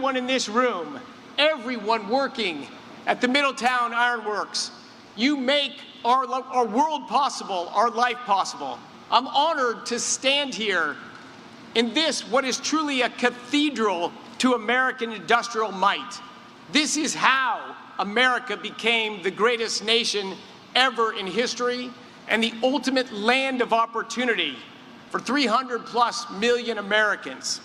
everyone in this room, everyone working at the Middletown Iron Works. You make our world possible, our life possible. I'm honored to stand here in this, what is truly a cathedral to American industrial might. This is how America became the greatest nation ever in history and the ultimate land of opportunity for 300+ million Americans.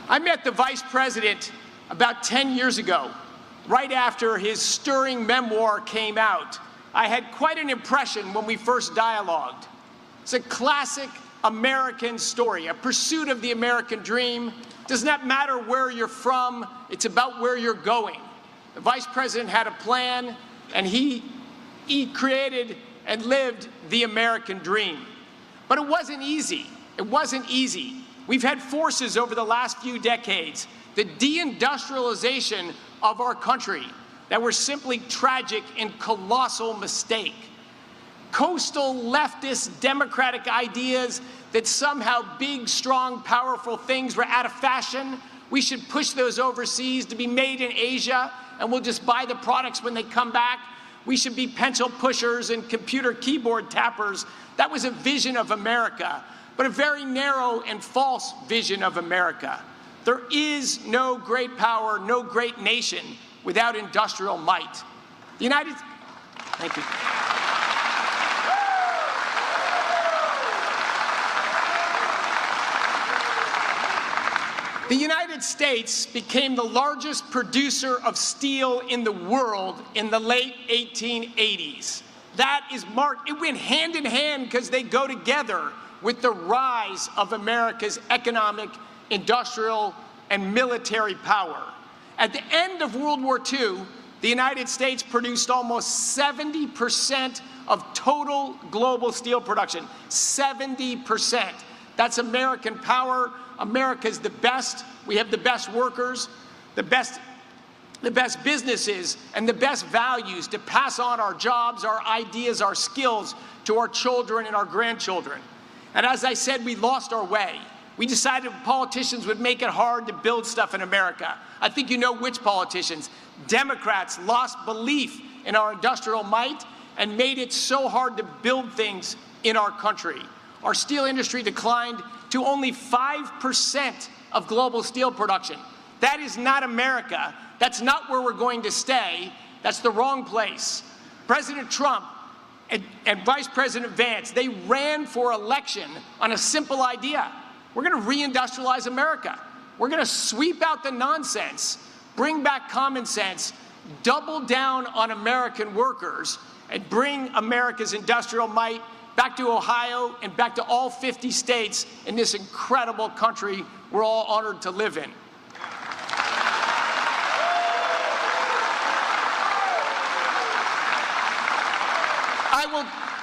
I met the Vice President about 10 years ago, right after his stirring memoir came out. I had quite an impression when we first dialogued. It's a classic American story, a pursuit of the American dream. Does not matter where you're from, it's about where you're going. The Vice President had a plan, and he created and lived the American dream. But it wasn't easy. It wasn't easy. We've had forces over the last few decades, the deindustrialization of our country, that were simply tragic and colossal mistake. Coastal leftist democratic ideas that somehow big, strong, powerful things were out of fashion. We should push those overseas to be made in Asia, and we'll just buy the products when they come back. We should be pencil pushers and computer keyboard tappers. That was a vision of America, but a very narrow and false vision of America. There is no great power, no great nation without industrial might. Thank you. The United States became the largest producer of steel in the world in the late 1880s. That is marked, it went hand in hand because they go together with the rise of America's economic, industrial, and military power. At the end of World War II, the United States produced almost 70% of total global steel production. 70%. That's American power. America's the best. We have the best workers, the best businesses, and the best values to pass on our jobs, our ideas, our skills to our children and our grandchildren. And as I said, we lost our way. We decided politicians would make it hard to build stuff in America. I think you know which politicians. Democrats lost belief in our industrial might and made it so hard to build things in our country. Our steel industry declined to only 5% of global steel production. That is not America. That's not where we're going to stay. That's the wrong place. President Trump and Vice President Vance, they ran for election on a simple idea. We're going to reindustrialize America. We're going to sweep out the nonsense, bring back common sense, double down on American workers, and bring America's industrial might back to Ohio and back to all 50 states in this incredible country we're all honored to live in.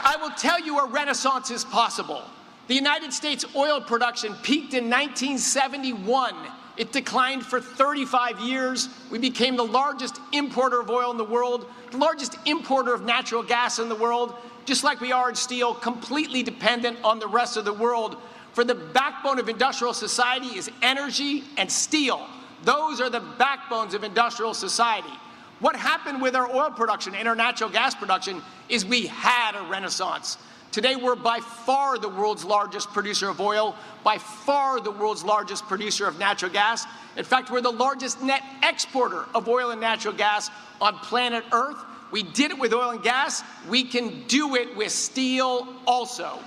I will tell you a renaissance is possible. The United States oil production peaked in 1971. It declined for 35 years. We became the largest importer of oil in the world, the largest importer of natural gas in the world, just like we are in steel, completely dependent on the rest of the world. For the backbone of industrial society is energy and steel. Those are the backbones of industrial society. What happened with our oil production and our natural gas production is we had a renaissance. Today, we're by far the world's largest producer of oil, by far the world's largest producer of natural gas. In fact, we're the largest net exporter of oil and natural gas on planet Earth. We did it with oil and gas. We can do it with steel also.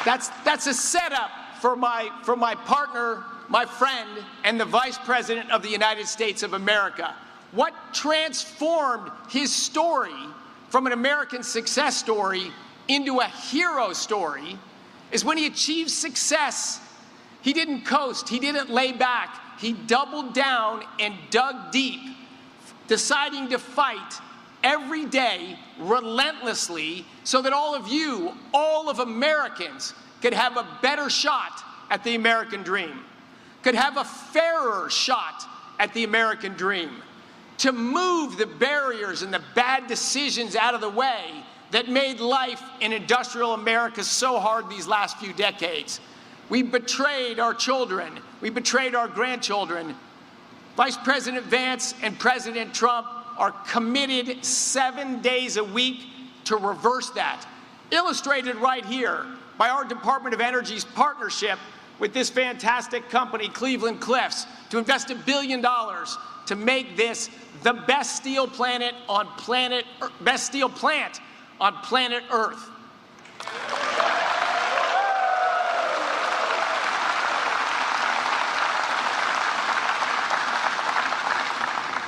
That's a setup for my partner, my friend, and the Vice President of the United States of America. What transformed his story from an American success story into a hero story is when he achieved success. He didn't coast, he didn't lay back, he doubled down and dug deep, deciding to fight every day relentlessly so that all of you, all of Americans, could have a better shot at the American dream, could have a fairer shot at the American dream, to move the barriers and the bad decisions out of the way that made life in industrial America so hard these last few decades. We betrayed our children. We betrayed our grandchildren. Vice President Vance and President Trump are committed 7 days a week to reverse that, illustrated right here by our Department of Energy's partnership with this fantastic company, Cleveland-Cliffs, to invest $1 billion to make this the best steel plant on planet Earth.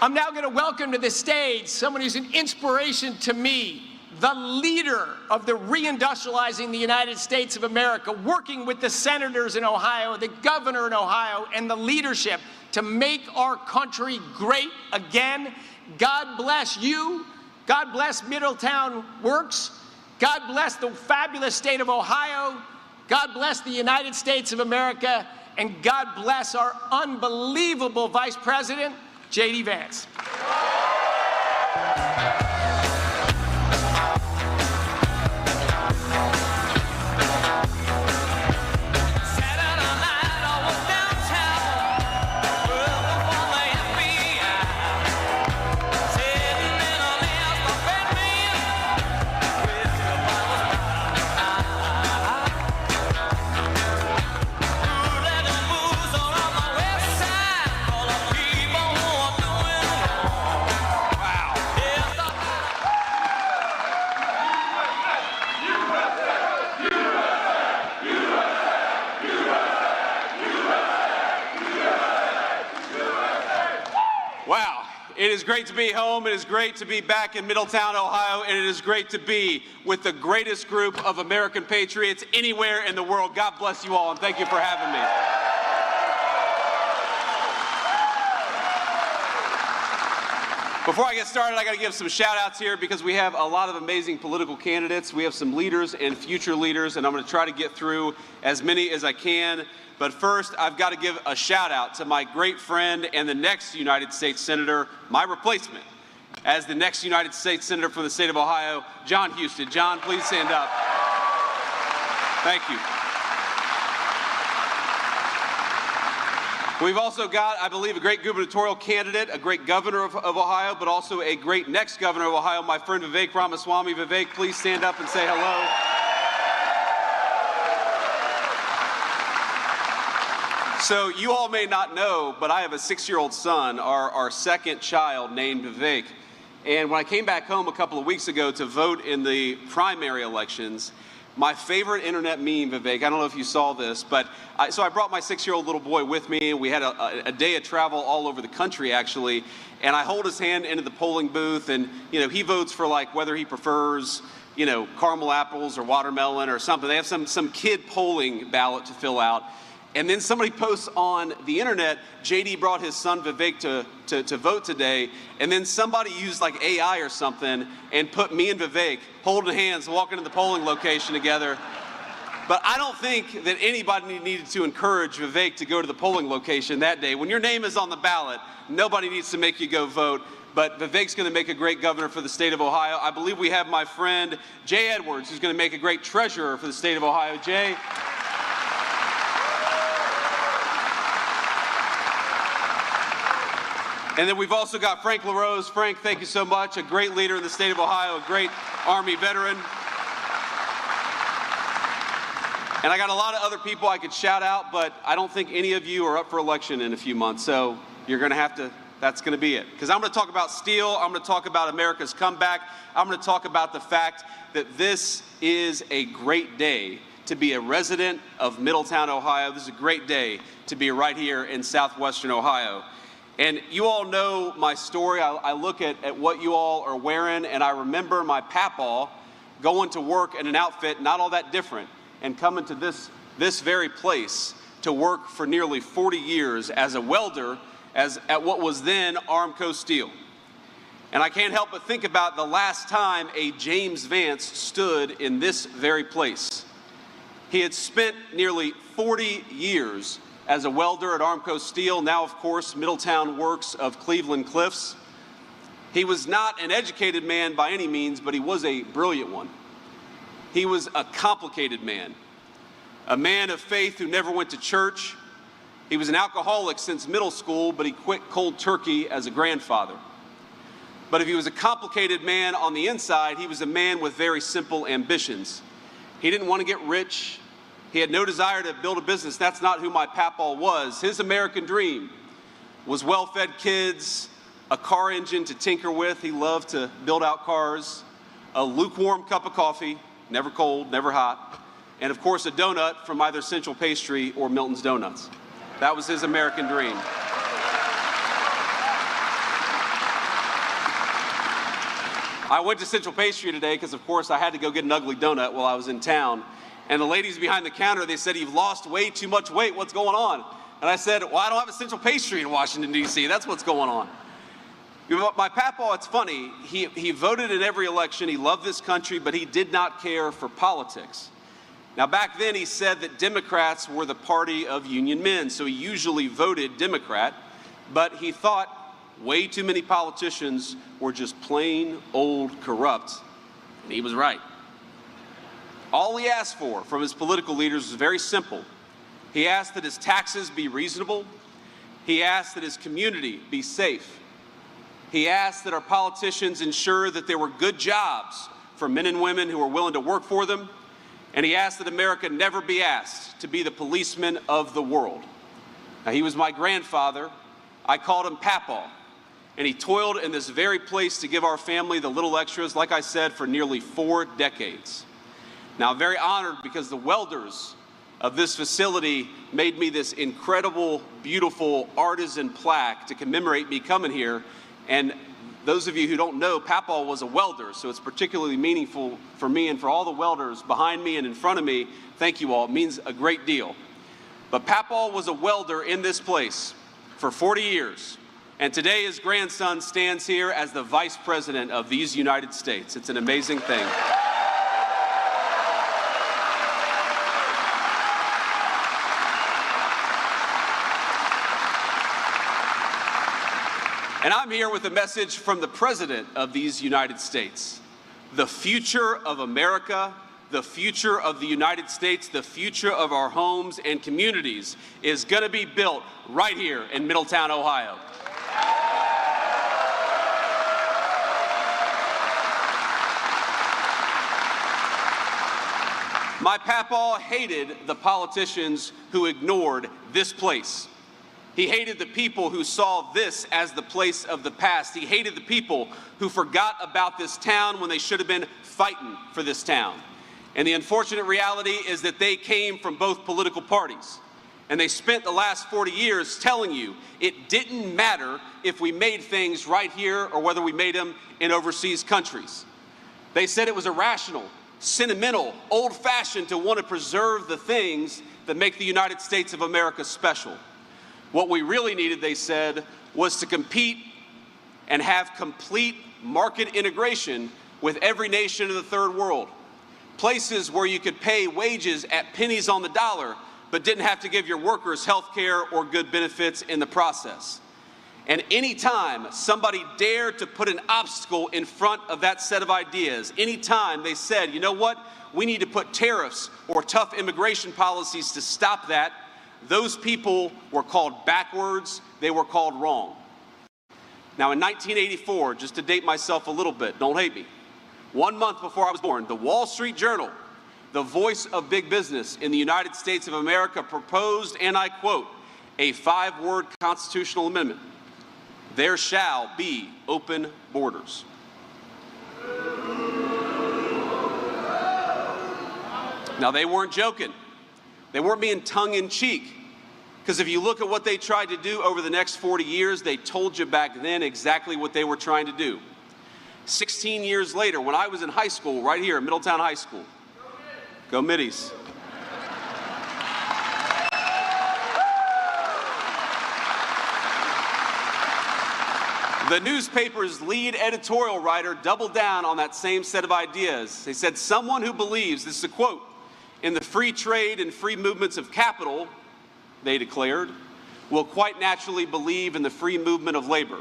I'm now going to welcome to the stage someone who's an inspiration to me, the leader of the reindustrializing the United States of America, working with the senators in Ohio, the governor in Ohio, and the leadership to make our country great again. God bless you. God bless Middletown Works. God bless the fabulous state of Ohio. God bless the United States of America. And God bless our unbelievable Vice President, J.D. Vance. Wow, it is great to be home. It is great to be back in Middletown, Ohio, and it is great to be with the greatest group of American patriots anywhere in the world. God bless you all, and thank you for having me. Before I get started, I got to give some shout-outs here because we have a lot of amazing political candidates. We have some leaders and future leaders, and I'm going to try to get through as many as I can. But first, I've got to give a shout-out to my great friend and the next United States Senator, my replacement, as the next United States Senator from the state of Ohio, John Houston. John, please stand up. Thank you. We've also got, I believe, a great gubernatorial candidate, a great governor of Ohio, but also a great next governor of Ohio, my friend Vivek Ramaswamy. Vivek, please stand up and say hello. So you all may not know, but I have a 6-year-old son, our second child, named Vivek. And when I came back home a couple of weeks ago to vote in the primary elections, my favorite internet meme, Vivek, I don't know if you saw this, but so I brought my 6-year-old little boy with me, and we had a day of travel all over the country, actually, and I hold his hand into the polling booth, and, you know, he votes for, like, whether he prefers, you know, caramel apples or watermelon or something. They have some kid polling ballot to fill out. And then somebody posts on the internet, JD brought his son Vivek to vote today, and then somebody used like AI or something and put me and Vivek holding hands, walking to the polling location together. But I don't think that anybody needed to encourage Vivek to go to the polling location that day. When your name is on the ballot, nobody needs to make you go vote. But Vivek's going to make a great governor for the state of Ohio. I believe we have my friend Jay Edwards, who's going to make a great treasurer for the state of Ohio. Jay. And then we've also got Frank LaRose. Frank, thank you so much. A great leader in the state of Ohio, a great Army veteran. And I got a lot of other people I could shout out, but I don't think any of you are up for election in a few months. So you're going to have to, that's going to be it. Because I'm going to talk about steel. I'm going to talk about America's comeback. I'm going to talk about the fact that this is a great day to be a resident of Middletown, Ohio. This is a great day to be right here in southwestern Ohio. And you all know my story. I look at what you all are wearing, and I remember my papaw going to work in an outfit not all that different and coming to this very place to work for nearly 40 years as a welder at what was then Armco Steel. And I can't help but think about the last time a James Vance stood in this very place. He had spent nearly 40 years as a welder at Armco Steel, now, of course, Middletown Works of Cleveland-Cliffs. He was not an educated man by any means, but he was a brilliant one. He was a complicated man, a man of faith who never went to church. He was an alcoholic since middle school, but he quit cold turkey as a grandfather. But if he was a complicated man on the inside, he was a man with very simple ambitions. He didn't want to get rich. He had no desire to build a business. That's not who my papaw was. His American dream was well-fed kids, a car engine to tinker with. He loved to build out cars, a lukewarm cup of coffee, never cold, never hot, and of course a donut from either Central Pastry or Milton's Donuts. That was his American dream. I went to Central Pastry today because, of course, I had to go get an ugly donut while I was in town. And the ladies behind the counter, they said, "You've lost way too much weight. What's going on?" And I said, "Well, I don't have a Central Pastry in Washington, D.C. That's what's going on." My papaw, it's funny, he voted in every election. He loved this country, but he did not care for politics. Now, back then, he said that Democrats were the party of union men, so he usually voted Democrat, but he thought way too many politicians were just plain old corrupt, and he was right. All he asked for from his political leaders was very simple. He asked that his taxes be reasonable. He asked that his community be safe. He asked that our politicians ensure that there were good jobs for men and women who are willing to work for them. And he asked that America never be asked to be the policeman of the world. Now, he was my grandfather. I called him Papaw. And he toiled in this very place to give our family the little extras, like I said, for nearly 4 decades. Now, I'm very honored because the welders of this facility made me this incredible, beautiful artisan plaque to commemorate me coming here. And those of you who don't know, Papaw was a welder, so it's particularly meaningful for me and for all the welders behind me and in front of me. Thank you all. It means a great deal. But Papaw was a welder in this place for 40 years. And today his grandson stands here as the Vice President of these United States. It's an amazing thing. And I'm here with a message from the President of these United States. The future of America, the future of the United States, the future of our homes and communities is going to be built right here in Middletown, Ohio. My papaw hated the politicians who ignored this place. He hated the people who saw this as the place of the past. He hated the people who forgot about this town when they should have been fighting for this town. And the unfortunate reality is that they came from both political parties. And they spent the last 40 years telling you it didn't matter if we made things right here or whether we made them in overseas countries. They said it was irrational, sentimental, old-fashioned to want to preserve the things that make the United States of America special. What we really needed, they said, was to compete and have complete market integration with every nation in the third world. Places where you could pay wages at pennies on the dollar, but didn't have to give your workers health care or good benefits in the process. And anytime somebody dared to put an obstacle in front of that set of ideas, anytime they said, you know what, we need to put tariffs or tough immigration policies to stop that, those people were called backwards, they were called wrong. Now in 1984, just to date myself a little bit, don't hate me, 1 month before I was born, the Wall Street Journal, the voice of big business in the United States of America, proposed, and I quote, a 5-word constitutional amendment. There shall be open borders. Now they weren't joking. They weren't being tongue-in-cheek, because if you look at what they tried to do over the next 40 years, they told you back then exactly what they were trying to do. 16 years later, when I was in high school, right here at Middletown High School, go Middies. The newspaper's lead editorial writer doubled down on that same set of ideas. They said, someone who believes, this is a quote, in the free trade and free movements of capital, they declared, will quite naturally believe in the free movement of labor.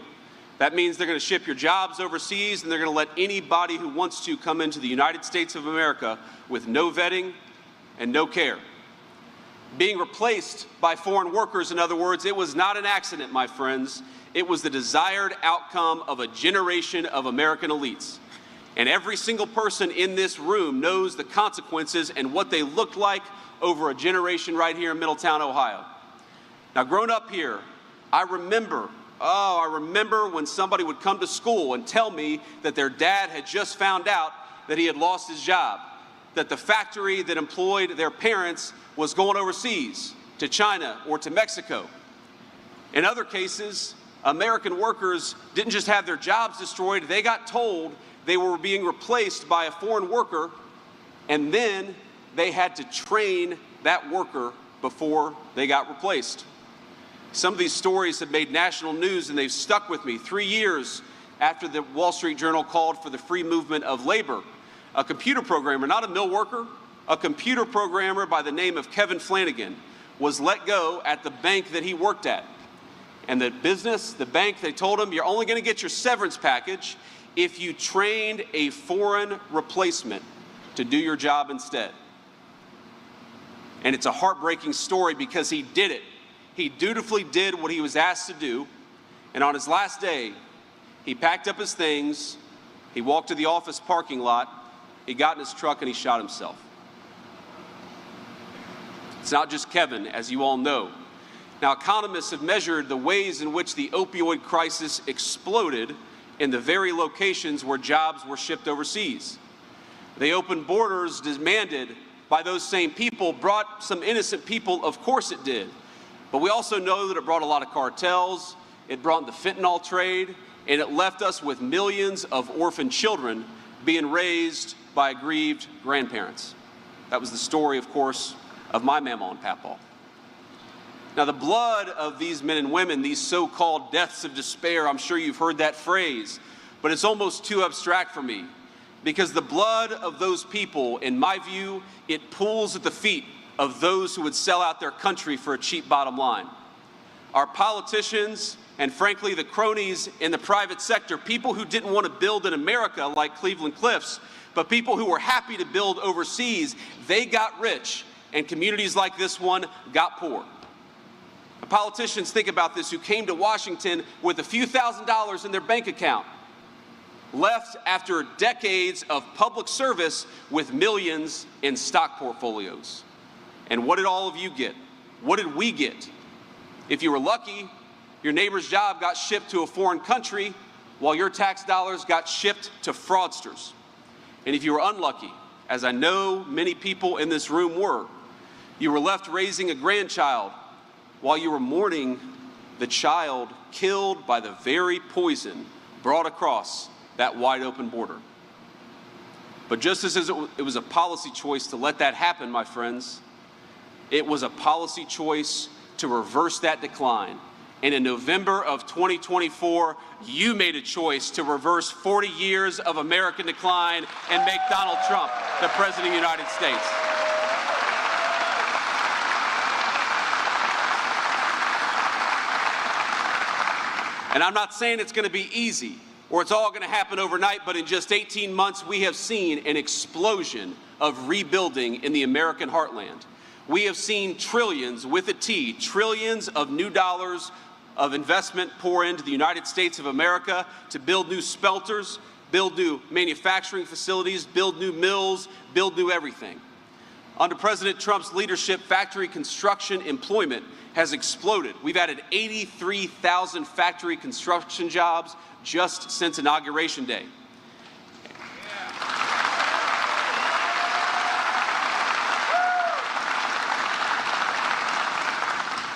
That means they're going to ship your jobs overseas, and they're going to let anybody who wants to come into the United States of America with no vetting and no care. Being replaced by foreign workers, in other words, it was not an accident, my friends. It was the desired outcome of a generation of American elites. And every single person in this room knows the consequences and what they looked like over a generation right here in Middletown, Ohio. Now, growing up here, I remember when somebody would come to school and tell me that their dad had just found out that he had lost his job, that the factory that employed their parents was going overseas to China or to Mexico. In other cases, American workers didn't just have their jobs destroyed, they got told they were being replaced by a foreign worker, and then they had to train that worker before they got replaced. Some of these stories have made national news, and they've stuck with me. 3 years after the Wall Street Journal called for the free movement of labor, a computer programmer, not a mill worker, a computer programmer by the name of Kevin Flanagan was let go at the bank that he worked at. And the bank, they told him, you're only going to get your severance package if you trained a foreign replacement to do your job instead. And it's a heartbreaking story because he did it. He dutifully did what he was asked to do, and on his last day, he packed up his things, he walked to the office parking lot, he got in his truck, and he shot himself. It's not just Kevin, as you all know. Now, economists have measured the ways in which the opioid crisis exploded in the very locations where jobs were shipped overseas. The open borders demanded by those same people brought some innocent people, of course it did. But we also know that it brought a lot of cartels, it brought the fentanyl trade, and it left us with millions of orphan children being raised by aggrieved grandparents. That was the story, of course, of my mama and papa. Now, the blood of these men and women, these so-called deaths of despair, I'm sure you've heard that phrase, but it's almost too abstract for me, because the blood of those people, in my view, it pools at the feet of those who would sell out their country for a cheap bottom line. Our politicians, and frankly the cronies in the private sector, people who didn't want to build in America like Cleveland Cliffs, but people who were happy to build overseas, they got rich, and communities like this one got poor. The politicians, think about this, who came to Washington with a few $1,000s in their bank account, left after decades of public service with millions in stock portfolios. And what did all of you get? What did we get? If you were lucky, your neighbor's job got shipped to a foreign country while your tax dollars got shipped to fraudsters. And if you were unlucky, as I know many people in this room were, you were left raising a grandchild while you were mourning the child killed by the very poison brought across that wide open border. But just as it was a policy choice to let that happen, my friends, it was a policy choice to reverse that decline. And in November of 2024, you made a choice to reverse 40 years of American decline and make Donald Trump the President of the United States. And I'm not saying it's going to be easy or it's all going to happen overnight, but in just 18 months, we have seen an explosion of rebuilding in the American heartland. We have seen trillions, with a T, trillions of new dollars of investment pour into the United States of America to build new smelters, build new manufacturing facilities, build new mills, build new everything. Under President Trump's leadership, factory construction employment has exploded. We've added 83,000 factory construction jobs just since Inauguration Day.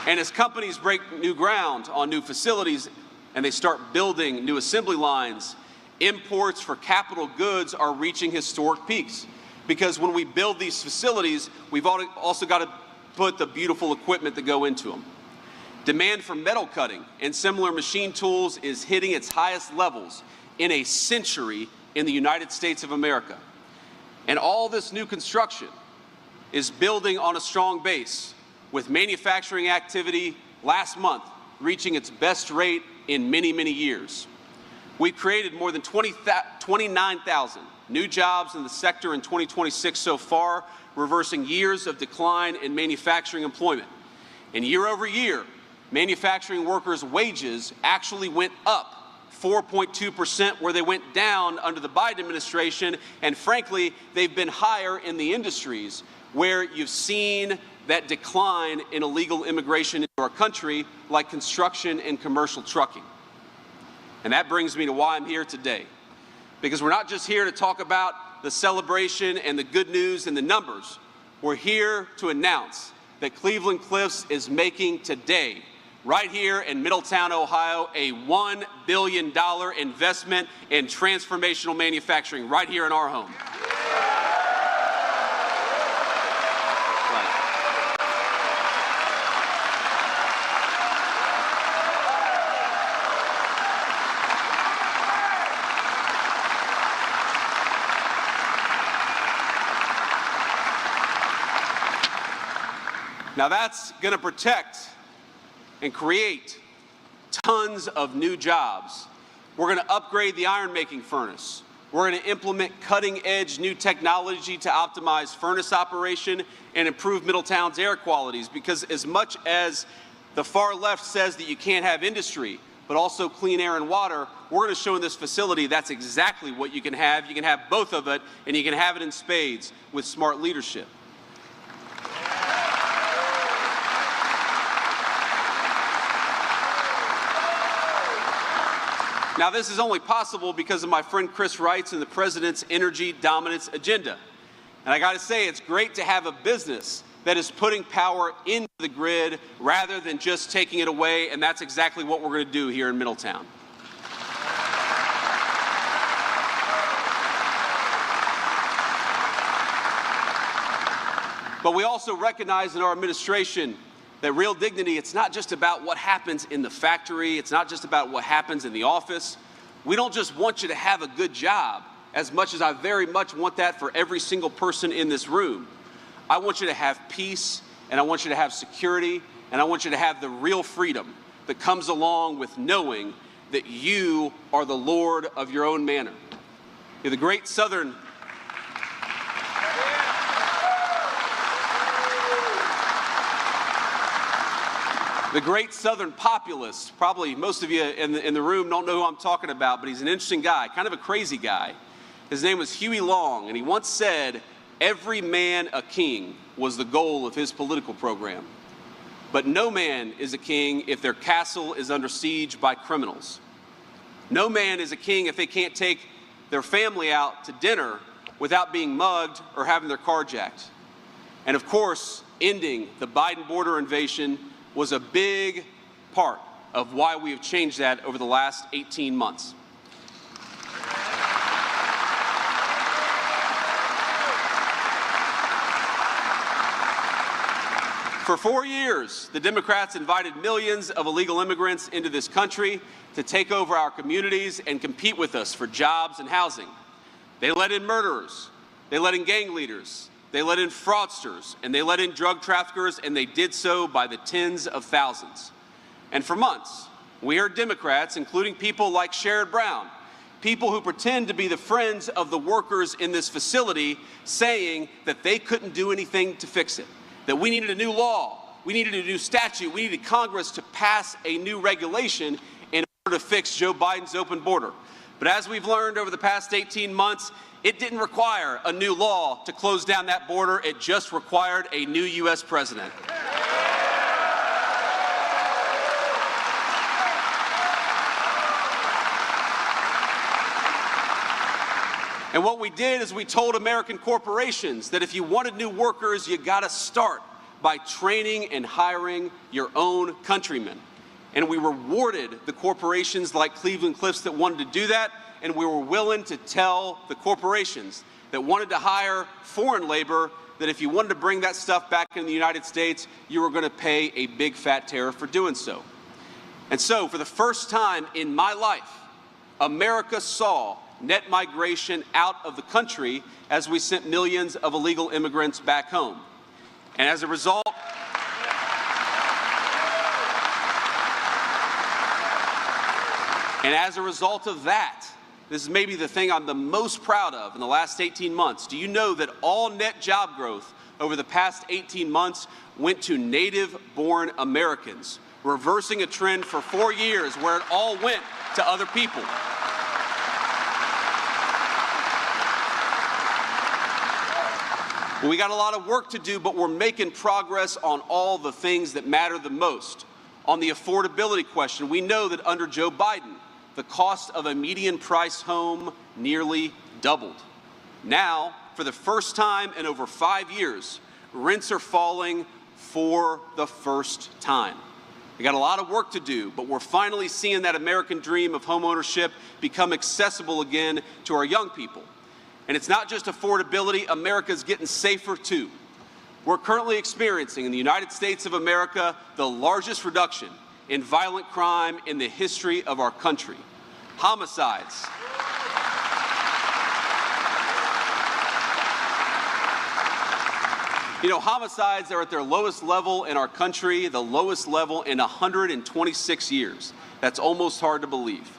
And as companies break new ground on new facilities and they start building new assembly lines, imports for capital goods are reaching historic peaks. Because when we build these facilities, we've also got to put the beautiful equipment that go into them. Demand for metal cutting and similar machine tools is hitting its highest levels in a century in the United States of America. And all this new construction is building on a strong base, with manufacturing activity last month reaching its best rate in many, many years. We've created more than 29,000 new jobs in the sector in 2026 so far, reversing years of decline in manufacturing employment. And year over year, manufacturing workers' wages actually went up 4.2%, where they went down under the Biden administration, and frankly, they've been higher in the industries where you've seen that decline in illegal immigration into our country, like construction and commercial trucking. And that brings me to why I'm here today. Because we're not just here to talk about the celebration and the good news and the numbers. We're here to announce that Cleveland Cliffs is making today, right here in Middletown, Ohio, a $1 billion investment in transformational manufacturing right here in our home. Now that's going to protect and create tons of new jobs. We're going to upgrade the iron-making furnace. We're going to implement cutting-edge new technology to optimize furnace operation and improve Middletown's air qualities, because as much as the far left says that you can't have industry, but also clean air and water, we're going to show in this facility that's exactly what you can have. You can have both of it, and you can have it in spades with smart leadership. Now, this is only possible because of my friend Chris Wright's and the President's energy dominance agenda. And I got to say, it's great to have a business that is putting power into the grid rather than just taking it away, and that's exactly what we're going to do here in Middletown. But we also recognize in our administration that real dignity, it's not just about what happens in the factory, it's not just about what happens in the office. We don't just want you to have a good job, as much as I very much want that for every single person in this room. I want you to have peace, and I want you to have security, and I want you to have the real freedom that comes along with knowing that you are the Lord of your own manor. You're the great Southern populist. Probably most of you in the room don't know who I'm talking about, but he's an interesting guy, kind of a crazy guy. His name was Huey Long, and he once said, "Every man a king" was the goal of his political program. But no man is a king if their castle is under siege by criminals. No man is a king if they can't take their family out to dinner without being mugged or having their car jacked. And of course, ending the Biden border invasion was a big part of why we have changed that over the last 18 months. For 4 years, the Democrats invited millions of illegal immigrants into this country to take over our communities and compete with us for jobs and housing. They let in murderers, they let in gang leaders, they let in fraudsters, and they let in drug traffickers, and they did so by the tens of thousands. And for months, we heard Democrats, including people like Sherrod Brown, people who pretend to be the friends of the workers in this facility, saying that they couldn't do anything to fix it, that we needed a new law, we needed a new statute, we needed Congress to pass a new regulation in order to fix Joe Biden's open border. But as we've learned over the past 18 months, it didn't require a new law to close down that border. It just required a new U.S. president. And what we did is we told American corporations that if you wanted new workers, you got to start by training and hiring your own countrymen. And we rewarded the corporations like Cleveland Cliffs that wanted to do that, and we were willing to tell the corporations that wanted to hire foreign labor that if you wanted to bring that stuff back in the United States, you were going to pay a big fat tariff for doing so. And so, for the first time in my life, America saw net migration out of the country as we sent millions of illegal immigrants back home. And as a result, And as a result of that, this is maybe the thing I'm the most proud of in the last 18 months. Do you know that all net job growth over the past 18 months went to native-born Americans, reversing a trend for 4 years where it all went to other people? We got a lot of work to do, but we're making progress on all the things that matter the most. On the affordability question, we know that under Joe Biden, the cost of a median price home nearly doubled. Now, for the first time in over 5 years, rents are falling for the first time. We got a lot of work to do, but we're finally seeing that American dream of homeownership become accessible again to our young people. And it's not just affordability, America's getting safer too. We're currently experiencing in the United States of America the largest reduction in violent crime in the history of our country. Homicides. You know, homicides are at their lowest level in our country, the lowest level in 126 years. That's almost hard to believe.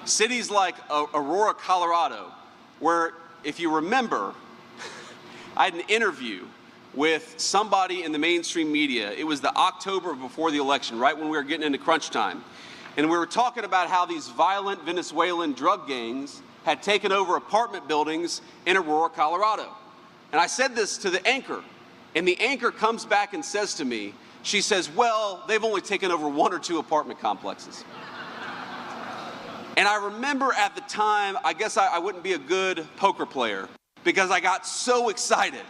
Cities like Aurora, Colorado, where, if you remember, I had an interview with somebody in the mainstream media. It was the October before the election, right when we were getting into crunch time. And we were talking about how these violent Venezuelan drug gangs had taken over apartment buildings in Aurora, Colorado. And I said this to the anchor, and the anchor comes back and says to me, she says, well, they've only taken over 1 or 2 apartment complexes. And I remember at the time, I guess I wouldn't be a good poker player because I got so excited.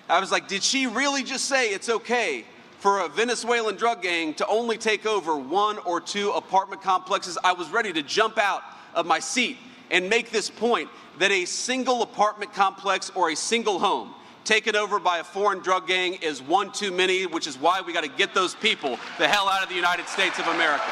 I was like, did she really just say it's okay for a Venezuelan drug gang to only take over 1 or 2 apartment complexes? I was ready to jump out of my seat and make this point that a single apartment complex or a single home taken over by a foreign drug gang is 1 too many, which is why we got to get those people the hell out of the United States of America.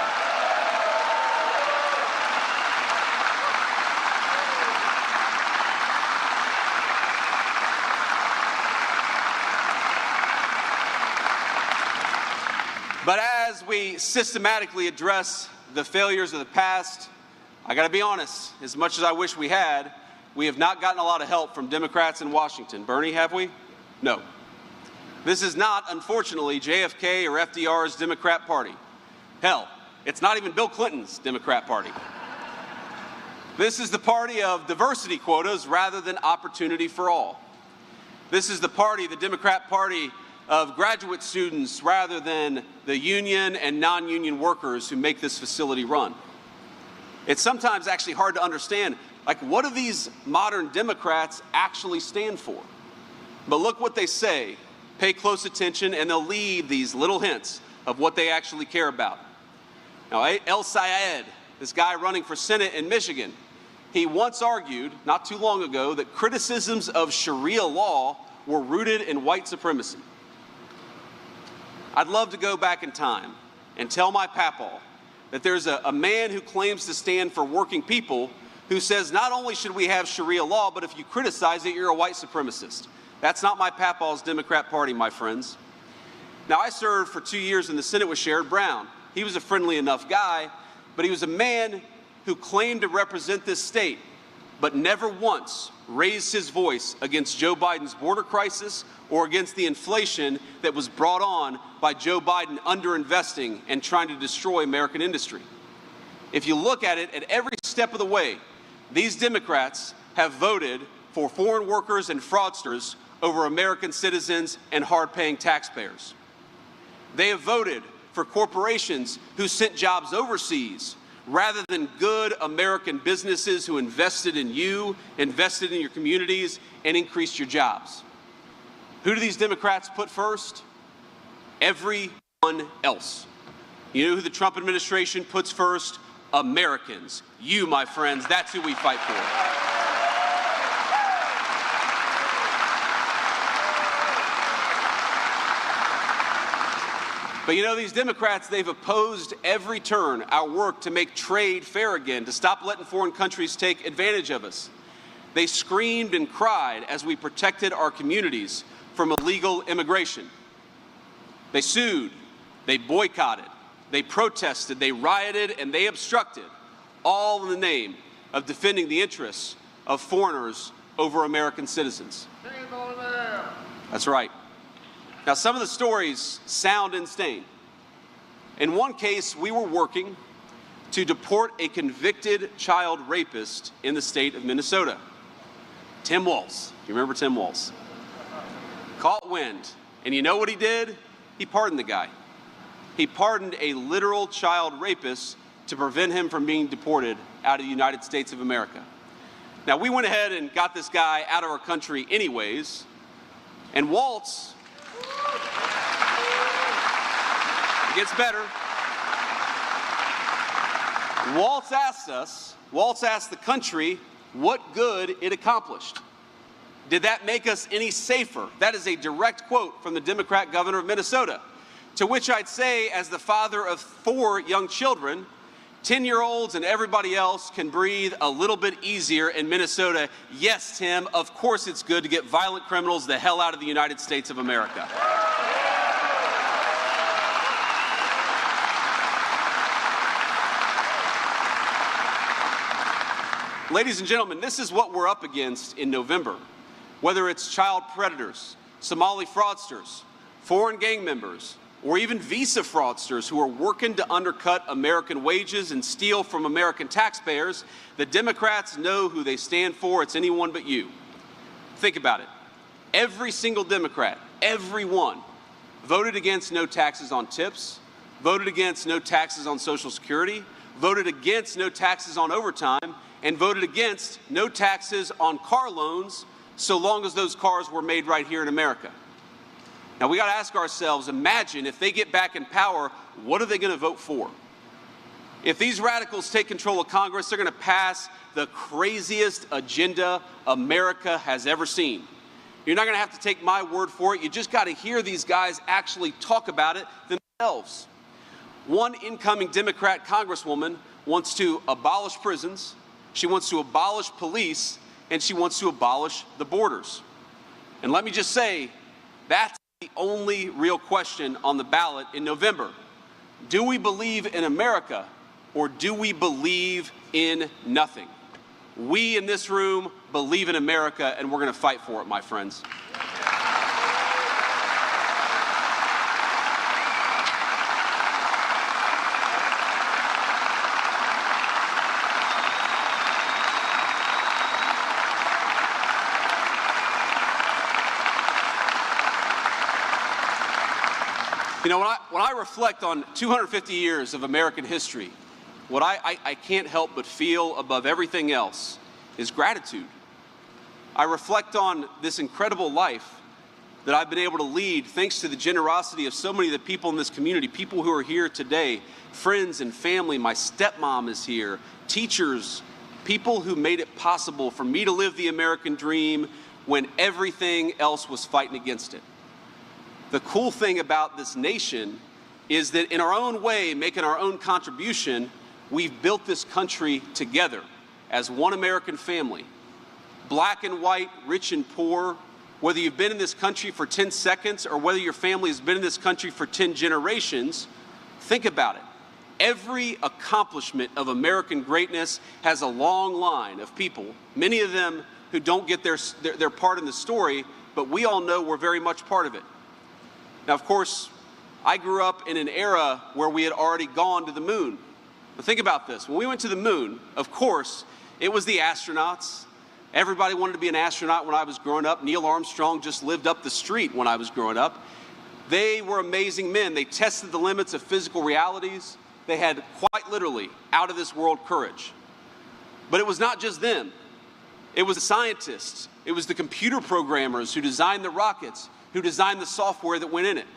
But as we systematically address the failures of the past, I got to be honest, as much as I wish we had, we have not gotten a lot of help from Democrats in Washington. Bernie, have we? No. This is not, unfortunately, JFK or FDR's Democrat Party. Hell, it's not even Bill Clinton's Democrat Party. This is the party of diversity quotas rather than opportunity for all. This is the party, the Democrat Party, of graduate students rather than the union and non-union workers who make this facility run. It's sometimes actually hard to understand, like, what do these modern Democrats actually stand for? But look what they say. Pay close attention, and they'll leave these little hints of what they actually care about. Now, El Sayed, this guy running for Senate in Michigan, he once argued, not too long ago, that criticisms of Sharia law were rooted in white supremacy. I'd love to go back in time and tell my papaw that there's a man who claims to stand for working people who says not only should we have Sharia law, but if you criticize it, you're a white supremacist. That's not my papaw's Democrat Party, my friends. Now, I served for 2 years in the Senate with Sherrod Brown. He was a friendly enough guy, but he was a man who claimed to represent this state, but never once raised his voice against Joe Biden's border crisis or against the inflation that was brought on by Joe Biden underinvesting and trying to destroy American industry. If you look at it, at every step of the way, these Democrats have voted for foreign workers and fraudsters over American citizens and hard-paying taxpayers. They have voted for corporations who sent jobs overseas rather than good American businesses who invested in you, invested in your communities, and increased your jobs. Who do these Democrats put first? Everyone else. You know who the Trump administration puts first? Americans. You, my friends, that's who we fight for. But you know, these Democrats, they've opposed every turn our work to make trade fair again, to stop letting foreign countries take advantage of us. They screamed and cried as we protected our communities from illegal immigration. They sued, they boycotted, they protested, they rioted, and they obstructed, all in the name of defending the interests of foreigners over American citizens. That's right. Now, some of the stories sound insane. In one case, we were working to deport a convicted child rapist in the state of Minnesota. Tim Walz. Do you remember Tim Walz? Caught wind. And you know what he did? He pardoned the guy. He pardoned a literal child rapist to prevent him from being deported out of the United States of America. Now, we went ahead and got this guy out of our country anyways, and Walz, it gets better. Walz asked the country what good it accomplished. Did that make us any safer? That is a direct quote from the Democrat governor of Minnesota. To which I'd say, as the father of 4 young children, 10-year-olds and everybody else can breathe a little bit easier in Minnesota. Yes, Tim, of course it's good to get violent criminals the hell out of the United States of America. Ladies and gentlemen, this is what we're up against in November. Whether it's child predators, Somali fraudsters, foreign gang members, or even visa fraudsters who are working to undercut American wages and steal from American taxpayers, the Democrats know who they stand for. It's anyone but you. Think about it. Every single Democrat, every one, voted against no taxes on tips, voted against no taxes on Social Security, voted against no taxes on overtime, and voted against no taxes on car loans so long as those cars were made right here in America. Now, we got to ask ourselves, imagine if they get back in power, what are they going to vote for? If these radicals take control of Congress, they're going to pass the craziest agenda America has ever seen. You're not going to have to take my word for it. You just got to hear these guys actually talk about it themselves. One incoming Democrat congresswoman wants to abolish prisons, she wants to abolish police, and she wants to abolish the borders. And let me just say, that's the only real question on the ballot in November. Do we believe in America, or do we believe in nothing? We in this room believe in America, and we're going to fight for it, my friends. You know, when I reflect on 250 years of American history, what I can't help but feel above everything else is gratitude. I reflect on this incredible life that I've been able to lead thanks to the generosity of so many of the people in this community, people who are here today, friends and family. My stepmom is here, teachers, people who made it possible for me to live the American dream when everything else was fighting against it. The cool thing about this nation is that in our own way, making our own contribution, we've built this country together as one American family. Black and white, rich and poor, whether you've been in this country for 10 seconds or whether your family has been in this country for 10 generations, think about it. Every accomplishment of American greatness has a long line of people, many of them who don't get their part in the story, but we all know we're very much part of it. Now, of course, I grew up in an era where we had already gone to the moon. But think about this. When we went to the moon, of course, it was the astronauts. Everybody wanted to be an astronaut when I was growing up. Neil Armstrong just lived up the street when I was growing up. They were amazing men. They tested the limits of physical realities. They had quite literally out-of-this-world courage. But it was not just them. It was the scientists. It was the computer programmers who designed the rockets, who designed the software that went in it.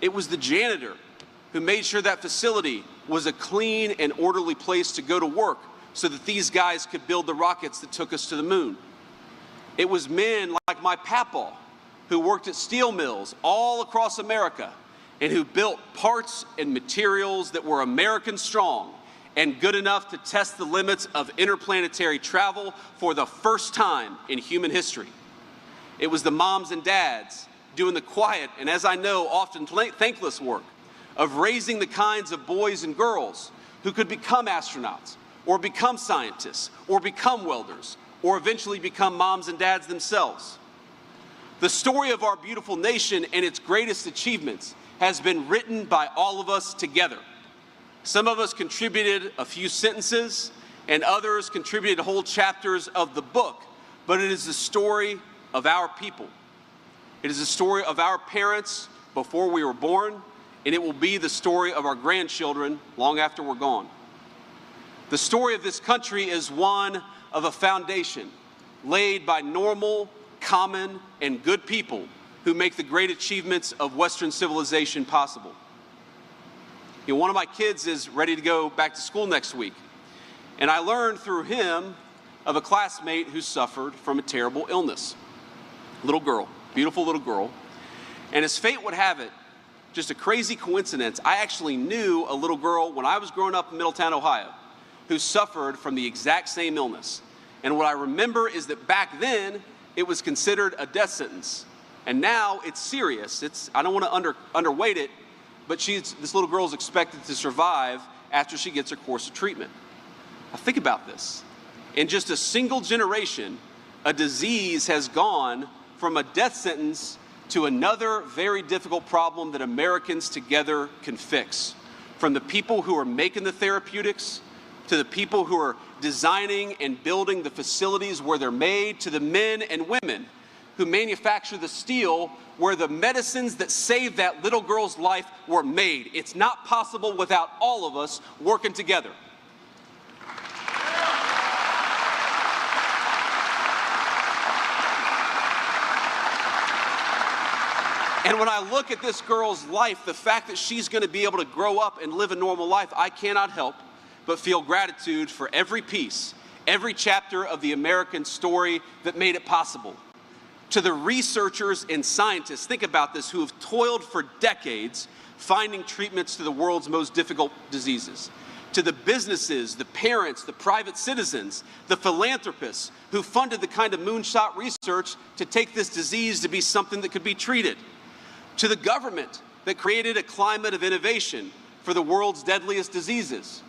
It was the janitor who made sure that facility was a clean and orderly place to go to work so that these guys could build the rockets that took us to the moon. It was men like my papa who worked at steel mills all across America and who built parts and materials that were American strong and good enough to test the limits of interplanetary travel for the first time in human history. It was the moms and dads doing the quiet and, as I know, often thankless work of raising the kinds of boys and girls who could become astronauts, or become scientists, or become welders, or eventually become moms and dads themselves. The story of our beautiful nation and its greatest achievements has been written by all of us together. Some of us contributed a few sentences, and others contributed whole chapters of the book, but it is the story of our people. It is the story of our parents before we were born, and it will be the story of our grandchildren long after we're gone. The story of this country is one of a foundation laid by normal, common, and good people who make the great achievements of Western civilization possible. You know, one of my kids is ready to go back to school next week, and I learned through him of a classmate who suffered from a terrible illness. Little girl, beautiful little girl, and as fate would have it, just a crazy coincidence, I actually knew a little girl when I was growing up in Middletown, Ohio, who suffered from the exact same illness. And what I remember is that back then, it was considered a death sentence. And now it's serious. I don't want to underweight it, but this little girl is expected to survive after she gets her course of treatment. Now think about this. In just a single generation, a disease has gone from a death sentence to another very difficult problem that Americans together can fix. From the people who are making the therapeutics, to the people who are designing and building the facilities where they're made, to the men and women who manufacture the steel where the medicines that saved that little girl's life were made. It's not possible without all of us working together. And when I look at this girl's life, the fact that she's going to be able to grow up and live a normal life, I cannot help but feel gratitude for every piece, every chapter of the American story that made it possible. To the researchers and scientists, think about this, who have toiled for decades finding treatments to the world's most difficult diseases. To the businesses, the parents, the private citizens, the philanthropists who funded the kind of moonshot research to take this disease to be something that could be treated. To the government that created a climate of innovation for the world's deadliest diseases.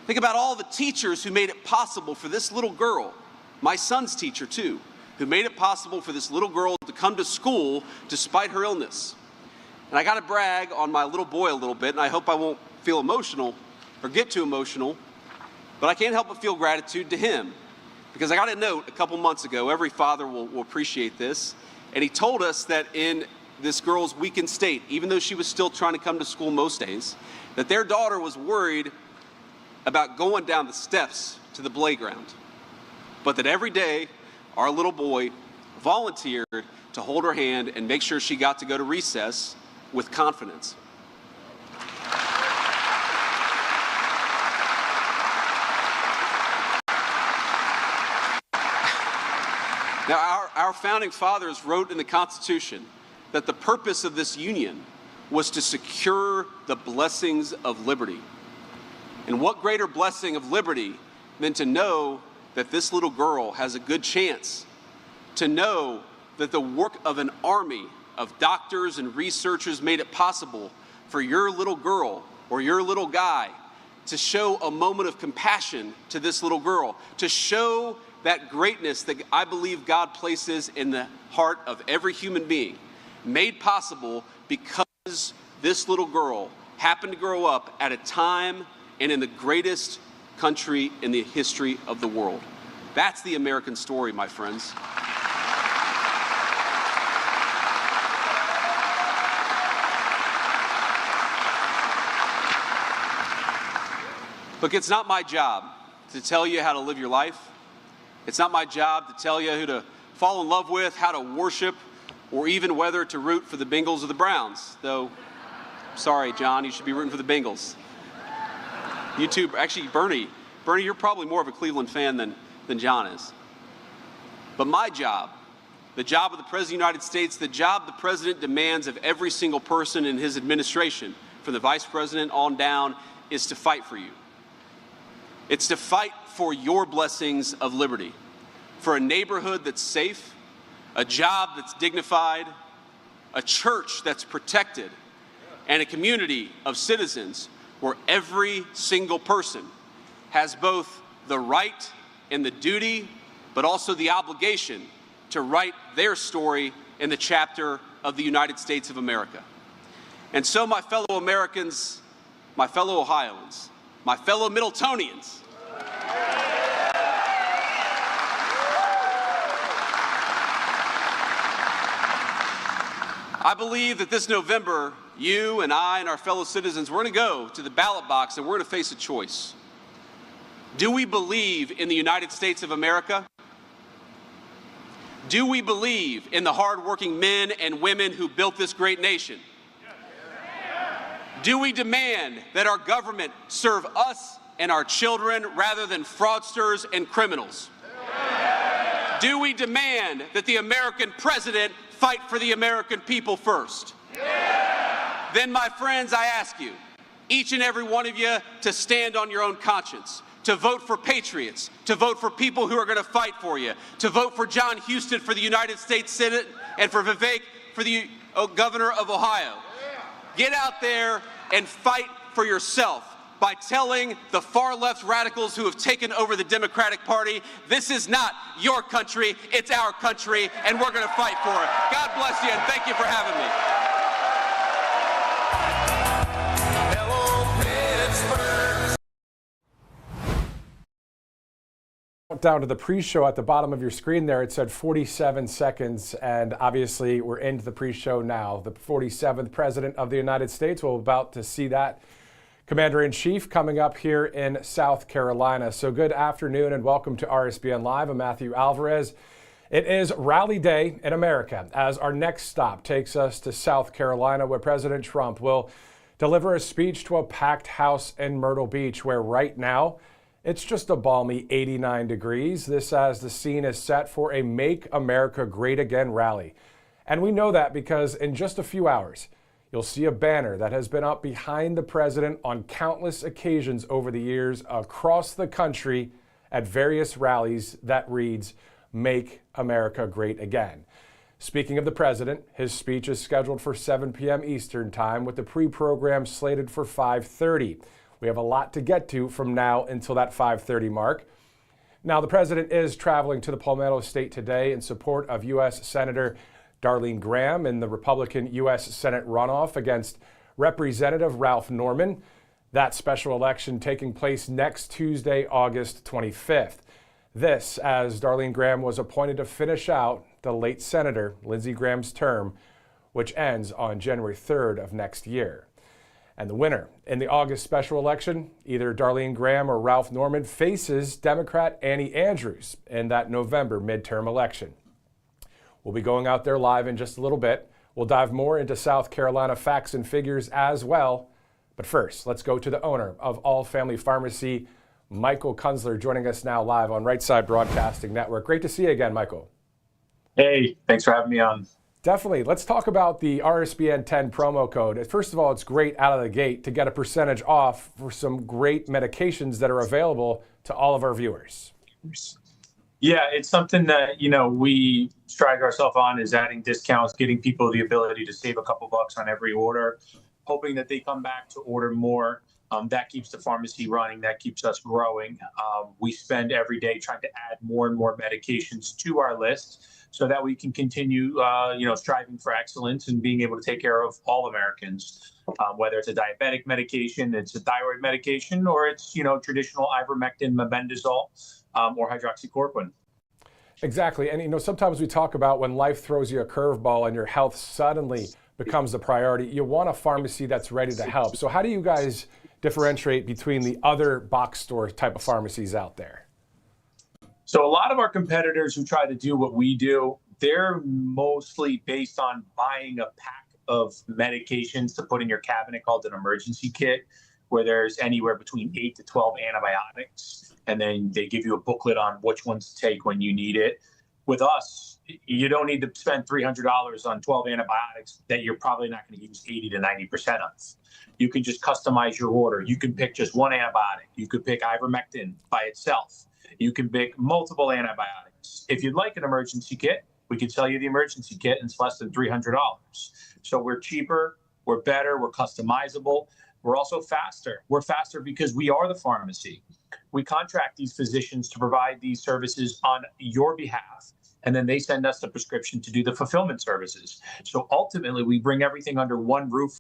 Think about all the teachers who made it possible for this little girl, my son's teacher too, who made it possible for this little girl to come to school despite her illness. And I got to brag on my little boy a little bit, and I hope I won't feel emotional or get too emotional, but I can't help but feel gratitude to him. Because I got a note a couple months ago, every father will appreciate this, and he told us that in this girl's weakened state, even though she was still trying to come to school most days, that their daughter was worried about going down the steps to the playground. But that every day, our little boy volunteered to hold her hand and make sure she got to go to recess with confidence. Now, our founding fathers wrote in the Constitution that the purpose of this union was to secure the blessings of liberty. And what greater blessing of liberty than to know that this little girl has a good chance, to know that the work of an army of doctors and researchers made it possible for your little girl or your little guy to show a moment of compassion to this little girl, to show that greatness that I believe God places in the heart of every human being, made possible because this little girl happened to grow up at a time and in the greatest country in the history of the world. That's the American story, my friends. Look, it's not my job to tell you how to live your life. It's not my job to tell you who to fall in love with, how to worship, or even whether to root for the Bengals or the Browns. Though, sorry, John, you should be rooting for the Bengals. You too, actually, Bernie, you're probably more of a Cleveland fan than John is. But my job, the job of the President of the United States, the job the President demands of every single person in his administration, from the Vice President on down, is to fight for you. It's to fight for your blessings of liberty, for a neighborhood that's safe, a job that's dignified, a church that's protected, and a community of citizens where every single person has both the right and the duty, but also the obligation to write their story in the chapter of the United States of America. And so, my fellow Americans, my fellow Ohioans, my fellow Middletonians, I believe that this November, you and I and our fellow citizens, we're going to go to the ballot box and we're going to face a choice. Do we believe in the United States of America? Do we believe in the hardworking men and women who built this great nation? Do we demand that our government serve us and our children rather than fraudsters and criminals? Do we demand that the American president fight for the American people first? Then, my friends, I ask you, each and every one of you, to stand on your own conscience, to vote for patriots, to vote for people who are going to fight for you, to vote for John Houston for the United States Senate and for Vivek for the governor of Ohio. Get out there and fight for yourself by telling the far-left radicals who have taken over the Democratic Party, this is not your country, it's our country, and we're going to fight for it. God bless you, and thank you for having me. Down to the pre-show at the bottom of your screen there, it said 47 seconds, and obviously we're into the pre-show now. The 47th President of the United States, we're about to see that. Commander-in-Chief coming up here in South Carolina. So good afternoon and welcome to RSBN Live. I'm Matthew Alvarez. It is Rally Day in America as our next stop takes us to South Carolina, where President Trump will deliver a speech to a packed house in Myrtle Beach, where right now it's just a balmy 89 degrees. This as the scene is set for a Make America Great Again rally. And we know that because in just a few hours, you'll see a banner that has been up behind the president on countless occasions over the years across the country at various rallies that reads, Make America Great Again. Speaking of the president, his speech is scheduled for 7 p.m. Eastern Time with the pre-program slated for 5:30. We have a lot to get to from now until that 5:30 mark. Now, the president is traveling to the Palmetto State today in support of U.S. Senator Darline Graham in the Republican U.S. Senate runoff against Representative Ralph Norman. That special election taking place next Tuesday, August 25th. This as Darline Graham was appointed to finish out the late Senator Lindsey Graham's term, which ends on January 3rd of next year. And the winner in the August special election, either Darline Graham or Ralph Norman, faces Democrat Annie Andrews in that November midterm election. We'll be going out there live in just a little bit. We'll dive more into South Carolina facts and figures as well. But first, let's go to the owner of All Family Pharmacy, Michael Kunzler, joining us now live on Right Side Broadcasting Network. Great to see you again, Michael. Hey, thanks for having me on. Definitely. Let's talk about the RSBN 10 promo code. First of all, it's great out of the gate to get a percentage off for some great medications that are available to all of our viewers. Yeah, it's something that, we strike ourselves on, is adding discounts, getting people the ability to save a couple bucks on every order, hoping that they come back to order more. That keeps the pharmacy running. That keeps us growing. We spend every day trying to add more and more medications to our list so that we can continue, striving for excellence and being able to take care of all Americans, whether it's a diabetic medication, it's a thyroid medication, or it's, traditional ivermectin, mebendazole, or hydroxychloroquine. Exactly. And, sometimes we talk about when life throws you a curveball and your health suddenly becomes the priority, you want a pharmacy that's ready to help. So how do you guys differentiate between the other box store type of pharmacies out there? So a lot of our competitors who try to do what we do, they're mostly based on buying a pack of medications to put in your cabinet called an emergency kit, where there's anywhere between 8 to 12 antibiotics. And then they give you a booklet on which ones to take when you need it. With us, you don't need to spend $300 on 12 antibiotics that you're probably not going to use 80 to 90% of. You can just customize your order. You can pick just one antibiotic. You could pick ivermectin by itself. You can pick multiple antibiotics. If you'd like an emergency kit, we can sell you the emergency kit, and it's less than $300. So we're cheaper, we're better, we're customizable. We're also faster. We're faster because we are the pharmacy. We contract these physicians to provide these services on your behalf, and then they send us the prescription to do the fulfillment services. So ultimately, we bring everything under one roof,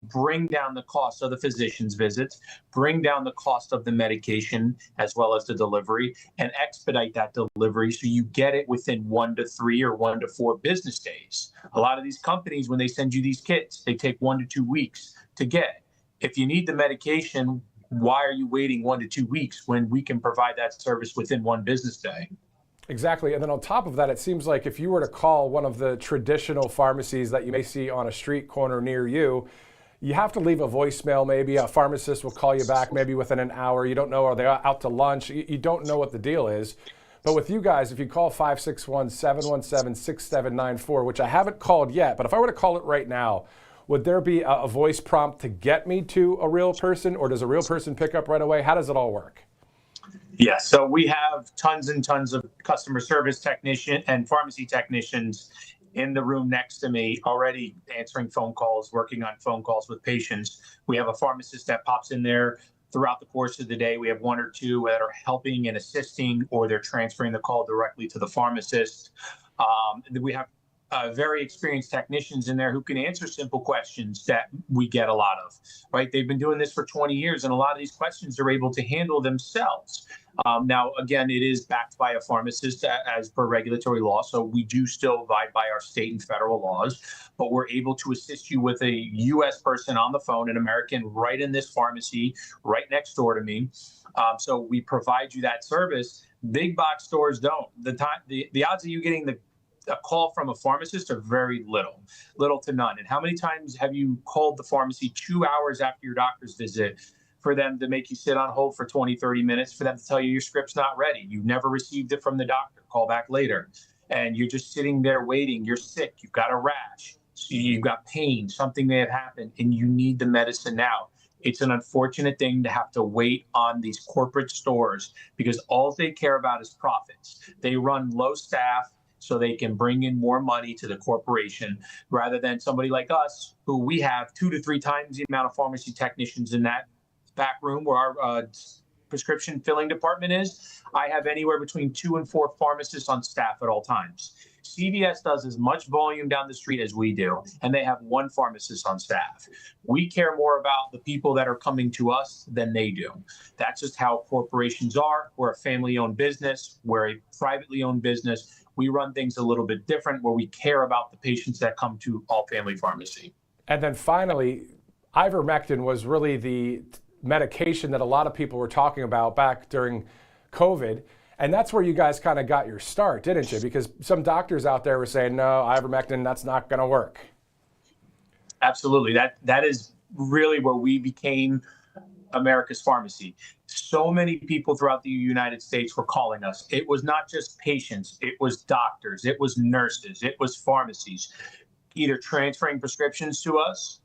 bring down the cost of the physician's visits, bring down the cost of the medication as well as the delivery, and expedite that delivery so you get it within 1 to 3 or 1 to 4 business days. A lot of these companies, when they send you these kits, they take 1 to 2 weeks to get. If you need the medication, why are you waiting 1 to 2 weeks when we can provide that service within 1 business day? Exactly. And then on top of that, it seems like if you were to call one of the traditional pharmacies that you may see on a street corner near you, you have to leave a voicemail. Maybe a pharmacist will call you back maybe within an hour. You don't know, are they out to lunch? You don't know what the deal is. But with you guys, if you call 561-717-6794, which I haven't called yet, but if I were to call it right now, would there be a voice prompt to get me to a real person, or does a real person pick up right away? How does it all work? Yeah, so we have tons and tons of customer service technician and pharmacy technicians in the room next to me already answering phone calls, working on phone calls with patients. We have a pharmacist that pops in there throughout the course of the day. We have 1 or 2 that are helping and assisting, or they're transferring the call directly to the pharmacist. We have very experienced technicians in there who can answer simple questions that we get a lot of, right? They've been doing this for 20 years, and a lot of these questions they're able to handle themselves. Now, again, it is backed by a pharmacist as per regulatory law, so we do still abide by our state and federal laws, but we're able to assist you with a U.S. person on the phone, an American, right in this pharmacy, right next door to me. So we provide you that service. Big box stores don't. The odds of you getting a call from a pharmacist are very little to none. And how many times have you called the pharmacy 2 hours after your doctor's visit for them to make you sit on hold for 20, 30 minutes for them to tell you your script's not ready? You've never received it from the doctor. Call back later. And you're just sitting there waiting. You're sick. You've got a rash. So you've got pain. Something may have happened, and you need the medicine now. It's an unfortunate thing to have to wait on these corporate stores because all they care about is profits. They run low staff so they can bring in more money to the corporation rather than somebody like us, who we have 2 to 3 times the amount of pharmacy technicians in that back room where our prescription filling department is. I have anywhere between 2 and 4 pharmacists on staff at all times. CVS does as much volume down the street as we do, and they have 1 pharmacist on staff. We care more about the people that are coming to us than they do. That's just how corporations are. We're a family-owned business. We're a privately owned business. We run things a little bit different where we care about the patients that come to All Family Pharmacy. And then finally, ivermectin was really the medication that a lot of people were talking about back during COVID. And that's where you guys kind of got your start, didn't you? Because some doctors out there were saying, no, ivermectin, that's not going to work. Absolutely. That is really where we became America's pharmacy. So many people throughout the United States were calling us. It was not just patients. It was doctors. It was nurses. It was pharmacies, either transferring prescriptions to us,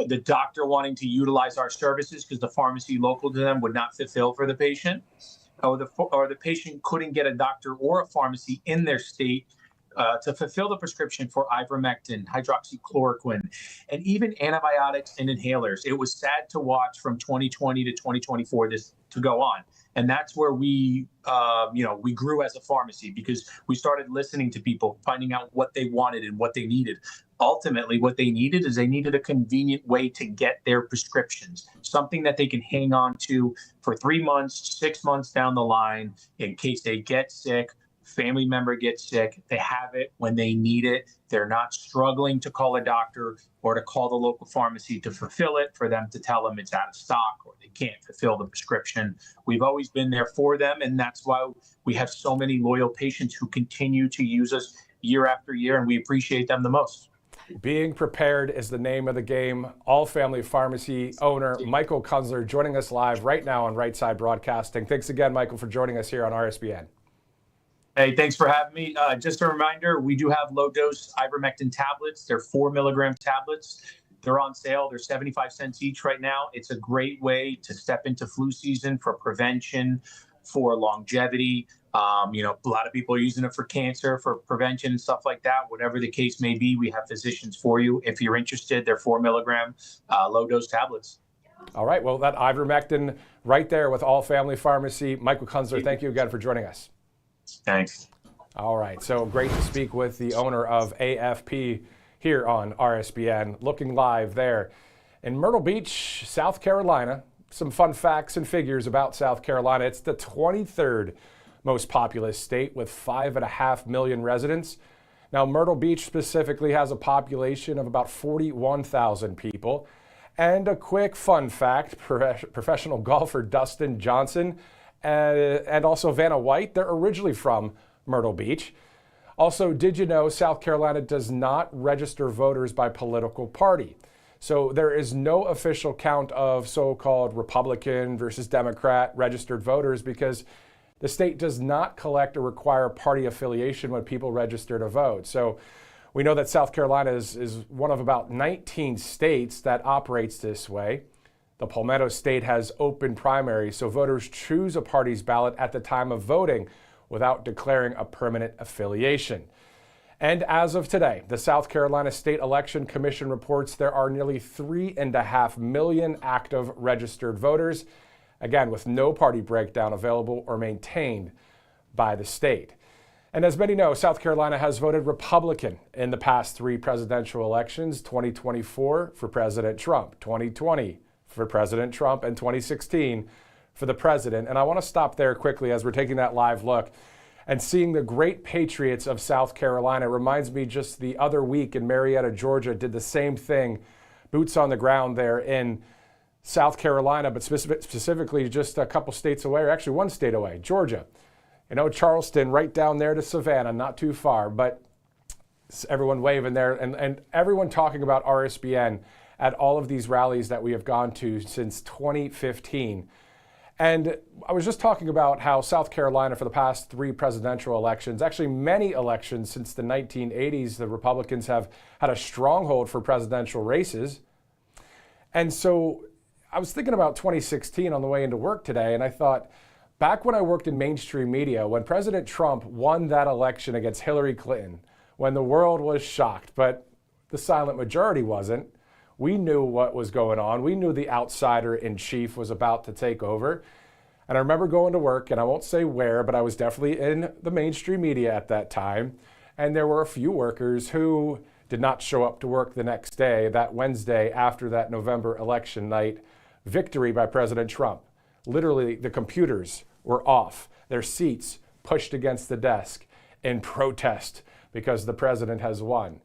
the doctor wanting to utilize our services because the pharmacy local to them would not fulfill for the patient, or the patient couldn't get a doctor or a pharmacy in their state to fulfill the prescription for ivermectin, hydroxychloroquine, and even antibiotics and inhalers. It was sad to watch from 2020 to 2024 this to go on. And that's where we grew as a pharmacy because we started listening to people, finding out what they wanted and what they needed. Ultimately, what they needed is they needed a convenient way to get their prescriptions, something that they can hang on to for 3 months, 6 months down the line in case they get sick, family member gets sick. They have it when they need it. They're not struggling to call a doctor or to call the local pharmacy to fulfill it, for them to tell them it's out of stock or they can't fulfill the prescription. We've always been there for them, and that's why we have so many loyal patients who continue to use us year after year, and we appreciate them the most. Being prepared is the name of the game. All Family Pharmacy owner Michael Kunzler joining us live right now on Right Side Broadcasting. Thanks again, Michael, for joining us here on RSBN. Hey, thanks for having me. Just a reminder, we do have low-dose ivermectin tablets. They're 4-milligram tablets. They're on sale. They're 75 cents each right now. It's a great way to step into flu season for prevention, for longevity. A lot of people are using it for cancer, for prevention and stuff like that. Whatever the case may be, we have physicians for you. If you're interested, they're 4 milligram low dose tablets. All right. Well, that ivermectin right there with All Family Pharmacy. Michael Kunzler, thank you again for joining us. Thanks. All right. So great to speak with the owner of AFP here on RSBN, looking live there in Myrtle Beach, South Carolina. Some fun facts and figures about South Carolina. It's the 23rd most populous state with 5.5 million residents. Now, Myrtle Beach specifically has a population of about 41,000 people. And a quick fun fact, professional golfer Dustin Johnson and also Vanna White, they're originally from Myrtle Beach. Also, did you know South Carolina does not register voters by political party? So there is no official count of so-called Republican versus Democrat registered voters because the state does not collect or require party affiliation when people register to vote. So we know that South Carolina is one of about 19 states that operates this way. The Palmetto State has open primaries, so voters choose a party's ballot at the time of voting without declaring a permanent affiliation. And as of today, the South Carolina State Election Commission reports there are nearly 3.5 million active registered voters, again, with no party breakdown available or maintained by the state. And as many know, South Carolina has voted Republican in the past 3 presidential elections, 2024 for President Trump, 2020 for President Trump, and 2016 for the president. And I want to stop there quickly as we're taking that live look and seeing the great patriots of South Carolina. It reminds me just the other week in Marietta, Georgia, did the same thing, boots on the ground there in South Carolina, but specifically just a couple states away, or actually one state away, Georgia. Charleston, right down there to Savannah, not too far, but everyone waving there and everyone talking about RSBN at all of these rallies that we have gone to since 2015. And I was just talking about how South Carolina, for the past 3 presidential elections, actually many elections since the 1980s, the Republicans have had a stronghold for presidential races. And so I was thinking about 2016 on the way into work today, and I thought, back when I worked in mainstream media, when President Trump won that election against Hillary Clinton, when the world was shocked, but the silent majority wasn't, we knew what was going on. We knew the outsider in chief was about to take over. And I remember going to work, and I won't say where, but I was definitely in the mainstream media at that time. And there were a few workers who did not show up to work the next day, that Wednesday after that November election night victory by President Trump. Literally, the computers were off, their seats pushed against the desk in protest because the president has won.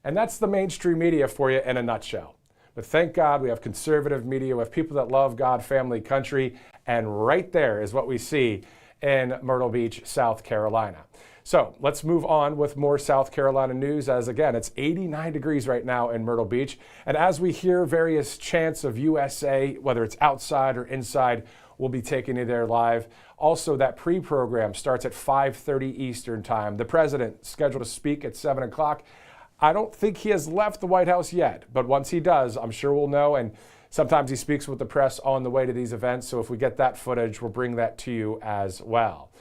And that's the mainstream media for you in a nutshell. But thank God we have conservative media, we have people that love God, family, country, and right there is what we see in Myrtle Beach, South Carolina. So let's move on with more South Carolina news, as again, it's 89 degrees right now in Myrtle Beach. And as we hear various chants of USA, whether it's outside or inside, we'll be taking you there live. Also, that pre-program starts at 5:30 Eastern time. The president scheduled to speak at 7 o'clock. I don't think he has left the White House yet, but once he does, I'm sure we'll know. And sometimes he speaks with the press on the way to these events. So if we get that footage, we'll bring that to you as well.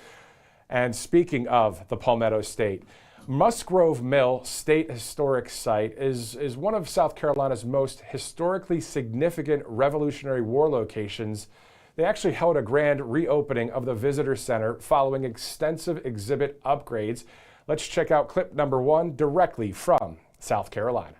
And speaking of the Palmetto State, Musgrove Mill State Historic Site is one of South Carolina's most historically significant Revolutionary War locations. They actually held a grand reopening of the Visitor Center following extensive exhibit upgrades. Let's check out clip number 1 directly from South Carolina.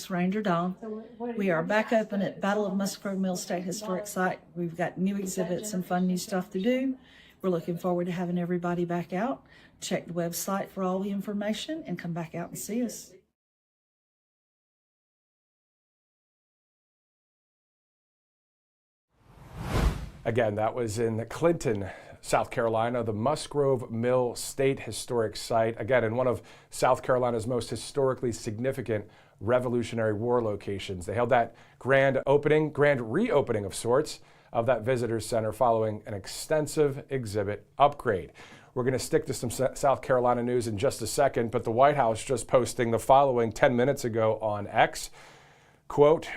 is Ranger Dawn. We are back open at Battle of Musgrove Mill State Historic Site. We've got new exhibits and fun new stuff to do. We're looking forward to having everybody back out. Check the website for all the information and come back out and see us. Again, that was in Clinton, South Carolina, the Musgrove Mill State Historic Site. Again, in one of South Carolina's most historically significant Revolutionary War locations. They held that grand reopening of sorts of that visitor center following an extensive exhibit upgrade. We're going to stick to some South Carolina news in just a second, but the White House just posting the following 10 minutes ago on X, quote,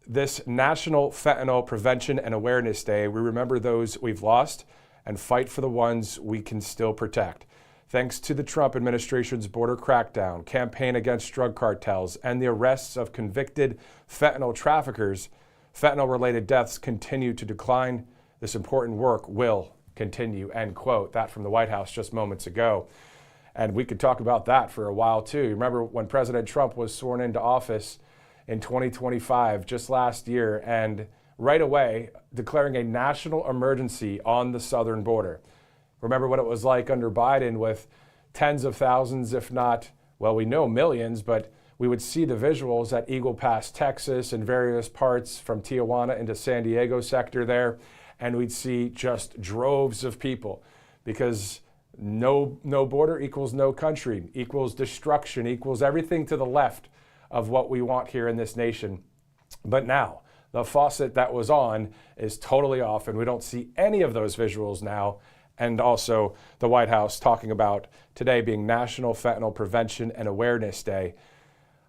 "This National Fentanyl Prevention and Awareness Day, we remember those we've lost and fight for the ones we can still protect. Thanks to the Trump administration's border crackdown, campaign against drug cartels, and the arrests of convicted fentanyl traffickers, fentanyl-related deaths continue to decline. This important work will continue," end quote. That from the White House just moments ago. And we could talk about that for a while too. Remember when President Trump was sworn into office in 2025, just last year, and right away declaring a national emergency on the southern border. Remember what it was like under Biden with tens of thousands, if not, well, we know millions, but we would see the visuals at Eagle Pass, Texas, and various parts from Tijuana into San Diego sector there, and we'd see just droves of people because no border equals no country, equals destruction, equals everything to the left of what we want here in this nation. But now, the faucet that was on is totally off, and we don't see any of those visuals now. And also the White House talking about today being National Fentanyl Prevention and Awareness Day.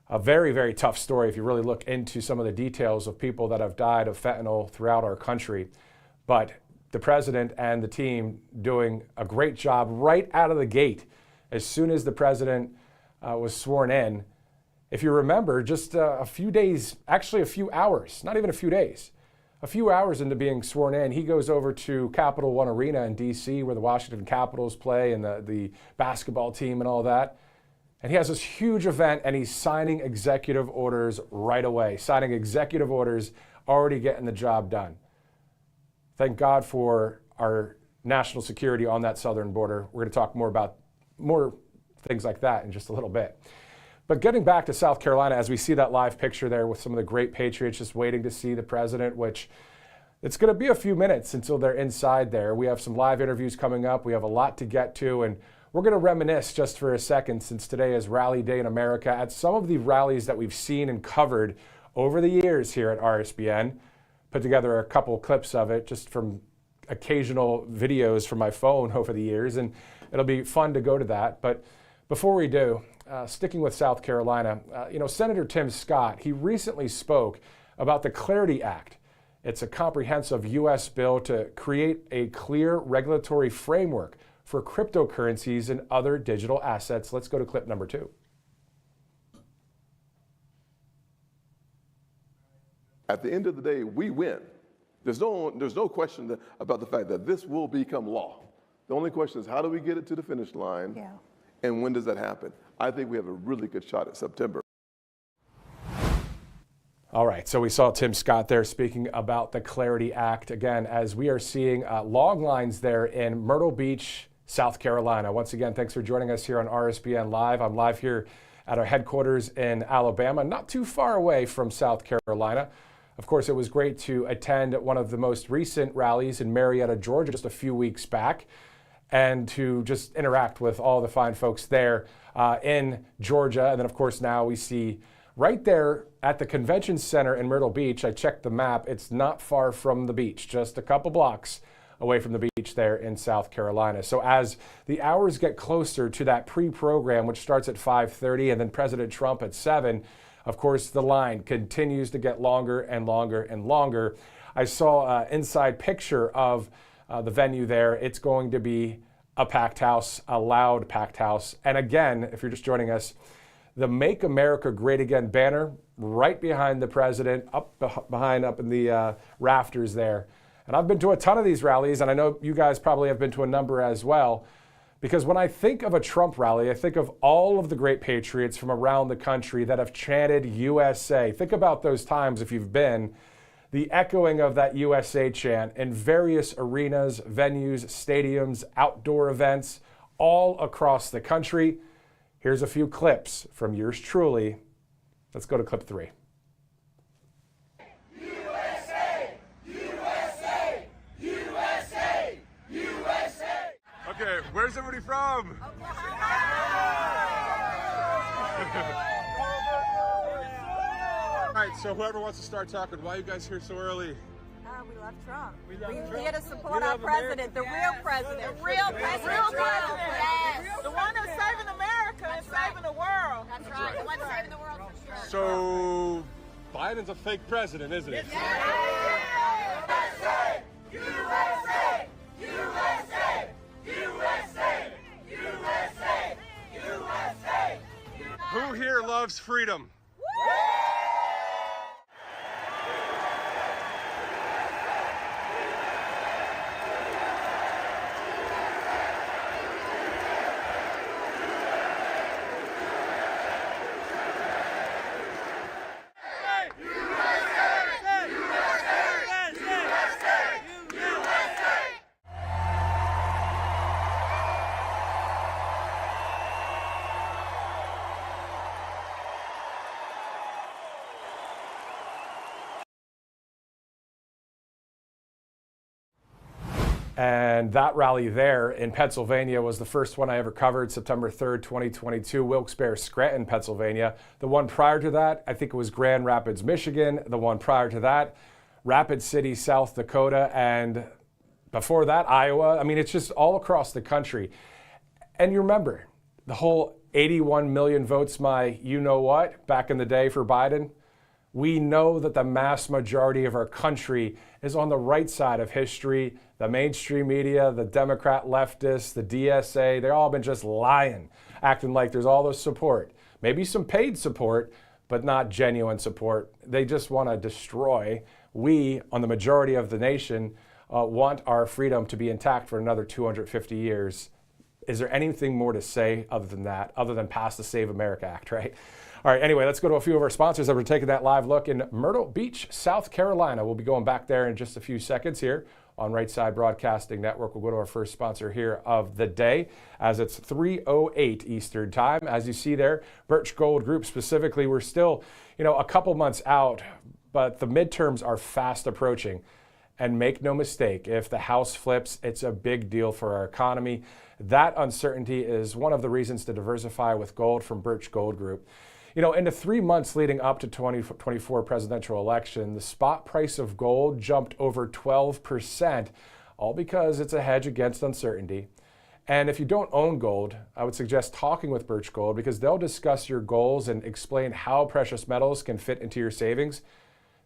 A very, very tough story if you really look into some of the details of people that have died of fentanyl throughout our country. But the president and the team doing a great job right out of the gate. As soon as the president was sworn in, if you remember, just a few days, actually a few hours, not even a few days, a few hours into being sworn in, he goes over to Capital One Arena in D.C. where the Washington Capitals play and the basketball team and all that. And he has this huge event and he's signing executive orders right away, signing executive orders, already getting the job done. Thank God for our national security on that southern border. We're going to talk more about more things like that in just a little bit. But getting back to South Carolina, as we see that live picture there with some of the great patriots just waiting to see the president, which it's going to be a few minutes until they're inside there. We have some live interviews coming up. We have a lot to get to, and we're going to reminisce just for a second, since today is Rally Day in America, at some of the rallies that we've seen and covered over the years here at RSBN. Put together a couple clips of it just from occasional videos from my phone over the years, and it'll be fun to go to that. But before we do, sticking with South Carolina, Senator Tim Scott, he recently spoke about the Clarity Act. It's a comprehensive U.S. bill to create a clear regulatory framework for cryptocurrencies and other digital assets. Let's go to clip number 2. At the end of the day, we win. There's no question about the fact that this will become law. The only question is, how do we get it to the finish line? Yeah. And when does that happen? I think we have a really good shot at September. All right, so we saw Tim Scott there speaking about the Clarity Act. Again, as we are seeing long lines there in Myrtle Beach, South Carolina. Once again, thanks for joining us here on RSBN Live. I'm live here at our headquarters in Alabama, not too far away from South Carolina. Of course, it was great to attend one of the most recent rallies in Marietta, Georgia, just a few weeks back, and to just interact with all the fine folks there in Georgia. And then, of course, now we see right there at the convention center in Myrtle Beach, I checked the map, it's not far from the beach, just a couple blocks away from the beach there in South Carolina. So as the hours get closer to that pre-program, which starts at 5:30 and then President Trump at 7, of course, the line continues to get longer and longer and longer. I saw an inside picture of the venue there. It's going to be a packed house, a loud packed house. And again, if you're just joining us, the Make America Great Again banner right behind the president, up in the rafters there. And I've been to a ton of these rallies, and I know you guys probably have been to a number as well. Because when I think of a Trump rally, I think of all of the great patriots from around the country that have chanted USA. Think about those times if you've been, the echoing of that USA chant in various arenas, venues, stadiums, outdoor events, all across the country. Here's a few clips from yours truly. Let's go to clip 3. USA! USA! USA! USA! Okay, where's everybody from? All right, so whoever wants to start talking, why are you guys here so early? We love Trump. We're here to support our president, the real president. The real president. Yes. The one that's saving America and saving the world. That's right. The one saving the world for sure. So, Biden's a fake president, isn't it? USA! USA! USA! USA! USA! USA! Who here loves freedom? And that rally there in Pennsylvania was the first one I ever covered, September 3rd, 2022, Wilkes-Barre, Scranton, Pennsylvania. The one prior to that, I think it was Grand Rapids, Michigan. The one prior to that, Rapid City, South Dakota. And before that, Iowa. I mean, it's just all across the country. And you remember, the whole 81 million votes, my you-know-what, back in the day for Biden. We know that the mass majority of our country is on the right side of history. The mainstream media, the Democrat leftists, the DSA, they've all been just lying, acting like there's all this support. Maybe some paid support, but not genuine support. They just want to destroy. We, on the majority of the nation, want our freedom to be intact for another 250 years. Is there anything more to say other than that, other than pass the Save America Act, right? All right, anyway, let's go to a few of our sponsors that we're taking that live look in Myrtle Beach, South Carolina. We'll be going back there in just a few seconds here on Right Side Broadcasting Network. We'll go to our first sponsor here of the day as it's 3:08 Eastern Time. As you see there, Birch Gold Group specifically, we're still, a couple months out, but the midterms are fast approaching. And make no mistake, if the House flips, it's a big deal for our economy. That uncertainty is one of the reasons to diversify with gold from Birch Gold Group. In the 3 months leading up to 2024 presidential election, the spot price of gold jumped over 12%, all because it's a hedge against uncertainty. And if you don't own gold, I would suggest talking with Birch Gold because they'll discuss your goals and explain how precious metals can fit into your savings.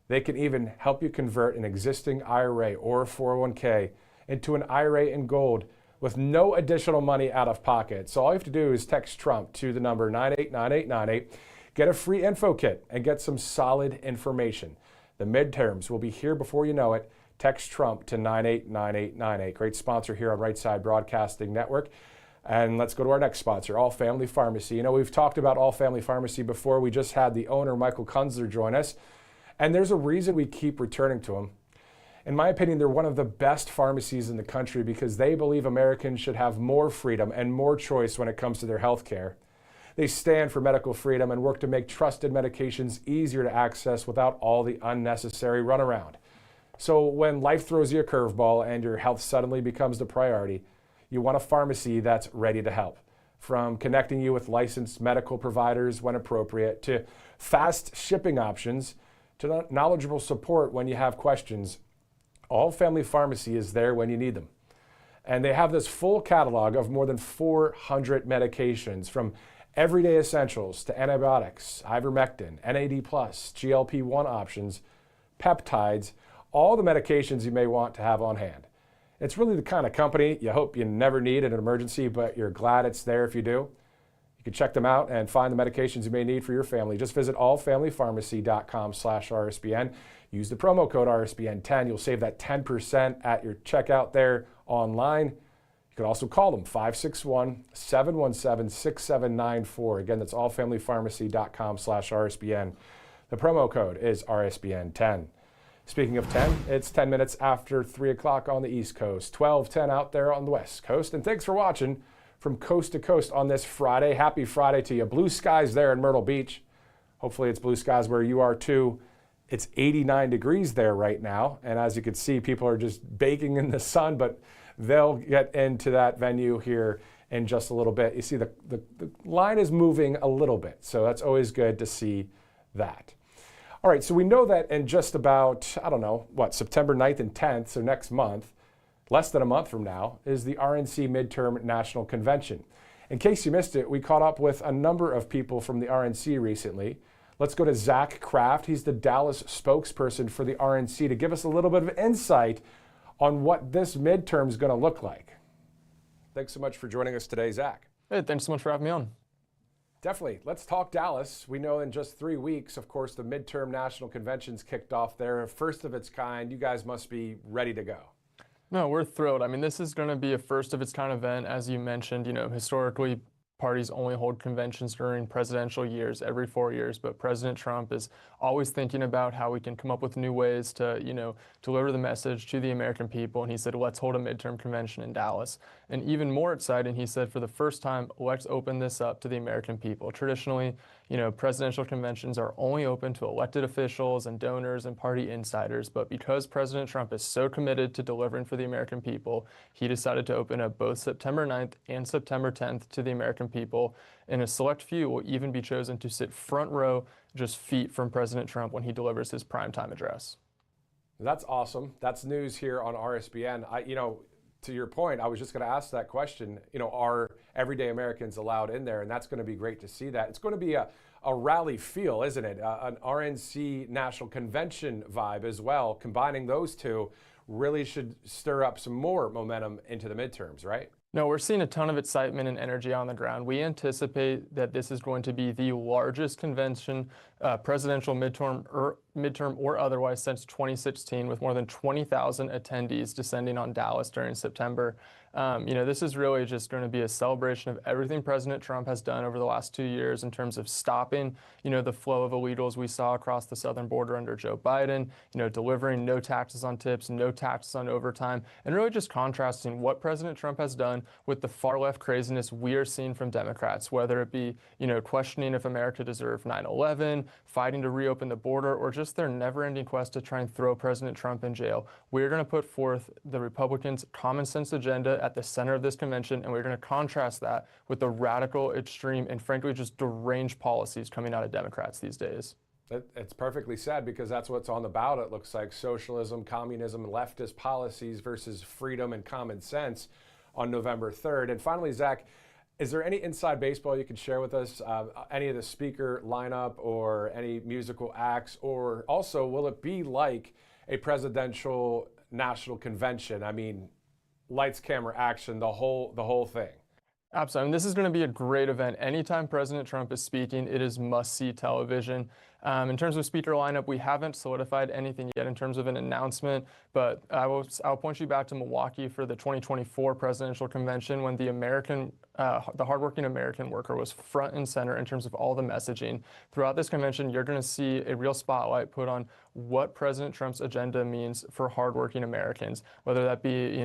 They can even help you convert an existing IRA or 401k into an IRA in gold with no additional money out of pocket. So all you have to do is text Trump to the number 989898. Get a free info kit and get some solid information. The midterms will be here before you know it. Text Trump to 989898. Great sponsor here on Right Side Broadcasting Network. And let's go to our next sponsor, All Family Pharmacy. We've talked about All Family Pharmacy before. We just had the owner, Michael Kunzler, join us. And there's a reason we keep returning to them. In my opinion, they're one of the best pharmacies in the country because they believe Americans should have more freedom and more choice when it comes to their health care. They stand for medical freedom and work to make trusted medications easier to access without all the unnecessary runaround. So when life throws you a curveball and your health suddenly becomes the priority, you want a pharmacy that's ready to help. From connecting you with licensed medical providers when appropriate, to fast shipping options, to knowledgeable support when you have questions, All Family Pharmacy is there when you need them. And they have this full catalog of more than 400 medications, from everyday essentials to antibiotics, ivermectin, NAD+, GLP-1 options, peptides, all the medications you may want to have on hand. It's really the kind of company you hope you never need in an emergency, but you're glad it's there if you do. You can check them out and find the medications you may need for your family. Just visit allfamilypharmacy.com/RSBN. Use the promo code RSBN10. You'll save that 10% at your checkout there online. You can also call them 561-717-6794. Again, that's allfamilypharmacy.com/RSBN. The promo code is RSBN10. Speaking of 10, it's 10 minutes after 3 o'clock on the East Coast, 12:10 out there on the West Coast. And thanks for watching from coast to coast on this Friday. Happy Friday to you. Blue skies there in Myrtle Beach. Hopefully it's blue skies where you are too. It's 89 degrees there right now. And as you can see, people are just baking in the sun, but they'll get into that venue here in just a little bit. You see the line is moving a little bit, so that's always good to see that. All right, so we know that in just about, I don't know, September 9th and 10th, so next month, less than a month from now, is the RNC Midterm National Convention. In case you missed it, we caught up with a number of people from the RNC recently. Let's go to Zach Kraft. He's the Dallas spokesperson for the RNC to give us a little bit of insight on what this midterm is going to look like. Thanks so much for joining us today, Zach. Hey, thanks so much for having me on. Definitely. Let's talk Dallas. We know in just 3 weeks, of course, the midterm national convention's kicked off there. First of its kind. You guys must be ready to go. No, we're thrilled. I mean, this is going to be a first of its kind event. As you mentioned, historically, parties only hold conventions during presidential years, every 4 years, but President Trump is always thinking about how we can come up with new ways to, deliver the message to the American people. And he said, let's hold a midterm convention in Dallas. And even more exciting, he said, for the first time, let's open this up to the American people. Traditionally, presidential conventions are only open to elected officials and donors and party insiders. But because President Trump is so committed to delivering for the American people, he decided to open up both September 9th and September 10th to the American people. And a select few will even be chosen to sit front row, just feet from President Trump when he delivers his primetime address. That's awesome. That's news here on RSBN. To your point, I was just going to ask that question, are everyday Americans allowed in there? And that's going to be great to see that. It's going to be a rally feel, isn't it? An RNC National Convention vibe as well. Combining those two really should stir up some more momentum into the midterms, right? No, we're seeing a ton of excitement and energy on the ground. We anticipate that this is going to be the largest convention, presidential midterm or otherwise, since 2016, with more than 20,000 attendees descending on Dallas during September. This is really just going to be a celebration of everything President Trump has done over the last 2 years in terms of stopping, the flow of illegals we saw across the southern border under Joe Biden, delivering no taxes on tips, no taxes on overtime, and really just contrasting what President Trump has done with the far left craziness we are seeing from Democrats, whether it be, questioning if America deserved 9/11, fighting to reopen the border, or just their never-ending quest to try and throw President Trump in jail. We're going to put forth the Republicans' common sense agenda at the center of this convention, and we're going to contrast that with the radical, extreme, and frankly just deranged policies coming out of Democrats these days. It's perfectly said, because that's what's on the ballot. It looks like socialism, communism, leftist policies versus freedom and common sense on November 3rd. And finally, Zach, is there any inside baseball you can share with us? Any of the speaker lineup or any musical acts? Or also, will it be like a presidential national convention? I mean, lights, camera, action, the whole thing. Absolutely. This is going to be a great event. Anytime President Trump is speaking, it is must-see television. In terms of speaker lineup, we haven't solidified anything yet in terms of an announcement, but I'll point you back to Milwaukee for the 2024 presidential convention, when the hardworking American worker was front and center in terms of all the messaging. Throughout this convention, you're going to see a real spotlight put on what President Trump's agenda means for hardworking Americans, whether that be,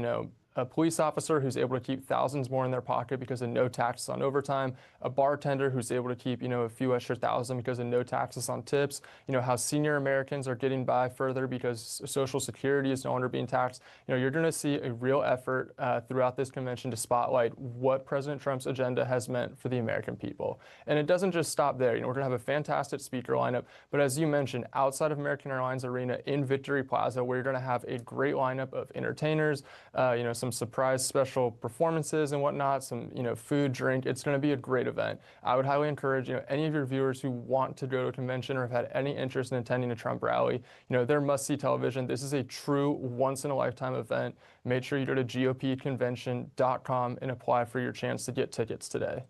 a police officer who's able to keep thousands more in their pocket because of no taxes on overtime, a bartender who's able to keep, a few extra thousand because of no taxes on tips, how senior Americans are getting by further because Social Security is no longer being taxed. You're going to see a real effort throughout this convention to spotlight what President Trump's agenda has meant for the American people. And it doesn't just stop there. We're going to have a fantastic speaker lineup, but as you mentioned, outside of American Airlines Arena in Victory Plaza, we're going to have a great lineup of entertainers, some surprise special performances and whatnot, some food, drink. It's going to be a great event. I would highly encourage any of your viewers who want to go to a convention or have had any interest in attending a Trump rally, they're must-see television. This is a true once-in-a-lifetime event. Make sure you go to gopconvention.com and apply for your chance to get tickets today.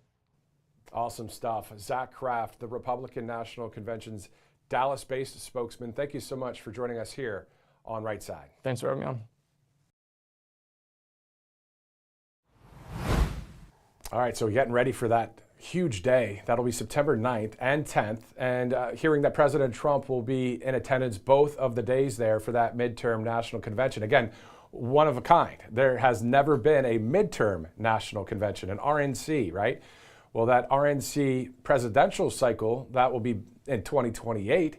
Awesome stuff. Zach Kraft, the Republican National Convention's Dallas-based spokesman. Thank you so much for joining us here on Right Side. Thanks for having me on. All right, so we're getting ready for that huge day. That'll be September 9th and 10th. And hearing that President Trump will be in attendance both of the days there for that midterm national convention. Again, one of a kind. There has never been a midterm national convention, an RNC, right? Well, that RNC presidential cycle, that will be in 2028.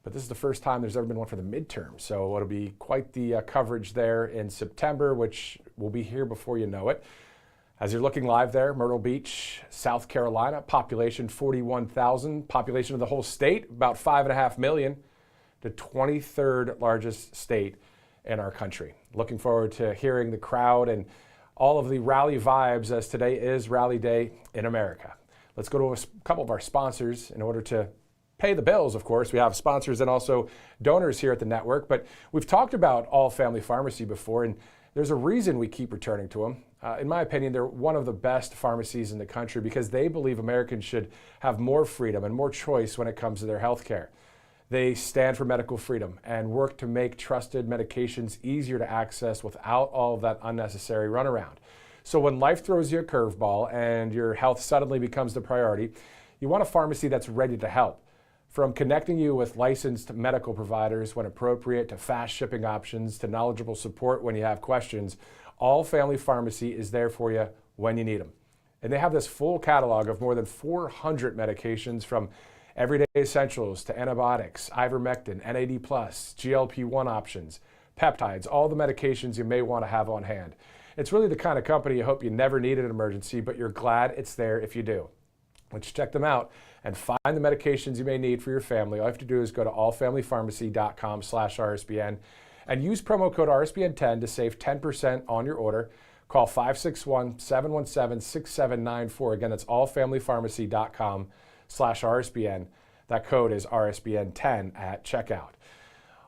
But this is the first time there's ever been one for the midterm. So it'll be quite the coverage there in September, which will be here before you know it. As you're looking live there, Myrtle Beach, South Carolina, population 41,000, population of the whole state, about 5.5 million, the 23rd largest state in our country. Looking forward to hearing the crowd and all of the rally vibes as today is Rally Day in America. Let's go to a couple of our sponsors in order to pay the bills, of course. We have sponsors and also donors here at the network, but we've talked about All Family Pharmacy before, and there's a reason we keep returning to them. In my opinion, they're one of the best pharmacies in the country because they believe Americans should have more freedom and more choice when it comes to their health care. They stand for medical freedom and work to make trusted medications easier to access without all of that unnecessary runaround. So when life throws you a curveball and your health suddenly becomes the priority, you want a pharmacy that's ready to help. From connecting you with licensed medical providers when appropriate, to fast shipping options, to knowledgeable support when you have questions, All Family Pharmacy is there for you when you need them. And they have this full catalog of more than 400 medications, from everyday essentials to antibiotics, ivermectin, NAD+, GLP-1 options, peptides, all the medications you may want to have on hand. It's really the kind of company you hope you never need in an emergency, but you're glad it's there if you do. Let's check them out and find the medications you may need for your family. All you have to do is go to allfamilypharmacy.com/RSBN and use promo code RSBN10 to save 10% on your order. Call 561-717-6794. Again, that's allfamilypharmacy.com/RSBN. That code is RSBN10 at checkout.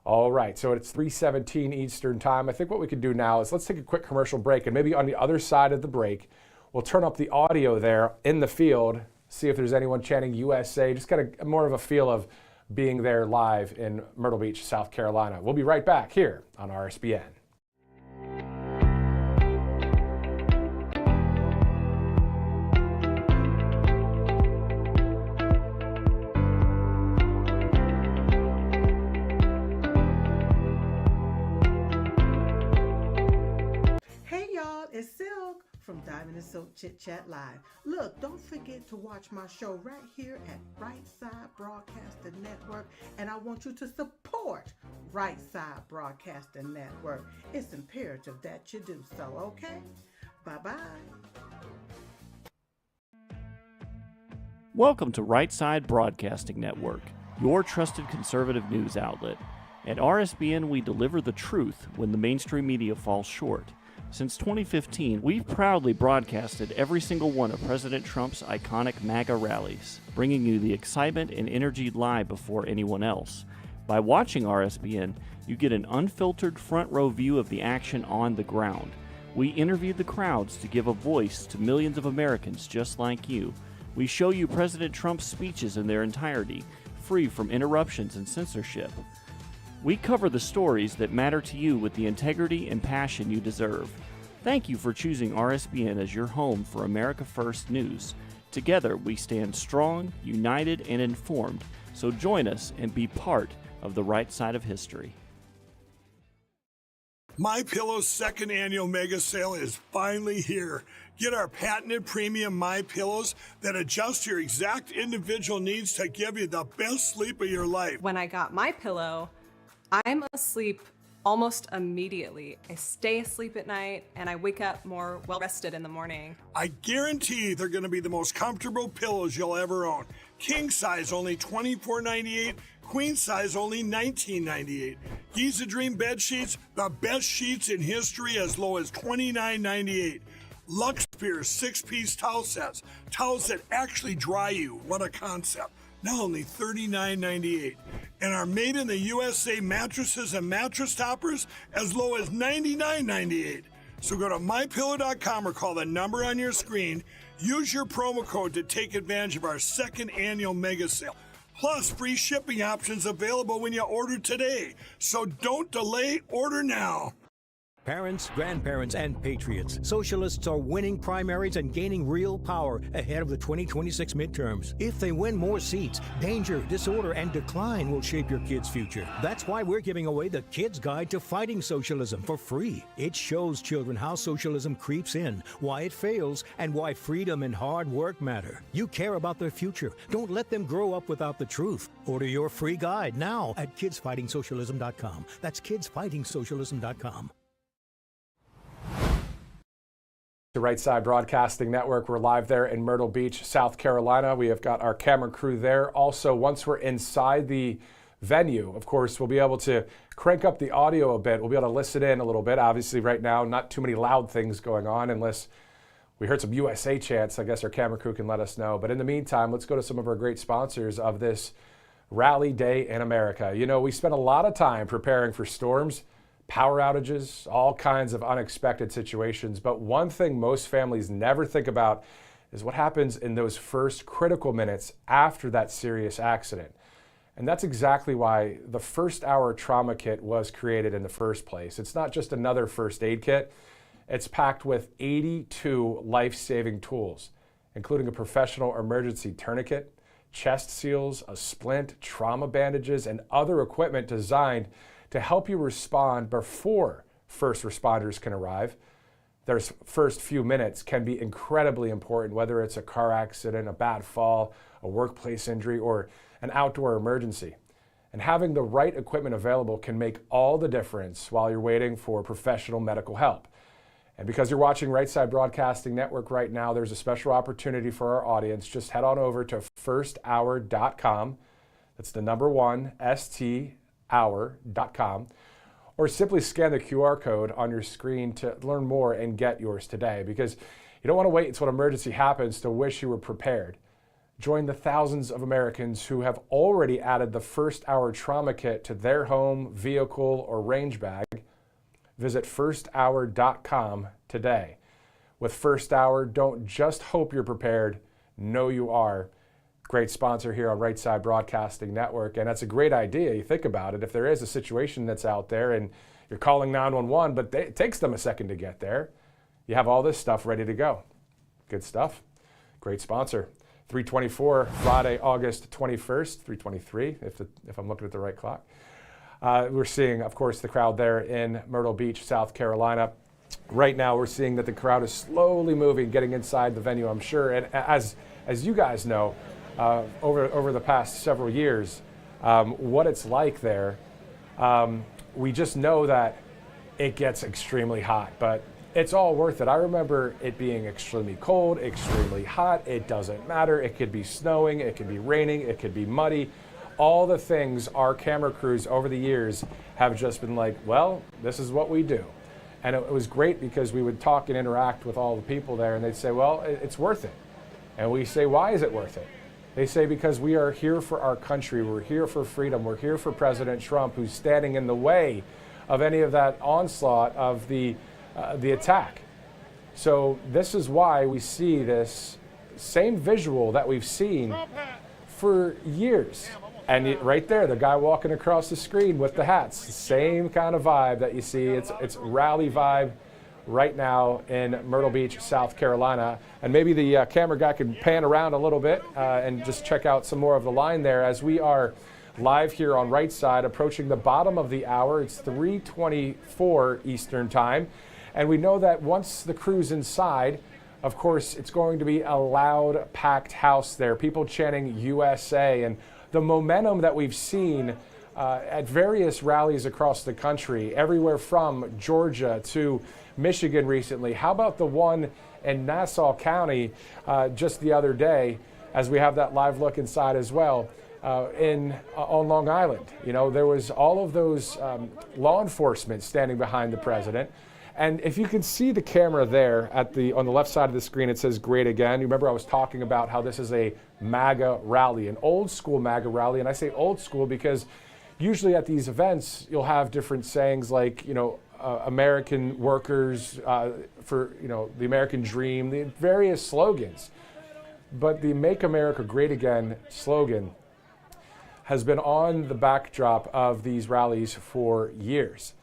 All right, so it's 3:17 Eastern time. I think what we could do now is let's take a quick commercial break, and maybe on the other side of the break, we'll turn up the audio there in the field, see if there's anyone chanting USA, just get more of a feel of being there live in Myrtle Beach, South Carolina. We'll be right back here on RSBN. Hey y'all, it's Silk from Diamond and Silk Chit Chat Live. Look, don't forget to watch my show right here at Right Side Broadcasting Network, and I want you to support Right Side Broadcasting Network. It's imperative that you do so, okay? Bye-bye. Welcome to Right Side Broadcasting Network, your trusted conservative news outlet. At RSBN, we deliver the truth when the mainstream media falls short. Since 2015, we've proudly broadcasted every single one of President Trump's iconic MAGA rallies, bringing you the excitement and energy live before anyone else. By watching RSBN, you get an unfiltered front row view of the action on the ground. We interview the crowds to give a voice to millions of Americans just like you. We show you President Trump's speeches in their entirety, free from interruptions and censorship. We cover the stories that matter to you with the integrity and passion you deserve. Thank you for choosing RSBN as your home for America First News. Together, we stand strong, united, and informed. So join us and be part of the right side of history. MyPillow's second annual mega sale is finally here. Get our patented premium MyPillows that adjust your exact individual needs to give you the best sleep of your life. When I got MyPillow, I'm asleep almost immediately. I stay asleep at night and I wake up more well-rested in the morning. I guarantee they're going to be the most comfortable pillows you'll ever own. King size only $24.98, queen size only $19.98. Giza Dream bed sheets, the best sheets in history, as low as $29.98. Lux Spears 6-piece towel sets, towels that actually dry you. What a concept. Now only $39.98. And our made in the USA mattresses and mattress toppers as low as $99.98. So go to mypillow.com or call the number on your screen. Use your promo code to take advantage of our second annual mega sale. Plus free shipping options available when you order today. So don't delay, order now. Parents, grandparents, and patriots, socialists are winning primaries and gaining real power ahead of the 2026 midterms. If they win more seats, danger, disorder, and decline will shape your kids' future. That's why we're giving away the Kids Guide to Fighting Socialism for free. It shows children how socialism creeps in, why it fails, and why freedom and hard work matter. You care about their future. Don't let them grow up without the truth. Order your free guide now at kidsfightingsocialism.com. That's kidsfightingsocialism.com. The Right Side Broadcasting Network. We're live there in Myrtle Beach, South Carolina. We have got our camera crew there. Also, once we're inside the venue, of course, we'll be able to crank up the audio a bit. We'll be able to listen in a little bit. Obviously, right now, not too many loud things going on unless we heard some USA chants. I guess our camera crew can let us know. But in the meantime, let's go to some of our great sponsors of this Rally Day in America. You know, we spent a lot of time preparing for storms, power outages, all kinds of unexpected situations. But one thing most families never think about is what happens in those first critical minutes after that serious accident. And that's exactly why the First Hour Trauma Kit was created in the first place. It's not just another first aid kit. It's packed with 82 life-saving tools, including a professional emergency tourniquet, chest seals, a splint, trauma bandages, and other equipment designed to help you respond before first responders can arrive. Their first few minutes can be incredibly important, whether it's a car accident, a bad fall, a workplace injury, or an outdoor emergency. And having the right equipment available can make all the difference while you're waiting for professional medical help. And because you're watching Right Side Broadcasting Network right now, there's a special opportunity for our audience. Just head on over to firsthour.com. That's the number 1, STHour.com, or simply scan the QR code on your screen to learn more and get yours today, because you don't want to wait until an emergency happens to wish you were prepared. Join the thousands of Americans who have already added the First Hour Trauma Kit to their home, vehicle, or range bag. Visit firsthour.com today. With First Hour, don't just hope you're prepared, know you are. Great sponsor here on Right Side Broadcasting Network, and that's a great idea. You think about it. If there is a situation that's out there and you're calling 911, but it takes them a second to get there, you have all this stuff ready to go. Good stuff. Great sponsor. 324, Friday, August 21st, 323, if I'm looking at the right clock. We're seeing, of course, the crowd there in Myrtle Beach, South Carolina. Right now, we're seeing that the crowd is slowly moving, getting inside the venue, I'm sure. And as you guys know, over the past several years, what it's like there, we just know that it gets extremely hot, but it's all worth it. I remember it being extremely cold, extremely hot. It doesn't matter. It could be snowing, it could be raining, it could be muddy. All the things our camera crews over the years have just been like, well, this is what we do. And it was great because we would talk and interact with all the people there, and they'd say, well, it's worth it. And we say, why is it worth it? They say, because we are here for our country. We're here for freedom. We're here for President Trump, who's standing in the way of any of that onslaught of the attack. So this is why we see this same visual that we've seen for years. And right there, the guy walking across the screen with the hats, same kind of vibe that you see. It's rally vibe right now in Myrtle Beach, South Carolina. And maybe the camera guy can pan around a little bit and just check out some more of the line there as we are live here on Right Side, approaching the bottom of the hour. It's 3:24 Eastern Time. And we know that once the crew's inside, of course, it's going to be a loud, packed house there, people chanting USA, and the momentum that we've seen at various rallies across the country, everywhere from Georgia to Michigan recently. How about the one in Nassau County just the other day, as we have that live look inside as well, on Long Island? You know, there was all of those law enforcement standing behind the president. And if you can see the camera there on the left side of the screen, it says "Great Again." You remember I was talking about how this is a MAGA rally, an old school MAGA rally. And I say old school because usually at these events, you'll have different sayings like, you know, American workers for, you know, the American dream, the various slogans. But the Make America Great Again slogan has been on the backdrop of these rallies for years.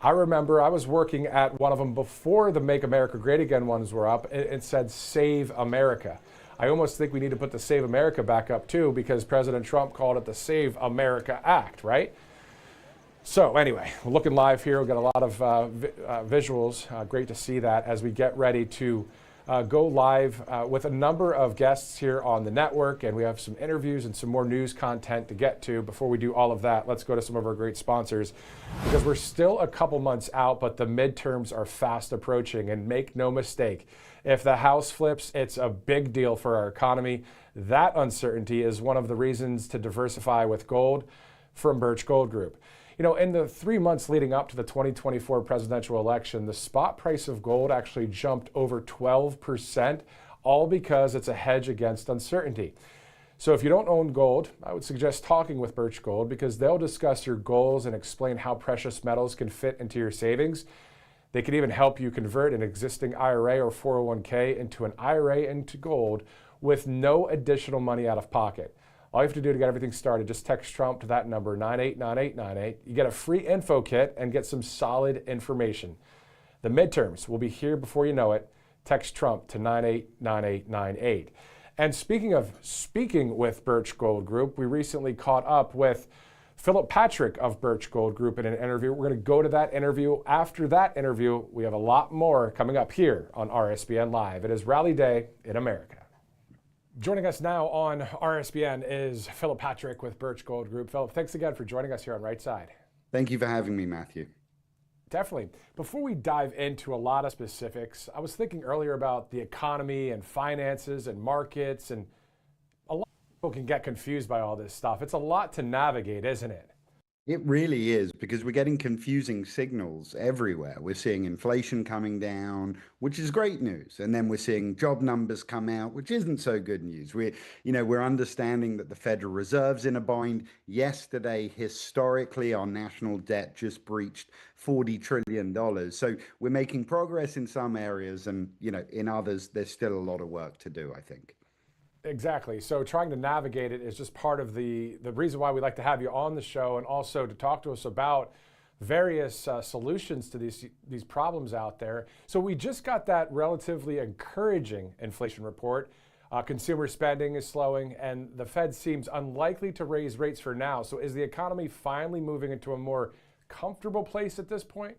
I remember I was working at one of them before the Make America Great Again ones were up. It said Save America. I almost think we need to put the Save America back up too, because President Trump called it the Save America Act, right? So anyway, we're looking live here. We've got a lot of visuals. Great to see that as we get ready to go live with a number of guests here on the network. And we have some interviews and some more news content to get to. Before we do all of that, let's go to some of our great sponsors, because we're still a couple months out, but the midterms are fast approaching. And make no mistake, if the House flips, it's a big deal for our economy. That uncertainty is one of the reasons to diversify with gold from Birch Gold Group. You know, in the 3 months leading up to the 2024 presidential election, the spot price of gold actually jumped over 12%, all because it's a hedge against uncertainty. So if you don't own gold, I would suggest talking with Birch Gold, because they'll discuss your goals and explain how precious metals can fit into your savings. They can even help you convert an existing IRA or 401k into an IRA into gold with no additional money out of pocket. All you have to do to get everything started, just text Trump to that number, 989898. You get a free info kit and get some solid information. The midterms will be here before you know it. Text Trump to 989898. And speaking with Birch Gold Group, we recently caught up with Philip Patrick of Birch Gold Group in an interview. We're going to go to that interview. After that interview, we have a lot more coming up here on RSBN Live. It is Rally Day in America. Joining us now on RSBN is Philip Patrick with Birch Gold Group. Philip, thanks again for joining us here on Right Side. Thank you for having me, Matthew. Definitely. Before we dive into a lot of specifics, I was thinking earlier about the economy and finances and markets, and a lot of people can get confused by all this stuff. It's a lot to navigate, isn't it? It really is, because we're getting confusing signals everywhere. We're seeing inflation coming down, which is great news. And then we're seeing job numbers come out, which isn't so good news. We're understanding that the Federal Reserve's in a bind. Yesterday, historically, our national debt just breached $40 trillion. So we're making progress in some areas, and, in others, there's still a lot of work to do, I think. Exactly. So trying to navigate it is just part of the reason why we like to have you on the show, and also to talk to us about various solutions to these problems out there. So we just got that relatively encouraging inflation report. Consumer spending is slowing, and the Fed seems unlikely to raise rates for now. So is the economy finally moving into a more comfortable place at this point?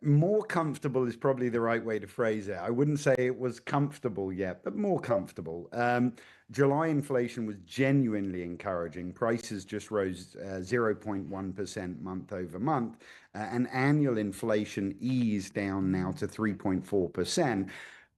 More comfortable is probably the right way to phrase it. I wouldn't say it was comfortable yet, but more comfortable. July inflation was genuinely encouraging. Prices just rose 0.1% month over month, and annual inflation eased down now to 3.4%.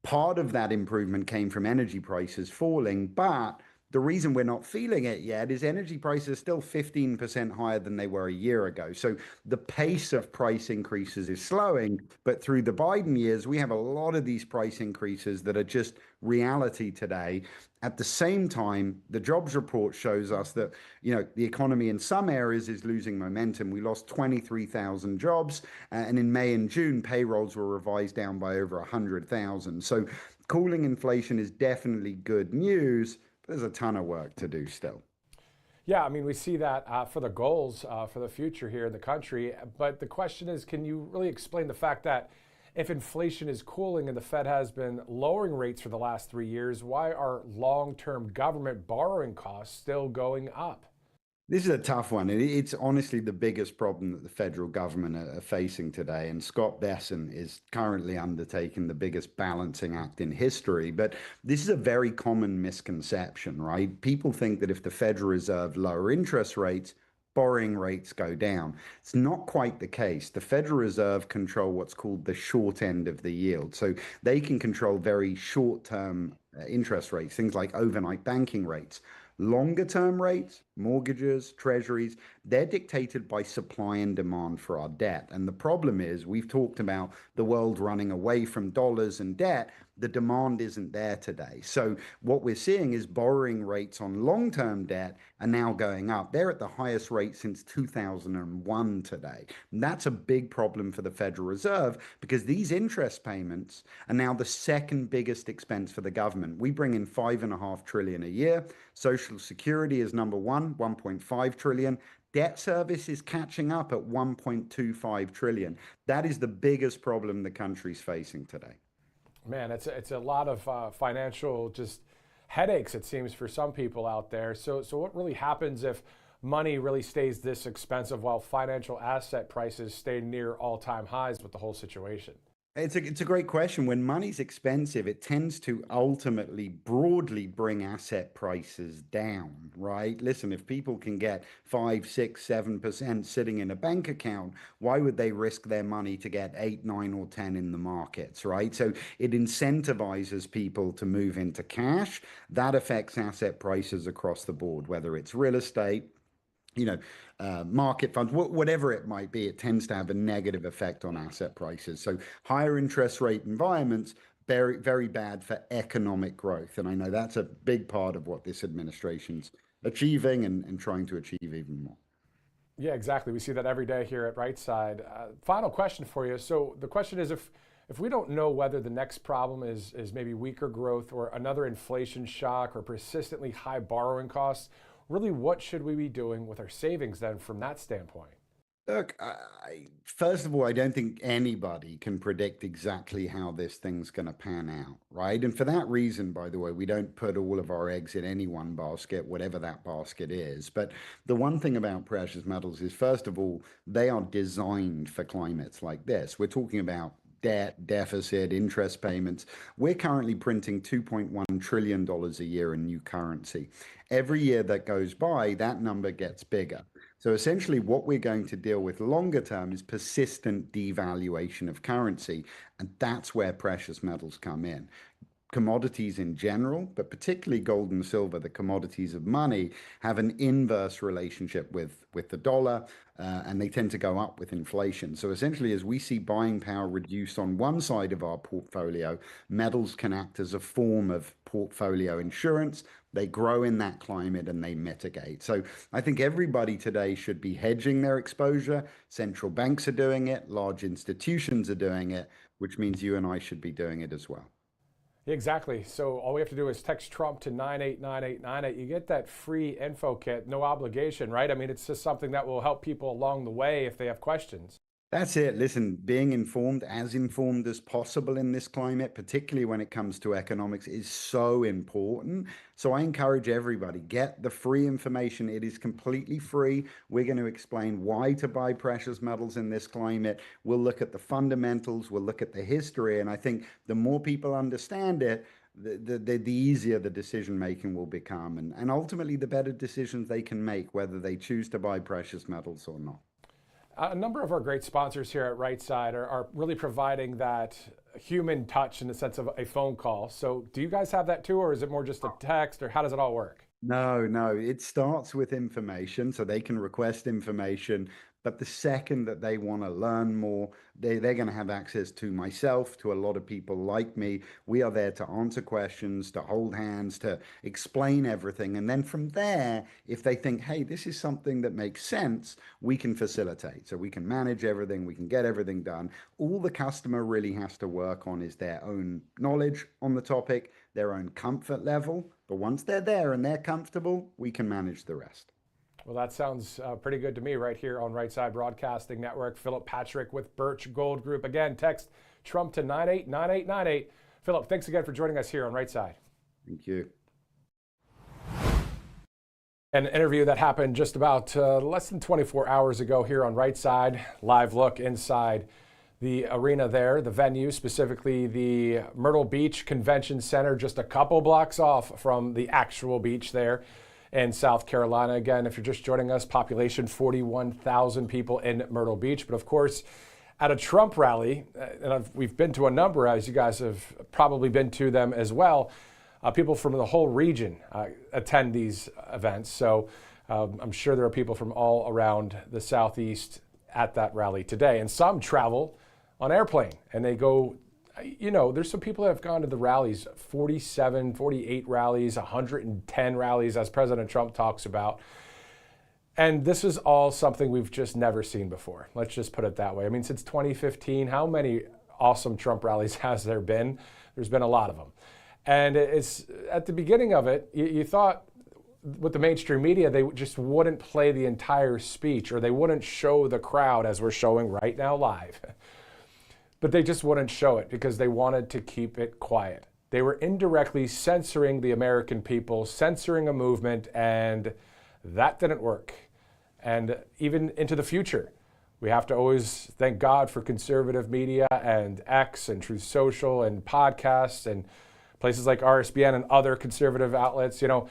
Part of that improvement came from energy prices falling, but the reason we're not feeling it yet is energy prices are still 15% higher than they were a year ago. So the pace of price increases is slowing, but through the Biden years, we have a lot of these price increases that are just reality today. At the same time, the jobs report shows us that, the economy in some areas is losing momentum. We lost 23,000 jobs, and in May and June, payrolls were revised down by over 100,000. So cooling inflation is definitely good news. There's a ton of work to do still. Yeah, I mean, we see that for the goals for the future here in the country. But the question is, can you really explain the fact that if inflation is cooling and the Fed has been lowering rates for the last 3 years, why are long-term government borrowing costs still going up? This is a tough one. It's honestly the biggest problem that the federal government are facing today. And Scott Bessent is currently undertaking the biggest balancing act in history. But this is a very common misconception, right? People think that if the Federal Reserve lower interest rates, borrowing rates go down. It's not quite the case. The Federal Reserve control what's called the short end of the yield. So they can control very short-term interest rates, things like overnight banking rates. Longer term rates, mortgages, treasuries, they're dictated by supply and demand for our debt. And the problem is, we've talked about the world running away from dollars and debt. The demand isn't there today. So what we're seeing is borrowing rates on long-term debt are now going up. They're at the highest rate since 2001 today. And that's a big problem for the Federal Reserve, because these interest payments are now the second biggest expense for the government. We bring in $5.5 trillion a year. Social Security is number one, $1.5 trillion. debt service is catching up at 1.25 trillion. That is the biggest problem the country's facing today. Man, it's a lot of financial just headaches, it seems, for some people out there. So what really happens if money really stays this expensive while financial asset prices stay near all-time highs with the whole situation? It's a great question. When money's expensive, it tends to ultimately broadly bring asset prices down, right? Listen, if people can get 5, 6, 7% sitting in a bank account, why would they risk their money to get 8, 9, or 10 in the markets, right? So it incentivizes people to move into cash. That affects asset prices across the board, whether it's real estate, market funds, whatever it might be. It tends to have a negative effect on asset prices. So higher interest rate environments, very, very bad for economic growth. And I know that's a big part of what this administration's achieving and trying to achieve even more. Yeah, exactly. We see that every day here at Right Side. Final question for you. So the question is, if we don't know whether the next problem is maybe weaker growth or another inflation shock or persistently high borrowing costs, really, what should we be doing with our savings then from that standpoint? Look, first of all, I don't think anybody can predict exactly how this thing's going to pan out, right? And for that reason, by the way, we don't put all of our eggs in any one basket, whatever that basket is. But the one thing about precious metals is, first of all, they are designed for climates like this. We're talking about debt, deficit, interest payments. We're currently printing $2.1 trillion a year in new currency. Every year that goes by, that number gets bigger. So essentially what we're going to deal with longer term is persistent devaluation of currency. And that's where precious metals come in. Commodities in general, but particularly gold and silver, the commodities of money, have an inverse relationship with the dollar, and they tend to go up with inflation. So essentially, as we see buying power reduce on one side of our portfolio, metals can act as a form of portfolio insurance. They grow in that climate and they mitigate. So I think everybody today should be hedging their exposure. Central banks are doing it, large institutions are doing it, which means you and I should be doing it as well. Exactly. So all we have to do is text Trump to 989898. You get that free info kit, no obligation, right? I mean, it's just something that will help people along the way if they have questions. That's it. Listen, being informed as possible in this climate, particularly when it comes to economics, is so important. So I encourage everybody, get the free information. It is completely free. We're going to explain why to buy precious metals in this climate. We'll look at the fundamentals. We'll look at the history. And I think the more people understand it, the easier the decision making will become. And ultimately, the better decisions they can make, whether they choose to buy precious metals or not. A number of our great sponsors here at Right Side are really providing that human touch in the sense of a phone call. So do you guys have that too, or is it more just a text, or how does it all work? No, it starts with information, so they can request information. But the second that they want to learn more, they're going to have access to myself, to a lot of people like me. We are there to answer questions, to hold hands, to explain everything. And then from there, if they think, hey, this is something that makes sense, we can facilitate. So we can manage everything, we can get everything done. All the customer really has to work on is their own knowledge on the topic, their own comfort level. But once they're there and they're comfortable, we can manage the rest. Well, that sounds pretty good to me right here on Right Side Broadcasting Network. Philip Patrick with Birch Gold Group. Again, text Trump to 989898. Philip, thanks again for joining us here on Right Side. Thank you. An interview that happened just about less than 24 hours ago here on Right Side. Live look inside the arena there, the venue, specifically the Myrtle Beach Convention Center, just a couple blocks off from the actual beach there in South Carolina. Again, if you're just joining us, population 41,000 people in Myrtle Beach. But of course, at a Trump rally, and we've been to a number, as you guys have probably been to them as well, people from the whole region attend these events. So I'm sure there are people from all around the Southeast at that rally today. And some travel on airplane and they go, there's some people that have gone to the rallies, 47, 48 rallies, 110 rallies, as President Trump talks about. And this is all something we've just never seen before. Let's just put it that way. I mean, since 2015, how many awesome Trump rallies has there been? There's been a lot of them. And it's at the beginning of it, you thought with the mainstream media, they just wouldn't play the entire speech, or they wouldn't show the crowd as we're showing right now live. But they just wouldn't show it because they wanted to keep it quiet. They were indirectly censoring the American people, censoring a movement, and that didn't work. And even into the future, we have to always thank God for conservative media and X and Truth Social and podcasts and places like RSBN and other conservative outlets. You know,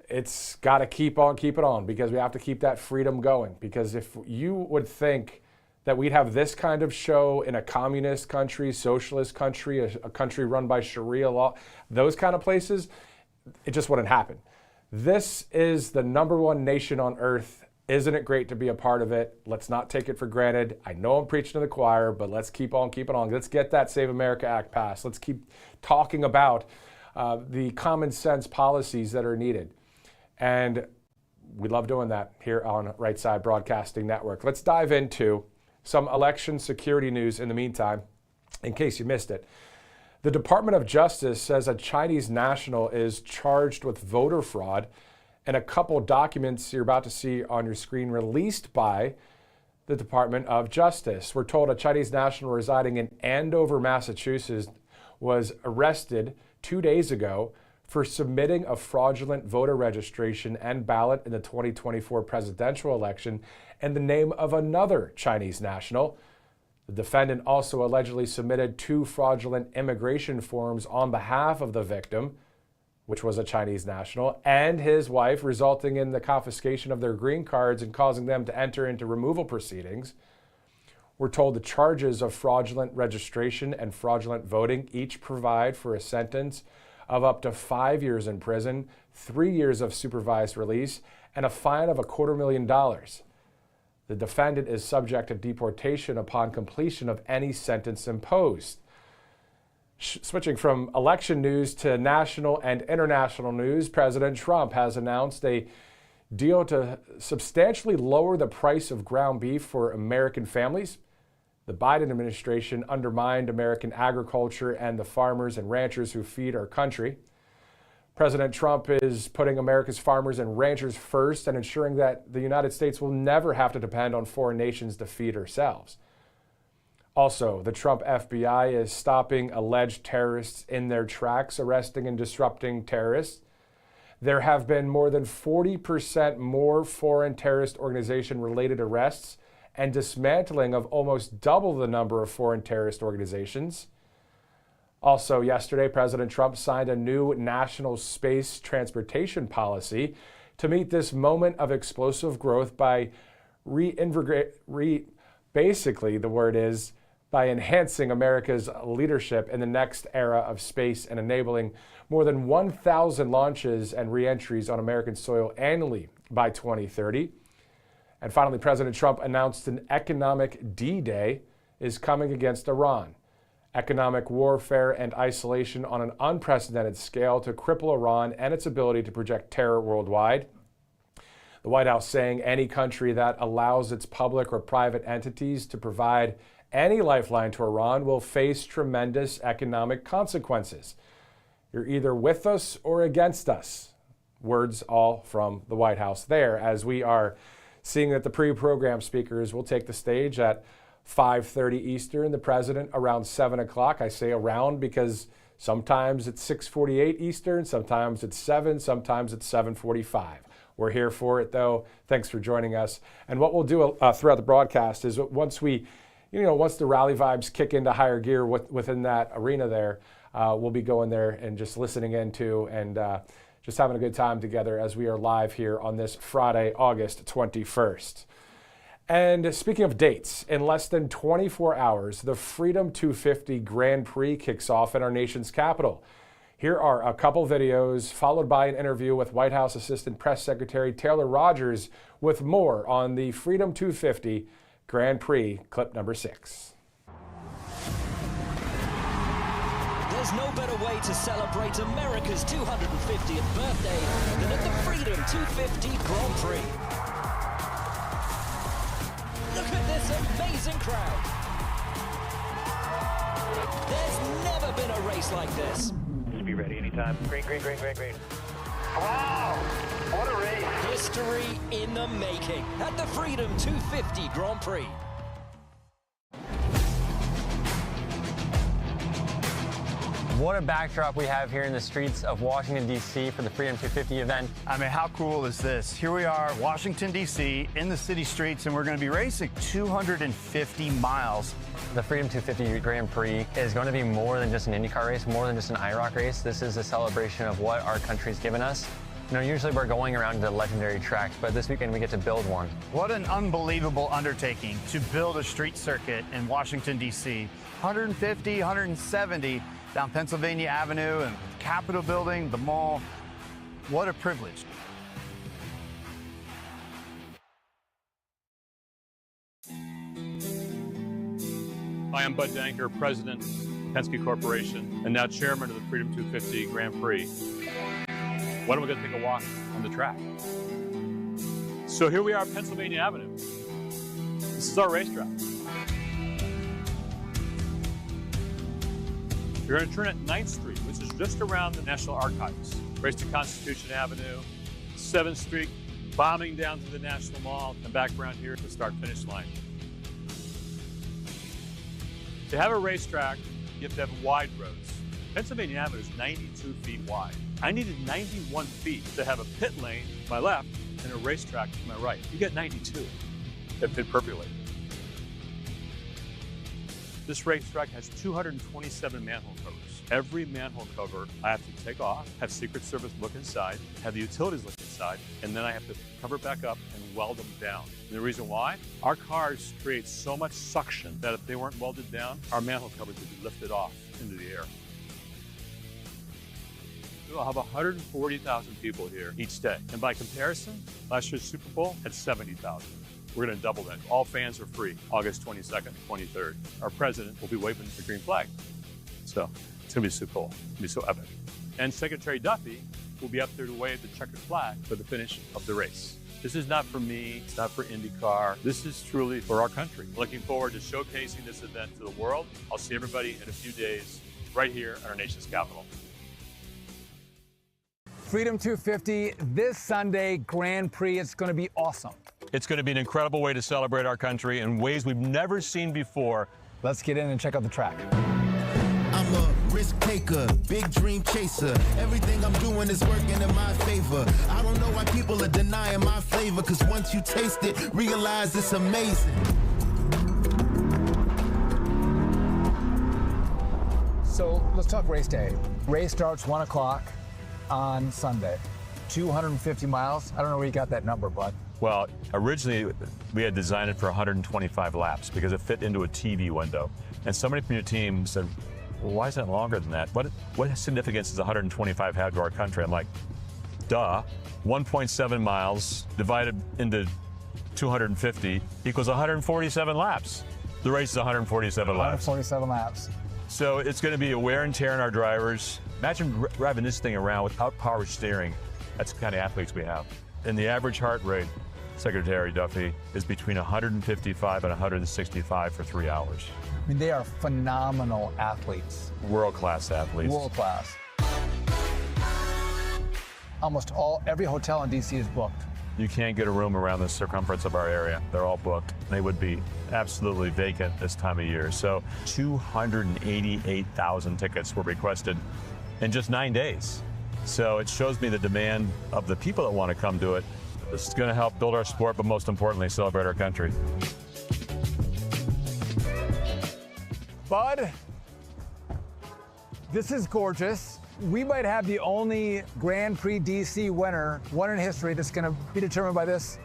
it's got to keep it on, because we have to keep that freedom going. Because if you would think that we'd have this kind of show in a communist country, socialist country, a country run by Sharia law, those kind of places, it just wouldn't happen. This is the #1 nation on earth. Isn't it great to be a part of it? Let's not take it for granted. I know I'm preaching to the choir, but let's keep on keeping on. Let's get that Save America Act passed. Let's keep talking about the common sense policies that are needed. And we love doing that here on Right Side Broadcasting Network. Let's dive into some election security news in the meantime, in case you missed it. The Department of Justice says a Chinese national is charged with voter fraud, and a couple documents you're about to see on your screen released by the Department of Justice. We're told a Chinese national residing in Andover, Massachusetts, was arrested 2 days ago for submitting a fraudulent voter registration and ballot in the 2024 presidential election in the name of another Chinese national. The defendant also allegedly submitted 2 fraudulent immigration forms on behalf of the victim, which was a Chinese national, and his wife, resulting in the confiscation of their green cards and causing them to enter into removal proceedings. We're told the charges of fraudulent registration and fraudulent voting each provide for a sentence of up to 5 years in prison, 3 years of supervised release, and a fine of $250,000. The defendant is subject to deportation upon completion of any sentence imposed. Switching from election news to national and international news, President Trump has announced a deal to substantially lower the price of ground beef for American families. The Biden administration undermined American agriculture and the farmers and ranchers who feed our country. President Trump is putting America's farmers and ranchers first and ensuring that the United States will never have to depend on foreign nations to feed ourselves. Also, the Trump FBI is stopping alleged terrorists in their tracks, arresting and disrupting terrorists. There have been more than 40% more foreign terrorist organization-related arrests and dismantling of almost double the number of foreign terrorist organizations. Also, yesterday, President Trump signed a new national space transportation policy to meet this moment of explosive growth by basically the word is by enhancing America's leadership in the next era of space and enabling more than 1,000 launches and re-entries on American soil annually by 2030. And finally, President Trump announced an economic D-Day is coming against Iran. Economic warfare and isolation on an unprecedented scale to cripple Iran and its ability to project terror worldwide. The White House saying any country that allows its public or private entities to provide any lifeline to Iran will face tremendous economic consequences. You're either with us or against us. Words all from the White House there, as we are seeing that the pre-program speakers will take the stage at 5:30 Eastern, the president around 7 o'clock. I say around because sometimes it's 6:48 Eastern, sometimes it's 7, sometimes it's 7:45. We're here for it, though. Thanks for joining us. And what we'll do throughout the broadcast is once the rally vibes kick into higher gear within that arena there, we'll be going there and just listening into and just having a good time together as we are live here on this Friday, August 21st. And speaking of dates, in less than 24 hours, the Freedom 250 Grand Prix kicks off in our nation's capital. Here are a couple videos, followed by an interview with White House Assistant Press Secretary Taylor Rogers with more on the Freedom 250 Grand Prix, clip number 6. There's no better way to celebrate America's 250th birthday than at the Freedom 250 Grand Prix. Look at this amazing crowd. There's never been a race like this. Just be ready anytime. Green, green, green, green, green. Wow! What a race. History in the making at the Freedom 250 Grand Prix. What a backdrop we have here in the streets of Washington, D.C. for the Freedom 250 event. I mean, how cool is this? Here we are, Washington, D.C., in the city streets, and we're going to be racing 250 miles. The Freedom 250 Grand Prix is going to be more than just an IndyCar race, more than just an IROC race. This is a celebration of what our country's given us. You know, usually we're going around to legendary tracks, but this weekend we get to build one. What an unbelievable undertaking to build a street circuit in Washington, D.C. 150, 170 down Pennsylvania Avenue and Capitol Building, the mall. What a privilege. I am Bud Danker, President of Penske Corporation, and now Chairman of the Freedom 250 Grand Prix. When are we going to take a walk on the track? So here we are, Pennsylvania Avenue. This is our racetrack. You're going to turn at 9th Street, which is just around the National Archives. Race to Constitution Avenue, 7th Street, bombing down to the National Mall, and back around here to the start-finish line. To have a racetrack, you have to have wide roads. Pennsylvania Avenue is 92 feet wide. I needed 91 feet to have a pit lane to my left and a racetrack to my right. You get 92 that fit perfectly. This racetrack has 227 manhole covers. Every manhole cover I have to take off, have Secret Service look inside, have the utilities look inside, and then I have to cover it back up and weld them down. And the reason why? Our cars create so much suction that if they weren't welded down, our manhole covers would be lifted off into the air. We'll have 140,000 people here each day. And by comparison, last year's Super Bowl had 70,000. We're going to double that. All fans are free, August 22nd, 23rd. Our president will be waving the green flag. So it's going to be so cool. It's going to be so epic. And Secretary Duffy will be up there to wave the checkered flag for the finish of the race. This is not for me. It's not for IndyCar. This is truly for our country. Looking forward to showcasing this event to the world. I'll see everybody in a few days right here at our nation's capital. Freedom 250 this Sunday, Grand Prix. It's going to be awesome. It's going to be an incredible way to celebrate our country in ways we've never seen before. Let's get in and check out the track. I'm a risk taker, big dream chaser. Everything I'm doing is working in my favor. I don't know why people are denying my flavor, because once you taste it, realize it's amazing. So let's talk race day. Race starts 1 o'clock on Sunday. 250 miles. I don't know where you got that number, bud. Well, originally we had designed it for 125 laps because it fit into a TV window. And somebody from your team said, well, why is that longer than that? What significance does 125 have to our country? I'm like, duh. 1.7 miles divided into 250 equals 147 laps. The race is 147 laps. 147 laps. So it's going to be a wear and tear on our drivers. Imagine driving this thing around without power steering. That's the kind of athletes we have. And the average heart rate, Secretary Duffy, is between 155 and 165 for 3 hours. I mean, they are phenomenal athletes. World-class athletes. World-class. Almost every hotel in DC is booked. You can't get a room around the circumference of our area. They're all booked. They would be absolutely vacant this time of year. So 288,000 tickets were requested in just 9 days. So it shows me the demand of the people that want to come to it. This is going to help build our sport, but most importantly, celebrate our country. Bud, this is gorgeous. We might have the only Grand Prix DC winner, one in history, that's going to be determined by this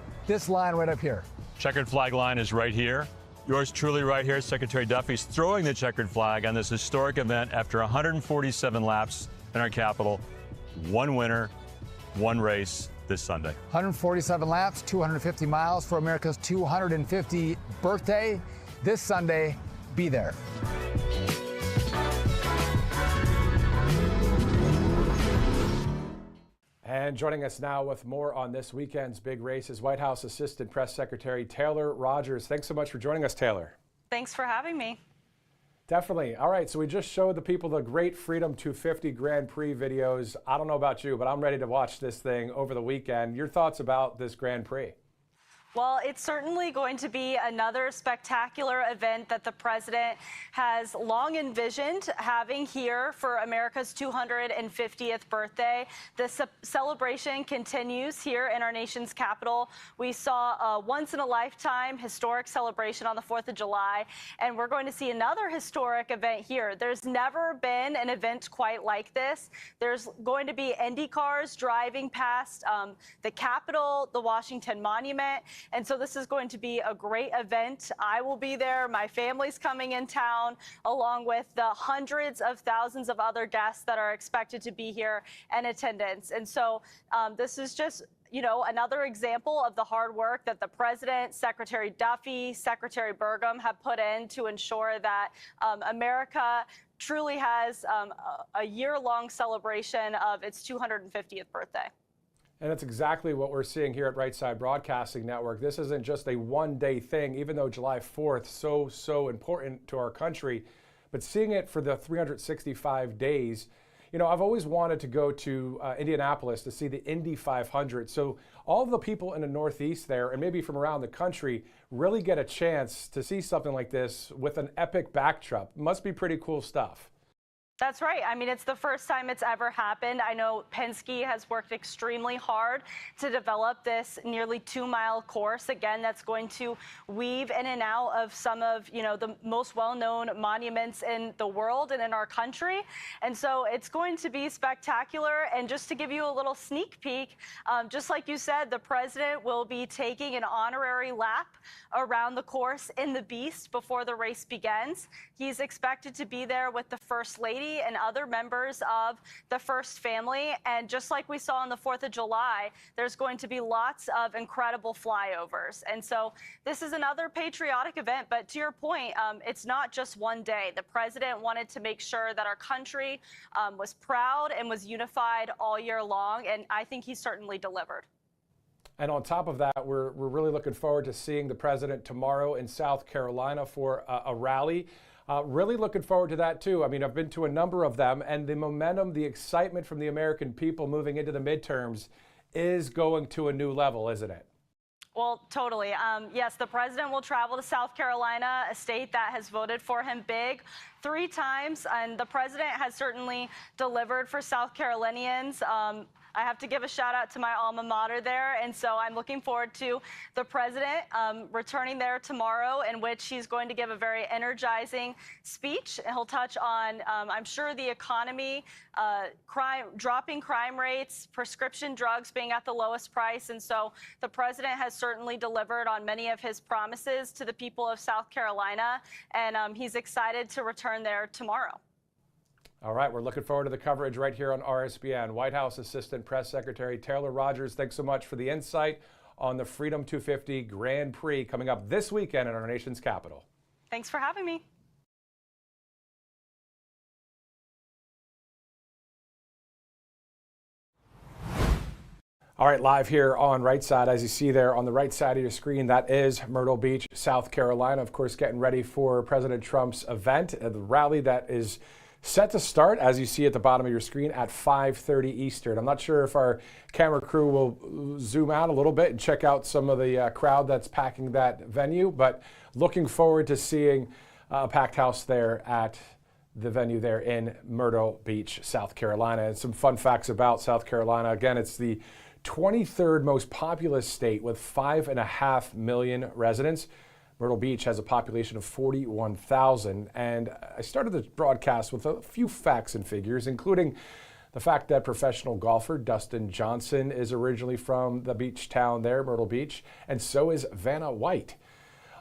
line right up here. Checkered flag line is right here. Yours truly right here. Secretary Duffy's throwing the checkered flag on this historic event after 147 laps in our capital. One winner, one race this Sunday. 147 laps, 250 miles for America's 250th birthday. This Sunday, be there. And joining us now with more on this weekend's big race is White House Assistant Press Secretary Taylor Rogers. Thanks so much for joining us, Taylor. Thanks for having me. Definitely. All right, so we just showed the people the great Freedom 250 Grand Prix videos. I don't know about you, but I'm ready to watch this thing over the weekend. Your thoughts about this Grand Prix? Well, it's certainly going to be another spectacular event that the president has long envisioned having here for America's 250th birthday. The celebration continues here in our nation's capital. We saw a once-in-a-lifetime historic celebration on the 4th of July, and we're going to see another historic event here. There's never been an event quite like this. There's going to be Indy cars driving past the Capitol, the Washington Monument. And so this is going to be a great event. I will be there. My family's coming in town, along with the hundreds of thousands of other guests that are expected to be here in attendance. And so this is just, you know, another example of the hard work that the president, Secretary Duffy, Secretary Burgum have put in to ensure that America truly has a year-long celebration of its 250th birthday. And that's exactly what we're seeing here at Right Side Broadcasting Network. This isn't just a one-day thing, even though July 4th so important to our country, but seeing it for the 365 days. You know, I've always wanted to go to Indianapolis to see the Indy 500. So all of the people in the Northeast there, and maybe from around the country, really get a chance to see something like this with an epic backdrop. Must be pretty cool stuff. That's right. I mean, it's the first time it's ever happened. I know Penske has worked extremely hard to develop this nearly 2-mile course. Again, that's going to weave in and out of some of, you know, the most well-known monuments in the world and in our country. And so it's going to be spectacular. And just to give you a little sneak peek, just like you said, the president will be taking an honorary lap around the course in the Beast before the race begins. He's expected to be there with the First Lady and other members of the First Family. And just like we saw on the 4th of July, there's going to be lots of incredible flyovers. And so this is another patriotic event. But to your point, it's not just one day. The president wanted to make sure that our country was proud and was unified all year long. And I think he certainly delivered. And on top of that, we're really looking forward to seeing the president tomorrow in South Carolina for a rally. Really looking forward to that, too. I mean, I've been to a number of them, and the momentum, the excitement from the American people moving into the midterms is going to a new level, isn't it? Well, totally. Yes, the president will travel to South Carolina, a state that has voted for him big 3 times, and the president has certainly delivered for South Carolinians. I have to give a shout out to my alma mater there, and so I'm looking forward to the president returning there tomorrow, in which he's going to give a very energizing speech. He'll touch on, I'm sure, the economy, dropping crime rates, prescription drugs being at the lowest price, and so the president has certainly delivered on many of his promises to the people of South Carolina, and he's excited to return there tomorrow. All right, we're looking forward to the coverage right here on RSBN. White House Assistant Press Secretary Taylor Rogers, thanks so much for the insight on the Freedom 250 Grand Prix coming up this weekend in our nation's capital. Thanks for having me. All right, live here on Right Side, as you see there on the right side of your screen, that is Myrtle Beach, South Carolina. Of course, getting ready for President Trump's event, the rally that is set to start, as you see at the bottom of your screen, at 5:30 Eastern. I'm not sure if our camera crew will zoom out a little bit and check out some of the crowd that's packing that venue, but looking forward to seeing a packed house there at the venue there in Myrtle Beach, South Carolina. And some fun facts about South Carolina. Again, it's the 23rd most populous state with 5.5 million residents. Myrtle Beach has a population of 41,000, and I started the broadcast with a few facts and figures, including the fact that professional golfer Dustin Johnson is originally from the beach town there, Myrtle Beach, and so is Vanna White.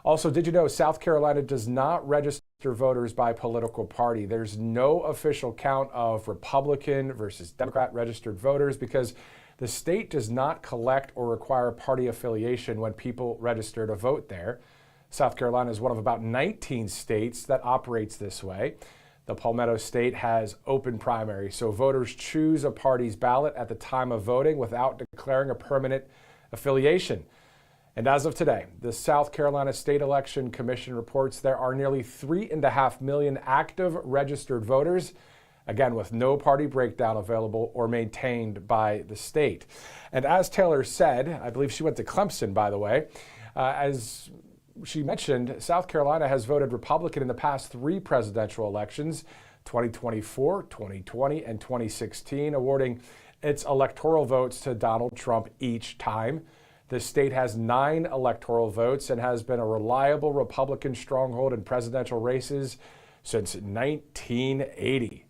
Also, did you know South Carolina does not register voters by political party? There's no official count of Republican versus Democrat registered voters because the state does not collect or require party affiliation when people register to vote there. South Carolina is one of about 19 states that operates this way. The Palmetto State has open primaries, so voters choose a party's ballot at the time of voting without declaring a permanent affiliation. And as of today, the South Carolina State Election Commission reports there are nearly 3.5 million active registered voters, again, with no party breakdown available or maintained by the state. And as Taylor said, I believe she went to Clemson, by the way, as she mentioned, South Carolina has voted Republican in the past 3 presidential elections, 2024, 2020, and 2016, awarding its electoral votes to Donald Trump each time. The state has 9 electoral votes and has been a reliable Republican stronghold in presidential races since 1980.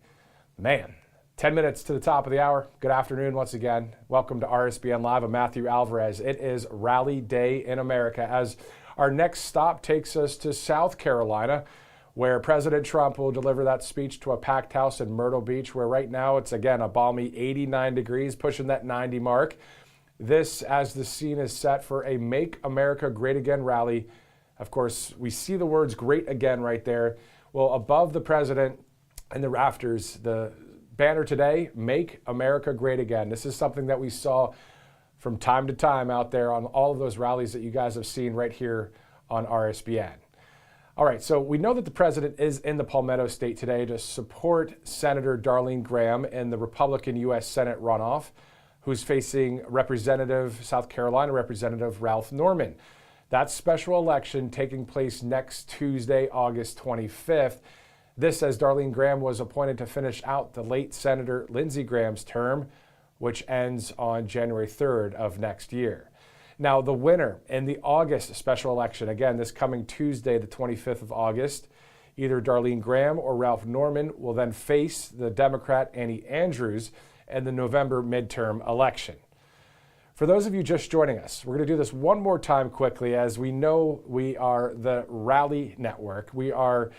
Man, 10 minutes to the top of the hour. Good afternoon once again. Welcome to RSBN Live. I'm Matthew Alvarez. It is Rally Day in America as our next stop takes us to South Carolina, where President Trump will deliver that speech to a packed house in Myrtle Beach, where right now it's, again, a balmy 89 degrees, pushing that 90 mark. This as the scene is set for a Make America Great Again rally. Of course, we see the words great again right there. Well, above the president in the rafters, the banner today, Make America Great Again. This is something that we saw from time to time out there on all of those rallies that you guys have seen right here on RSBN. All right, so we know that the president is in the Palmetto State today to support Senator Darline Graham in the Republican U.S. Senate runoff, who's facing South Carolina Representative Ralph Norman. That special election taking place next Tuesday, August 25th. This as Darline Graham was appointed to finish out the late Senator Lindsey Graham's term, which ends on January 3rd of next year. Now, the winner in the August special election, again, this coming Tuesday, the 25th of August, either Darline Graham or Ralph Norman will then face the Democrat Annie Andrews in the November midterm election. For those of you just joining us, we're going to do this one more time quickly, as we know we are the Rally Network. We are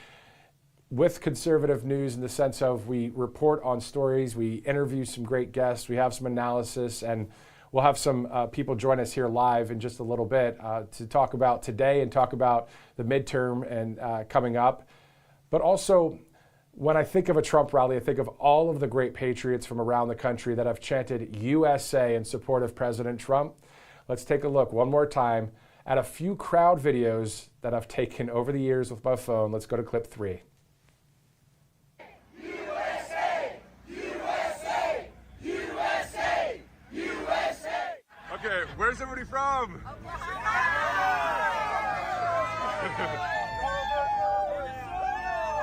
with conservative news in the sense of we report on stories, we interview some great guests, we have some analysis, and we'll have some people join us here live in just a little bit to talk about today and talk about the midterm and coming up. But also, when I think of a Trump rally, I think of all of the great patriots from around the country that have chanted USA in support of President Trump. Let's take a look one more time at a few crowd videos that I've taken over the years with my phone. Let's go to clip 3. USA! USA! USA! USA! Okay, where's everybody from?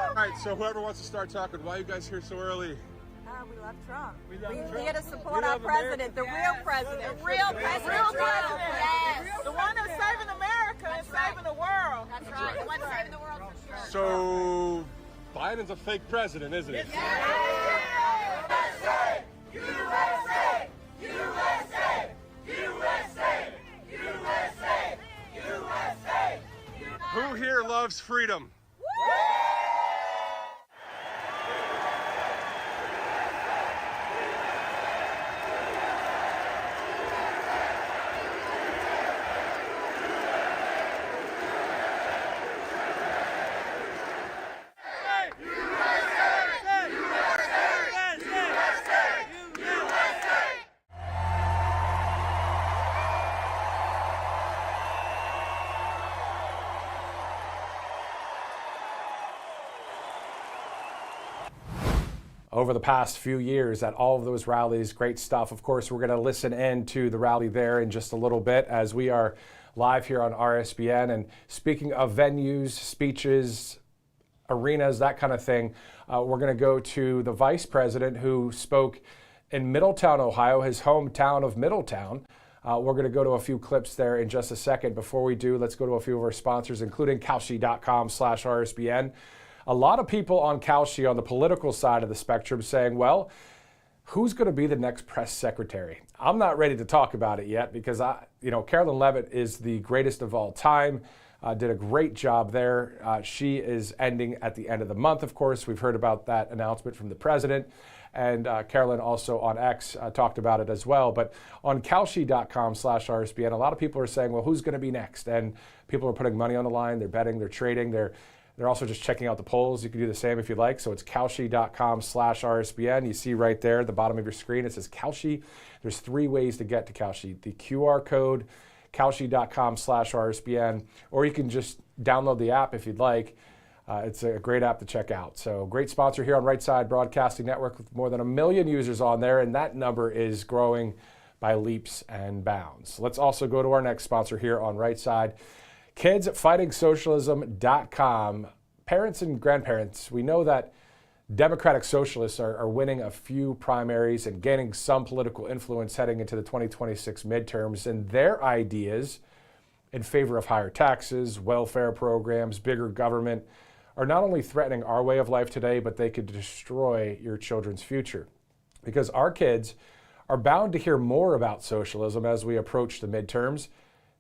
All right, so whoever wants to start talking, why are you guys here so early? We love Trump. We here to support our president, the real president. The real president. Yes. The one that's saving America and saving the world. That's right. The one saving the world for sure. So, Biden's a fake president, isn't he? USA! USA! USA! USA! USA! USA! Who here loves freedom? Over the past few years at all of those rallies, great stuff. Of course, we're going to listen in to the rally there in just a little bit as we are live here on RSBN. And speaking of venues, speeches, arenas, that kind of thing, we're going to go to the vice president who spoke in Middletown, Ohio, his hometown of Middletown. We're going to go to a few clips there in just a second. Before we do, let's go to a few of our sponsors, including Kalshi.com/RSBN. A lot of people on Kalshi on the political side of the spectrum saying, well, who's going to be the next press secretary? I'm not ready to talk about it yet because Carolyn Levitt is the greatest of all time. Did a great job there. She is ending at the end of the month, of course. We've heard about that announcement from the president. And Carolyn also on X talked about it as well. But on Kalshi.com/RSBN, a lot of people are saying, well, who's going to be next? And people are putting money on the line. They're betting, they're trading, they're also just checking out the polls. You can do the same if you'd like. So it's Kalshi.com/RSBN. You see right there at the bottom of your screen, it says Kalshi. There's 3 ways to get to Kalshi. The QR code Kalshi.com/RSBN, or you can just download the app if you'd like. It's a great app to check out. So great sponsor here on Right Side Broadcasting Network with more than 1 million users on there, and that number is growing by leaps and bounds. Let's also go to our next sponsor here on Right Side, KidsFightingSocialism.com. Parents and grandparents, we know that Democratic Socialists are winning a few primaries and gaining some political influence heading into the 2026 midterms, and their ideas in favor of higher taxes, welfare programs, bigger government are not only threatening our way of life today, but they could destroy your children's future. Because our kids are bound to hear more about socialism as we approach the midterms.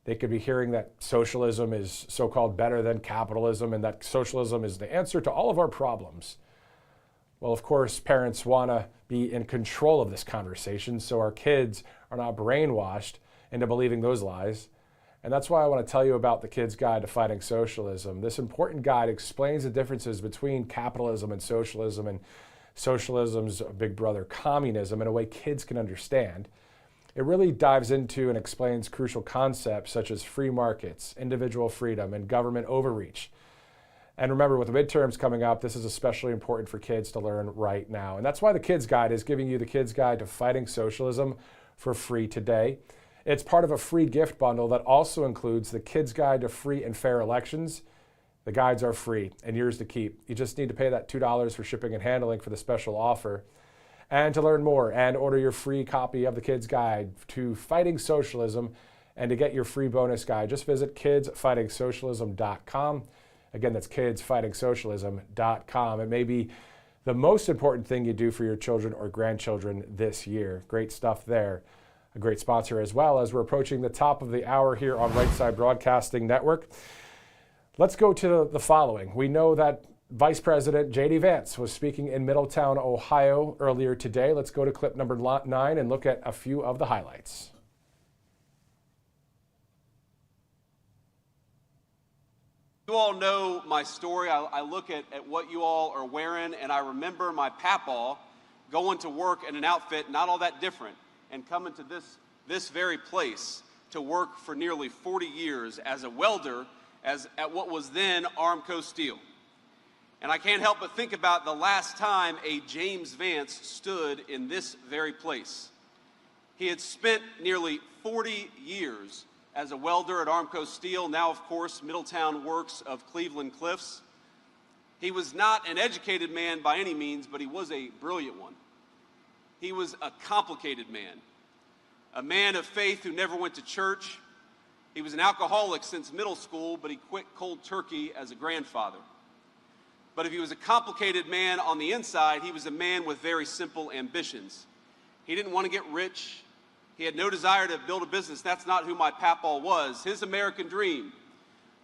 They could be hearing that socialism is so-called better than capitalism and that socialism is the answer to all of our problems. Well, of course, parents want to be in control of this conversation so our kids are not brainwashed into believing those lies. And that's why I want to tell you about the Kids Guide to Fighting Socialism. This important guide explains the differences between capitalism and socialism's big brother, communism, in a way kids can understand. It really dives into and explains crucial concepts such as free markets, individual freedom, and government overreach. And remember, with the midterms coming up, this is especially important for kids to learn right now. And that's why the Kids Guide is giving you the Kids Guide to Fighting Socialism for free today. It's part of a free gift bundle that also includes the Kids Guide to Free and Fair Elections. The guides are free and yours to keep. You just need to pay that $2 for shipping and handling for the special offer. And to learn more and order your free copy of the Kids Guide to Fighting Socialism and to get your free bonus guide, just visit kidsfightingsocialism.com. Again, that's kidsfightingsocialism.com. It may be the most important thing you do for your children or grandchildren this year. Great stuff there. A great sponsor as well as we're approaching the top of the hour here on Right Side Broadcasting Network. Let's go to the following. We know that Vice President J.D. Vance was speaking in Middletown, Ohio earlier today. Let's go to clip number 9 and look at a few of the highlights. You all know my story. I look at what you all are wearing, and I remember my papaw going to work in an outfit not all that different and coming to this very place to work for nearly 40 years as a welder at what was then Armco Steel. And I can't help but think about the last time a James Vance stood in this very place. He had spent nearly 40 years as a welder at Armco Steel, now of course Middletown Works of Cleveland Cliffs. He was not an educated man by any means, but he was a brilliant one. He was a complicated man, a man of faith who never went to church. He was an alcoholic since middle school, but he quit cold turkey as a grandfather. But if he was a complicated man on the inside, he was a man with very simple ambitions. He didn't want to get rich. He had no desire to build a business. That's not who my papaw was. His American dream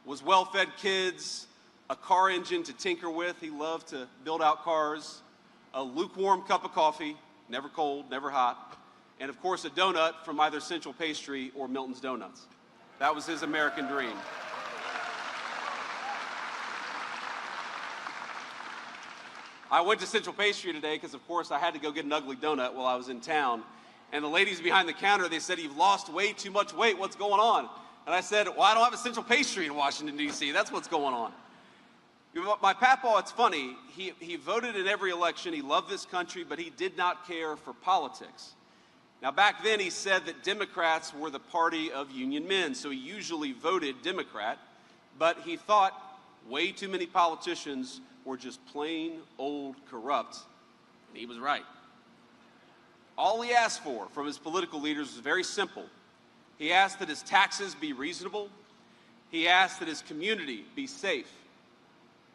was well-fed kids, a car engine to tinker with. He loved to build out cars, a lukewarm cup of coffee, never cold, never hot, and of course a donut from either Central Pastry or Milton's Donuts. That was his American dream. I went to Central Pastry today because, of course, I had to go get an ugly donut while I was in town. And the ladies behind the counter, they said, "You've lost way too much weight. What's going on?" And I said, "Well, I don't have a Central Pastry in Washington, D.C. That's what's going on." My papaw, it's funny, he voted in every election. He loved this country, but he did not care for politics. Now, back then, he said that Democrats were the party of union men, so he usually voted Democrat, but he thought way too many politicians were just plain old corrupt, and he was right. All he asked for from his political leaders was very simple. He asked that his taxes be reasonable. He asked that his community be safe.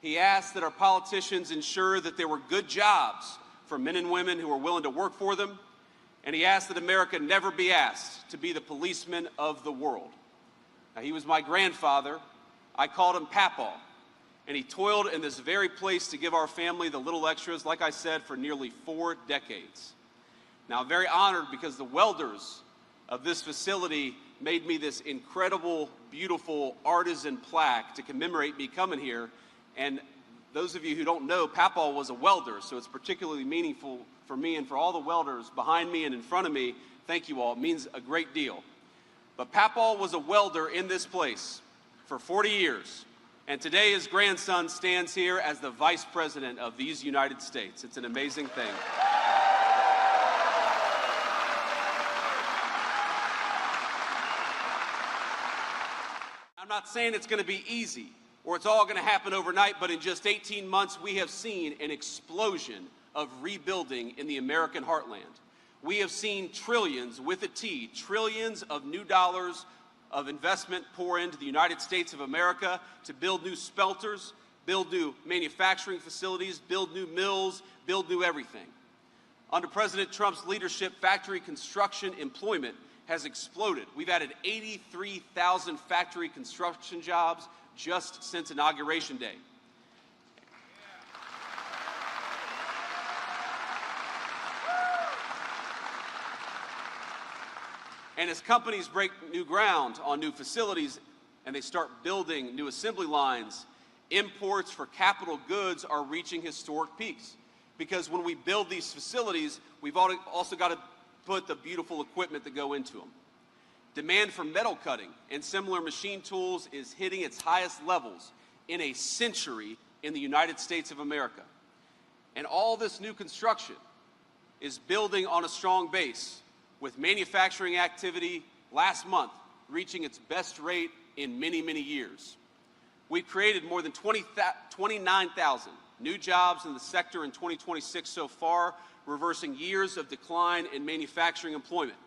He asked that our politicians ensure that there were good jobs for men and women who were willing to work for them. And he asked that America never be asked to be the policeman of the world. Now, he was my grandfather. I called him Papaw. And he toiled in this very place to give our family the little extras, like I said, for nearly 4 decades. Now, I'm very honored because the welders of this facility made me this incredible, beautiful artisan plaque to commemorate me coming here. And those of you who don't know, Papaw was a welder, so it's particularly meaningful for me and for all the welders behind me and in front of me. Thank you all. It means a great deal. But Papaw was a welder in this place for 40 years. And today his grandson stands here as the Vice President of these United States. It's an amazing thing. I'm not saying it's going to be easy or it's all going to happen overnight, but in just 18 months, we have seen an explosion of rebuilding in the American heartland. We have seen trillions, with a T, trillions of new dollars of investment pour into the United States of America to build new smelters, build new manufacturing facilities, build new mills, build new everything. Under President Trump's leadership, factory construction employment has exploded. We've added 83,000 factory construction jobs just since Inauguration Day. And as companies break new ground on new facilities and they start building new assembly lines, imports for capital goods are reaching historic peaks. Because when we build these facilities, we've also got to put the beautiful equipment that go into them. Demand for metal cutting and similar machine tools is hitting its highest levels in a century in the United States of America. And all this new construction is building on a strong base, with manufacturing activity last month reaching its best rate in many, many years. We've created more than 29,000 new jobs in the sector in 2026 so far, reversing years of decline in manufacturing employment.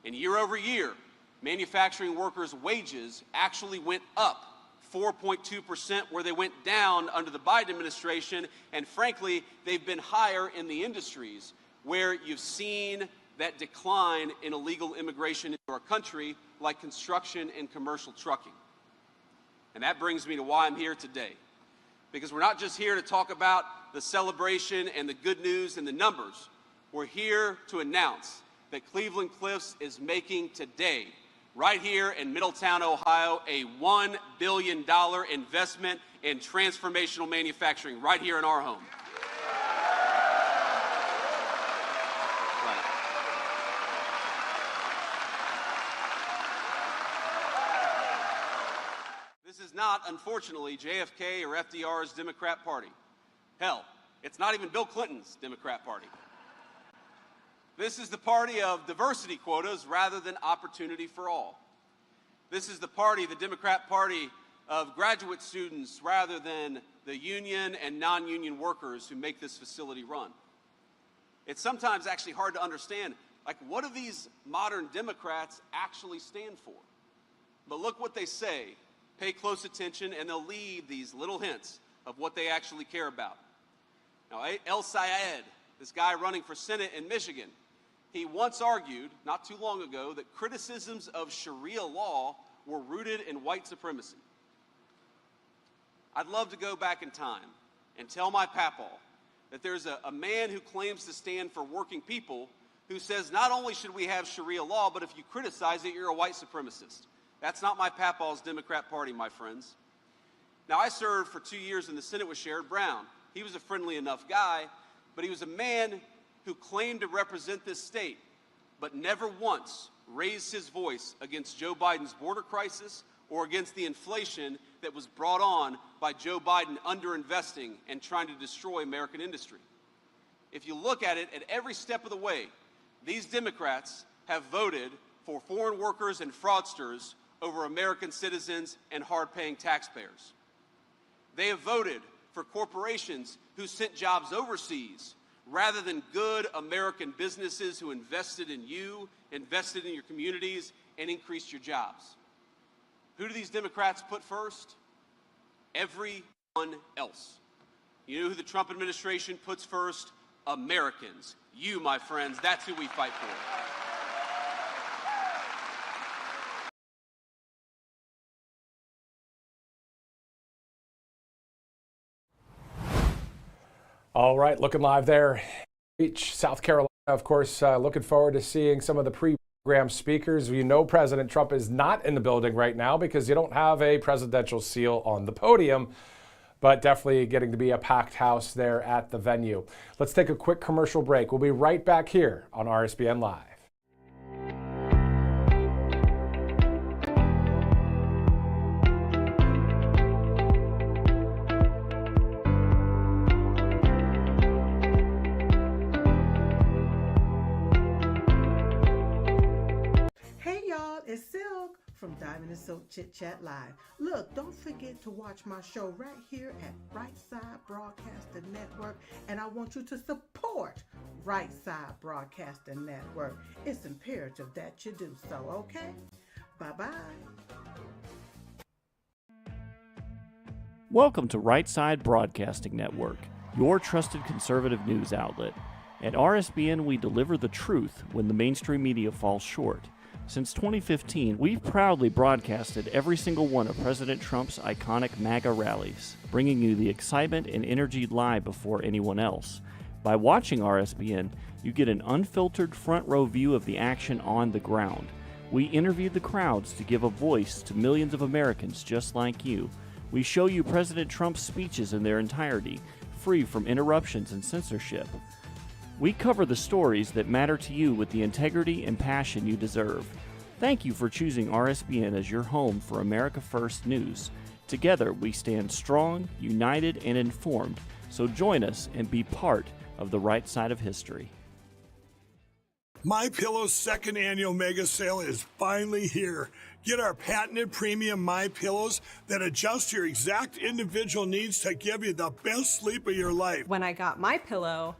And year over year, manufacturing workers' wages actually went up 4.2%, where they went down under the Biden administration. And frankly, they've been higher in the industries where you've seen that decline in illegal immigration into our country, like construction and commercial trucking. And that brings me to why I'm here today. Because we're not just here to talk about the celebration and the good news and the numbers. We're here to announce that Cleveland Cliffs is making today, right here in Middletown, Ohio, a $1 billion investment in transformational manufacturing right here in our home. This is not, unfortunately, JFK or FDR's Democrat Party. Hell, it's not even Bill Clinton's Democrat Party. This is the party of diversity quotas rather than opportunity for all. This is the party, the Democrat Party, of graduate students rather than the union and non-union workers who make this facility run. It's sometimes actually hard to understand, like, what do these modern Democrats actually stand for? But look what they say. Pay close attention, and they'll leave these little hints of what they actually care about. Now, El Sayed, this guy running for Senate in Michigan, he once argued, not too long ago, that criticisms of Sharia law were rooted in white supremacy. I'd love to go back in time and tell my papaw that there's a man who claims to stand for working people who says not only should we have Sharia law, but if you criticize it, you're a white supremacist. That's not my papaw's Democrat Party, my friends. Now, I served for 2 years in the Senate with Sherrod Brown. He was a friendly enough guy, but he was a man who claimed to represent this state, but never once raised his voice against Joe Biden's border crisis or against the inflation that was brought on by Joe Biden underinvesting and trying to destroy American industry. If you look at it, at every step of the way, these Democrats have voted for foreign workers and fraudsters over American citizens and hard-paying taxpayers. They have voted for corporations who sent jobs overseas rather than good American businesses who invested in you, invested in your communities, and increased your jobs. Who do these Democrats put first? Everyone else. You know who the Trump administration puts first? Americans. You, my friends, that's who we fight for. All right, looking live there. Beach, South Carolina, of course, looking forward to seeing some of the pre-program speakers. You know President Trump is not in the building right now because you don't have a presidential seal on the podium, but definitely getting to be a packed house there at the venue. Let's take a quick commercial break. We'll be right back here on RSBN Live. Diamond and Silk Chit Chat Live. Look, don't forget to watch my show right here at Brightside Broadcasting Network, and I want you to support Brightside Broadcasting Network. It's imperative that you do so, okay? Bye-bye. Welcome to Right Side Broadcasting Network, your trusted conservative news outlet. At RSBN, we deliver the truth when the mainstream media falls short. Since 2015, we've proudly broadcasted every single one of President Trump's iconic MAGA rallies, bringing you the excitement and energy live before anyone else. By watching RSBN, you get an unfiltered front row view of the action on the ground. We interview the crowds to give a voice to millions of Americans just like you. We show you President Trump's speeches in their entirety, free from interruptions and censorship. We cover the stories that matter to you with the integrity and passion you deserve. Thank you for choosing RSBN as your home for America First News. Together, we stand strong, united, and informed. So join us and be part of the right side of history. MyPillow's second annual mega sale is finally here. Get our patented premium MyPillows that adjust your exact individual needs to give you the best sleep of your life. When I got my pillow,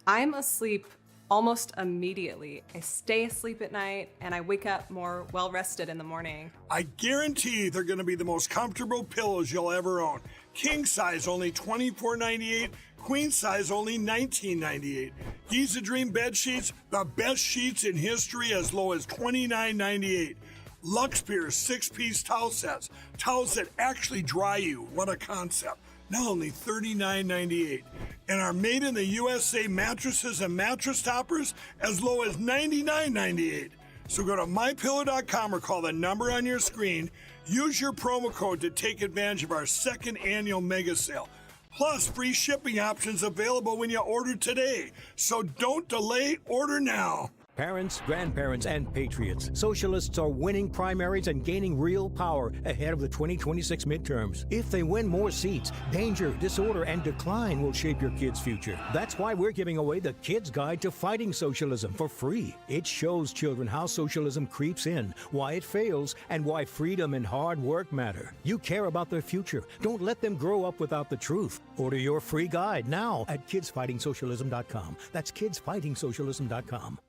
I'm asleep almost immediately. I stay asleep at night and I wake up more well-rested in the morning. I guarantee they're going to be the most comfortable pillows you'll ever own. King size only $24.98, queen size only $19.98. Giza Dream bed sheets, the best sheets in history, as low as $29.98. Lux Pier 6-piece towel sets, towels that actually dry you. What a concept. Now only $39.98. And our made in the USA mattresses and mattress toppers as low as $99.98. So go to mypillow.com or call the number on your screen. Use your promo code to take advantage of our second annual mega sale. Plus, free shipping options available when you order today. So don't delay, order now. Parents, grandparents, and patriots, socialists are winning primaries and gaining real power ahead of the 2026 midterms. If they win more seats, danger, disorder, and decline will shape your kids' future. That's why we're giving away the Kids Guide to Fighting Socialism for free. It shows children how socialism creeps in, why it fails, and why freedom and hard work matter. You care about their future. Don't let them grow up without the truth. Order your free guide now at kidsfightingsocialism.com. That's kidsfightingsocialism.com.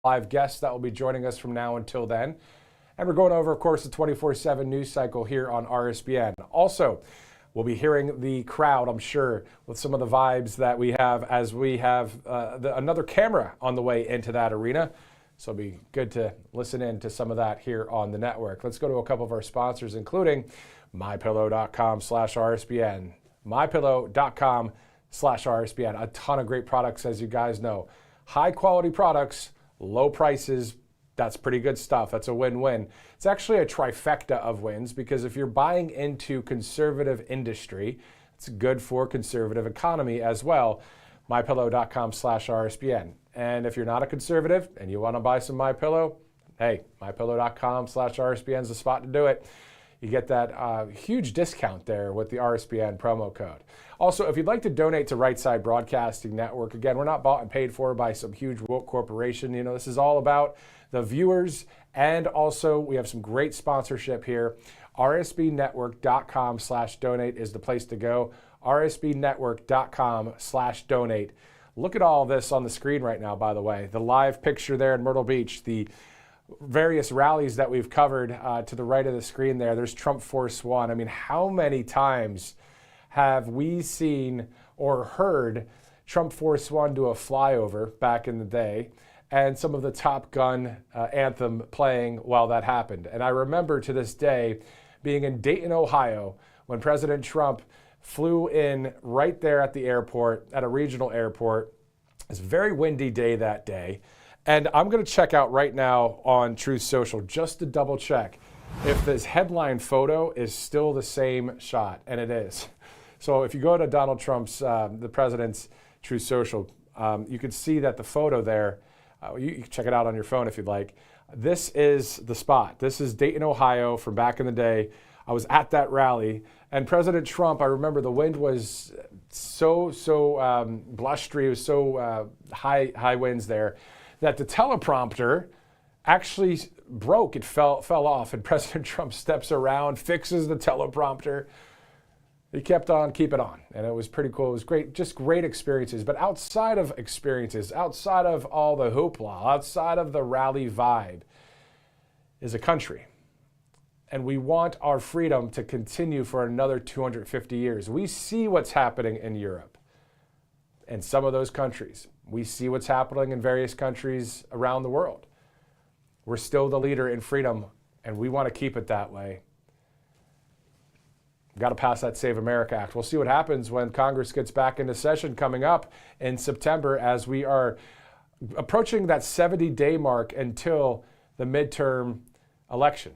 Live guests that will be joining us from now until then. And we're going over, of course, the 24/7 news cycle here on RSBN. Also, we'll be hearing the crowd, I'm sure, with some of the vibes that we have as we have another camera on the way into that arena. So it'll be good to listen in to some of that here on the network. Let's go to a couple of our sponsors, including mypillow.com/RSBN. mypillow.com/RSBN. A ton of great products, as you guys know. High quality products, low prices. That's pretty good stuff. That's a win-win. It's actually a trifecta of wins, because if you're buying into conservative industry, it's good for conservative economy as well. mypillow.com/RSBN. And if you're not a conservative and you want to buy some MyPillow, hey, mypillow.com/RSBN is the spot to do it. You get that huge discount there with the RSBN promo code. Also, if you'd like to donate to Right Side Broadcasting Network, again, we're not bought and paid for by some huge woke corporation. You know, this is all about the viewers, and also we have some great sponsorship here. RSBnetwork.com/donate is the place to go. RSBnetwork.com/donate. Look at all this on the screen right now, by the way. The live picture there in Myrtle Beach, the various rallies that we've covered to the right of the screen there. There's Trump Force One. I mean, how many times have we seen or heard Trump Force One do a flyover back in the day and some of the Top Gun anthem playing while that happened? And I remember to this day being in Dayton, Ohio, when President Trump flew in right there at the airport, at a regional airport. It was a very windy day that day. And I'm going to check out right now on Truth Social just to double check if this headline photo is still the same shot, and it is. So if you go to Donald Trump's, the president's Truth Social, you can see that the photo there, you can check it out on your phone if you'd like. This is the spot. This is Dayton, Ohio from back in the day. I was at that rally, and President Trump, I remember the wind was so blustery, it was so high winds there, that the teleprompter actually broke. It fell off, and President Trump steps around, fixes the teleprompter. He kept on keeping on, and it was pretty cool. It was great, just great experiences. But outside of experiences, outside of all the hoopla, outside of the rally vibe, is a country. And we want our freedom to continue for another 250 years. We see what's happening in Europe and some of those countries. We see what's happening in various countries around the world. We're still the leader in freedom, and we want to keep it that way. We've got to pass that Save America Act. We'll see what happens when Congress gets back into session coming up in September, as we are approaching that 70-day mark until the midterm election.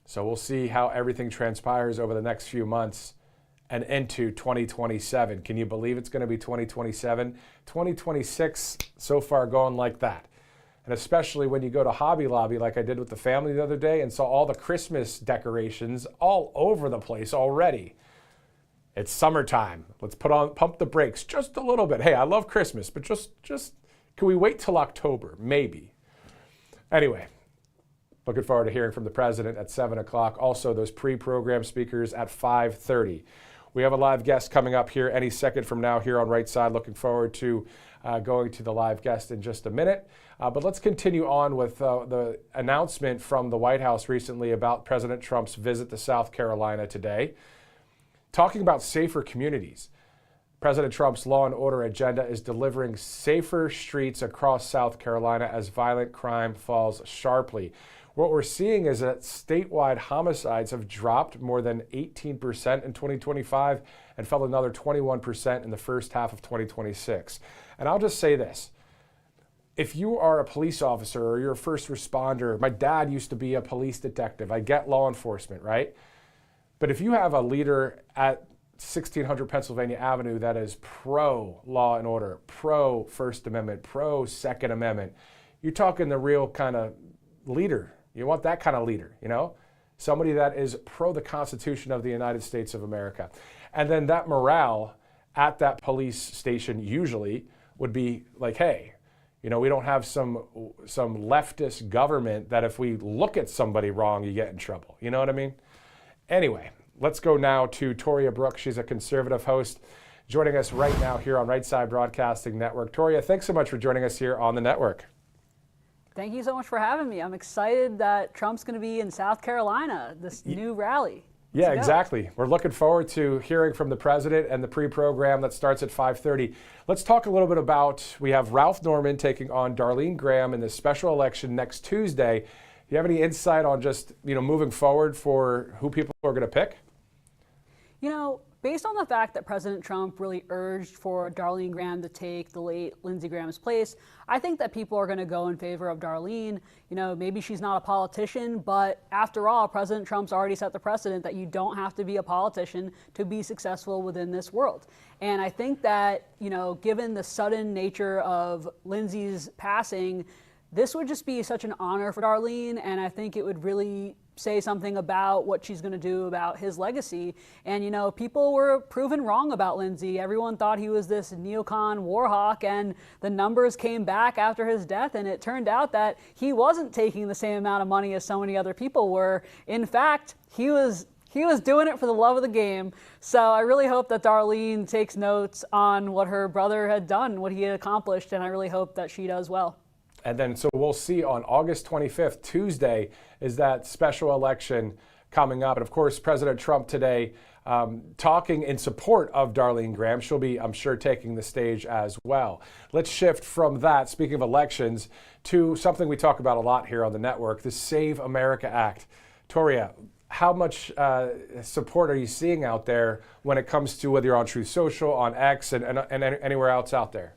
So we'll see how everything transpires over the next few months and into 2027. Can you believe it's going to be 2027? 2026 so far going like that. And especially when you go to Hobby Lobby like I did with the family the other day and saw all the Christmas decorations all over the place already. It's summertime. Let's pump the brakes just a little bit. Hey, I love Christmas, but just can we wait till October? Maybe. Anyway, looking forward to hearing from the president at 7 o'clock. Also, those pre-program speakers at 5:30. We have a live guest coming up here any second from now here on Right Side. Looking forward to going to the live guest in just a minute. But let's continue on with the announcement from the White House recently about President Trump's visit to South Carolina today. Talking about safer communities. President Trump's law and order agenda is delivering safer streets across South Carolina as violent crime falls sharply. What we're seeing is that statewide homicides have dropped more than 18% in 2025 and fell another 21% in the first half of 2026. And I'll just say this. If you are a police officer or you're a first responder, my dad used to be a police detective. I get law enforcement, right? But if you have a leader at 1600 Pennsylvania Avenue that is pro law and order, pro First Amendment, pro Second Amendment, you're talking the real kind of leader. You want that kind of leader, you know? Somebody that is pro the Constitution of the United States of America. And then that morale at that police station usually would be like, hey, you know, we don't have some leftist government that if we look at somebody wrong, you get in trouble. You know what I mean? Anyway, let's go now to Toria Brooks. She's a conservative host joining us right now here on Right Side Broadcasting Network. Toria, thanks so much for joining us here on the network. Thank you so much for having me. I'm excited that Trump's going to be in South Carolina, this new rally. Yeah, exactly. We're looking forward to hearing from the president and the pre-program that starts at 5:30. Let's talk a little bit about, we have Ralph Norman taking on Darline Graham in the special election next Tuesday. Do you have any insight on just, moving forward for who people are going to pick? You know, based on the fact that President Trump really urged for Darline Graham to take the late Lindsey Graham's place, I think that people are going to go in favor of Darline. You know, maybe she's not a politician, but after all, President Trump's already set the precedent that you don't have to be a politician to be successful within this world. And I think that, you know, given the sudden nature of Lindsey's passing, this would just be such an honor for Darline, and I think it would really say something about what she's going to do about his legacy. And, you know, people were proven wrong about Lindsey. Everyone thought he was this neocon war hawk, and the numbers came back after his death, and it turned out that he wasn't taking the same amount of money as so many other people were. In fact, he was doing it for the love of the game. So I really hope that Darline takes notes on what her brother had done, what he had accomplished, and I really hope that she does well. And then, so we'll see on August 25th, Tuesday, is that special election coming up. And of course, President Trump today talking in support of Darline Graham. She'll be, I'm sure, taking the stage as well. Let's shift from that, speaking of elections, to something we talk about a lot here on the network, the Save America Act. Toria, how much support are you seeing out there when it comes to whether you're on Truth Social, on X, and anywhere else out there?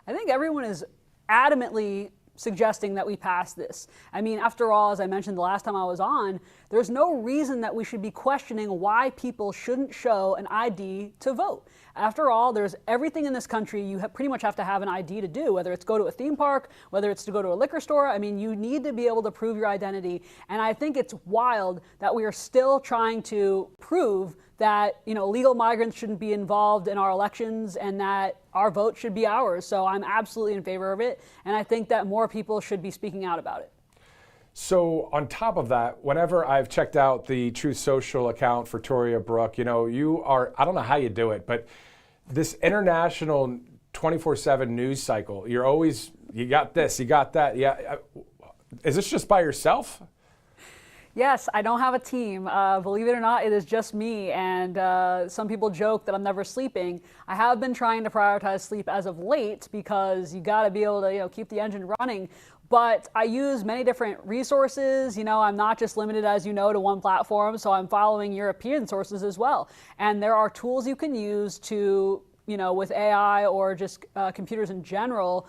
I think everyone is adamantly suggesting that we pass this. I mean, after all, as I mentioned the last time I was on, there's no reason that we should be questioning why people shouldn't show an ID to vote. After all, there's everything in this country you pretty much have to have an ID to do, whether it's go to a theme park, whether it's to go to a liquor store. I mean, you need to be able to prove your identity. And I think it's wild that we are still trying to prove that, you know, illegal migrants shouldn't be involved in our elections and that our vote should be ours. So I'm absolutely in favor of it. And I think that more people should be speaking out about it. So on top of that, whenever I've checked out the Truth Social account for Toria Brooke, you know, you are, I don't know how you do it, but this international 24/7 news cycle, you're always, you got this, you got that. Yeah. Is this just by yourself? Yes, I don't have a team. Believe it or not, it is just me. And some people joke that I'm never sleeping. I have been trying to prioritize sleep as of late because you got to be able to, you know, keep the engine running. But I use many different resources. You know, I'm not just limited, as you know, to one platform. So I'm following European sources as well. And there are tools you can use to, you know, with AI or just computers in general,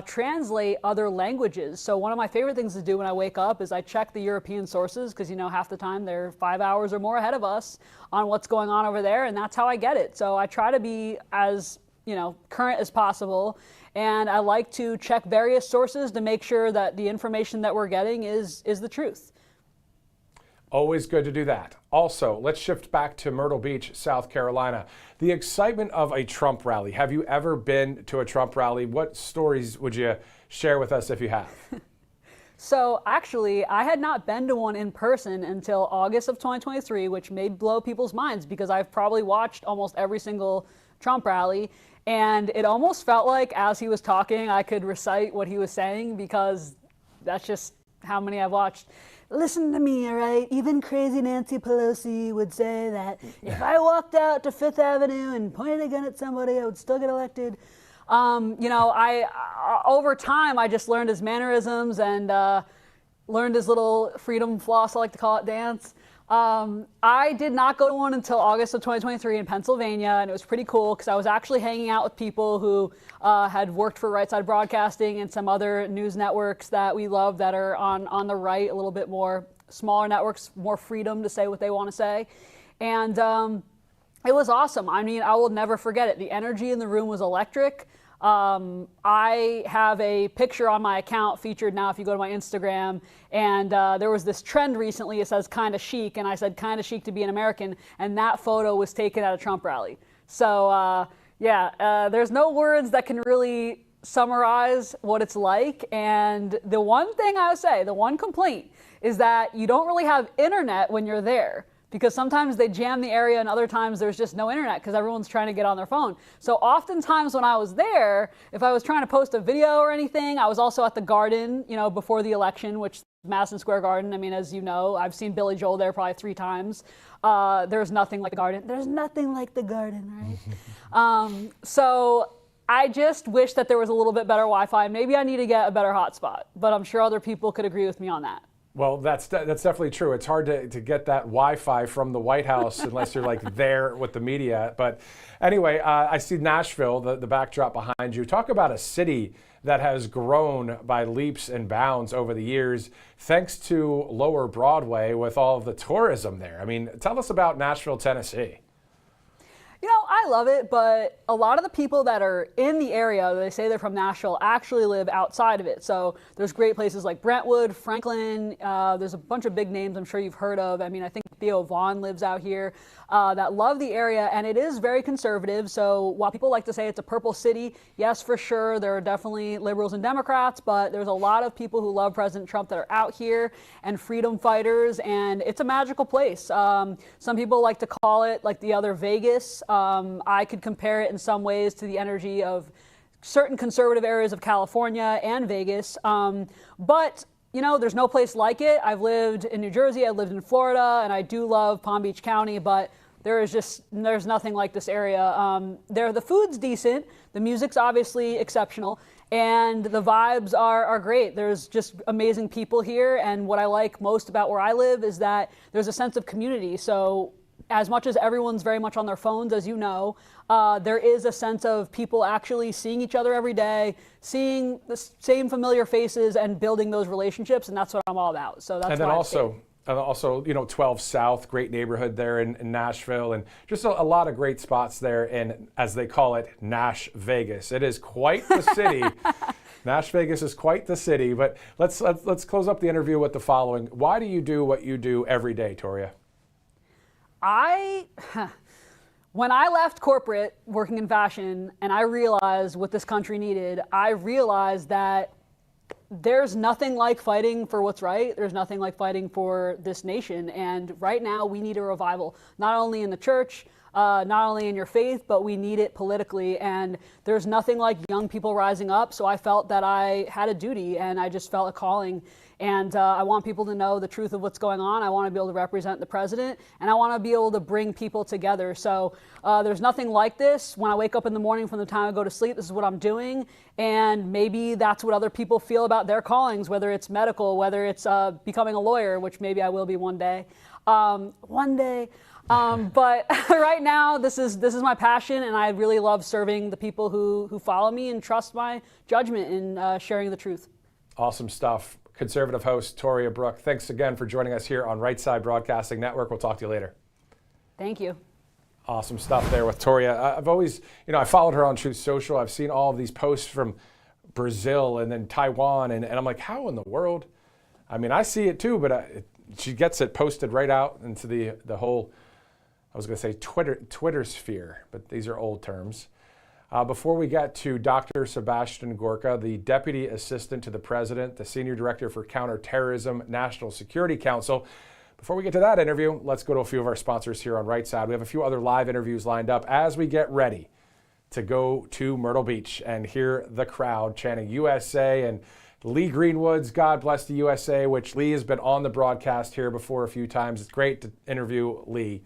translate other languages. So one of my favorite things to do when I wake up is I check the European sources because, you know, half the time they're 5 hours or more ahead of us on what's going on over there, and that's how I get it. So I try to be as, you know, current as possible, and I like to check various sources to make sure that the information that we're getting is the truth. Always good to do that. Also, let's shift back to Myrtle Beach, South Carolina. The excitement of a Trump rally. Have you ever been to a Trump rally? What stories would you share with us if you have? So actually, I had not been to one in person until August of 2023, which may blow people's minds because I've probably watched almost every single Trump rally. And it almost felt like as he was talking, I could recite what he was saying because that's just how many I've watched. Listen to me, all right? Even crazy Nancy Pelosi would say that if I walked out to Fifth Avenue and pointed a gun at somebody, I would still get elected. You know, over time, I just learned his mannerisms and learned his little freedom floss, I like to call it, dance. I did not go to one until August of 2023 in Pennsylvania, and it was pretty cool because I was actually hanging out with people who had worked for Right Side Broadcasting and some other news networks that we love that are on the right, a little bit more smaller networks, more freedom to say what they want to say. And it was awesome. I mean, I will never forget it. The energy in the room was electric. I have a picture on my account featured now if you go to my Instagram, and there was this trend recently, it says kinda chic, and I said kinda chic to be an American, and that photo was taken at a Trump rally. So there's no words that can really summarize what it's like, and the one thing I would say, the one complaint, is that you don't really have internet when you're there. Because sometimes they jam the area and other times there's just no internet because everyone's trying to get on their phone. So oftentimes when I was there, if I was trying to post a video or anything, I was also at the Garden, you know, before the election, which Madison Square Garden. I mean, as you know, I've seen Billy Joel there probably 3 times. There's nothing like the Garden. There's nothing like the Garden, right? So I just wish that there was a little bit better Wi-Fi. Maybe I need to get a better hotspot, but I'm sure other people could agree with me on that. Well, that's definitely true. It's hard to get that Wi-Fi from the White House unless you're like there with the media. But anyway, I see Nashville, the backdrop behind you. Talk about a city that has grown by leaps and bounds over the years, thanks to Lower Broadway with all of the tourism there. I mean, tell us about Nashville, Tennessee. You know, I love it, but a lot of the people that are in the area, they say they're from Nashville, actually live outside of it. So there's great places like Brentwood, Franklin. There's a bunch of big names I'm sure you've heard of. I mean, I think Theo Vaughn lives out here that love the area, and it is very conservative. So while people like to say it's a purple city, yes, for sure, there are definitely liberals and Democrats, but there's a lot of people who love President Trump that are out here and freedom fighters, and it's a magical place. Some people like to call it like the other Vegas. I could compare it in some ways to the energy of certain conservative areas of California and Vegas. But, you know, there's no place like it. I've lived in New Jersey, I've lived in Florida, and I do love Palm Beach County, but there's nothing like this area. The food's decent, the music's obviously exceptional, and the vibes are great. There's just amazing people here, and what I like most about where I live is that there's a sense of community. So as much as everyone's very much on their phones, as you know, there is a sense of people actually seeing each other every day, seeing the same familiar faces and building those relationships, and that's what I'm all about. So that's also, you know, 12 South, great neighborhood there in Nashville, and just a lot of great spots there in, as they call it, Nash Vegas. It is quite the city. Nash Vegas is quite the city, but let's close up the interview with the following. Why do you do what you do every day, Toria? When I left corporate working in fashion and I realized what this country needed, I realized that there's nothing like fighting for what's right. There's nothing like fighting for this nation. And right now we need a revival, not only in the church, not only in your faith, but we need it politically. And there's nothing like young people rising up. So I felt that I had a duty, and I just felt a calling. And I want people to know the truth of what's going on. I want to be able to represent the president, and I want to be able to bring people together. So there's nothing like this. When I wake up in the morning from the time I go to sleep, this is what I'm doing. And maybe that's what other people feel about their callings, whether it's medical, whether it's becoming a lawyer, which maybe I will be one day. But right now, this is my passion, and I really love serving the people who follow me and trust my judgment in sharing the truth. Awesome stuff. Conservative host Toria Brooke, thanks again for joining us here on Right Side Broadcasting Network. We'll talk to you later. Thank you. Awesome stuff there with Toria. I've always, I followed her on Truth Social. I've seen all of these posts from Brazil and then Taiwan, and I'm like, how in the world? I mean, I see it too, but she gets it posted right out into the whole, I was going to say Twitter sphere, but these are old terms. Before we get to Dr. Sebastian Gorka, the Deputy Assistant to the President, the Senior Director for Counterterrorism, National Security Council. Before we get to that interview, let's go to a few of our sponsors here on Right Side. We have a few other live interviews lined up as we get ready to go to Myrtle Beach and hear the crowd chanting USA and Lee Greenwood's God Bless the USA, which Lee has been on the broadcast here before a few times. It's great to interview Lee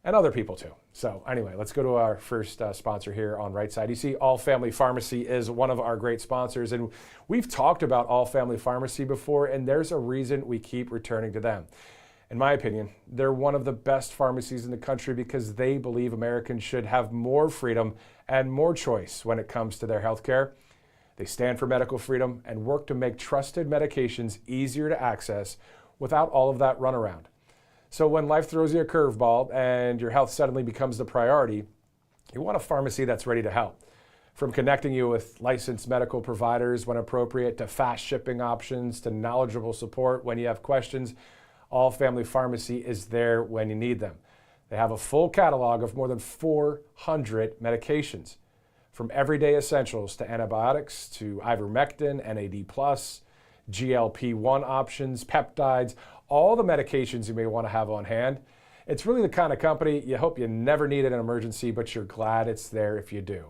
and other people too. So anyway, let's go to our first sponsor here on Right Side. You see, All Family Pharmacy is one of our great sponsors, and we've talked about All Family Pharmacy before, and there's a reason we keep returning to them. In my opinion, they're one of the best pharmacies in the country because they believe Americans should have more freedom and more choice when it comes to their health care. They stand for medical freedom and work to make trusted medications easier to access without all of that runaround. So when life throws you a curveball and your health suddenly becomes the priority, you want a pharmacy that's ready to help. From connecting you with licensed medical providers when appropriate, to fast shipping options, to knowledgeable support when you have questions, All Family Pharmacy is there when you need them. They have a full catalog of more than 400 medications, from everyday essentials to antibiotics to ivermectin, NAD+, GLP-1 options, peptides, all the medications you may want to have on hand. It's really the kind of company you hope you never need in an emergency, but you're glad it's there if you do.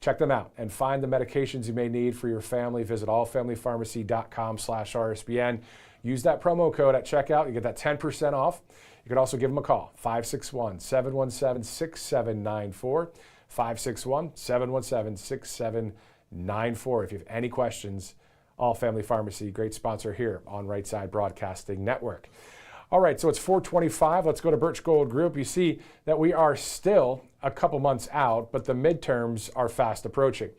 Check them out and find the medications you may need for your family. Visit allfamilypharmacy.com/RSBN. Use that promo code at checkout. You get that 10% off. You can also give them a call, 561-717-6794, 561-717-6794. If you have any questions, All Family Pharmacy, great sponsor here on Right Side Broadcasting Network. All right, so it's 4:25. Let's go to Birch Gold Group. You see that we are still a couple months out, but the midterms are fast approaching.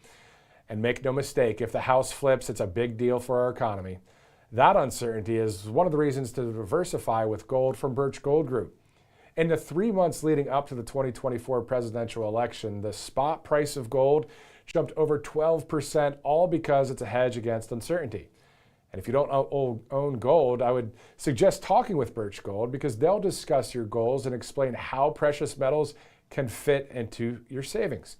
And make no mistake, if the House flips, it's a big deal for our economy. That uncertainty is one of the reasons to diversify with gold from Birch Gold Group. In the 3 months leading up to the 2024 presidential election, the spot price of gold jumped over 12%, all because it's a hedge against uncertainty. And if you don't own gold, I would suggest talking with Birch Gold because they'll discuss your goals and explain how precious metals can fit into your savings.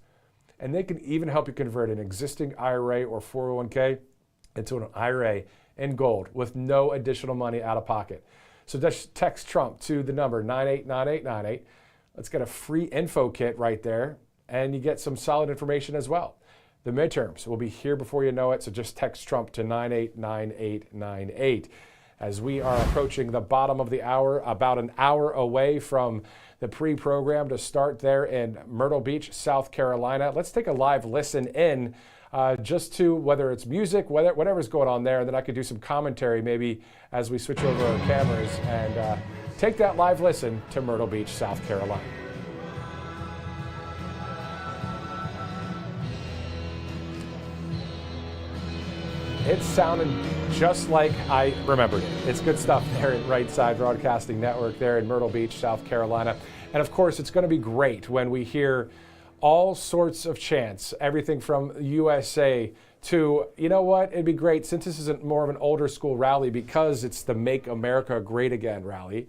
And they can even help you convert an existing IRA or 401k into an IRA in gold with no additional money out of pocket. So just text Trump to the number 989898. Let's get a free info kit right there, and you get some solid information as well. The midterms will be here before you know it, so just text Trump to 989898. As we are approaching the bottom of the hour, about an hour away from the pre-program to start there in Myrtle Beach, South Carolina. Let's take a live listen in just to whether it's music, whatever's going on there, and then I could do some commentary maybe as we switch over our cameras and take that live listen to Myrtle Beach, South Carolina. It sounded just like I remembered it. It's good stuff there at Right Side Broadcasting Network there in Myrtle Beach, South Carolina. And of course, it's going to be great when we hear all sorts of chants, everything from USA to, you know what, it'd be great since this isn't more of an older school rally because it's the Make America Great Again rally.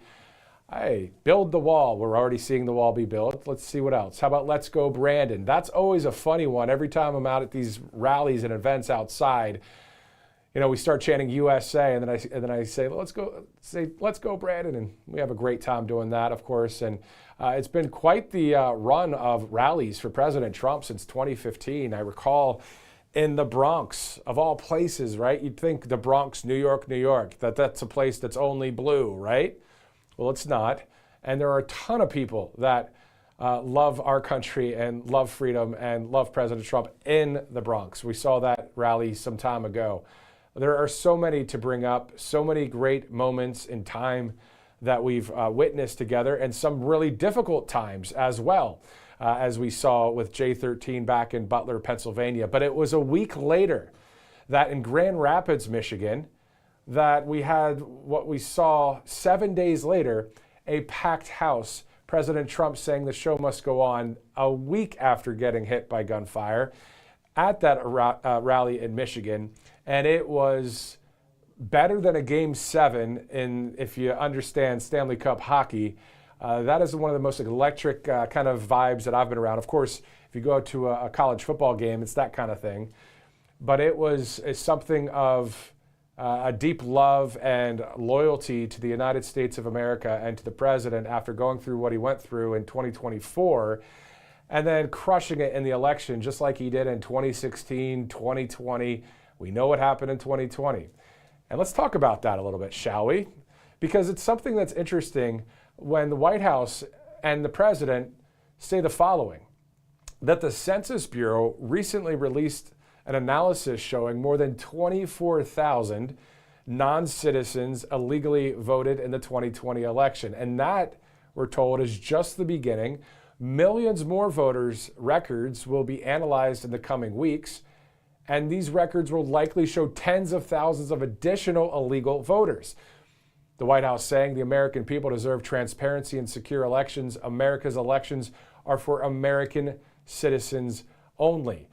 Hey, build the wall. We're already seeing the wall be built. Let's see what else. How about Let's Go Brandon? That's always a funny one. Every time I'm out at these rallies and events outside, you know, we start chanting USA, and then I say, let's go, Brandon, and we have a great time doing that, of course. And it's been quite the run of rallies for President Trump since 2015. I recall in the Bronx, of all places, right? You'd think the Bronx, New York, that's a place that's only blue, right? Well, it's not. And there are a ton of people that love our country and love freedom and love President Trump in the Bronx. We saw that rally some time ago. There are so many to bring up, so many great moments in time that we've witnessed together, and some really difficult times as well, as we saw with J13 back in Butler, Pennsylvania. But it was a week later that in Grand Rapids, Michigan, that we had what we saw 7 days later, a packed house, President Trump saying the show must go on a week after getting hit by gunfire at that rally in Michigan. And it was better than a Game 7 in, if you understand Stanley Cup hockey. That is one of the most electric kind of vibes that I've been around. Of course, if you go to a college football game, it's that kind of thing. But it's something of a deep love and loyalty to the United States of America and to the president after going through what he went through in 2024 and then crushing it in the election just like he did in 2016, 2020. We know what happened in 2020. And let's talk about that a little bit, shall we? Because it's something that's interesting when the White House and the president say the following, that the Census Bureau recently released an analysis showing more than 24,000 non-citizens illegally voted in the 2020 election. And that, we're told, is just the beginning. Millions more voters' records will be analyzed in the coming weeks. And these records will likely show tens of thousands of additional illegal voters. The White House saying the American people deserve transparency and secure elections. America's elections are for American citizens only.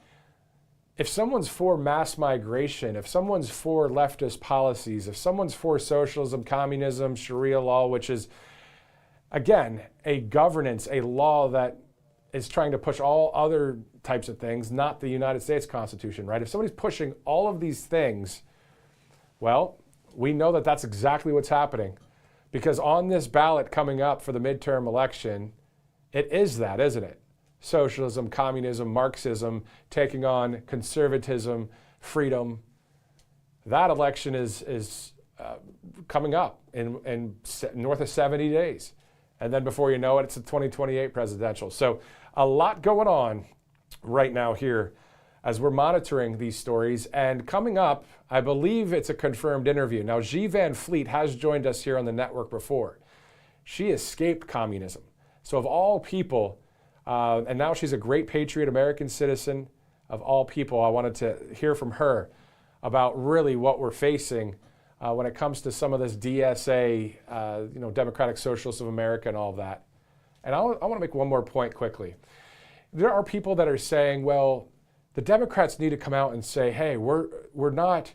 If someone's for mass migration, if someone's for leftist policies, if someone's for socialism, communism, Sharia law, which is, again, a governance, a law that is trying to push all other types of things, not the United States Constitution, right? If somebody's pushing all of these things, well, we know that that's exactly what's happening. Because on this ballot coming up for the midterm election, it is that, isn't it? Socialism, communism, Marxism, taking on conservatism, freedom. That election is coming up in north of 70 days. And then before you know it, it's the 2028 presidential. So a lot going on right now here as we're monitoring these stories. And coming up, I believe it's a confirmed interview. Now, G. Van Fleet has joined us here on the network before. She escaped communism. So of all people, and now she's a great patriot American citizen, of all people, I wanted to hear from her about really what we're facing when it comes to some of this DSA, Democratic Socialists of America and all of that. And I want to make one more point quickly. There are people that are saying, well, the Democrats need to come out and say, hey, we're not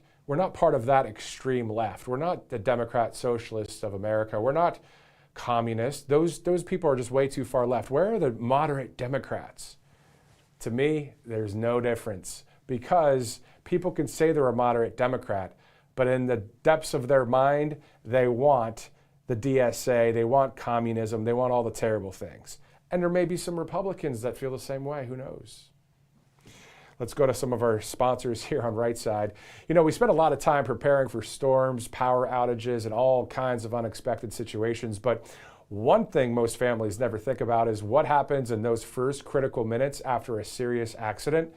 part of that extreme left. We're not the Democrat Socialists of America. We're not communists. Those people are just way too far left. Where are the moderate Democrats? To me, there's no difference, because people can say they're a moderate Democrat, but in the depths of their mind, they want the DSA, they want communism, they want all the terrible things. And there may be some Republicans that feel the same way, who knows? Let's go to some of our sponsors here on Right Side. We spend a lot of time preparing for storms, power outages, and all kinds of unexpected situations, but one thing most families never think about is what happens in those first critical minutes after a serious accident.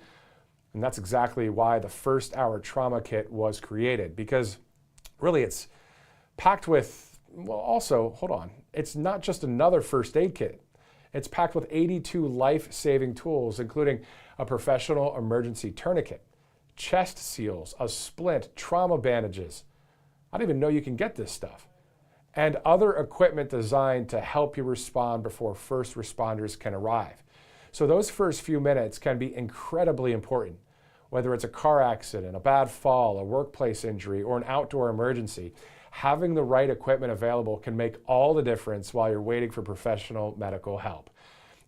And that's exactly why the First Hour Trauma Kit was created, because really it's packed with, it's not just another first aid kit. It's packed with 82 life-saving tools, including a professional emergency tourniquet, chest seals, a splint, trauma bandages. I didn't even know you can get this stuff. And other equipment designed to help you respond before first responders can arrive. So those first few minutes can be incredibly important. Whether it's a car accident, a bad fall, a workplace injury, or an outdoor emergency, having the right equipment available can make all the difference while you're waiting for professional medical help.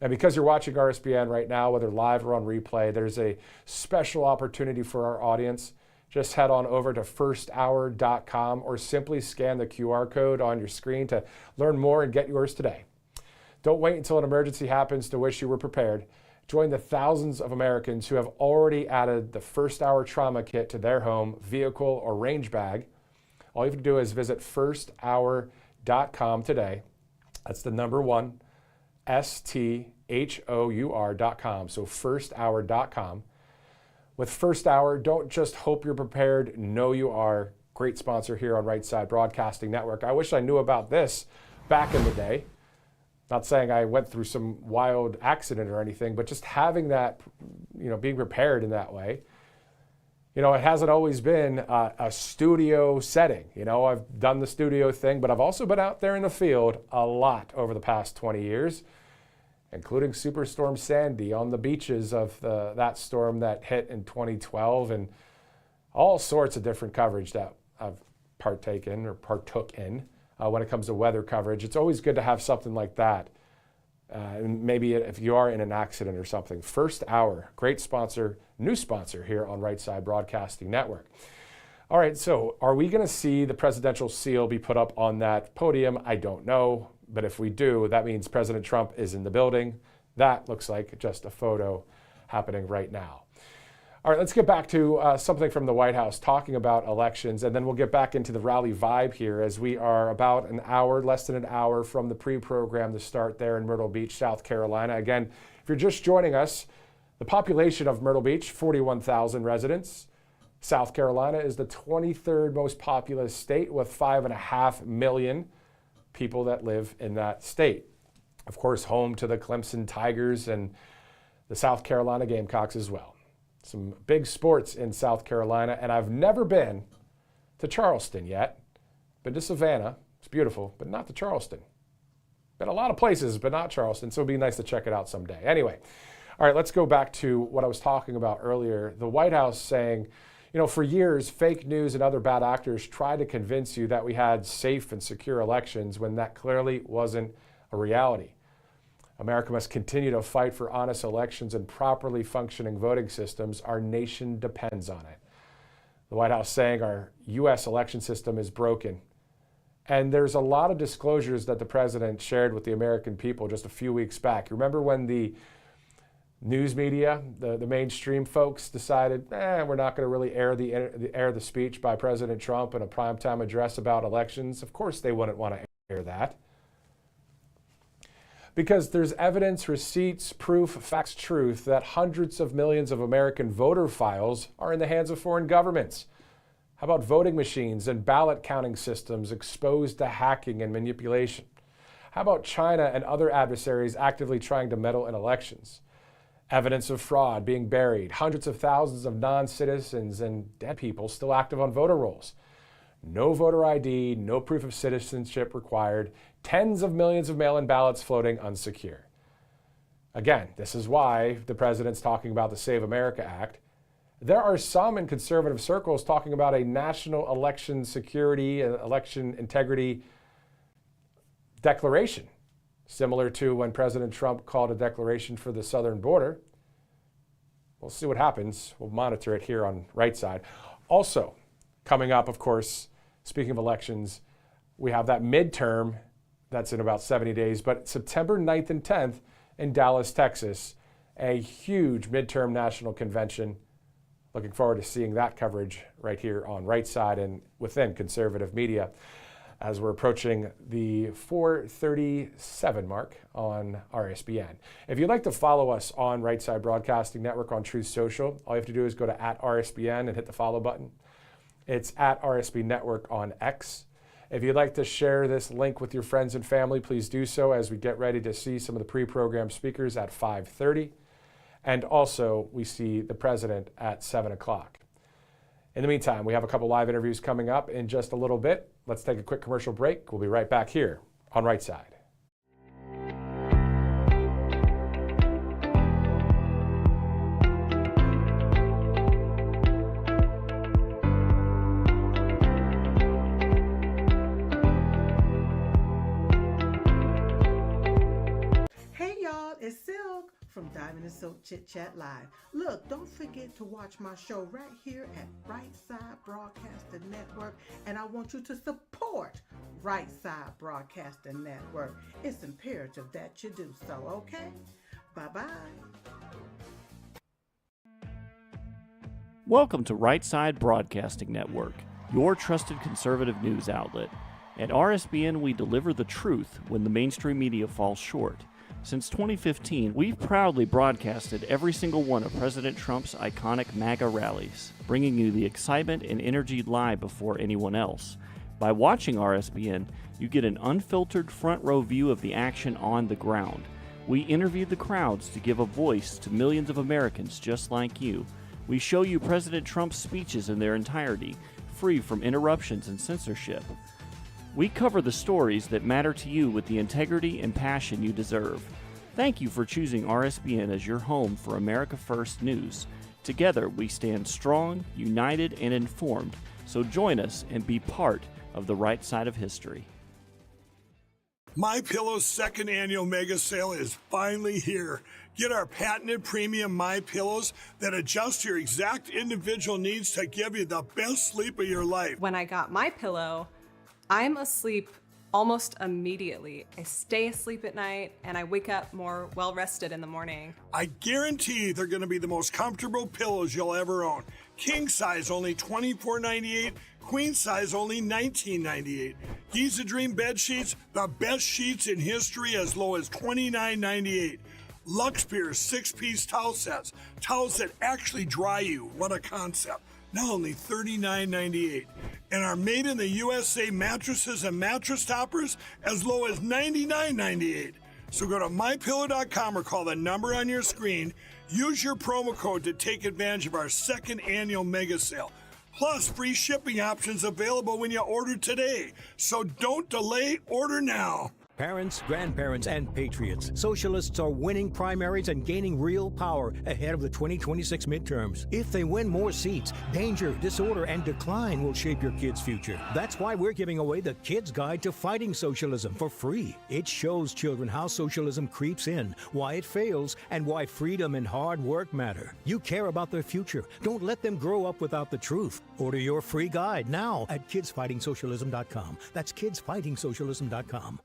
And because you're watching RSBN right now, whether live or on replay, there's a special opportunity for our audience. Just head on over to firsthour.com or simply scan the QR code on your screen to learn more and get yours today. Don't wait until an emergency happens to wish you were prepared. Join the thousands of Americans who have already added the First Hour Trauma Kit to their home, vehicle, or range bag. All you have to do is visit firsthour.com today. That's the number one, STHOUR.com. So firsthour.com. With First Hour, don't just hope you're prepared, know you are. Great sponsor here on Right Side Broadcasting Network. I wish I knew about this back in the day. Not saying I went through some wild accident or anything, but just having that, being prepared in that way. It hasn't always been a studio setting. I've done the studio thing, but I've also been out there in the field a lot over the past 20 years. Including Superstorm Sandy on the beaches of that storm that hit in 2012, and all sorts of different coverage that I've partook in when it comes to weather coverage. It's always good to have something like that. And maybe if you are in an accident or something. First Hour, great sponsor, new sponsor here on Right Side Broadcasting Network. All right, so are we going to see the presidential seal be put up on that podium? I don't know. But if we do, that means President Trump is in the building. That looks like just a photo happening right now. All right, let's get back to something from the White House talking about elections, and then we'll get back into the rally vibe here as we are about an hour, less than an hour from the pre-program to start there in Myrtle Beach, South Carolina. Again, if you're just joining us, the population of Myrtle Beach, 41,000 residents. South Carolina is the 23rd most populous state with 5.5 million people that live in that state. Of course, home to the Clemson Tigers and the South Carolina Gamecocks as well. Some big sports in South Carolina, and I've never been to Charleston yet. Been to Savannah, it's beautiful, but not to Charleston. Been a lot of places, but not Charleston, so it'd be nice to check it out someday. Anyway, all right, let's go back to what I was talking about earlier. The White House saying, for years, fake news and other bad actors tried to convince you that we had safe and secure elections when that clearly wasn't a reality. America must continue to fight for honest elections and properly functioning voting systems. Our nation depends on it. The White House saying our U.S. election system is broken. And there's a lot of disclosures that the president shared with the American people just a few weeks back. Remember when the news media, the mainstream folks decided, we're not going to really air the speech by President Trump in a primetime address about elections? Of course they wouldn't want to air that. Because there's evidence, receipts, proof, facts, truth that hundreds of millions of American voter files are in the hands of foreign governments. How about voting machines and ballot counting systems exposed to hacking and manipulation? How about China and other adversaries actively trying to meddle in elections? Evidence of fraud being buried, hundreds of thousands of non-citizens and dead people still active on voter rolls. No voter ID, no proof of citizenship required, tens of millions of mail-in ballots floating unsecure. Again, this is why the president's talking about the Save America Act. There are some in conservative circles talking about a national election security, election integrity declaration, similar to when President Trump called a declaration for the southern border. We'll see what happens. We'll monitor it here on Right Side. Also, coming up, of course, speaking of elections, we have that midterm that's in about 70 days, but September 9th and 10th in Dallas, Texas, a huge midterm national convention. Looking forward to seeing that coverage right here on Right Side and within conservative media as we're approaching the 4:37 mark on RSBN. If you'd like to follow us on Right Side Broadcasting Network on Truth Social, all you have to do is go to @RSBN and hit the follow button. It's @RSB Network on X. If you'd like to share this link with your friends and family, please do so as we get ready to see some of the pre-programmed speakers at 5:30. And also, we see the president at 7 o'clock. In the meantime, we have a couple live interviews coming up in just a little bit. Let's take a quick commercial break. We'll be right back here on Right Side. Hey y'all, it's Silk from Diamond and Silk Chit Chat Live. Look, don't forget to watch my show right here at Right Side Broadcasting Network, and I want you to support Right Side Broadcasting Network. It's imperative that you do so, okay? Bye-bye. Welcome to Right Side Broadcasting Network, your trusted conservative news outlet. At RSBN, we deliver the truth when the mainstream media falls short. Since 2015, we've proudly broadcasted every single one of President Trump's iconic MAGA rallies, bringing you the excitement and energy live before anyone else. By watching RSBN, you get an unfiltered front row view of the action on the ground. We interview the crowds to give a voice to millions of Americans just like you. We show you President Trump's speeches in their entirety, free from interruptions and censorship. We cover the stories that matter to you with the integrity and passion you deserve. Thank you for choosing RSBN as your home for America First News. Together, we stand strong, united, and informed. So join us and be part of the right side of history. MyPillow's second annual mega sale is finally here. Get our patented premium MyPillows that adjust to your exact individual needs to give you the best sleep of your life. When I got my pillow, I'm asleep almost immediately. I stay asleep at night and I wake up more well-rested in the morning. I guarantee they're going to be the most comfortable pillows you'll ever own. King size only $24.98, queen size only $19.98. Giza Dream bed sheets, the best sheets in history, as low as $29.98. Lux Pierce 6-piece towel sets, towels that actually dry you. What a concept. Now only $39.98. And our made in the USA mattresses and mattress toppers as low as $99.98. So go to mypillow.com or call the number on your screen. Use your promo code to take advantage of our second annual mega sale. Plus free shipping options available when you order today. So don't delay, order now. Parents, grandparents, and patriots, socialists are winning primaries and gaining real power ahead of the 2026 midterms. If they win more seats, danger, disorder, and decline will shape your kids' future. That's why we're giving away the Kid's Guide to Fighting Socialism for free. It shows children how socialism creeps in, why it fails, and why freedom and hard work matter. You care about their future. Don't let them grow up without the truth. Order your free guide now at kidsfightingsocialism.com. That's kidsfightingsocialism.com.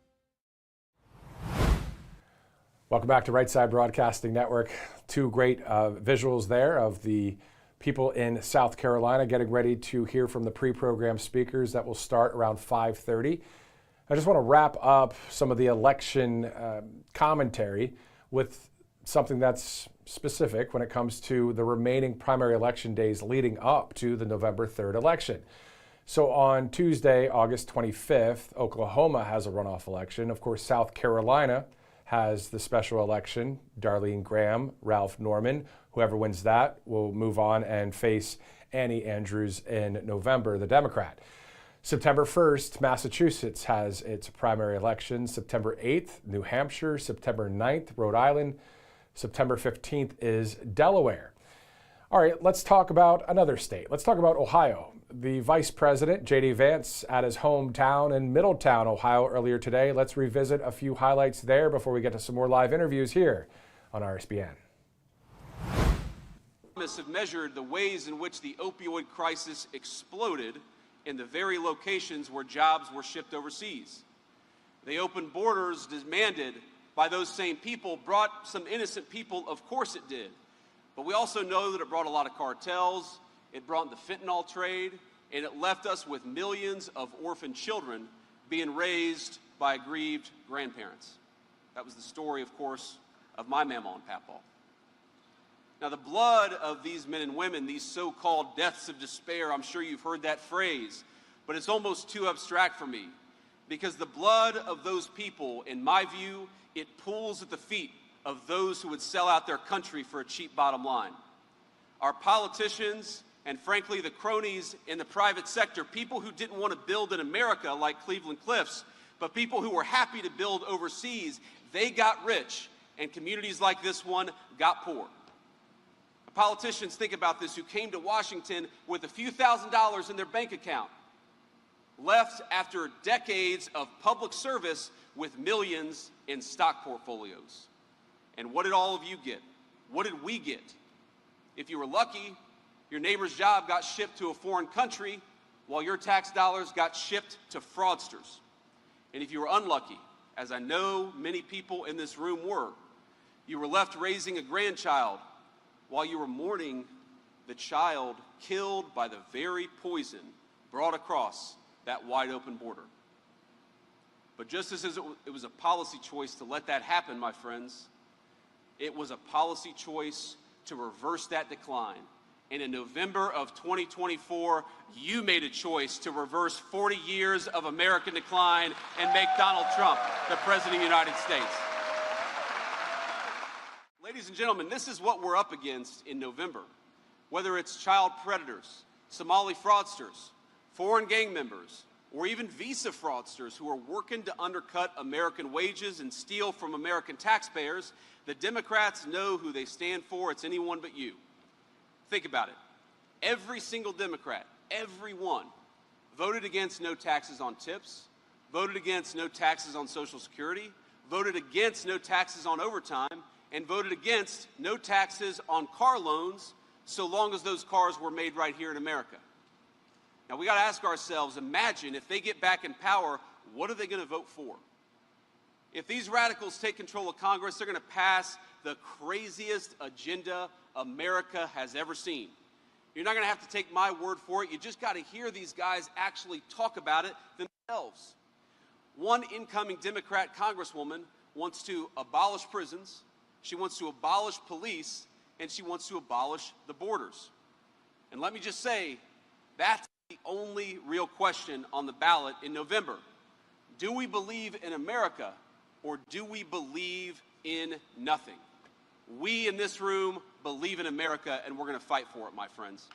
Welcome back to Right Side Broadcasting Network. Two great visuals there of the people in South Carolina getting ready to hear from the pre-programmed speakers that will start around 5:30. I just want to wrap up some of the election commentary with something that's specific when it comes to the remaining primary election days leading up to the November 3rd election. So on Tuesday, August 25th, Oklahoma has a runoff election. Of course, South Carolina has the special election. Darline Graham, Ralph Norman, whoever wins that will move on and face Annie Andrews in November, the Democrat. September 1st, Massachusetts has its primary election. September 8th, New Hampshire. September 9th, Rhode Island. September 15th is Delaware. All right, let's talk about another state. Let's talk about Ohio. The Vice President, J.D. Vance, at his hometown in Middletown, Ohio, earlier today. Let's revisit a few highlights there before we get to some more live interviews here on RSBN. Economists have measured the ways in which the opioid crisis exploded in the very locations where jobs were shipped overseas. The open borders demanded by those same people brought some innocent people, of course it did. But we also know that it brought a lot of cartels, it brought the fentanyl trade, and it left us with millions of orphan children being raised by aggrieved grandparents. That was the story, of course, of my mama and papa. Now, the blood of these men and women, these so-called deaths of despair, I'm sure you've heard that phrase, but it's almost too abstract for me, because the blood of those people, in my view, it pools at the feet of those who would sell out their country for a cheap bottom line. Our politicians, and frankly the cronies in the private sector, people who didn't want to build in America like Cleveland Cliffs, but people who were happy to build overseas, they got rich, and communities like this one got poor. Politicians, think about this, who came to Washington with a few $1,000s in their bank account, left after decades of public service with millions in stock portfolios. And what did all of you get? What did we get? If you were lucky, your neighbor's job got shipped to a foreign country while your tax dollars got shipped to fraudsters. And if you were unlucky, as I know many people in this room were, you were left raising a grandchild while you were mourning the child killed by the very poison brought across that wide open border. But just as it was a policy choice to let that happen, my friends, it was a policy choice to reverse that decline. And in November of 2024, you made a choice to reverse 40 years of American decline and make Donald Trump the President of the United States. Ladies and gentlemen, this is what we're up against in November. Whether it's child predators, Somali fraudsters, foreign gang members, or even visa fraudsters who are working to undercut American wages and steal from American taxpayers, the Democrats know who they stand for. It's anyone but you. Think about it. Every single Democrat, every one, voted against no taxes on tips, voted against no taxes on Social Security, voted against no taxes on overtime, and voted against no taxes on car loans so long as those cars were made right here in America. Now, we got to ask ourselves, imagine if they get back in power, what are they going to vote for? If these radicals take control of Congress, they're going to pass the craziest agenda America has ever seen. You're not going to have to take my word for it. You just got to hear these guys actually talk about it themselves. One incoming Democrat congresswoman wants to abolish prisons, she wants to abolish police, and she wants to abolish the borders. And let me just say, that's the only real question on the ballot in November. Do we believe in America, or do we believe in nothing? We in this room believe in America, and we're going to fight for it, my friends.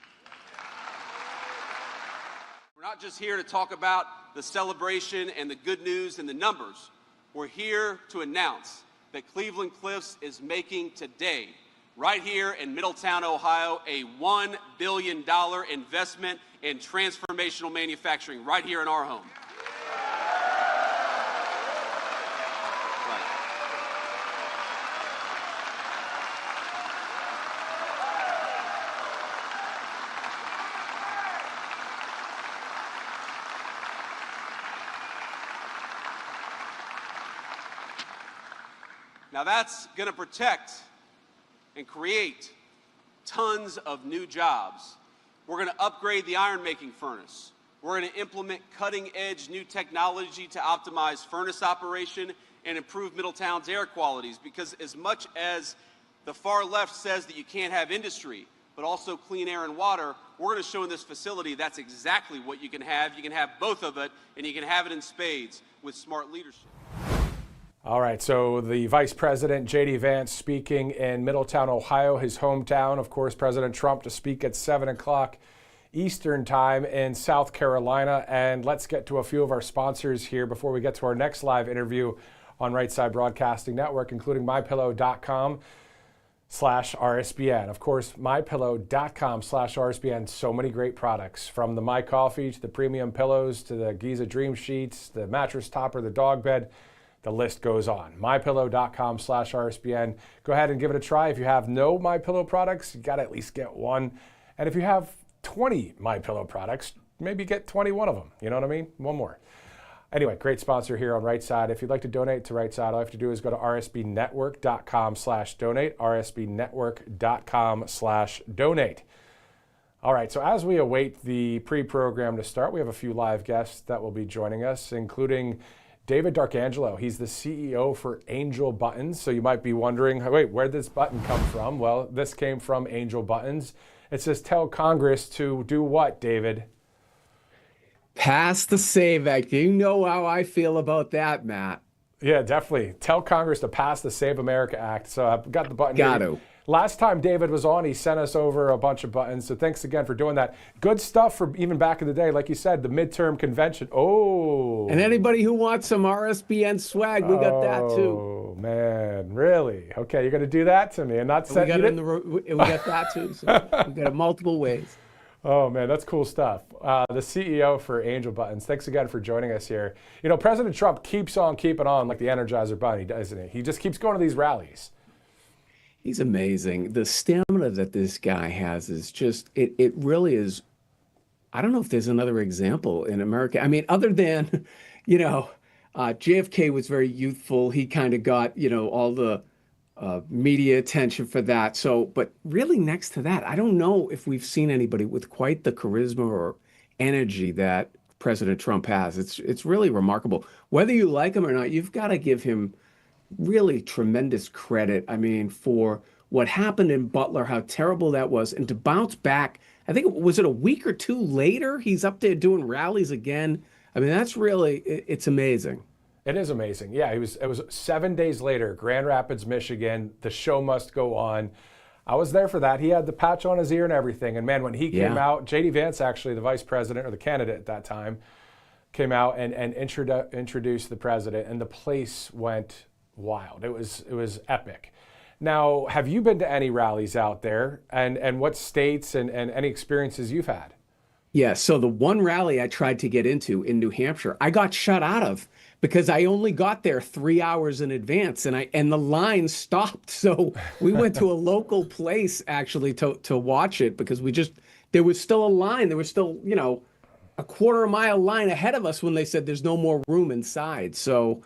We're not just here to talk about the celebration and the good news and the numbers. We're here to announce that Cleveland Cliffs is making today, right here in Middletown, Ohio, a $1 billion investment in transformational manufacturing right here in our home. Now that's going to protect and create tons of new jobs. We're going to upgrade the iron-making furnace. We're going to implement cutting-edge new technology to optimize furnace operation and improve Middletown's air qualities, because as much as the far left says that you can't have industry, but also clean air and water, we're going to show in this facility that's exactly what you can have. You can have both of it, and you can have it in spades with smart leadership. All right, so the Vice President, J.D. Vance, speaking in Middletown, Ohio, his hometown. Of course, President Trump to speak at 7 o'clock Eastern Time in South Carolina. And let's get to a few of our sponsors here before we get to our next live interview on Right Side Broadcasting Network, including MyPillow.com/RSBN. Of course, MyPillow.com/RSBN. So many great products, from the My Coffee to the premium pillows to the Giza Dream Sheets, the mattress topper, the dog bed. The list goes on. MyPillow.com/RSBN. Go ahead and give it a try. If you have no MyPillow products, you got to at least get one. And if you have 20 MyPillow products, maybe get 21 of them. You know what I mean? One more. Anyway, great sponsor here on Right Side. If you'd like to donate to Right Side, all you have to do is go to rsbnetwork.com/donate, rsbnetwork.com/donate. All right, so as we await the pre-program to start, we have a few live guests that will be joining us, including David D'Arcangelo. He's the CEO for Angel Buttons. So you might be wondering, wait, where did this button come from? Well, this came from Angel Buttons. It says, tell Congress to do what, David? Pass the SAVE Act. You know how I feel about that, Matt. Yeah, definitely. Tell Congress to pass the Save America Act. So I've got the button here. Got to. Last time David was on, he sent us over a bunch of buttons. So thanks again for doing that. Good stuff for even back in the day. Like you said, the midterm convention. Oh. And anybody who wants some RSBN swag, we got that too. Oh, man. Really? Okay, you're going to do that to me and not send we got that too. So we got it multiple ways. Oh, man, that's cool stuff. The CEO for Angel Buttons, thanks again for joining us here. You know, President Trump keeps on keeping on like the Energizer Bunny, doesn't he? He just keeps going to these rallies. He's amazing. The stamina that this guy has is just, it really is. I don't know if there's another example in America. I mean, other than, JFK was very youthful. He kind of got, all the media attention for that. So, but really next to that, I don't know if we've seen anybody with quite the charisma or energy that President Trump has. It's really remarkable. Whether you like him or not, you've got to give him really tremendous credit. I mean, for what happened in Butler, how terrible that was, and to bounce back. I think, was it a week or two later? He's up there doing rallies again. I mean, that's really, it's amazing. It is amazing. Yeah, it was 7 days later, Grand Rapids, Michigan. The show must go on. I was there for that. He had the patch on his ear and everything. And man, when he came out, J.D. Vance, actually the vice president or the candidate at that time, came out and introduced the president, and the place went wild. It was epic. Now, have you been to any rallies out there, and what states and any experiences you've had? Yeah, so the one rally I tried to get into in New Hampshire, I got shut out of because I only got there 3 hours in advance, and the line stopped. So we went to a local place actually to watch it, because there was still a line. There was still, a quarter-mile line ahead of us when they said there's no more room inside. So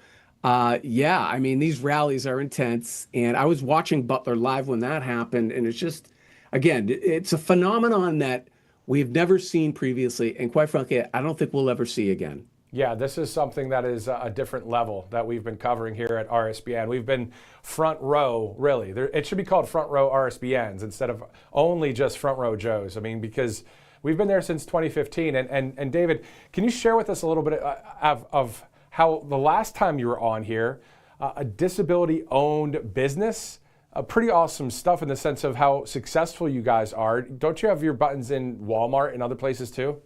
yeah, I mean, these rallies are intense, and I was watching Butler live when that happened, and it's just, again, it's a phenomenon that we've never seen previously, and quite frankly, I don't think we'll ever see again. Yeah, this is something that is a different level that we've been covering here at RSBN. We've been front row, really. It should be called front row RSBNs instead of only just front row Joes. I mean, because we've been there since 2015. And David, can you share with us a little bit of how the last time you were on here, a disability-owned business, pretty awesome stuff in the sense of how successful you guys are. Don't you have your buttons in Walmart and other places too?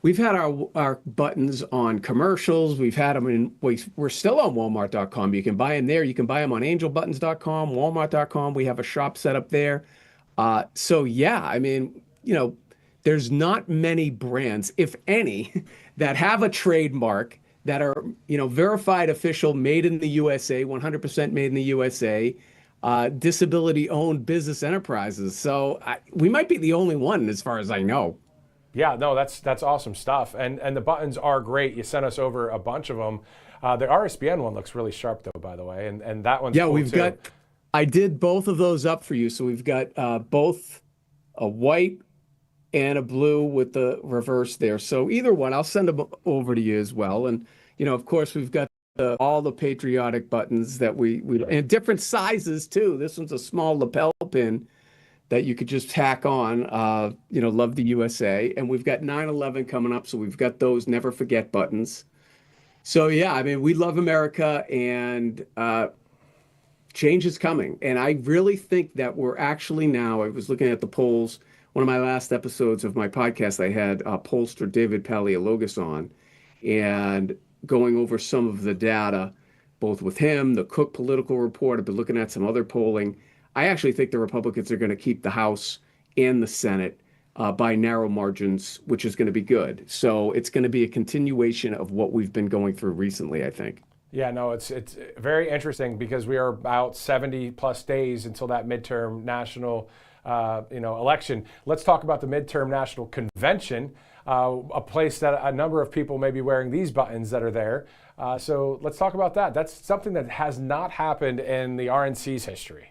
We've had our buttons on commercials. We've had them we're still on Walmart.com. You can buy them there. You can buy them on angelbuttons.com, Walmart.com. We have a shop set up there. So yeah, I mean, there's not many brands, if any, that have a trademark that are, verified official, made in the USA, 100% made in the USA, disability-owned business enterprises. So we might be the only one, as far as I know. Yeah, no, that's awesome stuff. And the buttons are great. You sent us over a bunch of them. The RSBN one looks really sharp, though, by the way. And that one's cool, too. I did both of those up for you. So we've got both a white and a blue with the reverse there. So either one, I'll send them over to you as well. And, of course, we've got all the patriotic buttons that we and different sizes too. This one's a small lapel pin that you could just tack on, love the USA. And we've got 9/11 coming up, so we've got those never forget buttons. So yeah, I mean, we love America, and change is coming. And I really think that we're actually now, I was looking at the polls, one of my last episodes of my podcast, I had pollster David Paleologos on, and going over some of the data, both with him, the Cook Political Report. I've been looking at some other polling. I actually think the Republicans are going to keep the House and the Senate by narrow margins, which is going to be good. So it's going to be a continuation of what we've been going through recently, I think. Yeah, no, it's very interesting because we are about 70 plus days until that midterm national election. Let's talk about the midterm national convention, a place that a number of people may be wearing these buttons that are there. So let's talk about that. That's something that has not happened in the RNC's history.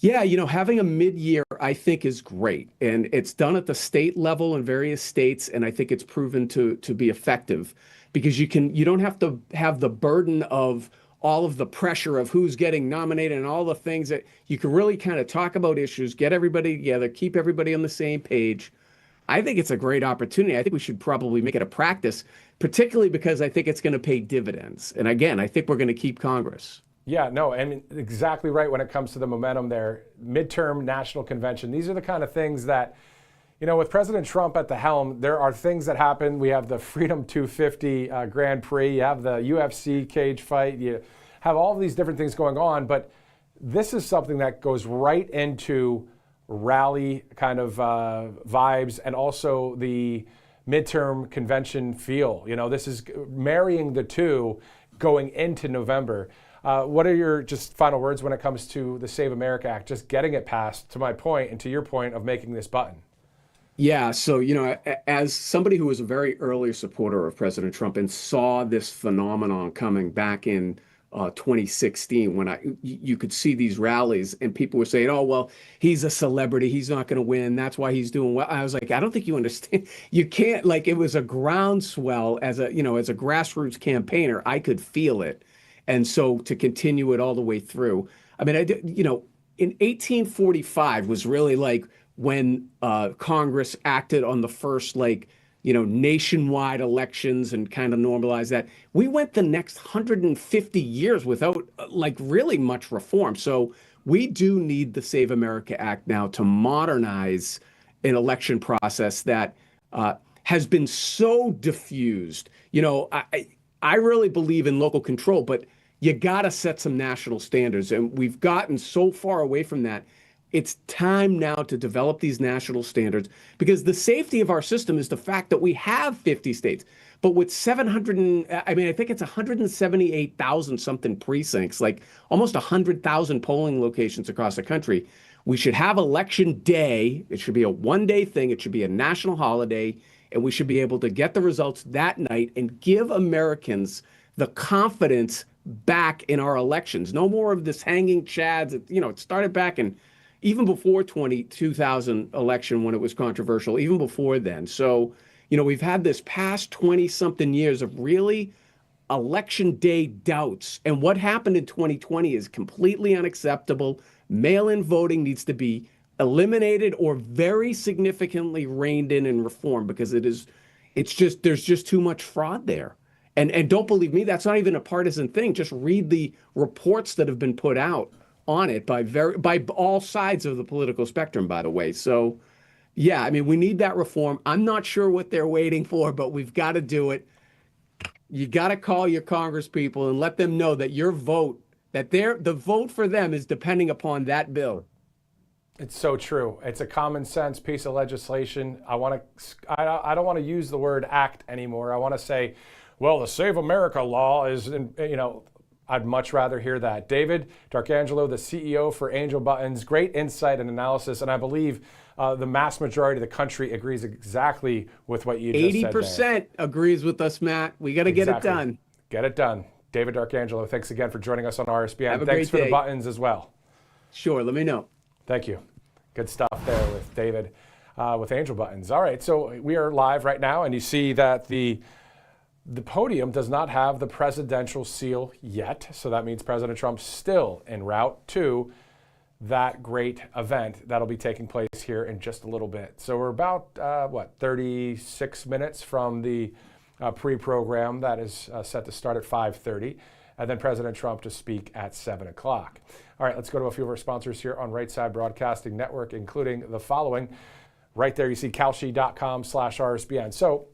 Yeah, having a mid-year, I think, is great. And it's done at the state level in various states, and I think it's proven to be effective because you don't have to have the burden of all of the pressure of who's getting nominated and all the things that you can really kind of talk about issues, get everybody together, keep everybody on the same page. I think it's a great opportunity. I think we should probably make it a practice, particularly because I think it's going to pay dividends. And again, I think we're going to keep Congress. Yeah, no, and exactly right when it comes to the momentum there. Midterm national convention. These are the kind of things that, with President Trump at the helm, there are things that happen. We have the Freedom 250 Grand Prix. You have the UFC cage fight. You have all of these different things going on. But this is something that goes right into rally kind of vibes and also the midterm convention feel. This is marrying the two going into November. What are your just final words when it comes to the Save America Act, just getting it passed, to my point and to your point of making this button? Yeah, so, as somebody who was a very early supporter of President Trump and saw this phenomenon coming back in 2016, when you could see these rallies and people were saying, oh, well, he's a celebrity, he's not going to win, that's why he's doing well. I was like, I don't think you understand. You can't, it was a groundswell as a grassroots campaigner. I could feel it. And so to continue it all the way through, I mean, in 1845 was really when Congress acted on the first nationwide elections and kind of normalized that. We went the next 150 years without really much reform. So we do need the Save America Act now to modernize an election process that has been so diffused. I really believe in local control, but you got to set some national standards. And we've gotten so far away from that. It's time now to develop these national standards because the safety of our system is the fact that we have 50 states. But with I think it's 178,000 something precincts, almost 100,000 polling locations across the country. We should have election day. It should be a one-day thing. It should be a national holiday. And we should be able to get the results that night and give Americans the confidence back in our elections. No more of this hanging chads. It started back in even before 2000 election when it was controversial, even before then. So, we've had this past 20-something years of really election day doubts. And what happened in 2020 is completely unacceptable. Mail-in voting needs to be eliminated or very significantly reined in and reformed because there's just too much fraud there. And don't believe me, that's not even a partisan thing. Just read the reports that have been put out on it by all sides of the political spectrum, by the way. So, yeah, I mean, we need that reform. I'm not sure what they're waiting for, but we've got to do it. You got to call your Congress people and let them know that your vote, the vote for them is depending upon that bill. It's so true. It's a common sense piece of legislation. I don't want to use the word act anymore. I want to say, well, the Save America law is, I'd much rather hear that. David D'Arcangelo, the CEO for Angel Buttons, great insight and analysis. And I believe the mass majority of the country agrees exactly with what you just said. 80% agrees with us, Matt. We got to get it done. Get it done. David D'Arcangelo, thanks again for joining us on RSBN. Have a thanks for great day. the buttons as well. Sure, let me know. Thank you. Good stuff there with David. with angel buttons. All right, so we are live right now, and you see that the podium does not have the presidential seal yet, so that means President Trump's still en route to that great event that'll be taking place here in just a little bit. So we're about, 36 minutes from the pre-program that is set to start at 5:30, and then President Trump to speak at 7 o'clock. All right, let's go to a few of our sponsors here on Right Side Broadcasting Network, including the following. Right there, you see Kalshi.com/RSBN. So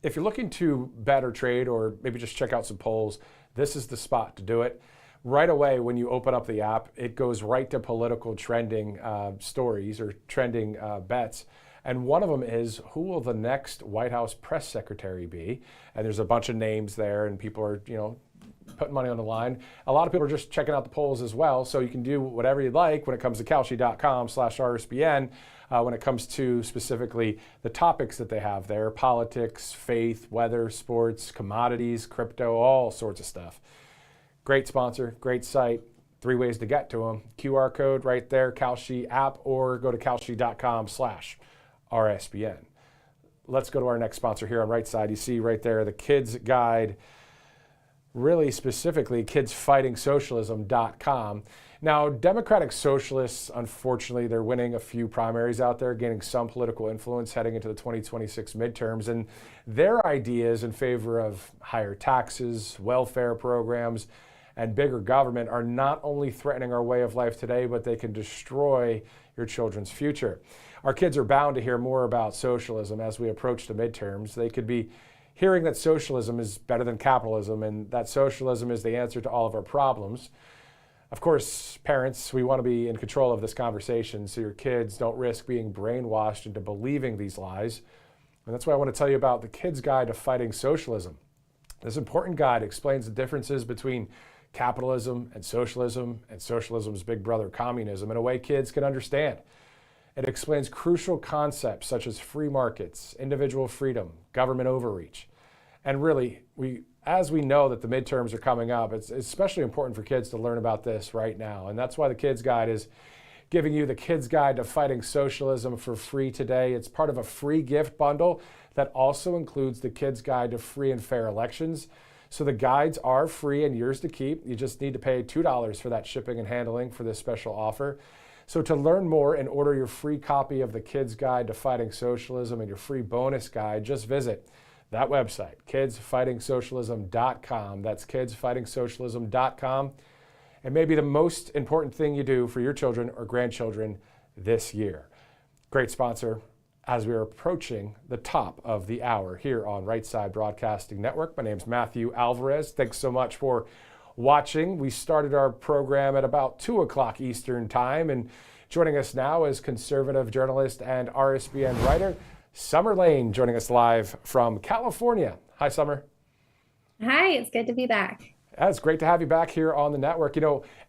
if you're looking to bet or trade, or maybe just check out some polls, this is the spot to do it. Right away, when you open up the app, it goes right to political trending stories or trending bets. And one of them is, who will the next White House press secretary be? And there's a bunch of names there, and people are, putting money on the line. A lot of people are just checking out the polls as well. So you can do whatever you'd like when it comes to Kalshi.com/RSBN. When it comes to specifically the topics that they have there: politics, faith, weather, sports, commodities, crypto, all sorts of stuff. Great sponsor, great site. 3 ways to get to them. QR code right there, Kalshi app, or go to Kalshi.com/RSBN. Let's go to our next sponsor here on Right Side. You see right there the Kids Guide, really specifically kidsfightingsocialism.com. Now, Democratic Socialists, unfortunately, they're winning a few primaries out there, gaining some political influence heading into the 2026 midterms. And their ideas in favor of higher taxes, welfare programs, and bigger government are not only threatening our way of life today, but they can destroy your children's future. Our kids are bound to hear more about socialism as we approach the midterms. They could be hearing that socialism is better than capitalism and that socialism is the answer to all of our problems. Of course, parents, we want to be in control of this conversation so your kids don't risk being brainwashed into believing these lies. And that's why I want to tell you about the Kids Guide to Fighting Socialism. This important guide explains the differences between capitalism and socialism's big brother, communism, in a way kids can understand. It explains crucial concepts such as free markets, individual freedom, government overreach. And really, as we know that the midterms are coming up, it's especially important for kids to learn about this right now. And that's why the Kids Guide is giving you the Kids Guide to Fighting Socialism for free today. It's part of a free gift bundle that also includes the Kids Guide to Free and Fair Elections. So the guides are free and yours to keep. You just need to pay $2 for that shipping and handling for this special offer. So to learn more and order your free copy of the Kids Guide to Fighting Socialism and your free bonus guide, just visit that website, kidsfightingsocialism.com. That's kidsfightingsocialism.com. And maybe the most important thing you do for your children or grandchildren this year. Great sponsor as we are approaching the top of the hour here on Right Side Broadcasting Network. My name's Matthew Alvarez. Thanks so much for watching. We started our program at about 2 o'clock Eastern Time, and joining us now is conservative journalist and RSBN writer Summer Lane, joining us live from California. Hi, Summer. Hi, it's good to be back. It's great to have you back here on the network.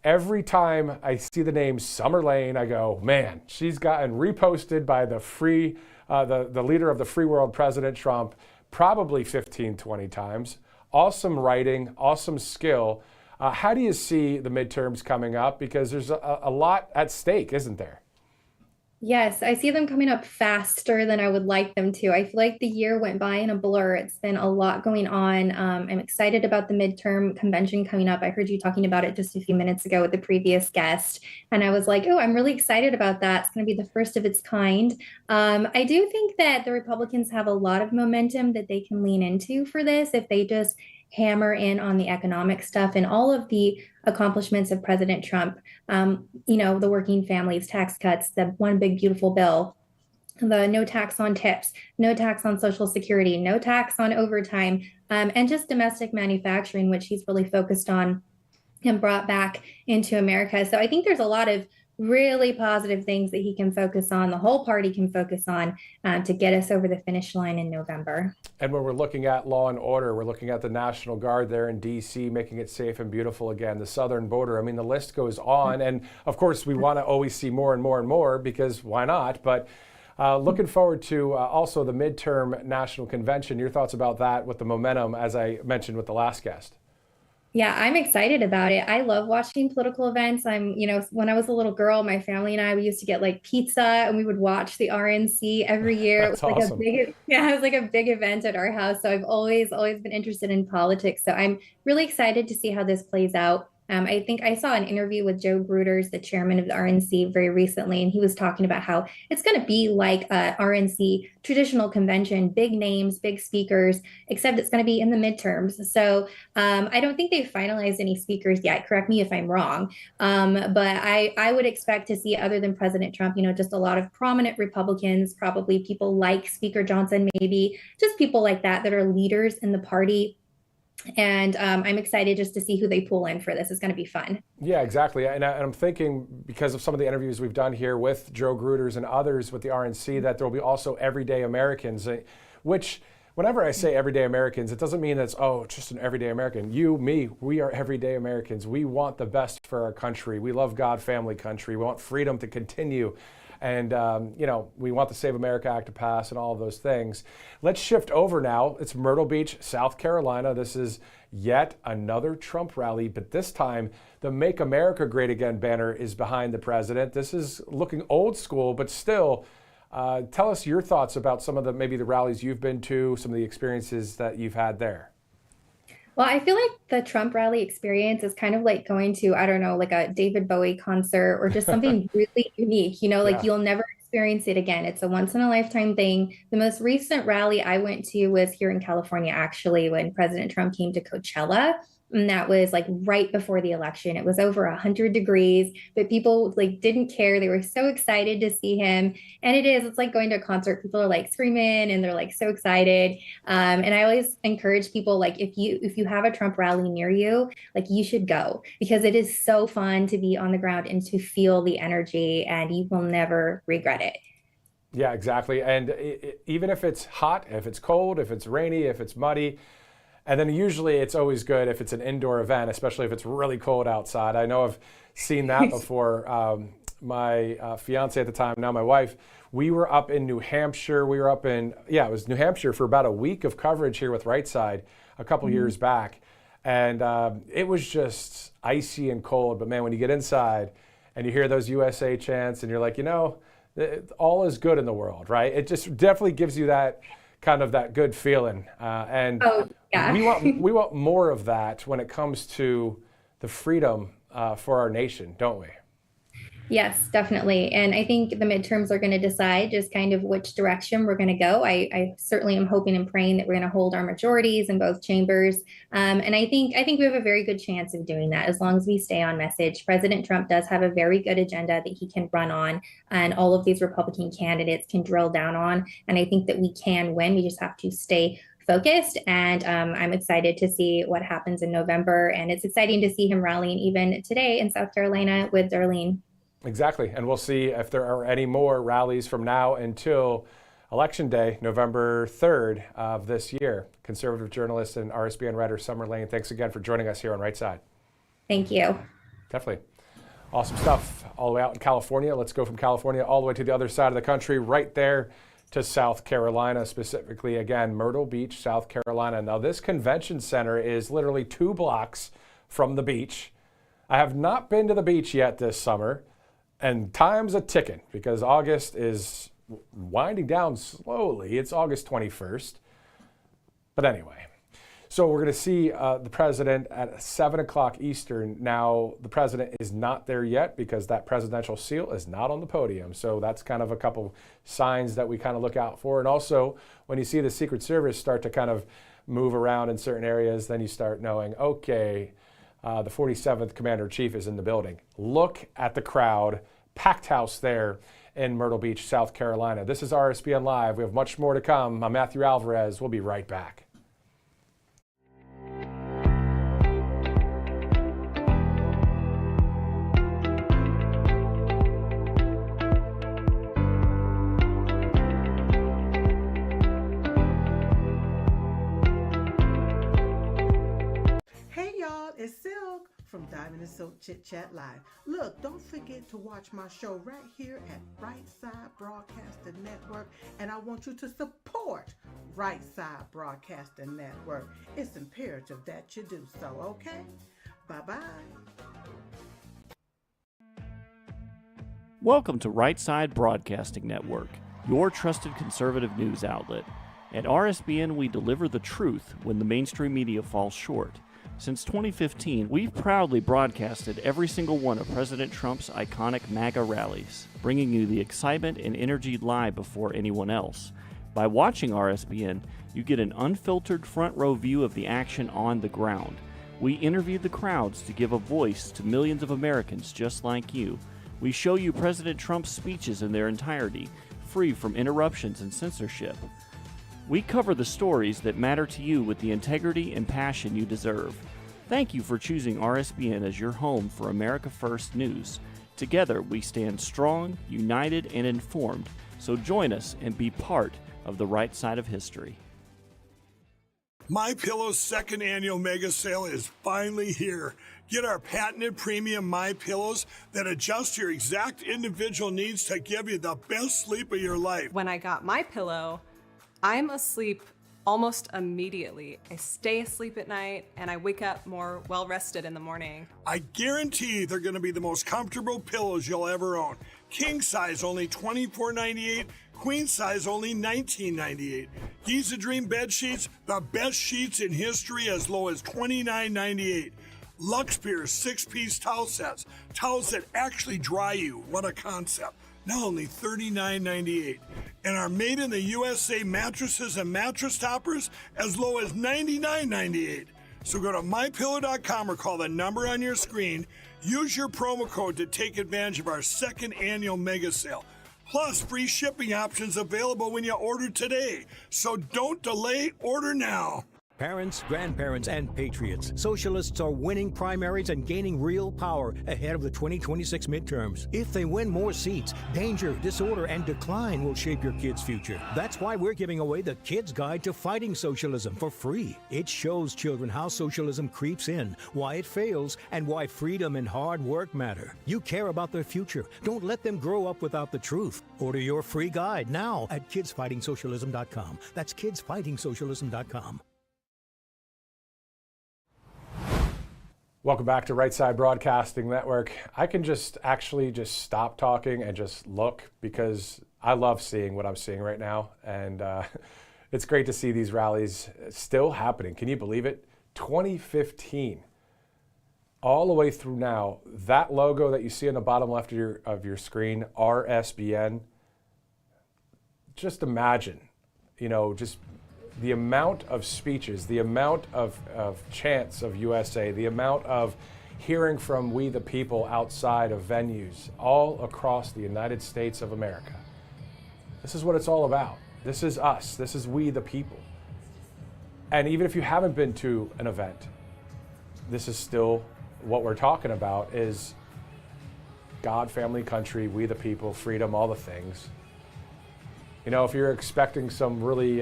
Every time I see the name Summer Lane, I go, man, she's gotten reposted by the leader of the free world, President Trump, probably 15, 20 times. Awesome writing, awesome skill. How do you see the midterms coming up? Because there's a lot at stake, isn't there? Yes, I see them coming up faster than I would like them to. I feel like the year went by in a blur. It's been a lot going on. I'm excited about the midterm convention coming up. I heard you talking about it just a few minutes ago with the previous guest. And I was like, oh, I'm really excited about that. It's going to be the first of its kind. I do think that the Republicans have a lot of momentum that they can lean into for this if they just hammer in on the economic stuff and all of the accomplishments of President Trump. The working families, tax cuts, the one big beautiful bill, the no tax on tips, no tax on Social Security, no tax on overtime, and just domestic manufacturing, which he's really focused on and brought back into America. So I think there's a lot of really positive things that he can focus on, the whole party can focus on to get us over the finish line in November. And when we're looking at law and order, we're looking at the National Guard there in D.C., making it safe and beautiful again, the southern border. I mean, the list goes on. And of course, we want to always see more and more and more because why not? But looking forward to also the midterm national convention. Your thoughts about that with the momentum, as I mentioned with the last guest? Yeah, I'm excited about it. I love watching political events. When I was a little girl, my family and I, we used to get like pizza and we would watch the RNC every year. It That's was like awesome. it was like a big event at our house. So I've always been interested in politics. So I'm really excited to see how this plays out. I think I saw an interview with Joe Gruters, the chairman of the RNC, very recently, and he was talking about how it's going to be like a RNC traditional convention, big names, big speakers, except it's going to be in the midterms. So I don't think they've finalized any speakers yet. Correct me if I'm wrong. But I would expect to see, other than President Trump, just a lot of prominent Republicans, probably people like Speaker Johnson, maybe just people like that are leaders in the party. And I'm excited just to see who they pull in for this. It's going to be fun. Yeah, exactly. And I'm thinking, because of some of the interviews we've done here with Joe Gruters and others with the RNC, that there will be also everyday Americans, which whenever I say everyday Americans, it doesn't mean that it's, just an everyday American. You, me, we are everyday Americans. We want the best for our country. We love God, family, country. We want freedom to continue. And, we want the Save America Act to pass and all of those things. Let's shift over now. It's Myrtle Beach, South Carolina. This is yet another Trump rally, but this time the Make America Great Again banner is behind the president. This is looking old school, but still, tell us your thoughts about some of maybe the rallies you've been to, some of the experiences that you've had there. Well, I feel like the Trump rally experience is kind of like going to, I don't know, like a David Bowie concert or just something really unique, Yeah. you'll never experience it again. It's a once in a lifetime thing. The most recent rally I went to was here in California, actually, when President Trump came to Coachella. And that was like right before the election. It was over 100 degrees, but people like didn't care. They were so excited to see him. And it's like going to a concert. People are like screaming and they're like so excited. And I always encourage people, like, if you have a Trump rally near you, like, you should go, because it is so fun to be on the ground and to feel the energy, and you will never regret it. Yeah, exactly. And even if it's hot, if it's cold, if it's rainy, if it's muddy, and then usually it's always good if it's an indoor event, especially if it's really cold outside. I know I've seen that before. My fiance at the time, now my wife, we were up in New Hampshire. We were up in, it was New Hampshire for about a week of coverage here with Right Side a couple years back. And it was just icy and cold. But man, when you get inside and you hear those USA chants and you're like, all is good in the world, right? It just definitely gives you that kind of that good feeling. We want more of that when it comes to the freedom for our nation, don't we? Yes, definitely. And I think the midterms are going to decide just kind of which direction we're going to go. I certainly am hoping and praying that we're going to hold our majorities in both chambers. And I think we have a very good chance of doing that as long as we stay on message. President Trump does have a very good agenda that he can run on, and all of these Republican candidates can drill down on. And I think that we can win. We just have to stay focused. And I'm excited to see what happens in November. And it's exciting to see him rallying even today in South Carolina with Darline. Exactly. And we'll see if there are any more rallies from now until Election Day, November 3rd of this year. Conservative journalist and RSBN writer Summer Lane, thanks again for joining us here on Right Side. Thank you. Definitely. Awesome stuff. All the way out in California. Let's go from California all the way to the other side of the country, right there to South Carolina, specifically, again, Myrtle Beach, South Carolina. Now, this convention center is literally 2 blocks from the beach. I have not been to the beach yet this summer. And time's a ticking because August is winding down slowly. It's August 21st. But anyway, so we're going to see the president at 7 o'clock Eastern. Now, the president is not there yet because that presidential seal is not on the podium. So that's kind of a couple signs that we kind of look out for. And also, when you see the Secret Service start to kind of move around in certain areas, then you start knowing, okay, the 47th Commander-in-Chief is in the building. Look at the crowd, packed house there in Myrtle Beach, South Carolina. This is RSBN Live. We have much more to come. I'm Matthew Alvarez. We'll be right back. Hey y'all, it's Silk from Diamond and Silk Chit Chat Live. Look, don't forget to watch my show right here at Right Side Broadcasting Network, and I want you to support support Right Side Broadcasting Network. It's imperative that you do so, okay? Bye-bye. Welcome to Right Side Broadcasting Network, your trusted conservative news outlet. At RSBN, we deliver the truth when the mainstream media falls short. Since 2015, we've proudly broadcasted every single one of President Trump's iconic MAGA rallies, bringing you the excitement and energy live before anyone else. By watching RSBN, you get an unfiltered front row view of the action on the ground. We interview the crowds to give a voice to millions of Americans just like you. We show you President Trump's speeches in their entirety, free from interruptions and censorship. We cover the stories that matter to you with the integrity and passion you deserve. Thank you for choosing RSBN as your home for America First News. Together, we stand strong, united, and informed. So join us and be part of the right side of history. MyPillow's second annual mega sale is finally here. Get our patented premium MyPillows that adjust your exact individual needs to give you the best sleep of your life. When I got my pillow, I'm asleep almost immediately. I stay asleep at night and I wake up more well-rested in the morning. I guarantee they're going to be the most comfortable pillows you'll ever own. King size only $24.98, queen size only $19.98. Giza Dream bed sheets, the best sheets in history, as low as $29.98. Lux Beer 6-piece towel sets, towels that actually dry you. What a concept. Now only $39.98. And our made in the USA mattresses and mattress toppers as low as $99.98. So go to mypillow.com or call the number on your screen. Use your promo code to take advantage of our second annual mega sale. Plus free shipping options available when you order today. So don't delay, order now. Parents, grandparents, and patriots, socialists are winning primaries and gaining real power ahead of the 2026 midterms. If they win more seats, danger, disorder, and decline will shape your kids' future. That's why we're giving away the Kids Guide to Fighting Socialism for free. It shows children how socialism creeps in, why it fails, and why freedom and hard work matter. You care about their future. Don't let them grow up without the truth. Order your free guide now at kidsfightingsocialism.com. That's kidsfightingsocialism.com. Welcome back to Right Side Broadcasting Network. I can just stop talking and just look because I love seeing what I'm seeing right now. And it's great to see these rallies still happening. Can you believe it? 2015, all the way through now, that logo that you see on the bottom left of your screen, RSBN, just imagine, just the amount of speeches, the amount of chants of USA, the amount of hearing from we the people outside of venues all across the United States of America. This is what it's all about. This is us. This is we the people. And even if you haven't been to an event, this is still what we're talking about is God, family, country, we the people, freedom, all the things. If you're expecting some really,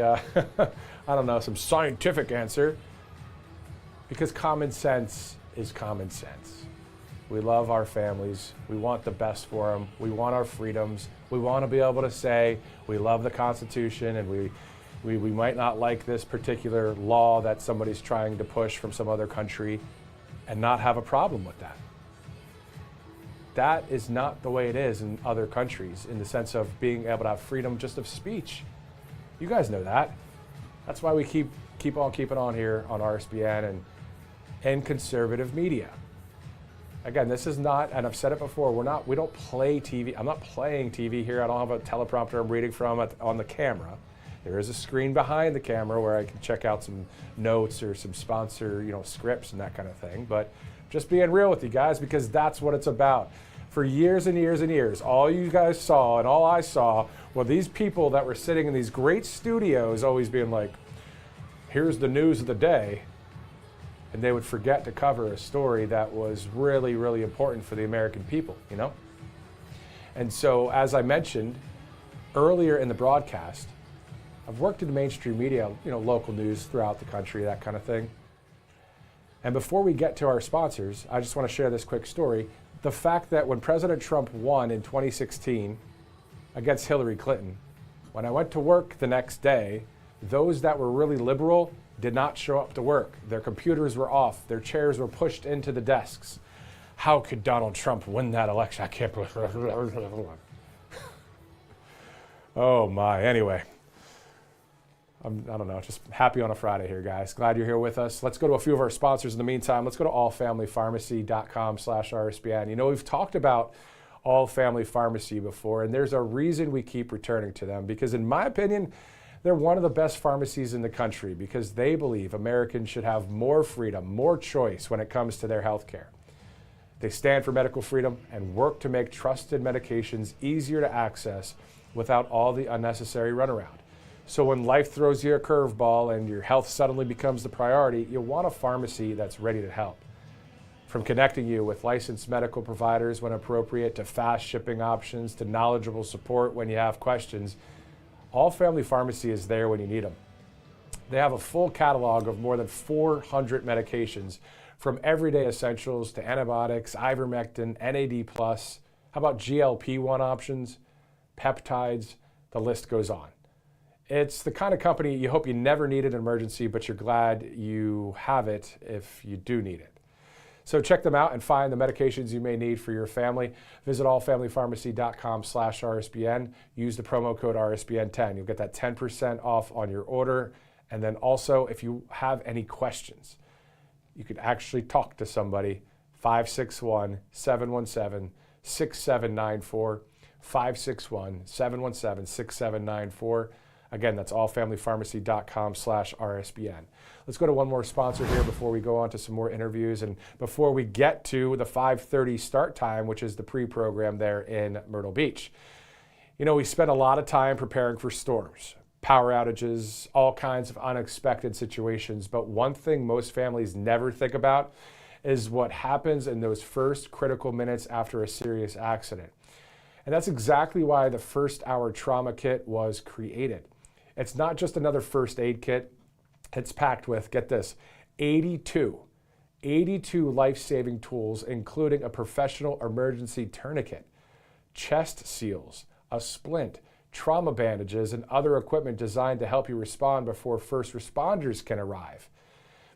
some scientific answer, because common sense is common sense. We love our families. We want the best for them. We want our freedoms. We want to be able to say we love the Constitution, and we might not like this particular law that somebody's trying to push from some other country and not have a problem with that. That is not the way it is in other countries in the sense of being able to have freedom just of speech. You guys know that. That's why we keep on keeping on here on RSBN and conservative media. Again, this is not, and I've said it before, we don't play TV. I'm not playing TV here. I don't have a teleprompter I'm reading from on the camera. There is a screen behind the camera where I can check out some notes or some sponsor, scripts and that kind of thing. But just being real with you guys, because that's what it's about. For years and years and years, all you guys saw and all I saw were these people that were sitting in these great studios always being like, here's the news of the day. And they would forget to cover a story that was really, really important for the American people, And so, as I mentioned earlier in the broadcast, I've worked in the mainstream media, local news throughout the country, that kind of thing. And before we get to our sponsors, I just want to share this quick story. The fact that when President Trump won in 2016 against Hillary Clinton, when I went to work the next day, Those that were really liberal did not show up to work. Their computers were off. Their chairs were pushed into the desks. How could Donald Trump win that election? I can't believe. Oh my. Anyway, I don't know. Just happy on a Friday here, guys. Glad you're here with us. Let's go to a few of our sponsors in the meantime. Let's go to allfamilypharmacy.com/RSBN. You know, we've talked about All Family Pharmacy before, and there's a reason we keep returning to them because, in my opinion, they're one of the best pharmacies in the country because they believe Americans should have more freedom, more choice when it comes to their health care. They stand for medical freedom and work to make trusted medications easier to access without all the unnecessary runaround. So when life throws you a curveball and your health suddenly becomes the priority, you want a pharmacy that's ready to help. From connecting you with licensed medical providers when appropriate, to fast shipping options, to knowledgeable support when you have questions, All Family Pharmacy is there when you need them. They have a full catalog of more than 400 medications, from everyday essentials to antibiotics, ivermectin, NAD+, how about GLP-1 options, peptides, the list goes on. It's the kind of company you hope you never need an emergency, but you're glad you have it if you do need it. So check them out and find the medications you may need for your family. Visit allfamilypharmacy.com/RSBN. Use the promo code RSBN10. You'll get that 10% off on your order. And then also, if you have any questions, you could actually talk to somebody. 561-717-6794. 561-717-6794. Again, that's allfamilypharmacy.com/RSBN. Let's go to one more sponsor here before we go on to some more interviews and before we get to the 5:30 start time, which is the pre-program there in Myrtle Beach. You know, we spend a lot of time preparing for storms, power outages, all kinds of unexpected situations, but one thing most families never think about is what happens in those first critical minutes after a serious accident. And that's exactly why the First Hour Trauma Kit was created. It's not just another first aid kit. It's packed with, get this, 82 life-saving tools, including a professional emergency tourniquet, chest seals, a splint, trauma bandages, and other equipment designed to help you respond before first responders can arrive.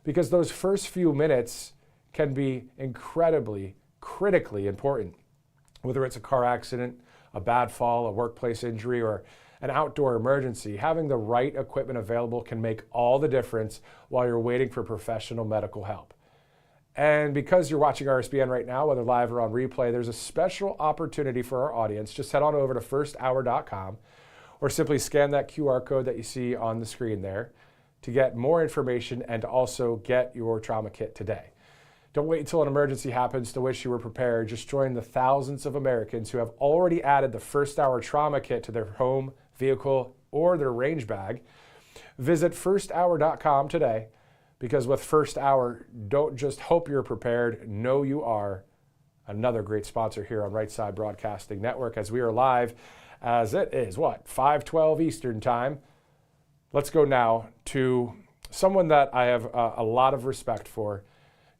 Because those first few minutes can be incredibly, critically important. Whether it's a car accident, a bad fall, a workplace injury, or an outdoor emergency, having the right equipment available can make all the difference while you're waiting for professional medical help. And because you're watching RSBN right now, whether live or on replay, there's a special opportunity for our audience. Just head on over to firsthour.com or simply scan that QR code that you see on the screen there to get more information and to also get your trauma kit today. Don't wait until an emergency happens to wish you were prepared. Just join the thousands of Americans who have already added the First Hour Trauma Kit to their home, vehicle, or their range bag. Visit firsthour.com today, because with First Hour, don't just hope you're prepared, know you are. Another great sponsor here on Right Side Broadcasting Network as we are live as it is, 5:12 Eastern Time. Let's go now to someone that I have a lot of respect for.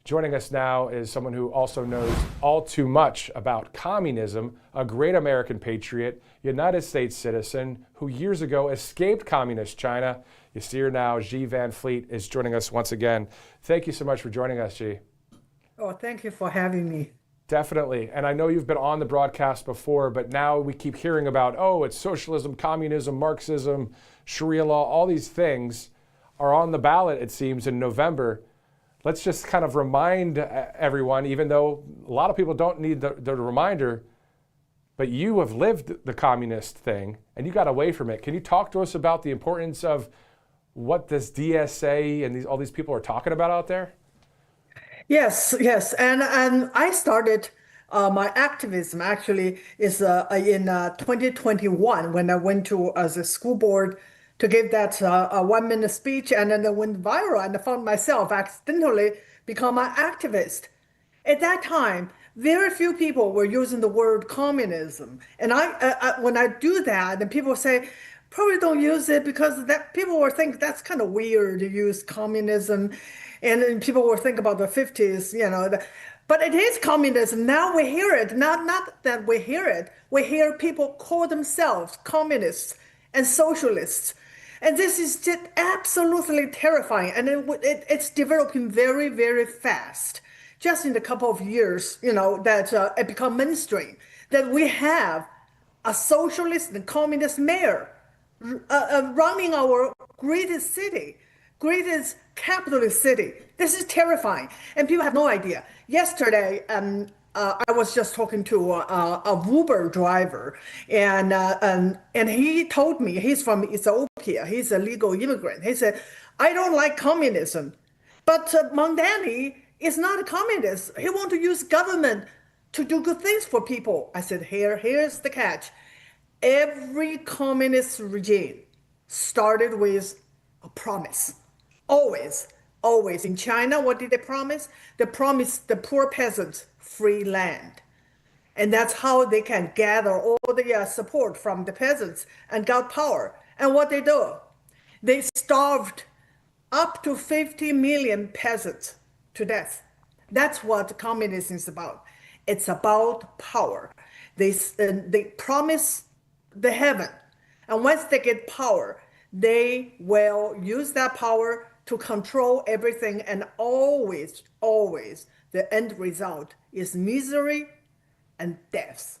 Joining us now is someone who also knows all too much about communism, a great American patriot, United States citizen who years ago escaped communist China. You see her now. Xi Van Fleet is joining us once again. Thank you so much for joining us, Xi. Oh, thank you for having me. Definitely. And I know you've been on the broadcast before, but now we keep hearing about, oh, it's socialism, communism, Marxism, Sharia law, all these things are on the ballot, it seems, in November. Let's just kind of remind everyone, even though a lot of people don't need the reminder, but you have lived the communist thing and you got away from it. Can you talk to us about the importance of what this DSA and all these people are talking about out there? Yes. And I started my activism actually is in 2021 when I went to as a school board to give that a 1-minute speech, and then it went viral, and I found myself accidentally become an activist. At that time, very few people were using the word communism, and I when I do that, then people say, probably don't use it because that people will think that's kind of weird to use communism, and then people will think about the 50s, but it is communism. Now we hear it, not that we hear it, we hear people call themselves communists and socialists. And this is just absolutely terrifying. And it's developing very, very fast. Just in a couple of years, that it become mainstream, that we have a socialist and communist mayor running our greatest city, greatest capitalist city. This is terrifying, and people have no idea. Yesterday, I was just talking to a Uber driver, and he told me he's from Ethiopia. He's a legal immigrant. He said, "I don't like communism, but Mondani is not a communist. He wants to use government to do good things for people." I said, here's the catch. Every communist regime started with a promise. Always, always. In China, what did they promise? They promised the poor peasants free land. And that's how they can gather all the support from the peasants and got power. And what they do? They starved up to 50 million peasants to death. That's what communism is about. It's about power. They promise the heaven. And once they get power, they will use that power to control everything. And always, always, the end result is misery and death.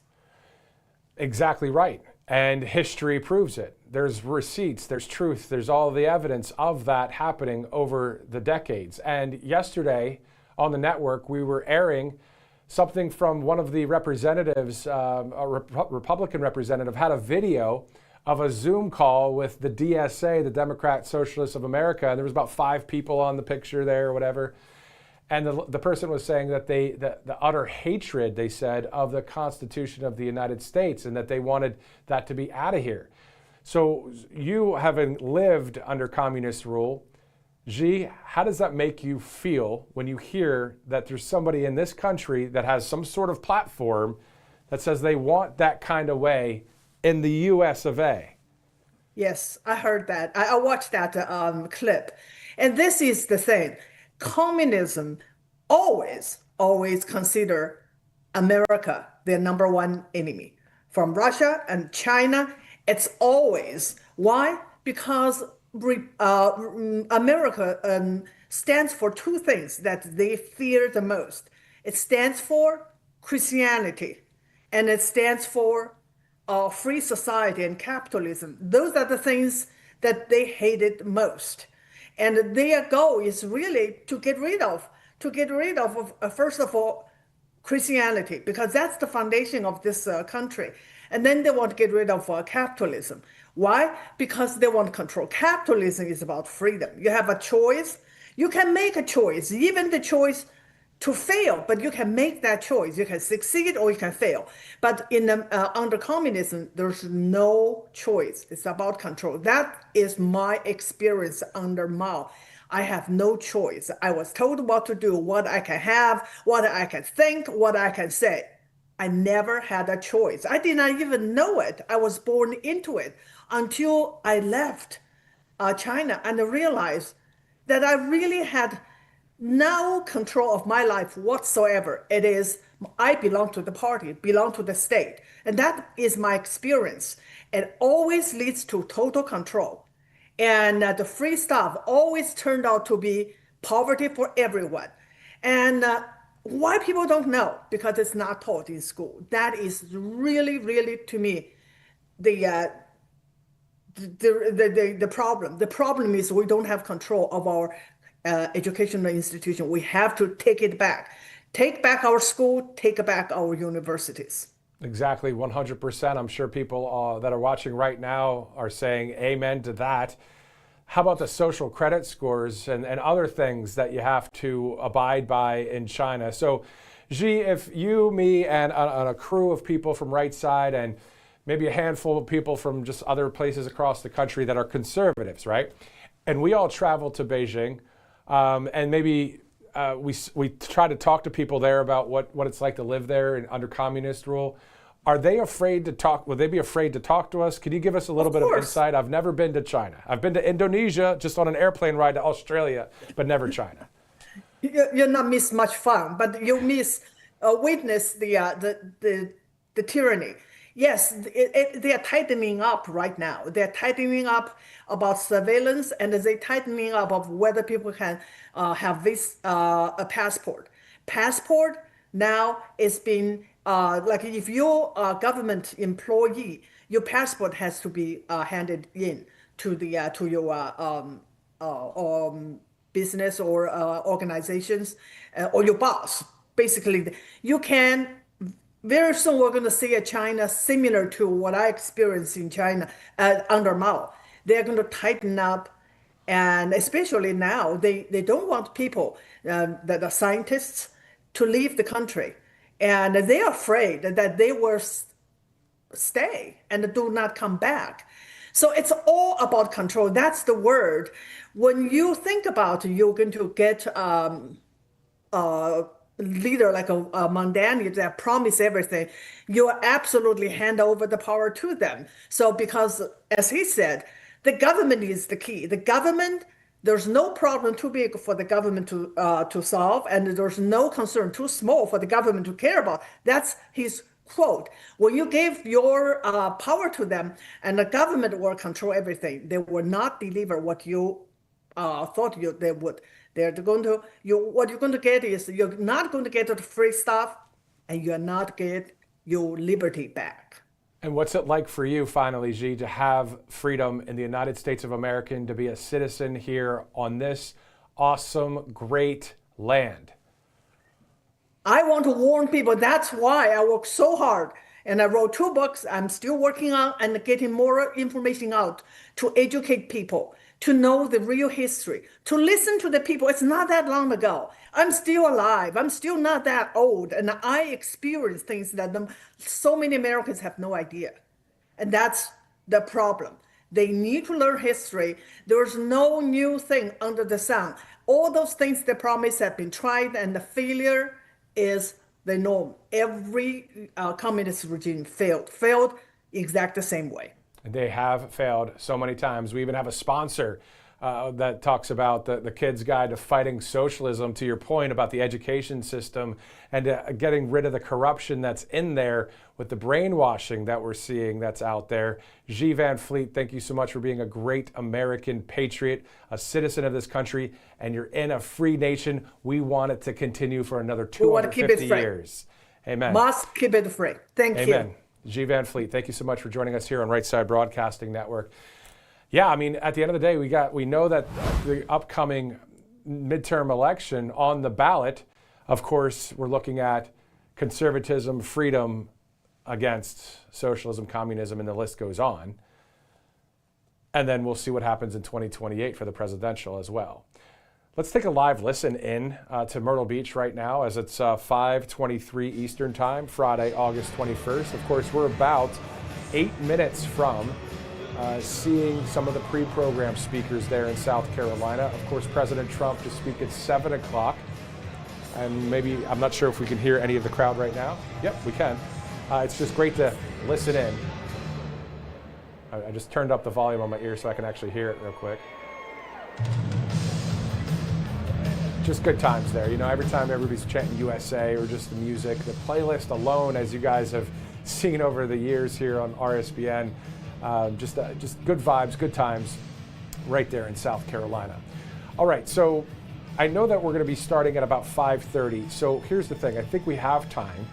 Exactly right. And history proves it. There's receipts, there's truth, there's all the evidence of that happening over the decades. And yesterday on the network, we were airing something from one of the representatives, a Republican representative, had a video of a Zoom call with the DSA, the Democrat Socialists of America, and there was about 5 people on the picture there or whatever. And the person was saying that the utter hatred, they said, of the Constitution of the United States, and that they wanted that to be out of here. So you, having lived under communist rule, Xi, how does that make you feel when you hear that there's somebody in this country that has some sort of platform that says they want that kind of way in the US of A? Yes, I heard that. I watched that clip. And this is the thing. Communism always consider America their number one enemy. From Russia and China, it's always. Why? Because America stands for 2 things that they fear the most. It stands for Christianity, and it stands for free society and capitalism. Those are the things that they hated most. And their goal is really to get rid of first of all, Christianity, because that's the foundation of this country. And then they want to get rid of capitalism. Why? Because they want control. Capitalism is about freedom. You have a choice. You can make a choice, even the choice to fail, but you can make that choice. You can succeed or you can fail. But under communism, there's no choice. It's about control. That is my experience under Mao. I have no choice. I was told what to do, what I can have, what I can think, what I can say. I never had a choice. I did not even know it. I was born into it until I left China and realized that I really had no control of my life whatsoever. It is, I belong to the party, belong to the state. And that is my experience. It always leads to total control. And the free stuff always turned out to be poverty for everyone. And why people don't know? Because it's not taught in school. That is really, really, to me, the problem. The problem is we don't have control of our educational institution. We have to take it back. Take back our school, take back our universities. Exactly, 100%. I'm sure people that are watching right now are saying amen to that. How about the social credit scores and other things that you have to abide by in China? So, Xi, if you, me, and a crew of people from Right Side and maybe a handful of people from just other places across the country that are conservatives, right? And we all travel to Beijing, and maybe we try to talk to people there about what it's like to live there under communist rule. Are they afraid to talk? Would they be afraid to talk to us? Can you give us a little bit of insight? I've never been to China. I've been to Indonesia, just on an airplane ride to Australia, but never China. You'll not miss much fun, but you miss witness the tyranny. Yes, they are tightening up right now. They're tightening up about surveillance, and they're tightening up of whether people can have this a passport. Passport now is being like if you're a government employee, your passport has to be handed in to your business or organizations or your boss. Basically, you can. Very soon, we're going to see a China similar to what I experienced in China under Mao. They're going to tighten up, and especially now, they don't want people, that are scientists, to leave the country. And they're afraid that they will stay and do not come back. So it's all about control. That's the word. When you think about you're going to get leader like a Mondani that promise everything, you absolutely hand over the power to them. So because, as he said, the government is the key. The government, there's no problem too big for the government to solve, and there's no concern too small for the government to care about. That's his quote. When you give your power to them, and the government will control everything, they will not deliver what you thought they would. They're going to what you're going to get is you're not going to get the free stuff, and you're not get your liberty back. And what's it like for you, finally, Xi, to have freedom in the United States of America and to be a citizen here on this awesome, great land? I want to warn people. That's why I work so hard. And I wrote 2 books I'm still working on and getting more information out to educate people, to know the real history, to listen to the people. It's not that long ago. I'm still alive. I'm still not that old. And I experienced things that so many Americans have no idea. And that's the problem. They need to learn history. There's no new thing under the sun. All those things they promised have been tried, and the failure is the norm. Every communist regime failed exact the same way. They have failed so many times. We even have a sponsor that talks about the Kid's Guide to Fighting Socialism, to your point about the education system and getting rid of the corruption that's in there with the brainwashing that we're seeing that's out there. Xi Van Fleet, thank you so much for being a great American patriot, a citizen of this country, and you're in a free nation. We want it to continue for another 250 years. Amen. Must keep it free. Thank you. Amen. Xi Van Fleet, thank you so much for joining us here on Right Side Broadcasting Network. Yeah, I mean, at the end of the day, we know that the upcoming midterm election on the ballot, of course, we're looking at conservatism, freedom against socialism, communism, and the list goes on. And then we'll see what happens in 2028 for the presidential as well. Let's take a live listen in to Myrtle Beach right now as it's 5:23 Eastern Time, Friday, August 21st. Of course, we're about 8 minutes from seeing some of the pre-programmed speakers there in South Carolina. Of course, President Trump to speak at 7 o'clock. And maybe, I'm not sure if we can hear any of the crowd right now. Yep, we can. It's just great to listen in. I just turned up the volume on my ear so I can actually hear it real quick. Just good times there. You know, every time everybody's chanting USA or just the music, the playlist alone, as you guys have seen over the years here on RSBN, just good vibes, good times right there in South Carolina. All right, so I know that we're going to be starting at about 5:30. So here's the thing. I think we have time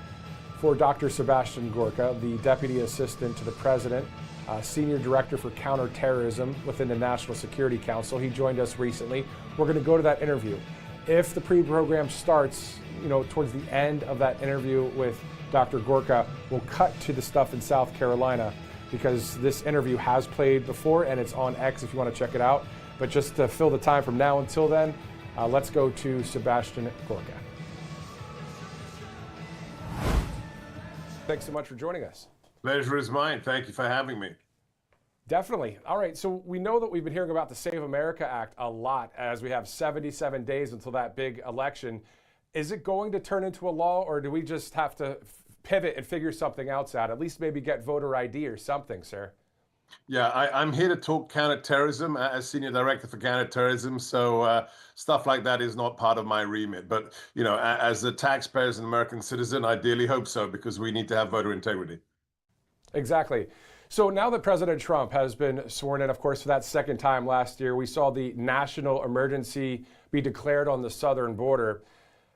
for Dr. Sebastian Gorka, the Deputy Assistant to the President, Senior Director for Counterterrorism within the National Security Council. He joined us recently. We're going to go to that interview. If the pre-program starts, you know, towards the end of that interview with Dr. Gorka, we'll cut to the stuff in South Carolina because this interview has played before and it's on X if you want to check it out. But just to fill the time from now until then, let's go to Sebastian Gorka. Thanks so much for joining us. Pleasure is mine. Thank you for having me. Definitely. All right, so we know that we've been hearing about the Save America Act a lot as we have 77 days until that big election. Is it going to turn into a law, or do we just have to pivot and figure something else out? At least maybe get voter ID or something, sir. Yeah, I'm here to talk counterterrorism as Senior Director for Counterterrorism, so stuff like that is not part of my remit. But, you know, as a taxpayer, as an American citizen, I ideally hope so, because we need to have voter integrity. Exactly. So now that President Trump has been sworn in, of course, for that second time last year, we saw the national emergency be declared on the southern border.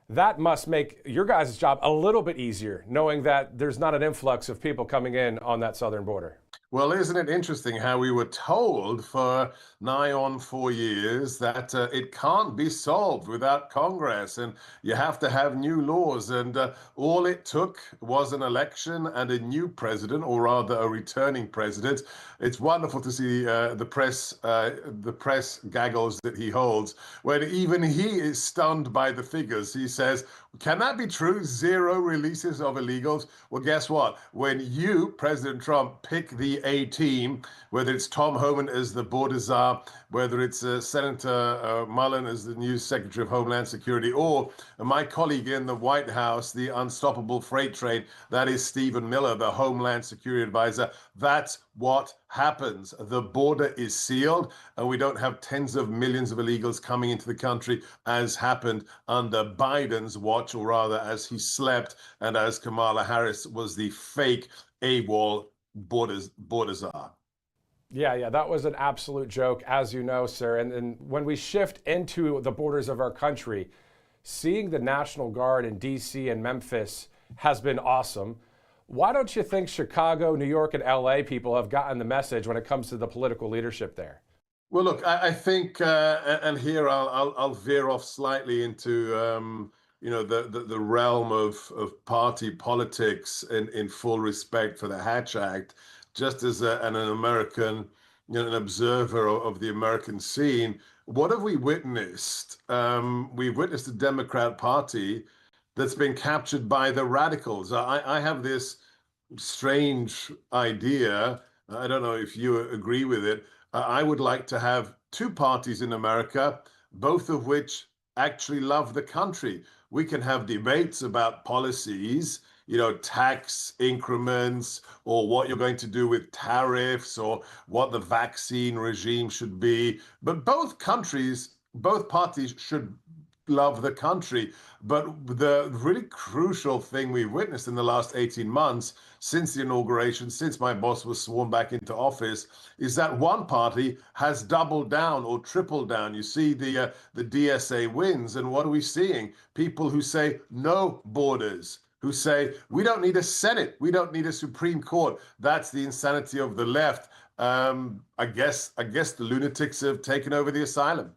That must make your guys' job a little bit easier, knowing that there's not an influx of people coming in on that southern border. Well, isn't it interesting how we were told for nigh on 4 years that it can't be solved without Congress and you have to have new laws. And all it took was an election and a new president, or rather a returning president. It's wonderful to see the press gaggles that he holds, when even he is stunned by the figures. He says, can that be true? 0 releases of illegals? Well, guess what? When you, President Trump, pick the A team, whether it's Tom Homan as the border czar, whether it's Senator Mullen as the new Secretary of Homeland Security, or my colleague in the White House, the unstoppable freight train, that is Stephen Miller, the Homeland Security Advisor, that's what happens. The border is sealed, and we don't have tens of millions of illegals coming into the country as happened under Biden's watch, or rather as he slept and as Kamala Harris was the fake AWOL border czar. Yeah, that was an absolute joke, as you know, sir. And when we shift into the borders of our country, seeing the National Guard in D.C. and Memphis has been awesome. Why don't you think Chicago, New York, and L.A. people have gotten the message when it comes to the political leadership there? Well, look, I think, and here I'll veer off slightly into the realm of party politics in full respect for the Hatch Act. Just as an American, an observer of the American scene, what have we witnessed? We've witnessed a Democrat Party that's been captured by the radicals. I have this strange idea. I don't know if you agree with it. I would like to have 2 parties in America, both of which actually love the country. We can have debates about policies, tax increments, or what you're going to do with tariffs, or what the vaccine regime should be. But both parties should love the country. But the really crucial thing we've witnessed in the last 18 months, since the inauguration, since my boss was sworn back into office, is that one party has doubled down or tripled down. You see the DSA wins, and what are we seeing? People who say no borders, who say we don't need a Senate, we don't need a Supreme Court. That's the insanity of the left. I guess the lunatics have taken over the asylum.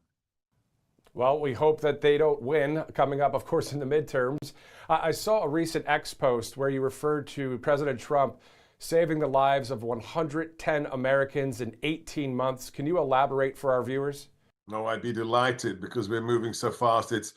Well, we hope that they don't win coming up, of course, in the midterms. I saw a recent X post where you referred to President Trump saving the lives of 110 Americans in 18 months. Can you elaborate for our viewers? No, I'd be delighted, because we're moving so fast. It's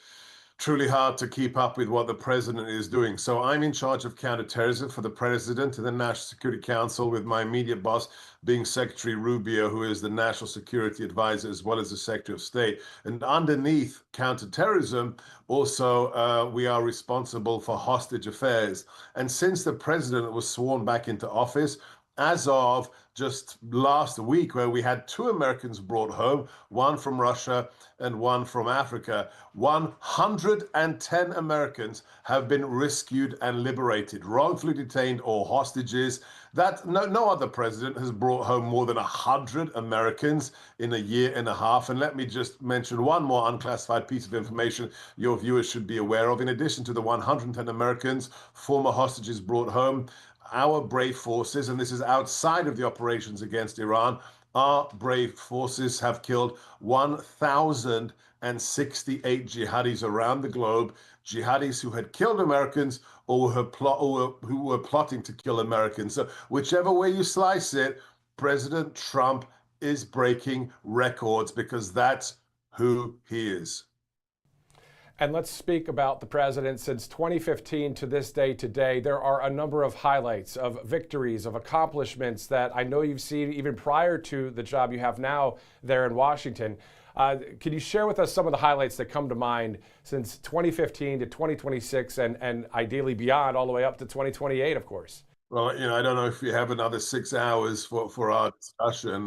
truly hard to keep up with what the president is doing. So I'm in charge of counterterrorism for the president and the National Security Council, with my immediate boss being Secretary Rubio, who is the National Security Advisor as well as the Secretary of State. And underneath counterterrorism, also we are responsible for hostage affairs. And since the president was sworn back into office, as of just last week, where we had 2 Americans brought home, one from Russia and one from Africa, 110 Americans have been rescued and liberated, wrongfully detained or hostages. That no other president has brought home more than 100 Americans in a year and a half. And let me just mention one more unclassified piece of information your viewers should be aware of. In addition to the 110 Americans, former hostages brought home, our brave forces, and this is outside of the operations against Iran, our brave forces have killed 1,068 jihadis around the globe, jihadis who had killed Americans or who were plotting to kill Americans. So whichever way you slice it, President Trump is breaking records, because that's who he is. And let's speak about the president. Since 2015 to this day today, there are a number of highlights of victories, of accomplishments that I know you've seen even prior to the job you have now there in Washington. Can you share with us some of the highlights that come to mind since 2015 to 2026 and ideally beyond, all the way up to 2028, of course? Well, I don't know if we have another 6 hours for our discussion.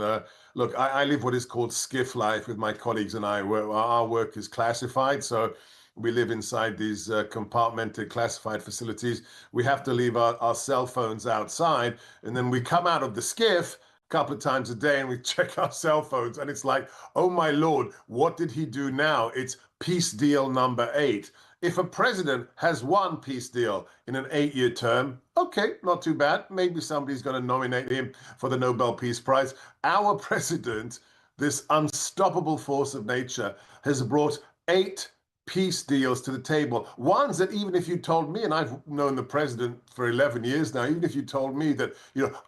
Look, I live what is called skiff life with my colleagues and I. Our work is classified, so we live inside these compartmented classified facilities. We have to leave our cell phones outside, and then we come out of the skiff couple of times a day and we check our cell phones and it's like, oh my Lord, what did he do now? It's peace deal number 8. If a president has one peace deal in an 8-year term, okay, not too bad. Maybe somebody's going to nominate him for the Nobel Peace Prize. Our president, this unstoppable force of nature, has brought 8 peace deals to the table. Ones that even if you told me, and I've known the president for 11 years now, even if you told me that,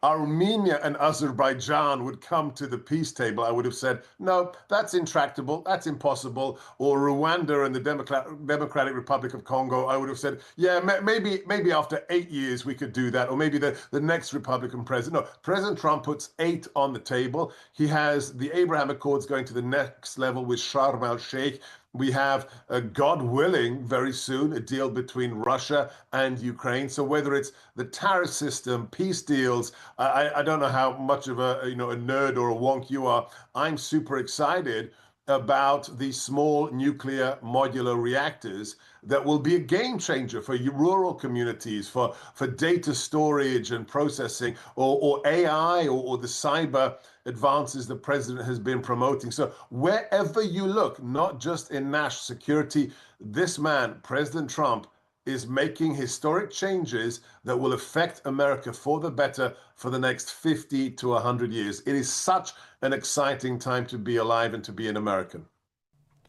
Armenia and Azerbaijan would come to the peace table, I would have said, no, that's intractable, that's impossible. Or Rwanda and the Democratic Republic of Congo, I would have said, yeah, maybe after 8 years we could do that. Or maybe the next Republican president. No, President Trump puts 8 on the table. He has the Abraham Accords going to the next level with Sharm el-Sheikh. We have, God willing, very soon, a deal between Russia and Ukraine. So whether it's the tariff system, peace deals, I don't know how much of a nerd or a wonk you are. I'm super excited about the small nuclear modular reactors that will be a game changer for rural communities, for data storage and processing, or AI, or the cyber advances the president has been promoting. So wherever you look, not just in national security, this man, President Trump, is making historic changes that will affect America for the better for the next 50 to 100 years. It is such an exciting time to be alive and to be an American.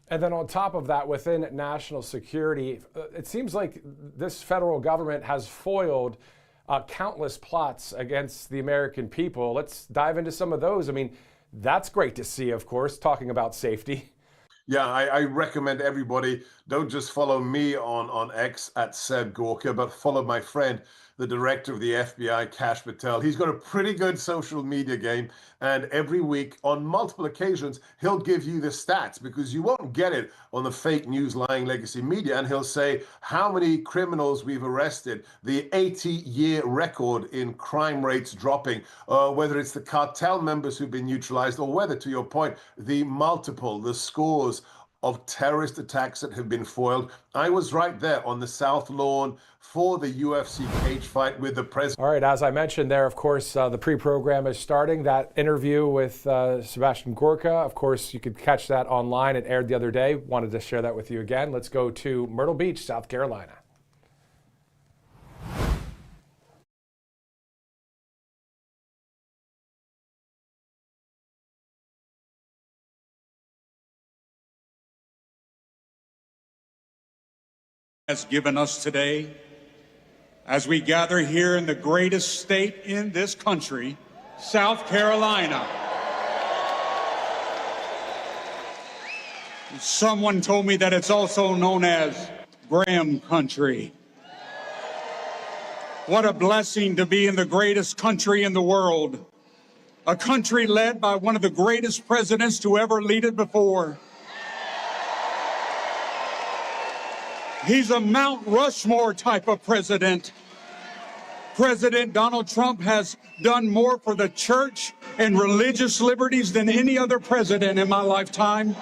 And then on top of that, within national security, it seems like this federal government has foiled countless plots against the American people. Let's dive into some of those. I mean, that's great to see, of course, talking about safety. Yeah, I recommend everybody, don't just follow me on X at Seb Gorka, but follow my friend, the director of the FBI, Kash Patel. He's got a pretty good social media game, and every week on multiple occasions, he'll give you the stats because you won't get it on the fake news lying legacy media, and he'll say how many criminals we've arrested, the 80-year record in crime rates dropping, whether it's the cartel members who've been neutralized, or whether, to your point, the scores of terrorist attacks that have been foiled. I was right there on the South Lawn for the UFC cage fight with the president. All right, as I mentioned there, of course, the pre-program is starting. That interview with Sebastian Gorka, of course, you could catch that online. It aired the other day. Wanted to share that with you again. Let's go to Myrtle Beach, South Carolina. Has given us today as we gather here in the greatest state in this country, South Carolina. Someone told me that it's also known as Graham Country. What a blessing to be in the greatest country in the world, a country led by one of the greatest presidents to ever lead it before. He's a Mount Rushmore type of president. President Donald Trump has done more for the church and religious liberties than any other president in my lifetime.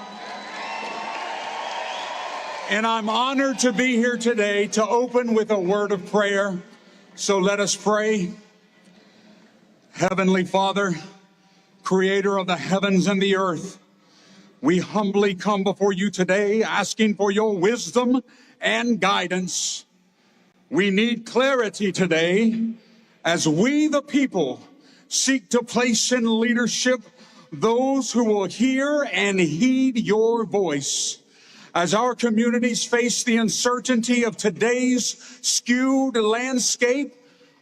And I'm honored to be here today to open with a word of prayer. So let us pray. Heavenly Father, creator of the heavens and the earth, we humbly come before you today asking for your wisdom and guidance. We need clarity today as we, the people, seek to place in leadership those who will hear and heed your voice. As our communities face the uncertainty of today's skewed landscape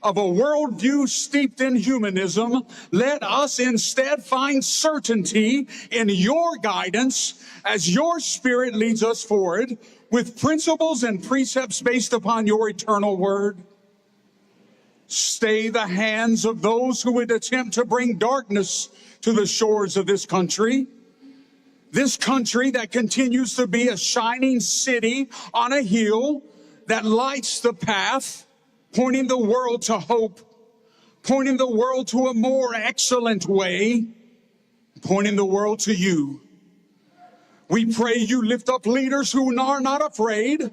of a worldview steeped in humanism, let us instead find certainty in your guidance as your Spirit leads us forward with principles and precepts based upon your eternal word. Stay the hands of those who would attempt to bring darkness to the shores of this country that continues to be a shining city on a hill that lights the path, pointing the world to hope, pointing the world to a more excellent way, pointing the world to you. We pray you lift up leaders who are not afraid.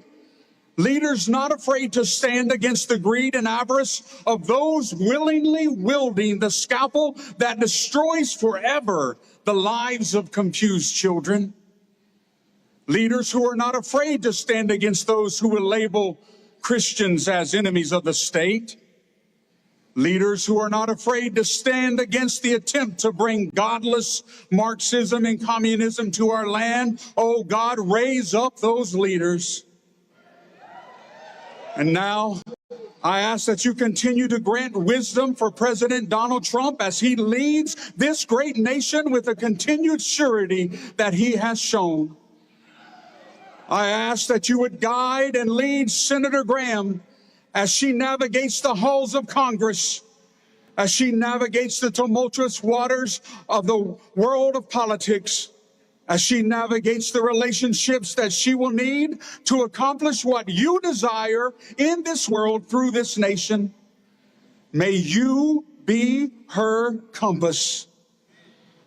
Leaders not afraid to stand against the greed and avarice of those willingly wielding the scalpel that destroys forever the lives of confused children. Leaders who are not afraid to stand against those who will label Christians as enemies of the state. Leaders who are not afraid to stand against the attempt to bring godless Marxism and communism to our land. Oh God, raise up those leaders. And now, I ask that you continue to grant wisdom for President Donald Trump as he leads this great nation with the continued surety that he has shown. I ask that you would guide and lead Senator Graham as she navigates the halls of Congress, as she navigates the tumultuous waters of the world of politics, as she navigates the relationships that she will need to accomplish what you desire in this world through this nation. May you be her compass.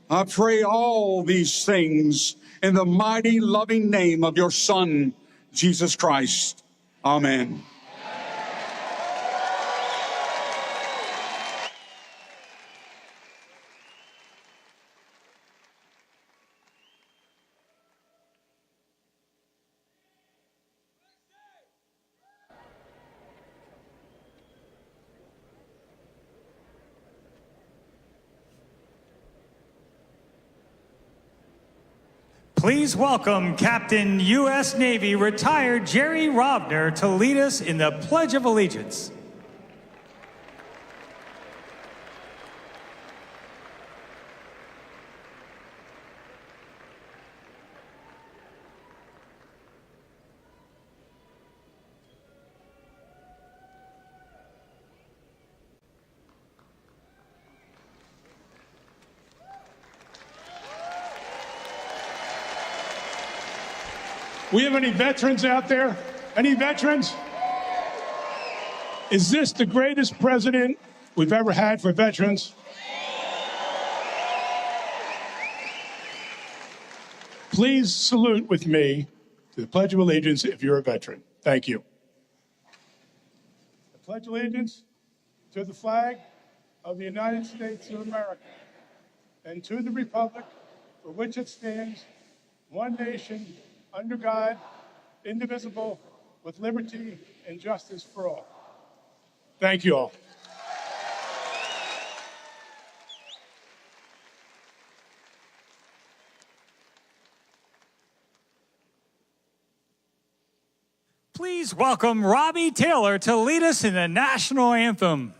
I pray all these things in the mighty, loving name of your Son, Jesus Christ. Amen. Please welcome Captain U.S. Navy retired Jerry Robner to lead us in the Pledge of Allegiance. We have any veterans out there? Any veterans? Is this the greatest president we've ever had for veterans? Please salute with me to the Pledge of Allegiance if you're a veteran. Thank you. I pledge allegiance to the flag of the United States of America and to the republic for which it stands, one nation, under God, indivisible, with liberty and justice for all. Thank you all. Please welcome Robbie Taylor to lead us in the national anthem.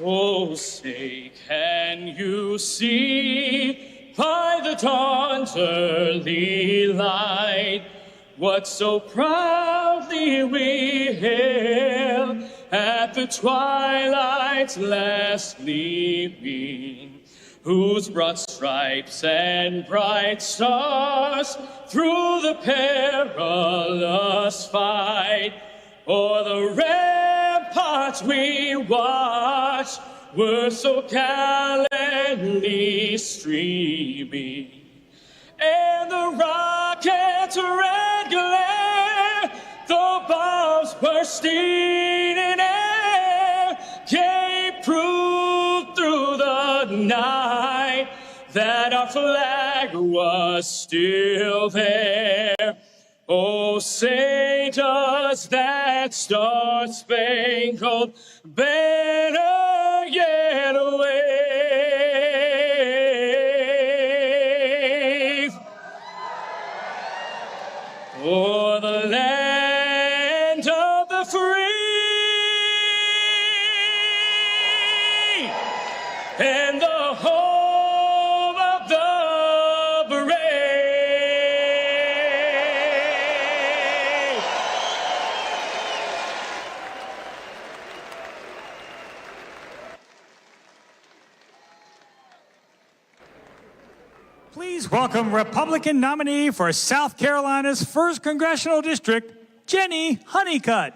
Oh, say, can you see by the dawn's early light what so proudly we hailed at the twilight's last gleaming, whose broad stripes and bright stars through the perilous fight o'er the ramparts we watched were so gallantly streaming, and the rocket's red glare, the bombs bursting in air, gave proof through the night that our flag was still there. Oh, say does that star-spangled banner yet wave o'er the land of the free and the home of the brave? Please welcome Republican nominee for South Carolina's 1st Congressional District, Jenny Honeycutt.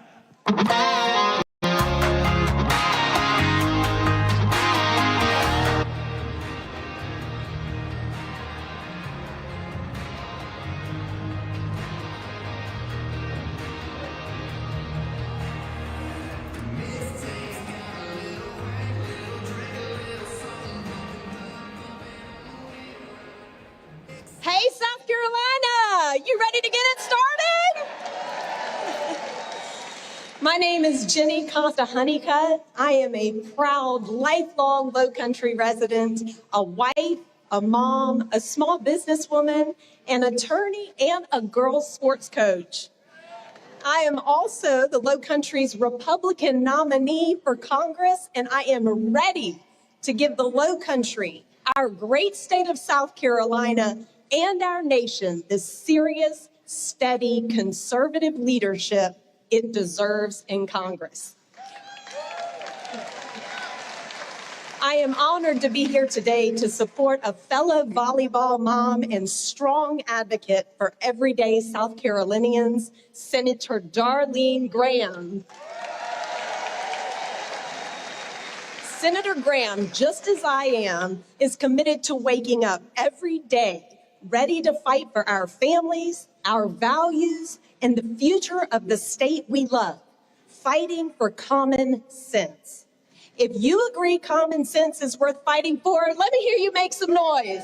Hey, South Carolina, you ready to get it started? My name is Jenny Costa Honeycutt. I am a proud, lifelong Low Country resident, a wife, a mom, a small businesswoman, an attorney, and a girls sports coach. I am also the Low Country's Republican nominee for Congress, and I am ready to give the Low Country, our great state of South Carolina, and our nation the serious, steady, conservative leadership it deserves in Congress. I am honored to be here today to support a fellow volleyball mom and strong advocate for everyday South Carolinians, Senator Darline Graham. Senator Graham, just as I am, is committed to waking up every day, ready to fight for our families, our values, and the future of the state we love, fighting for common sense. If you agree common sense is worth fighting for, let me hear you make some noise.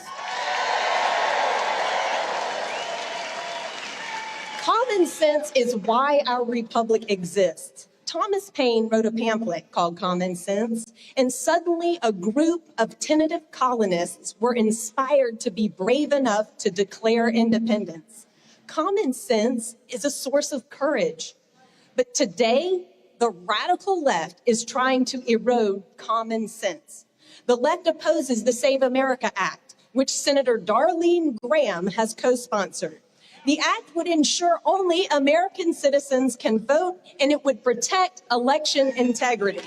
Common sense is why our republic exists. Thomas Paine wrote a pamphlet called Common Sense, and suddenly a group of tentative colonists were inspired to be brave enough to declare independence. Common sense is a source of courage. But today, the radical left is trying to erode common sense. The left opposes the Save America Act, which Senator Darline Graham has co-sponsored. The act would ensure only American citizens can vote, and it would protect election integrity.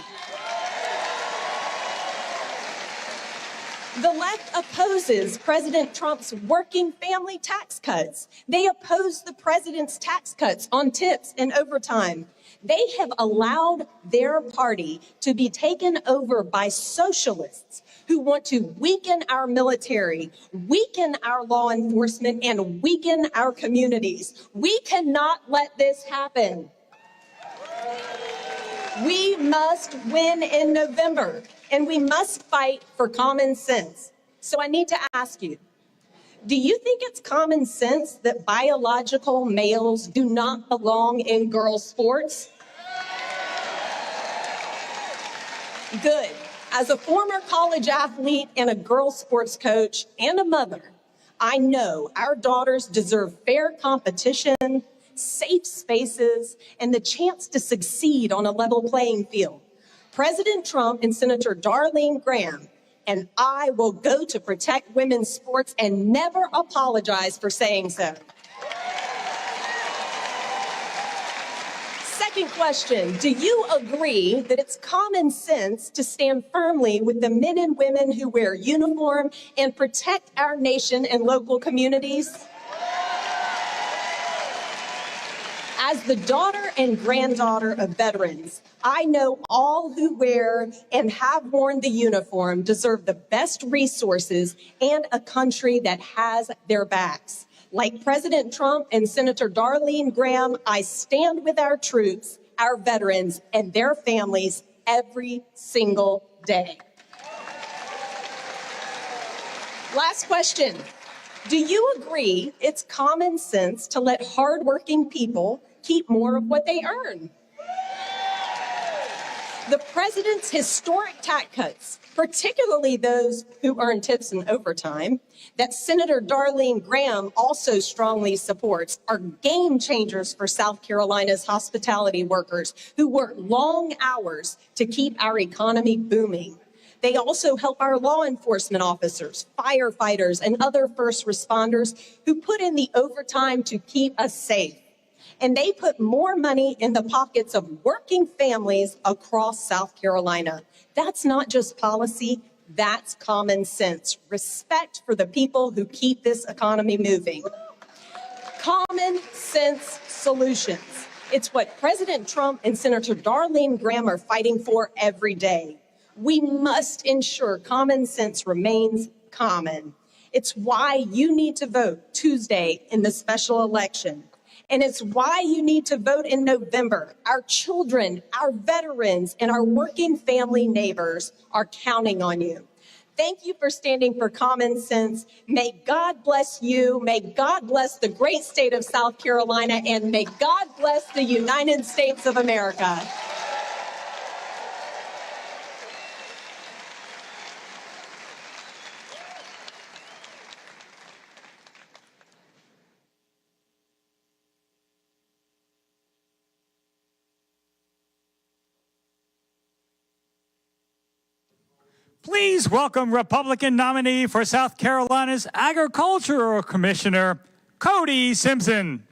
The left opposes President Trump's working family tax cuts. They oppose the president's tax cuts on tips and overtime. They have allowed their party to be taken over by socialists who want to weaken our military, weaken our law enforcement, and weaken our communities. We cannot let this happen. We must win in November, and we must fight for common sense. So I need to ask you, do you think it's common sense that biological males do not belong in girls' sports? Good. As a former college athlete and a girls' sports coach and a mother, I know our daughters deserve fair competition, safe spaces, and the chance to succeed on a level playing field. President Trump and Senator Darline Graham and I will go to protect women's sports and never apologize for saying so. Second question, do you agree that it's common sense to stand firmly with the men and women who wear uniform and protect our nation and local communities? As the daughter and granddaughter of veterans, I know all who wear and have worn the uniform deserve the best resources and a country that has their backs. Like President Trump and Senator Darline Graham, I stand with our troops, our veterans, and their families every single day. Last question. Do you agree it's common sense to let hardworking people keep more of what they earn? The president's historic tax cuts, particularly those who earn tips and overtime, that Senator Darline Graham also strongly supports, are game changers for South Carolina's hospitality workers who work long hours to keep our economy booming. They also help our law enforcement officers, firefighters, and other first responders who put in the overtime to keep us safe. And they put more money in the pockets of working families across South Carolina. That's not just policy, That's common sense. Respect for the people who keep this economy moving. Common sense solutions. It's what President Trump and Senator Darline Graham are fighting for every day. We must ensure common sense remains common. It's why you need to vote Tuesday in the special election. And it's why you need to vote in November. Our children, our veterans, and our working family neighbors are counting on you. Thank you for standing for common sense. May God bless you. May God bless the great state of South Carolina. And may God bless the United States of America. Please welcome Republican nominee for South Carolina's Agricultural Commissioner, Cody Simpson.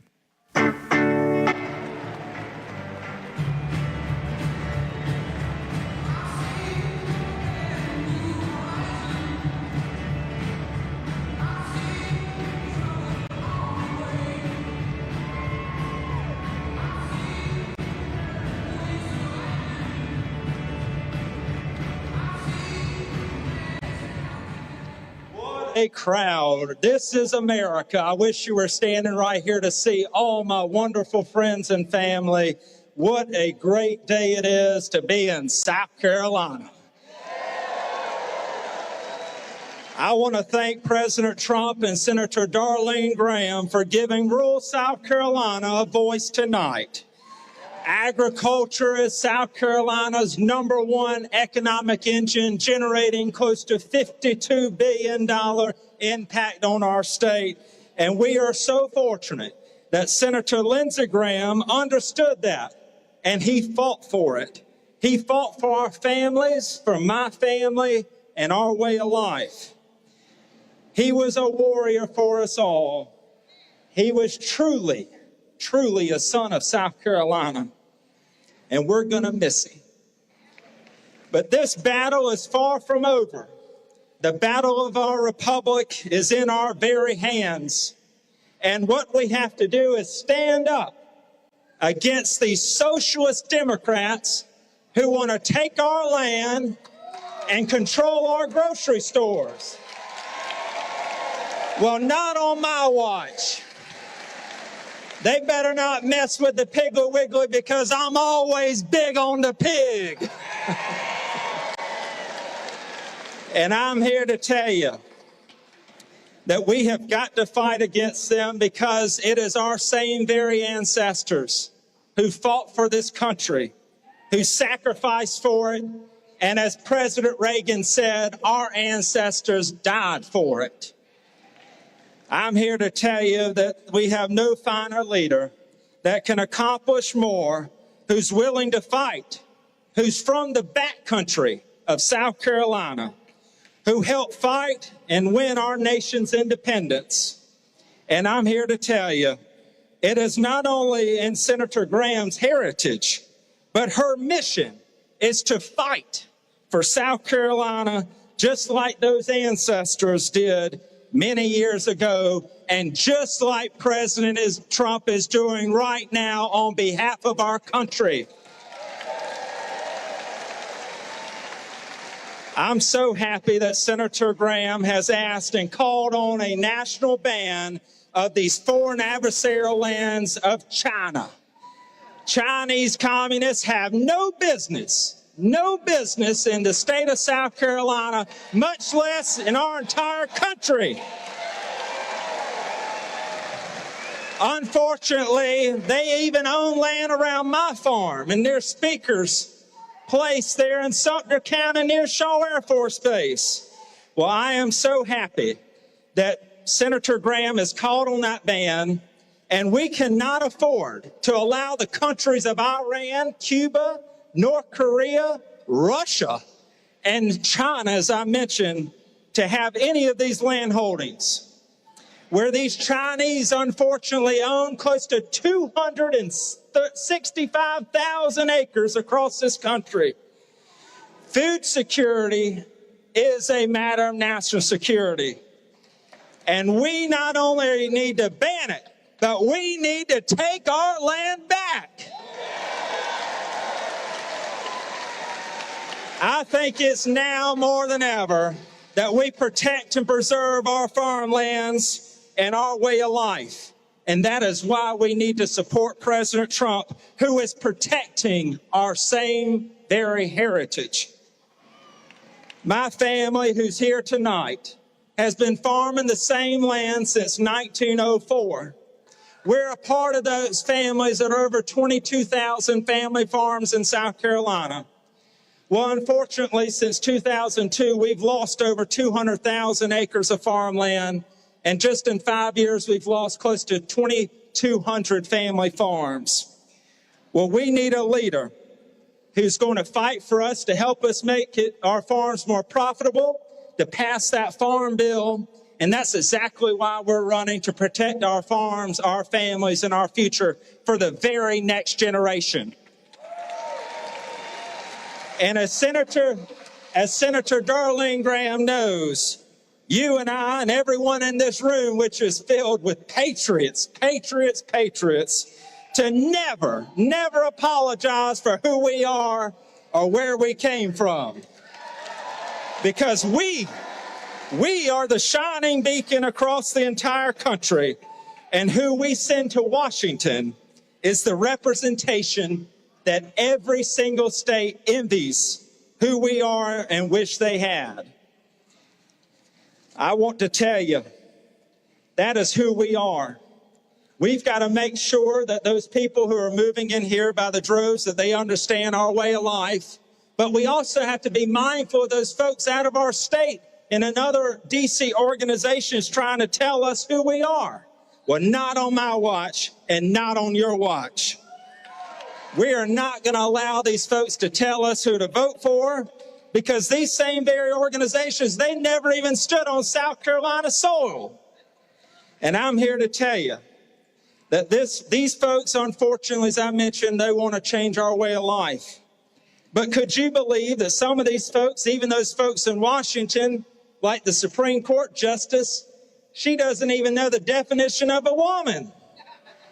A crowd. This is America. I wish you were standing right here to see all my wonderful friends and family. What a great day it is to be in South Carolina. I want to thank President Trump and Senator Darline Graham for giving rural South Carolina a voice tonight. Agriculture is South Carolina's #1 economic engine, generating close to $52 billion impact on our state. And we are so fortunate that Senator Lindsey Graham understood that, and he fought for it. He fought for our families, for my family, and our way of life. He was a warrior for us all. He was truly a son of South Carolina. And we're going to miss him. But this battle is far from over. The battle of our republic is in our very hands. And what we have to do is stand up against these socialist Democrats who want to take our land and control our grocery stores. Well, not on my watch. They better not mess with the Piggly Wiggly, because I'm always big on the pig. And I'm here to tell you that we have got to fight against them, because it is our same very ancestors who fought for this country, who sacrificed for it. And as President Reagan said, our ancestors died for it. I'm here to tell you that we have no finer leader that can accomplish more, who's willing to fight, who's from the backcountry of South Carolina, who helped fight and win our nation's independence. And I'm here to tell you, it is not only in Senator Graham's heritage, but her mission is to fight for South Carolina, just like those ancestors did many years ago, and just like President Trump is doing right now on behalf of our country. I'm so happy that Senator Graham has asked and called on a national ban of these foreign adversarial lands of China. Chinese communists have no business in the state of South Carolina, much less in our entire country. Unfortunately, they even own land around my farm and their speakers placed there in Sumter County near Shaw Air Force Base. Well, I am so happy that Senator Graham has called on that ban, and we cannot afford to allow the countries of Iran, Cuba, North Korea, Russia, and China, as I mentioned, to have any of these land holdings, where these Chinese unfortunately own close to 265,000 acres across this country. Food security is a matter of national security. And we not only need to ban it, but we need to take our land back. I think it's now more than ever that we protect and preserve our farmlands and our way of life. And that is why we need to support President Trump, who is protecting our same very heritage. My family, who's here tonight, has been farming the same land since 1904. We're a part of those families that are over 22,000 family farms in South Carolina. Well, unfortunately, since 2002, we've lost over 200,000 acres of farmland, and just in 5 years, we've lost close to 2,200 family farms. Well, we need a leader who's going to fight for us to help us make our farms more profitable, to pass that farm bill, and that's exactly why we're running, to protect our farms, our families, and our future for the very next generation. And as Senator Darline Graham knows, you and I and everyone in this room, which is filled with patriots, to never apologize for who we are or where we came from. Because we are the shining beacon across the entire country, and who we send to Washington is the representation that every single state envies who we are and wish they had. I want to tell you, that is who we are. We've got to make sure that those people who are moving in here by the droves, that they understand our way of life. But we also have to be mindful of those folks out of our state and another DC organizations trying to tell us who we are. Well, not on my watch and not on your watch. We are not going to allow these folks to tell us who to vote for, because these same very organizations, they never even stood on South Carolina soil. And I'm here to tell you that these folks, unfortunately, as I mentioned, they want to change our way of life. But could you believe that some of these folks, even those folks in Washington, like the Supreme Court Justice, she doesn't even know the definition of a woman.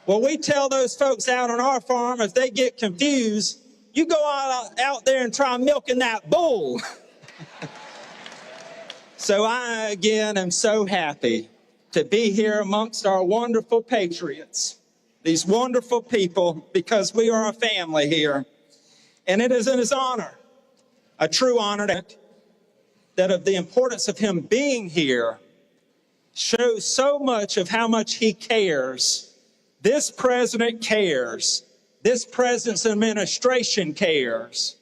Well, we tell those folks out on our farm, if they get confused, you go out there and try milking that bull. So I, again, am so happy to be here amongst our wonderful patriots, these wonderful people, because we are a family here. And it is in his honor, a true honor, that of the importance of him being here shows so much of how much he cares. This president cares. This president's administration cares.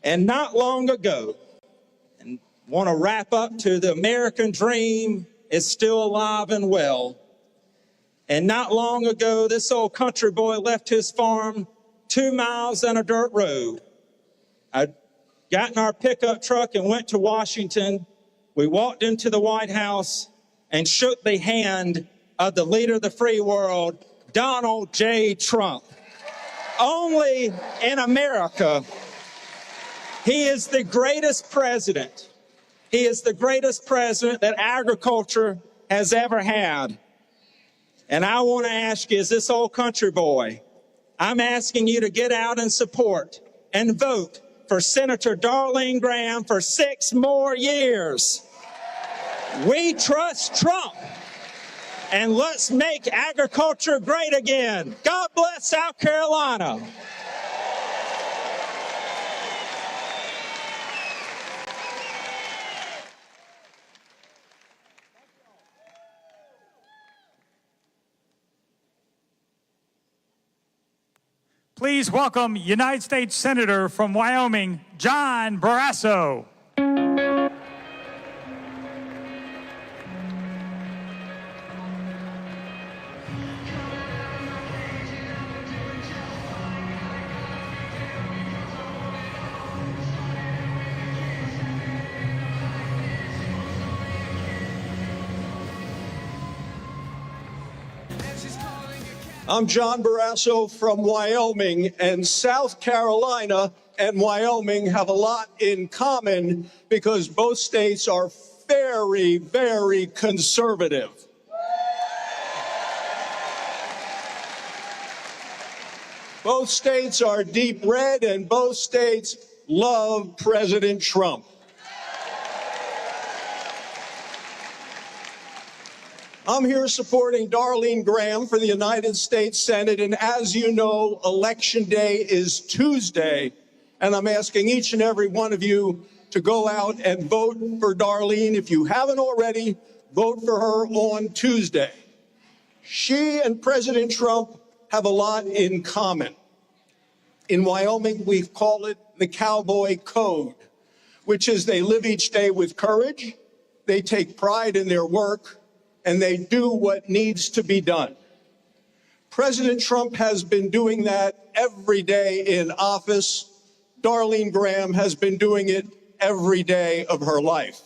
And not long ago, and want to wrap up to the American dream is still alive and well. And not long ago, this old country boy left his farm 2 miles down a dirt road. I got in our pickup truck and went to Washington. We walked into the White House and shook the hand of the leader of the free world, Donald J. Trump. Only in America, he is the greatest president. He is the greatest president that agriculture has ever had. And I want to ask you, as this old country boy, I'm asking you to get out and support and vote for Senator Darline Graham for 6 more years. We trust Trump. And let's make agriculture great again. God bless South Carolina. Please welcome United States Senator from Wyoming, John Barrasso. I'm John Barrasso from Wyoming, and South Carolina and Wyoming have a lot in common because both states are very, very conservative. Both states are deep red, and both states love President Trump. I'm here supporting Darline Graham for the United States Senate, and as you know, Election Day is Tuesday, and I'm asking each and every one of you to go out and vote for Darline. If you haven't already, vote for her on Tuesday. She and President Trump have a lot in common. In Wyoming, we call it the Cowboy Code, which is they live each day with courage, they take pride in their work, and they do what needs to be done. President Trump has been doing that every day in office. Darline Graham has been doing it every day of her life.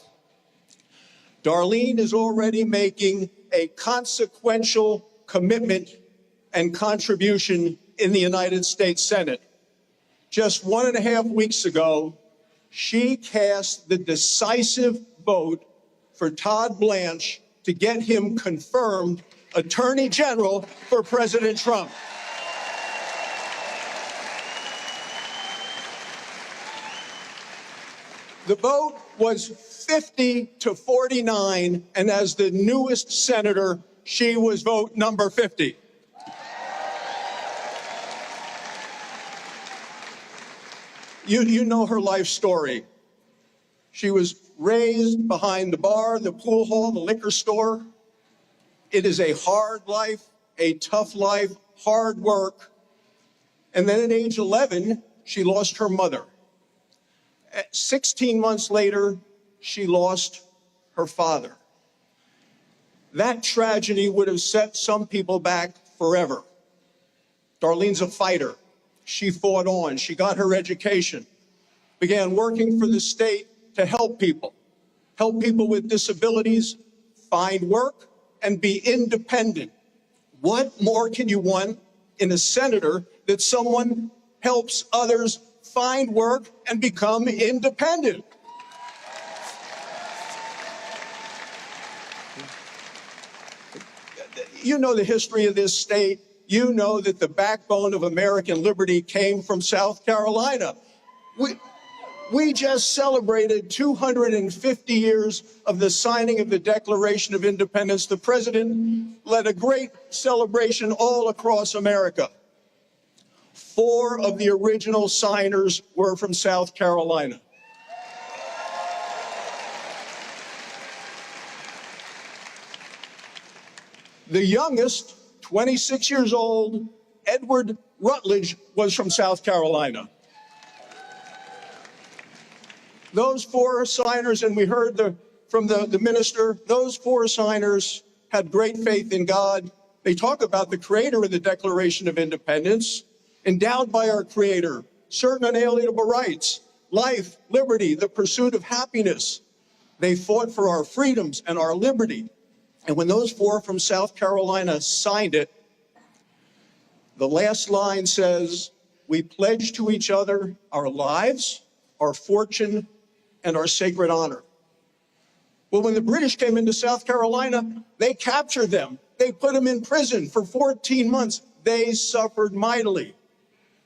Darline is already making a consequential commitment and contribution in the United States Senate. Just 1.5 weeks ago, she cast the decisive vote for Todd Blanche to get him confirmed Attorney General for President Trump. The vote was 50-49, and as the newest senator, she was vote number 50. You know her life story. She was raised behind the bar, the pool hall, the liquor store. It is a hard life, a tough life, hard work. And then at age 11, she lost her mother. 16 months later, she lost her father. That tragedy would have set some people back forever. Darlene's a fighter. She fought on. She got her education, began working for the state to help people with disabilities, find work, and be independent. What more can you want in a senator that someone helps others find work and become independent? You know the history of this state. You know that the backbone of American liberty came from South Carolina. We just celebrated 250 years of the signing of the Declaration of Independence. The president led a great celebration all across America. 4 of the original signers were from South Carolina. The youngest, 26 years old, Edward Rutledge, was from South Carolina. Those 4 signers, and we heard from the minister, those 4 signers had great faith in God. They talk about the creator of the Declaration of Independence, endowed by our creator, certain unalienable rights, life, liberty, the pursuit of happiness. They fought for our freedoms and our liberty. And when those 4 from South Carolina signed it, the last line says, "We pledge to each other our lives, our fortune, and our sacred honor." Well, when the British came into South Carolina, they captured them. They put them in prison for 14 months. They suffered mightily.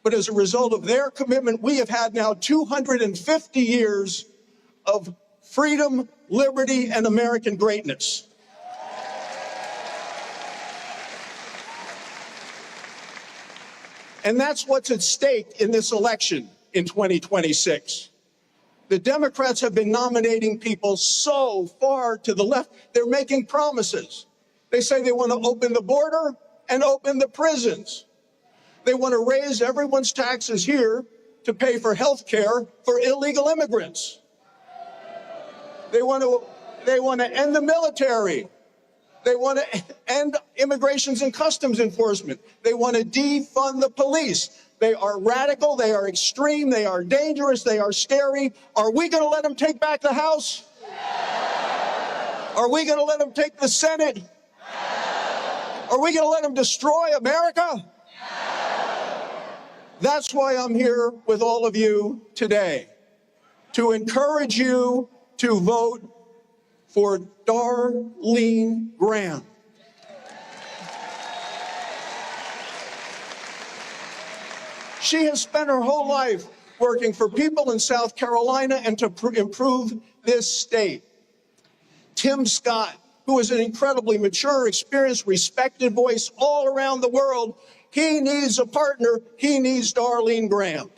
But as a result of their commitment, we have had now 250 years of freedom, liberty, and American greatness. And that's what's at stake in this election in 2026. The Democrats have been nominating people so far to the left, they're making promises. They say they want to open the border and open the prisons. They want to raise everyone's taxes here to pay for health care for illegal immigrants. They want to end the military. They want to end immigrations and customs enforcement. They want to defund the police. They are radical. They are extreme. They are dangerous. They are scary. Are we going to let them take back the House? Are we going to let them take the Senate? Are we going to let them destroy America? That's why I'm here with all of you today, to encourage you to vote for Darline Graham. She has spent her whole life working for people in South Carolina and to improve this state. Tim Scott, who is an incredibly mature, experienced, respected voice all around the world, he needs a partner. He needs Darline Graham.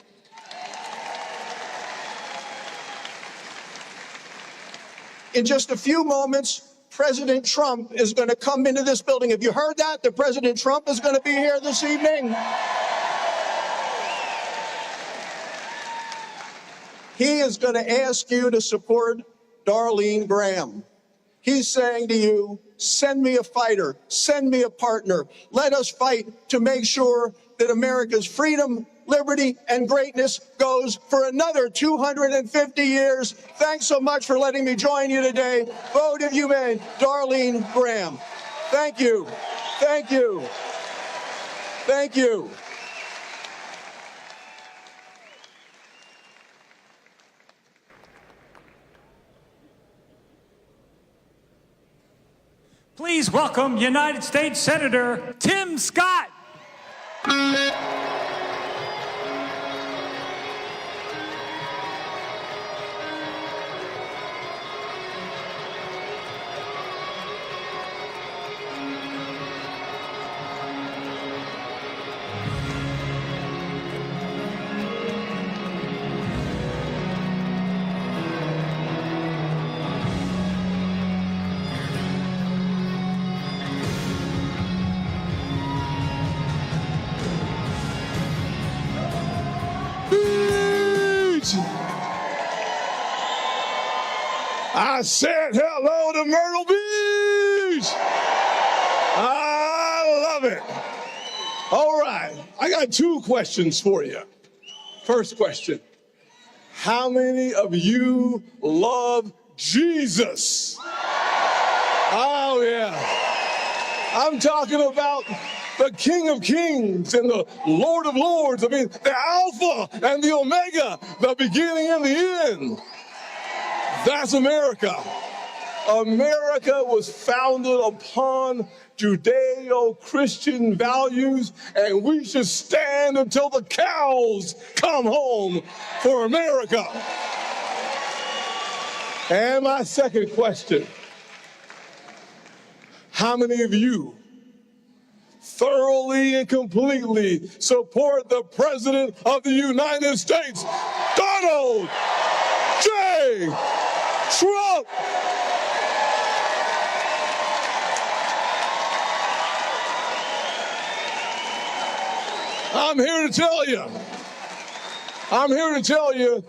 In just a few moments, President Trump is going to come into this building. Have you heard that? The President Trump is going to be here this evening. He is going to ask you to support Darline Graham. He's saying to you, send me a fighter, send me a partner. Let us fight to make sure that America's freedom, liberty, and greatness goes for another 250 years. Thanks so much for letting me join you today. Vote if you may, Darline Graham. Thank you. Thank you. Thank you. Please welcome United States Senator Tim Scott. I said hello to Myrtle Beach. I love it. All right, I got two questions for you. First question, how many of you love Jesus? Oh yeah, I'm talking about the King of Kings and the Lord of Lords. I mean, the Alpha and the Omega, the beginning and the end. That's America. America was founded upon Judeo-Christian values, and we should stand until the cows come home for America. And my second question, how many of you thoroughly and completely support the President of the United States, Donald J. Trump? I'm here to tell you,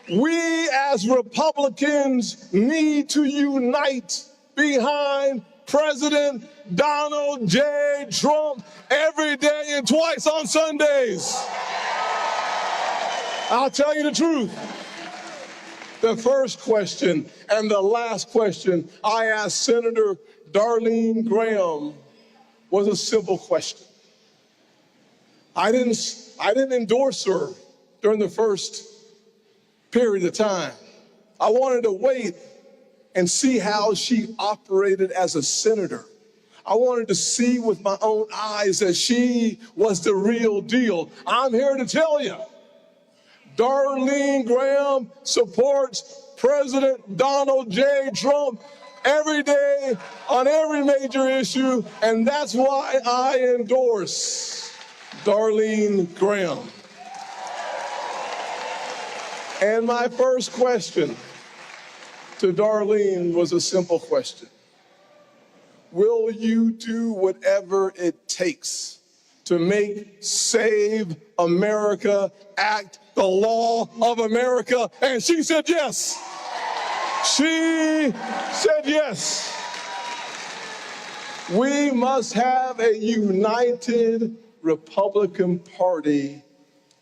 we as Republicans need to unite behind President Donald J. Trump every day and twice on Sundays. I'll tell you the truth. The first question and the last question I asked Senator Darline Graham was a simple question. I didn't endorse her during the first period of time. I wanted to wait and see how she operated as a senator. I wanted to see with my own eyes that she was the real deal. I'm here to tell you, Darline Graham supports President Donald J. Trump every day on every major issue, and that's why I endorse Darline Graham. And my first question to Darline was a simple question. Will you do whatever it takes to make Save America Act the law of America? And she said yes. She said yes. We must have a united Republican Party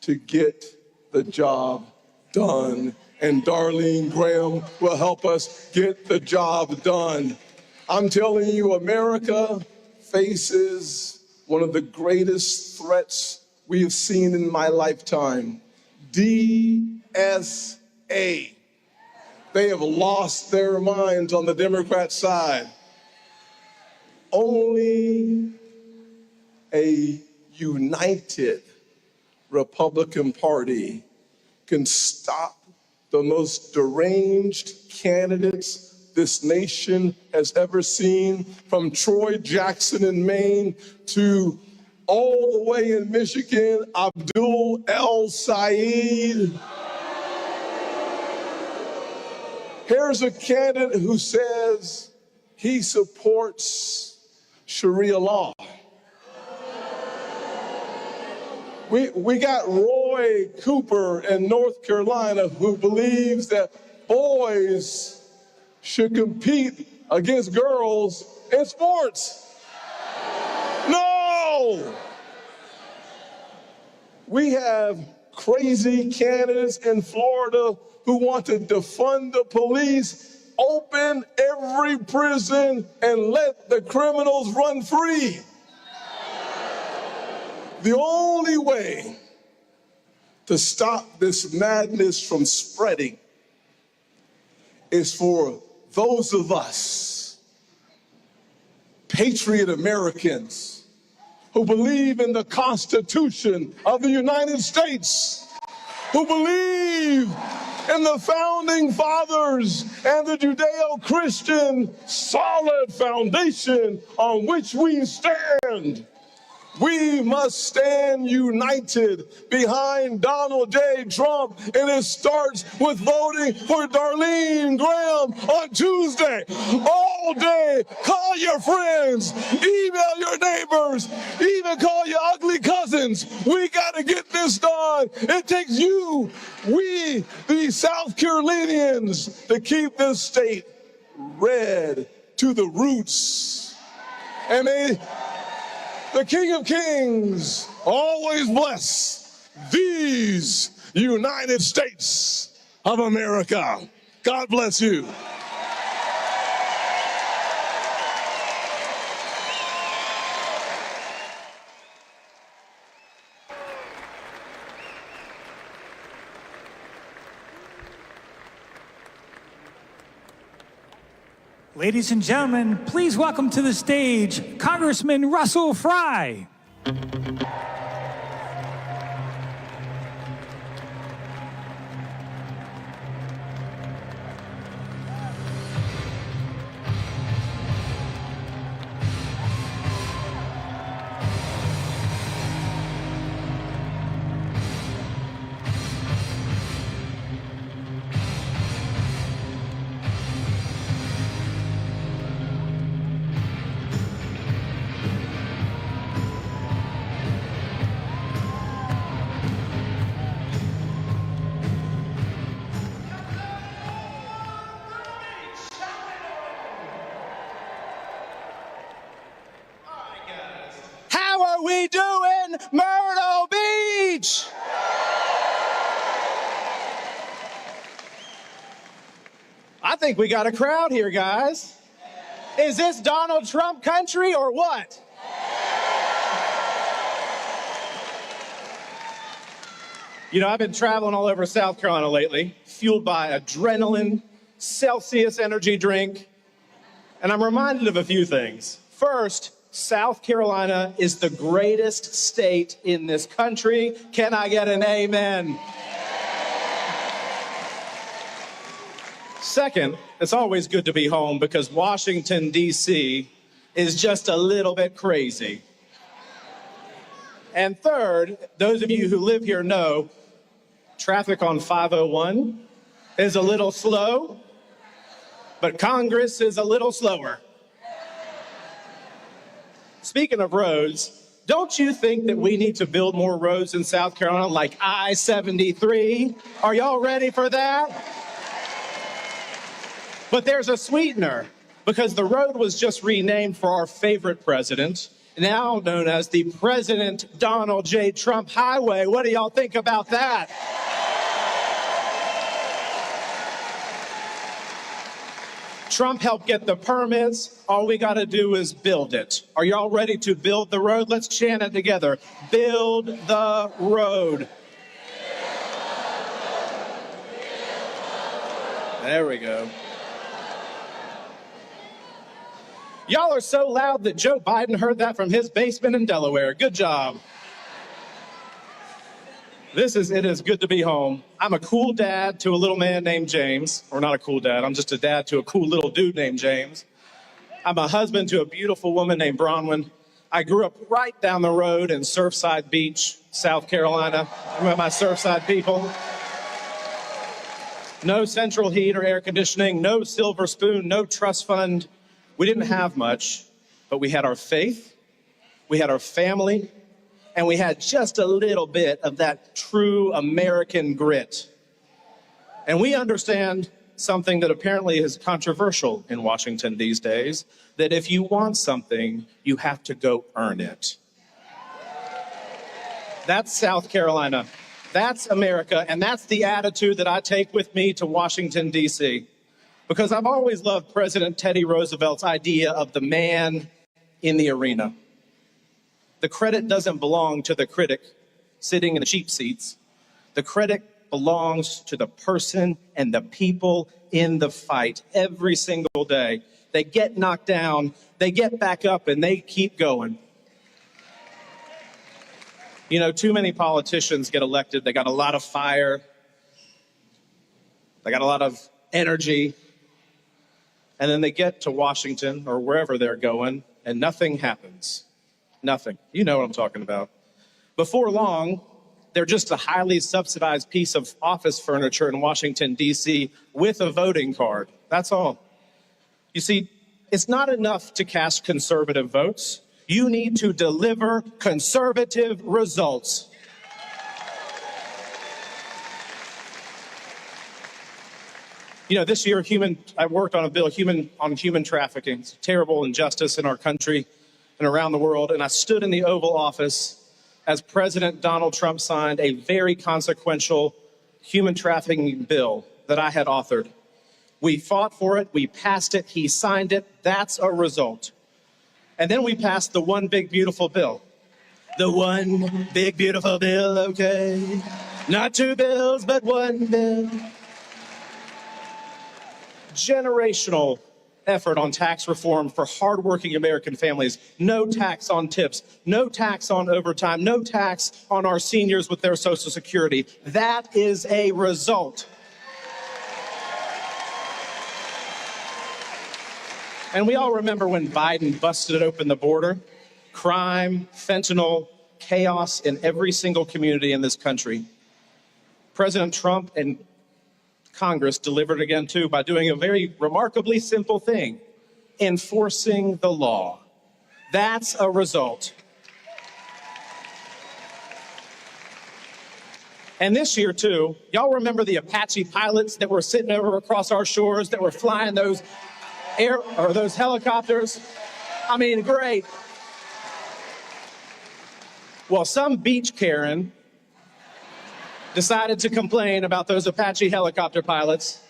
to get the job done. And Darline Graham will help us get the job done. I'm telling you, America faces one of the greatest threats we have seen in my lifetime. DSA. They have lost their minds on the Democrat side. Only a united Republican Party can stop the most deranged candidates this nation has ever seen, from Troy Jackson in Maine to all the way in Michigan, Abdul El Said. Here's a candidate who says he supports Sharia law. We got Roy Cooper in North Carolina who believes that boys should compete against girls in sports. No! We have crazy candidates in Florida who want to defund the police, open every prison, and let the criminals run free. The only way to stop this madness from spreading is for those of us, patriot Americans, who believe in the Constitution of the United States, who believe in the founding fathers and the Judeo-Christian solid foundation on which we stand. We must stand united behind Donald J. Trump, and it starts with voting for Darline Graham on Tuesday. All day, call your friends, email your neighbors, even call your ugly cousins. We got to get this done. It takes you, we, the South Carolinians, to keep this state red to the roots. And the King of Kings always bless these United States of America. God bless you. Ladies and gentlemen, please welcome to the stage Congressman Russell Fry. How are we doing, Myrtle Beach? I think we got a crowd here, guys. Is this Donald Trump country or what? You know, I've been traveling all over South Carolina lately, fueled by adrenaline, Celsius energy drink, and I'm reminded of a few things. First, South Carolina is the greatest state in this country. Can I get an amen? Second, it's always good to be home because Washington, D.C. is just a little bit crazy. And third, those of you who live here know traffic on 501 is a little slow, but Congress is a little slower. Speaking of roads, don't you think that we need to build more roads in South Carolina, like I-73? Are y'all ready for that? But there's a sweetener, because the road was just renamed for our favorite president, now known as the President Donald J. Trump Highway. What do y'all think about that? Trump helped get the permits. All we got to do is build it. Are y'all ready to build the road? Let's chant it together. Build the road. There we go. Y'all are so loud that Joe Biden heard that from his basement in Delaware. Good job. It is good to be home. I'm a cool dad to a little man named James. Or not a cool dad, I'm just a dad to a cool little dude named James. I'm a husband to a beautiful woman named Bronwyn. I grew up right down the road in Surfside Beach, South Carolina. I'm with my Surfside people. No central heat or air conditioning, no silver spoon, no trust fund. We didn't have much, but we had our faith, we had our family, and we had just a little bit of that true American grit. And we understand something that apparently is controversial in Washington these days, that if you want something, you have to go earn it. That's South Carolina. That's America, and that's the attitude that I take with me to Washington, D.C., because I've always loved President Teddy Roosevelt's idea of the man in the arena. The credit doesn't belong to the critic sitting in the cheap seats. The credit belongs to the person and the people in the fight every single day. They get knocked down, they get back up, and they keep going. You know, too many politicians get elected. They got a lot of fire. They got a lot of energy. And then they get to Washington or wherever they're going, and nothing happens. Nothing. You know what I'm talking about. Before long, they're just a highly subsidized piece of office furniture in Washington, D.C. with a voting card. That's all. You see, it's not enough to cast conservative votes. You need to deliver conservative results. You know, this year, I worked on a bill on human trafficking. It's a terrible injustice in our country and around the world. And I stood in the Oval Office as President Donald Trump signed a very consequential human trafficking bill that I had authored. We fought for it. We passed it. He signed it. That's a result. And then we passed the one big beautiful bill. The one big beautiful bill, okay? Not two bills, but one bill. Generational effort on tax reform for hardworking American families. No tax on tips, no tax on overtime, no tax on our seniors with their Social Security. That is a result. And we all remember when Biden busted open the border. Crime, fentanyl, chaos in every single community in this country. President Trump and Congress delivered again, too, by doing a very remarkably simple thing, enforcing the law. That's a result. And this year, too, y'all remember the Apache pilots that were sitting over across our shores that were flying those those helicopters? I mean, great. Well, some beach Karen decided to complain about those Apache helicopter pilots.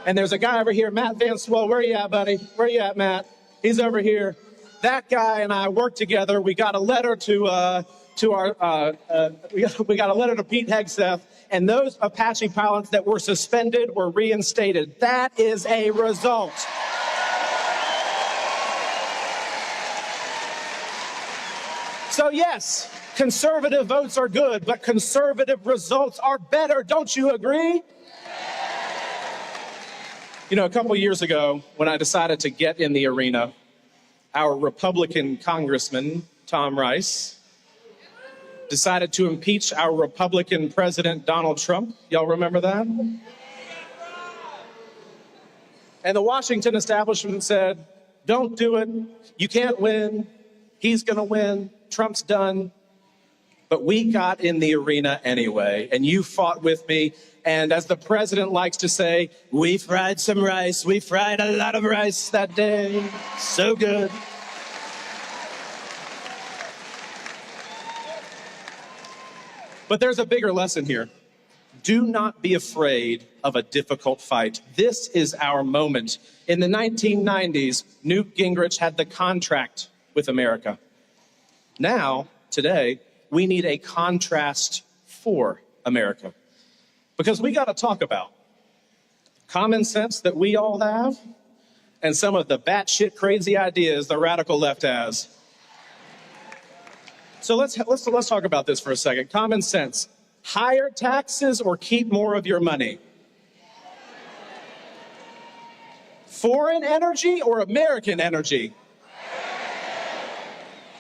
And there's a guy over here, Matt Van Swell. Where you at, buddy? Where you at, Matt? He's over here. That guy and I worked together. We got a letter to we got a letter to Pete Hegseth, and those Apache pilots that were suspended were reinstated. That is a result. So yes, conservative votes are good, but conservative results are better. Don't you agree? You know, a couple years ago, when I decided to get in the arena, our Republican Congressman, Tom Rice, decided to impeach our Republican President, Donald Trump. Y'all remember that? And the Washington establishment said, don't do it. You can't win. He's going to win. Trump's done. But we got in the arena anyway, and you fought with me. And as the president likes to say, we fried some rice. We fried a lot of rice that day. So good. But there's a bigger lesson here. Do not be afraid of a difficult fight. This is our moment. In the 1990s, Newt Gingrich had the contract with America. Now, today, we need a contrast for America. Because we got to talk about common sense that we all have and some of the batshit crazy ideas the radical left has. So let's talk about this for a second. Common sense. Higher taxes or keep more of your money? Foreign energy or American energy?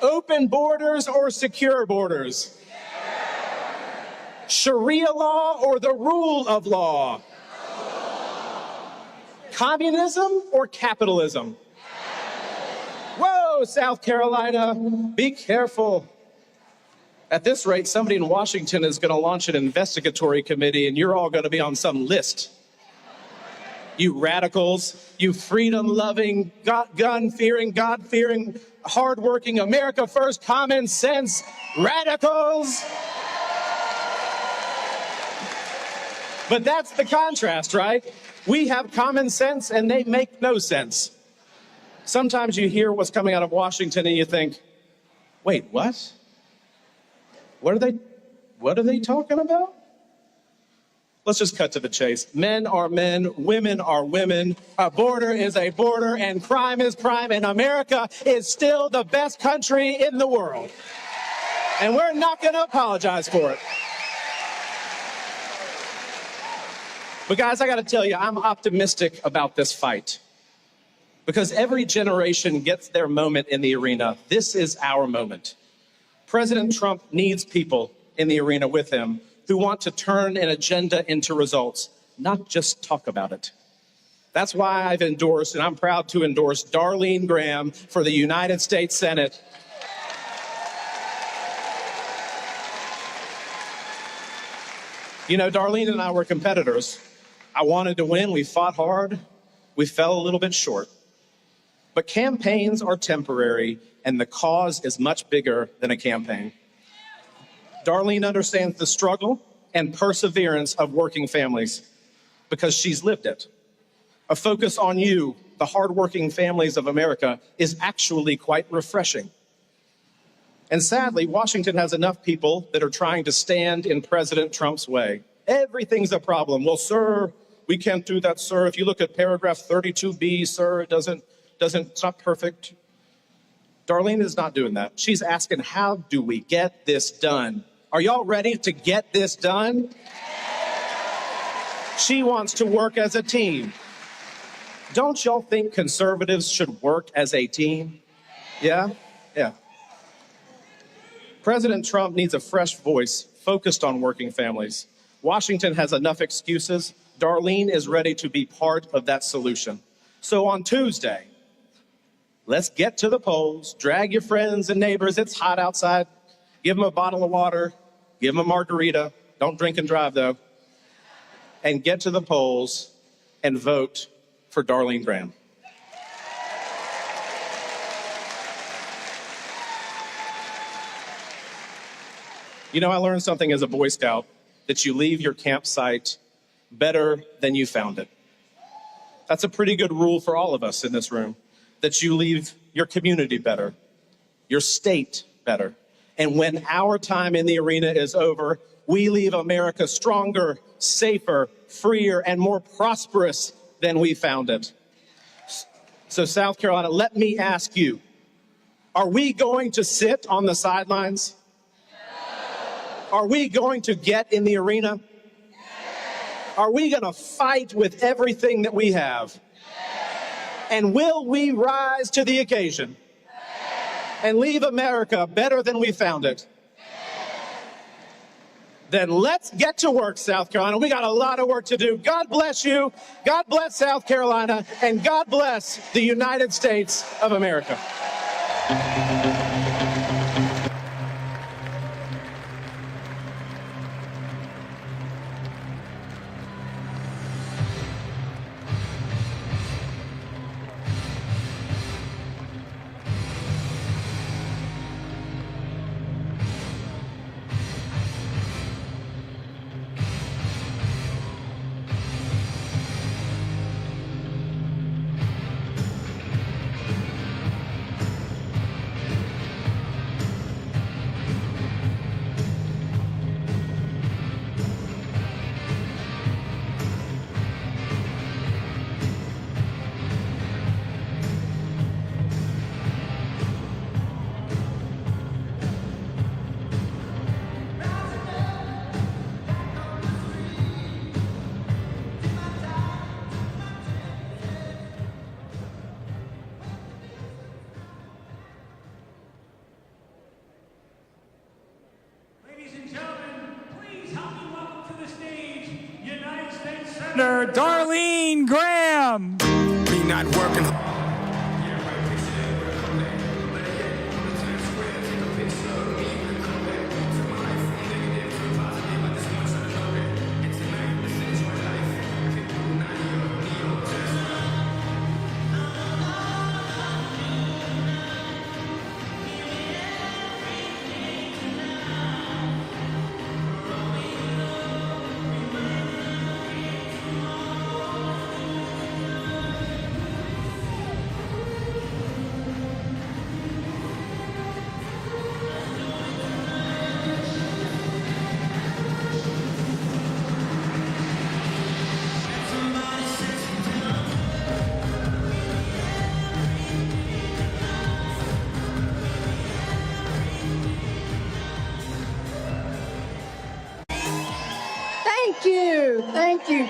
Open borders or secure borders? Sharia law or the rule of law? Communism or capitalism? Whoa, South Carolina, be careful. At this rate, somebody in Washington is going to launch an investigatory committee and you're all going to be on some list. You radicals, you freedom-loving, gun-fearing, God-fearing, hard-working, America first, common sense radicals. But that's the contrast, right? We have common sense and they make no sense. Sometimes you hear what's coming out of Washington and you think, wait, what? What are they talking about? Let's just cut to the chase. Men are men, women are women. A border is a border and crime is crime, and America is still the best country in the world. And we're not going to apologize for it. But guys, I got to tell you, I'm optimistic about this fight. Because every generation gets their moment in the arena. This is our moment. President Trump needs people in the arena with him who want to turn an agenda into results, not just talk about it. That's why I've endorsed, and I'm proud to endorse, Darline Graham for the United States Senate. You know, Darline and I were competitors. I wanted to win. We fought hard. We fell a little bit short. But campaigns are temporary, and the cause is much bigger than a campaign. Darline understands the struggle and perseverance of working families because she's lived it. A focus on you, the hardworking families of America, is actually quite refreshing. And sadly, Washington has enough people that are trying to stand in President Trump's way. Everything's a problem. Well, sir, we can't do that, sir. If you look at paragraph 32B, sir, it's not perfect. Darline is not doing that. She's asking, how do we get this done? Are y'all ready to get this done? She wants to work as a team. Don't y'all think conservatives should work as a team? Yeah? Yeah. President Trump needs a fresh voice focused on working families. Washington has enough excuses. Darline is ready to be part of that solution. So on Tuesday, let's get to the polls, drag your friends and neighbors, it's hot outside, give them a bottle of water, give them a margarita, don't drink and drive though, and get to the polls and vote for Darline Graham. You know, I learned something as a Boy Scout, that you leave your campsite better than you found it. That's a pretty good rule for all of us in this room, that you leave your community better, your state better. And when our time in the arena is over, we leave America stronger, safer, freer, and more prosperous than we found it. So South Carolina, let me ask you, are we going to sit on the sidelines? Are we going to get in the arena? Are we going to fight with everything that we have? And will we rise to the occasion and leave America better than we found it? Then let's get to work, South Carolina. We got a lot of work to do. God bless you. God bless South Carolina. And God bless the United States of America. Governor Darline Graham. Me not working.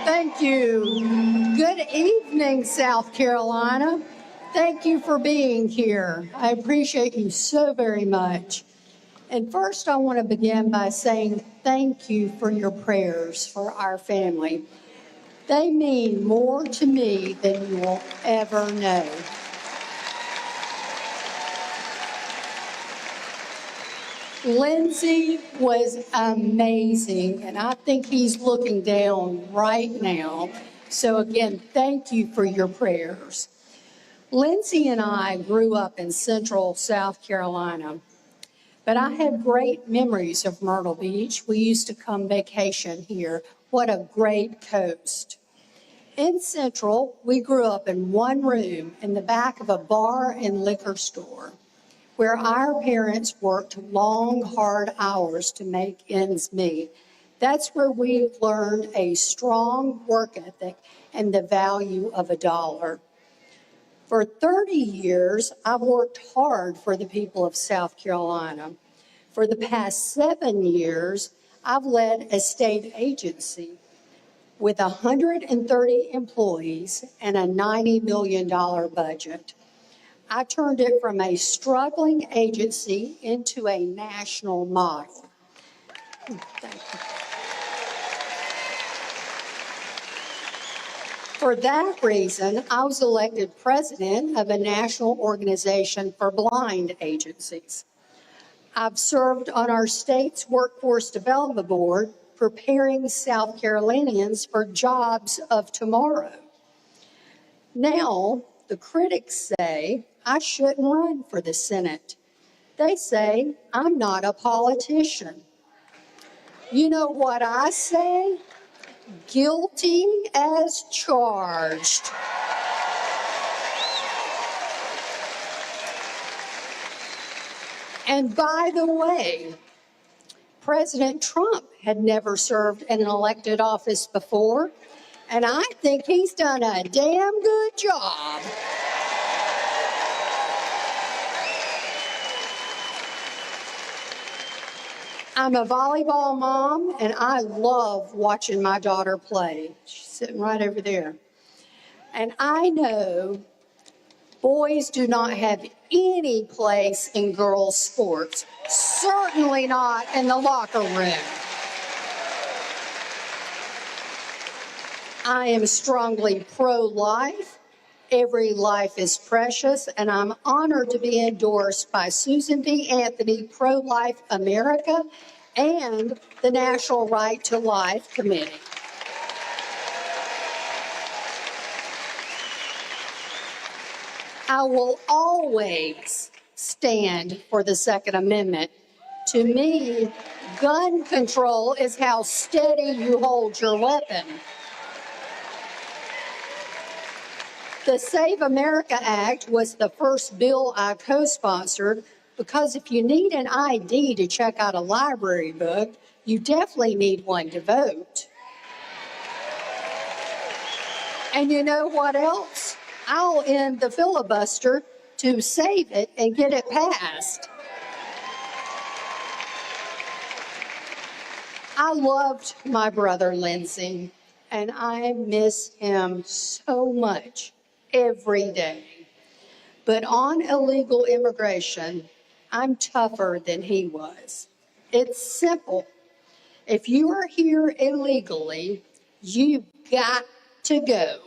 Thank you. Good evening, South Carolina. Thank you for being here. I appreciate you so very much. And first, I want to begin by saying thank you for your prayers for our family. They mean more to me than you will ever know. Lindsay was amazing, and I think he's looking down right now. So again, thank you for your prayers. Lindsay and I grew up in central South Carolina, but I have great memories of Myrtle Beach. We used to come vacation here. What a great coast. In Central, we grew up in one room in the back of a bar and liquor store, where our parents worked long, hard hours to make ends meet. That's where we learned a strong work ethic and the value of a dollar. For 30 years, I've worked hard for the people of South Carolina. For the past 7 years, I've led a state agency with 130 employees and a $90 million budget. I turned it from a struggling agency into a national model. Thank you. For that reason, I was elected president of a national organization for blind agencies. I've served on our state's Workforce Development Board, preparing South Carolinians for jobs of tomorrow. Now, the critics say I shouldn't run for the Senate. They say I'm not a politician. You know what I say? Guilty as charged. And by the way, President Trump had never served in an elected office before, and I think he's done a damn good job. I'm a volleyball mom, and I love watching my daughter play. She's sitting right over there. And I know boys do not have any place in girls' sports, certainly not in the locker room. I am strongly pro-life. Every life is precious, and I'm honored to be endorsed by Susan B. Anthony Pro-Life America and the National Right to Life Committee. I will always stand for the Second Amendment. To me, gun control is how steady you hold your weapon. The Save America Act was the first bill I co-sponsored because if you need an ID to check out a library book, you definitely need one to vote. And you know what else? I'll end the filibuster to save it and get it passed. I loved my brother Lindsay, and I miss him so much every day. But on illegal immigration, I'm tougher than he was. It's simple. If you are here illegally, you've got to go.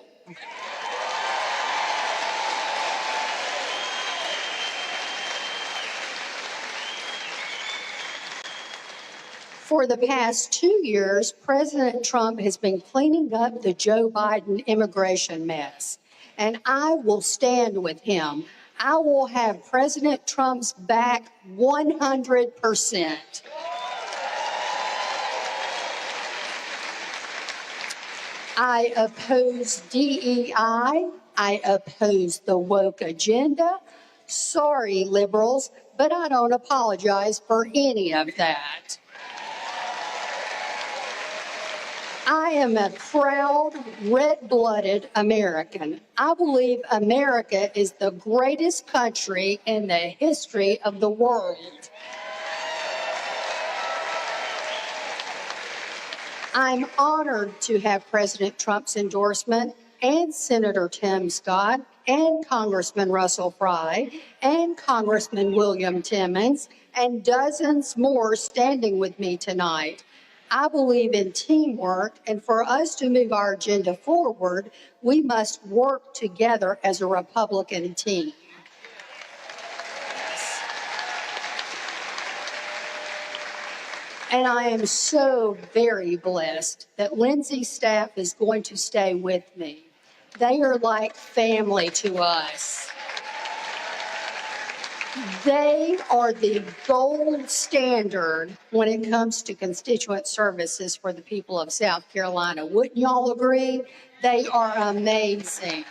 For the past 2 years, President Trump has been cleaning up the Joe Biden immigration mess, and I will stand with him. I will have President Trump's back 100%. I oppose DEI. I oppose the woke agenda. Sorry, liberals, but I don't apologize for any of that. I am a proud, red-blooded American. I believe America is the greatest country in the history of the world. I'm honored to have President Trump's endorsement and Senator Tim Scott and Congressman Russell Fry and Congressman William Timmons and dozens more standing with me tonight. I believe in teamwork, and for us to move our agenda forward, we must work together as a Republican team. And I am so very blessed that Lindsay's staff is going to stay with me. They are like family to us. They are the gold standard when it comes to constituent services for the people of South Carolina. Wouldn't y'all agree? They are amazing.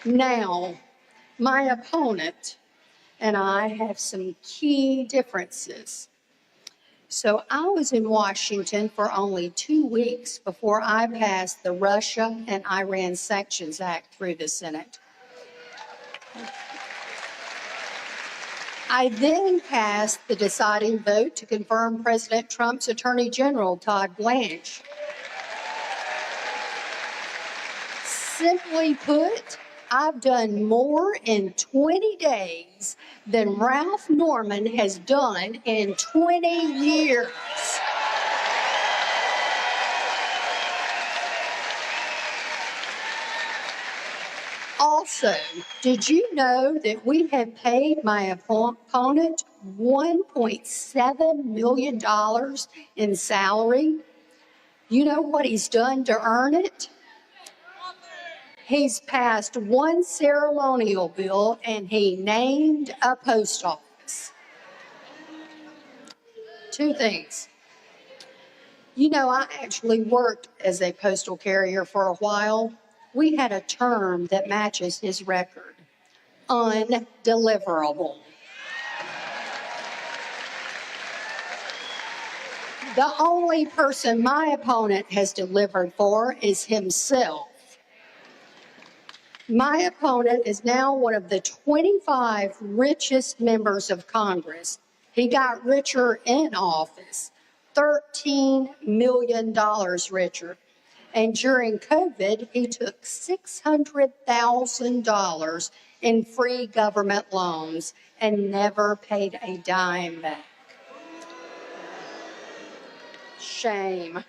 Now, my opponent and I have some key differences. So I was in Washington for only 2 weeks before I passed the Russia and Iran Sanctions Act through the Senate. I then passed the deciding vote to confirm President Trump's Attorney General, Todd Blanche. Simply put, I've done more in 20 days than Ralph Norman has done in 20 years. Also, did you know that we have paid my opponent $1.7 million in salary? You know what he's done to earn it? He's passed one ceremonial bill and he named a post office. 2 things. You know, I actually worked as a postal carrier for a while. We had a term that matches his record: undeliverable. The only person my opponent has delivered for is himself. My opponent is now one of the 25 richest members of Congress. He got richer in office, $13 million richer. And during COVID, he took $600,000 in free government loans and never paid a dime back. Shame.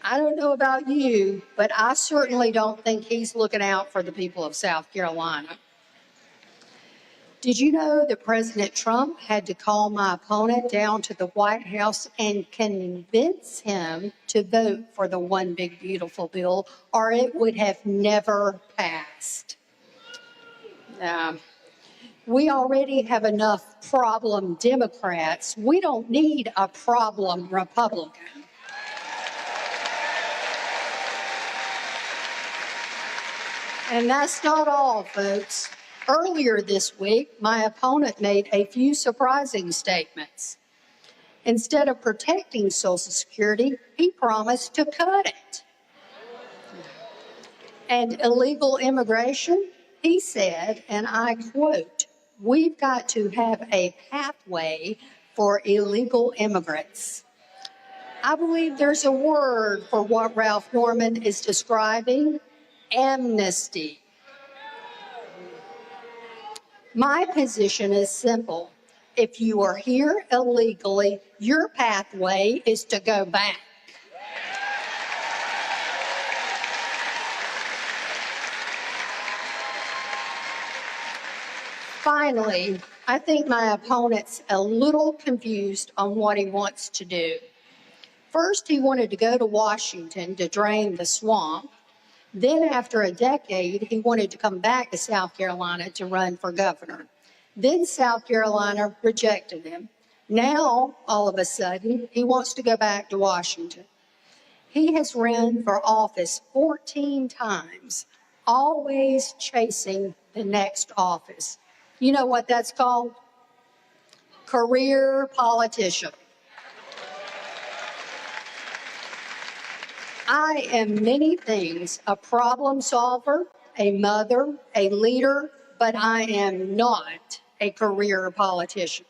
I don't know about you, but I certainly don't think he's looking out for the people of South Carolina. Did you know that President Trump had to call my opponent down to the White House and convince him to vote for the One Big Beautiful Bill, or it would have never passed? We already have enough problem Democrats. We don't need a problem Republican. And that's not all, folks. Earlier this week, my opponent made a few surprising statements. Instead of protecting Social Security, he promised to cut it. And illegal immigration, he said, and I quote, "We've got to have a pathway for illegal immigrants." I believe there's a word for what Ralph Norman is describing: amnesty. My position is simple. If you are here illegally, your pathway is to go back. Finally, I think my opponent's a little confused on what he wants to do. First, he wanted to go to Washington to drain the swamp. Then, after a decade, he wanted to come back to South Carolina to run for governor. Then South Carolina rejected him. Now, all of a sudden, he wants to go back to Washington. He has run for office 14 times, always chasing the next office. You know what that's called? Career politician. I am many things, a problem solver, a mother, a leader, but I am not a career politician.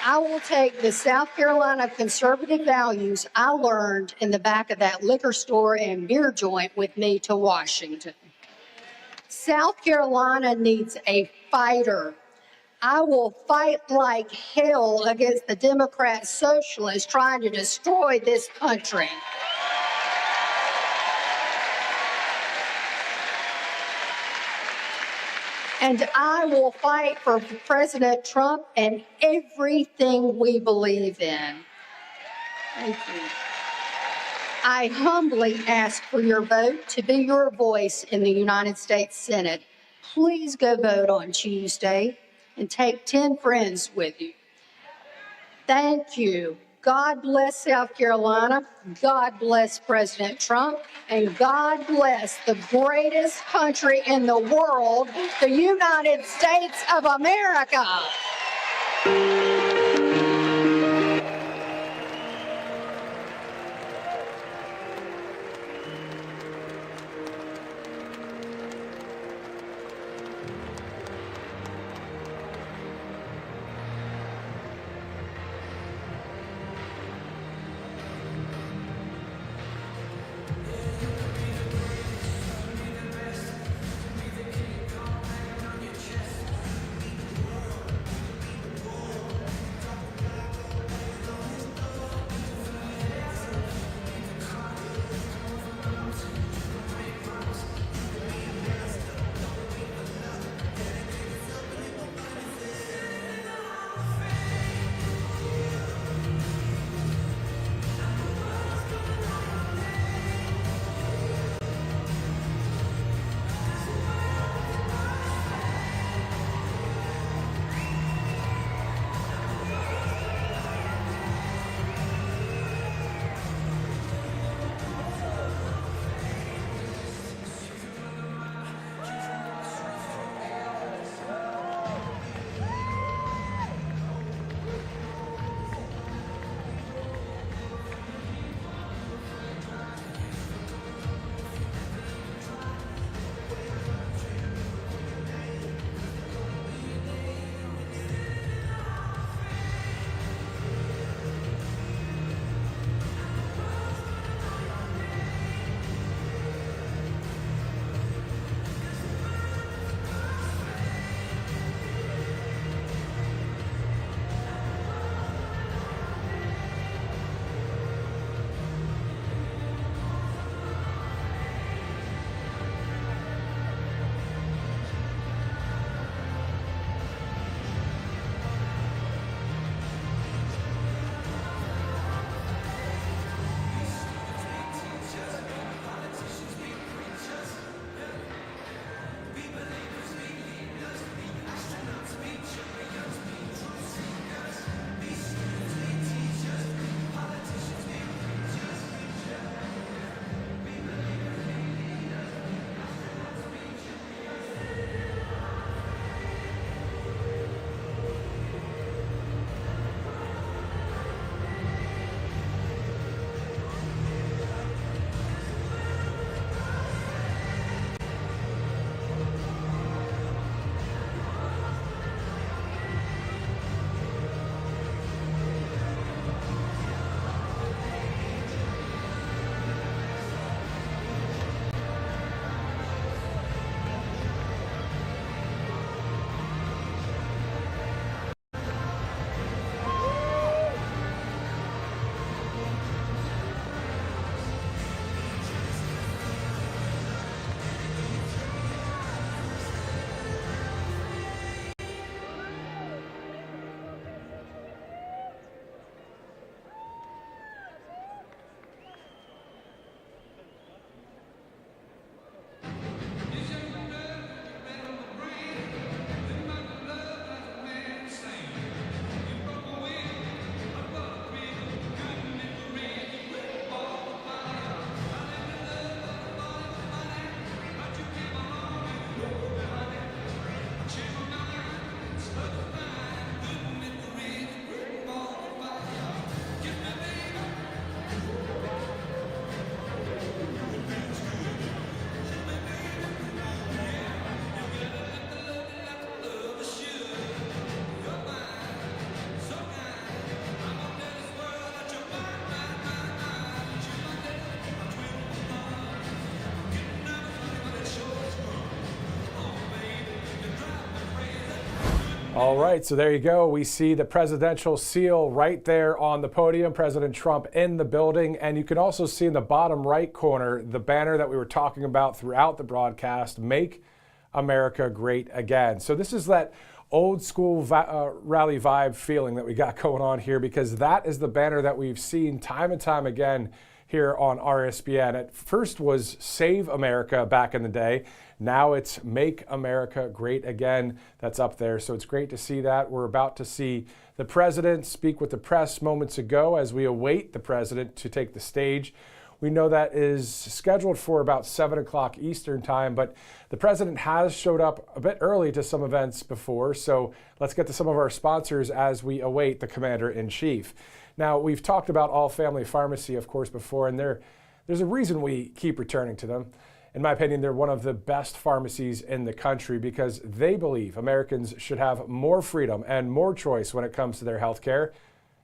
I will take the South Carolina conservative values I learned in the back of that liquor store and beer joint with me to Washington. South Carolina needs a fighter. I will fight like hell against the Democrat socialists trying to destroy this country. And I will fight for President Trump and everything we believe in. Thank you. I humbly ask for your vote to be your voice in the United States Senate. Please go vote on Tuesday and take 10 friends with you. Thank you. God bless South Carolina. God bless President Trump. And God bless the greatest country in the world, the United States of America. All right, so there you go. We see the presidential seal right there on the podium, President Trump in the building. And you can also see in the bottom right corner the banner that we were talking about throughout the broadcast, Make America Great Again. So this is that old school rally vibe feeling that we got going on here, because that is the banner that we've seen time and time again here on RSBN. At first was Save America back in the day. Now it's Make America Great Again that's up there. So it's great to see that. We're about to see the president speak with the press moments ago as we await the president to take the stage. We know that is scheduled for about 7 o'clock Eastern time, but the president has showed up a bit early to some events before. So let's get to some of our sponsors as we await the commander-in-chief. Now, we've talked about All Family Pharmacy, of course, before, and there's a reason we keep returning to them. In my opinion, they're one of the best pharmacies in the country because they believe Americans should have more freedom and more choice when it comes to their health care.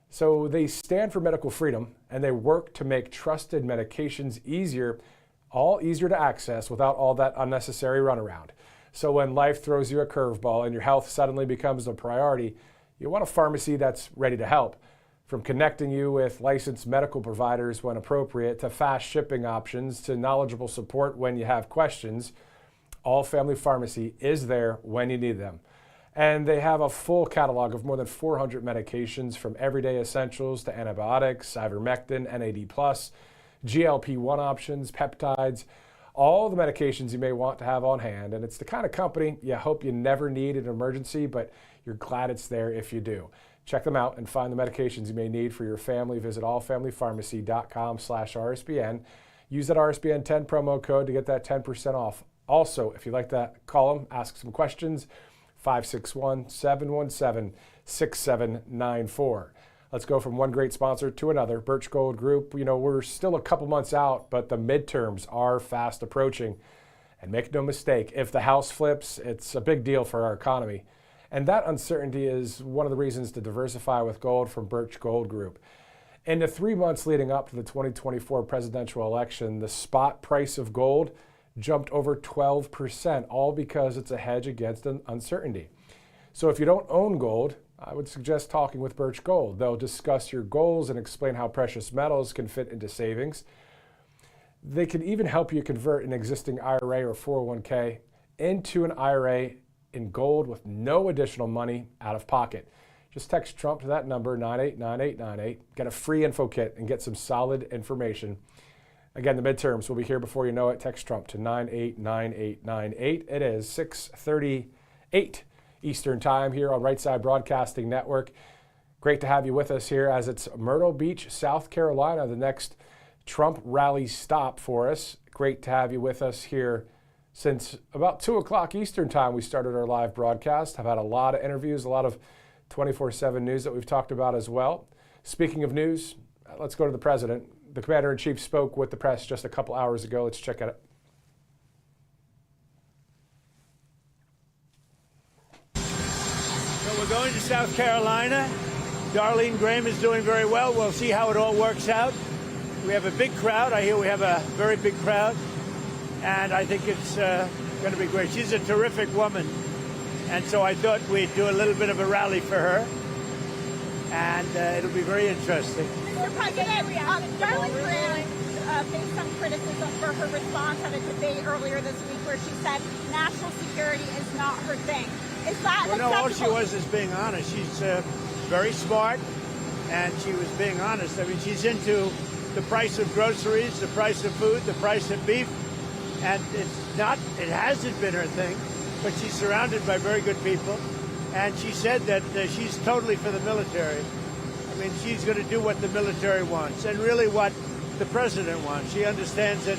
So they stand for medical freedom, and they work to make trusted medications easier to access without all that unnecessary runaround. So when life throws you a curveball and your health suddenly becomes a priority, you want a pharmacy that's ready to help. From connecting you with licensed medical providers when appropriate, to fast shipping options, to knowledgeable support when you have questions, All Family Pharmacy is there when you need them. And they have a full catalog of more than 400 medications, from everyday essentials to antibiotics, ivermectin, NAD+, GLP-1 options, peptides, all the medications you may want to have on hand. And it's the kind of company you hope you never need in an emergency, but you're glad it's there if you do. Check them out and find the medications you may need for your family. Visit allfamilypharmacy.com/RSBN. Use that RSBN 10 promo code to get that 10% off. Also, if you'd like to call them, ask some questions, 561-717-6794. Let's go from one great sponsor to another. Birch Gold Group, we're still a couple months out, but the midterms are fast approaching. And make no mistake, if the House flips, it's a big deal for our economy. And that uncertainty is one of the reasons to diversify with gold from Birch Gold Group. In the 3 months leading up to the 2024 presidential election, the spot price of gold jumped over 12%, all because it's a hedge against uncertainty. So if you don't own gold, I would suggest talking with Birch Gold. They'll discuss your goals and explain how precious metals can fit into savings. They can even help you convert an existing IRA or 401k into an IRA in gold with no additional money out of pocket. Just text Trump to that number, 989898. Get a free info kit and get some solid information. Again, the midterms will be here before you know it. Text Trump to 989898. It is 6:38 Eastern Time here on Right Side Broadcasting Network. Great to have you with us here as it's Myrtle Beach, South Carolina, the next Trump rally stop for us. Great to have you with us here. Since about 2 o'clock Eastern Time, we started our live broadcast. I've had a lot of interviews, a lot of 24/7 news that we've talked about as well. Speaking of news, let's go to the president. The commander-in-chief spoke with the press just a couple hours ago. Let's check it. So we're going to South Carolina. Darline Graham is doing very well. We'll see how it all works out. We have a big crowd. I hear we have a very big crowd. And I think it's going to be great. She's a terrific woman. And so I thought we'd do a little bit of a rally for her. And it'll be very interesting. Mr. President, Darline Graham faced some criticism for her response at a debate earlier this week where she said national security is not her thing. Is that well, no, all she was is being honest. She's very smart, and she was being honest. I mean, she's into the price of groceries, the price of food, the price of beef. And it hasn't been her thing, but she's surrounded by very good people. And she said that she's totally for the military. I mean, she's going to do what the military wants and really what the president wants. She understands that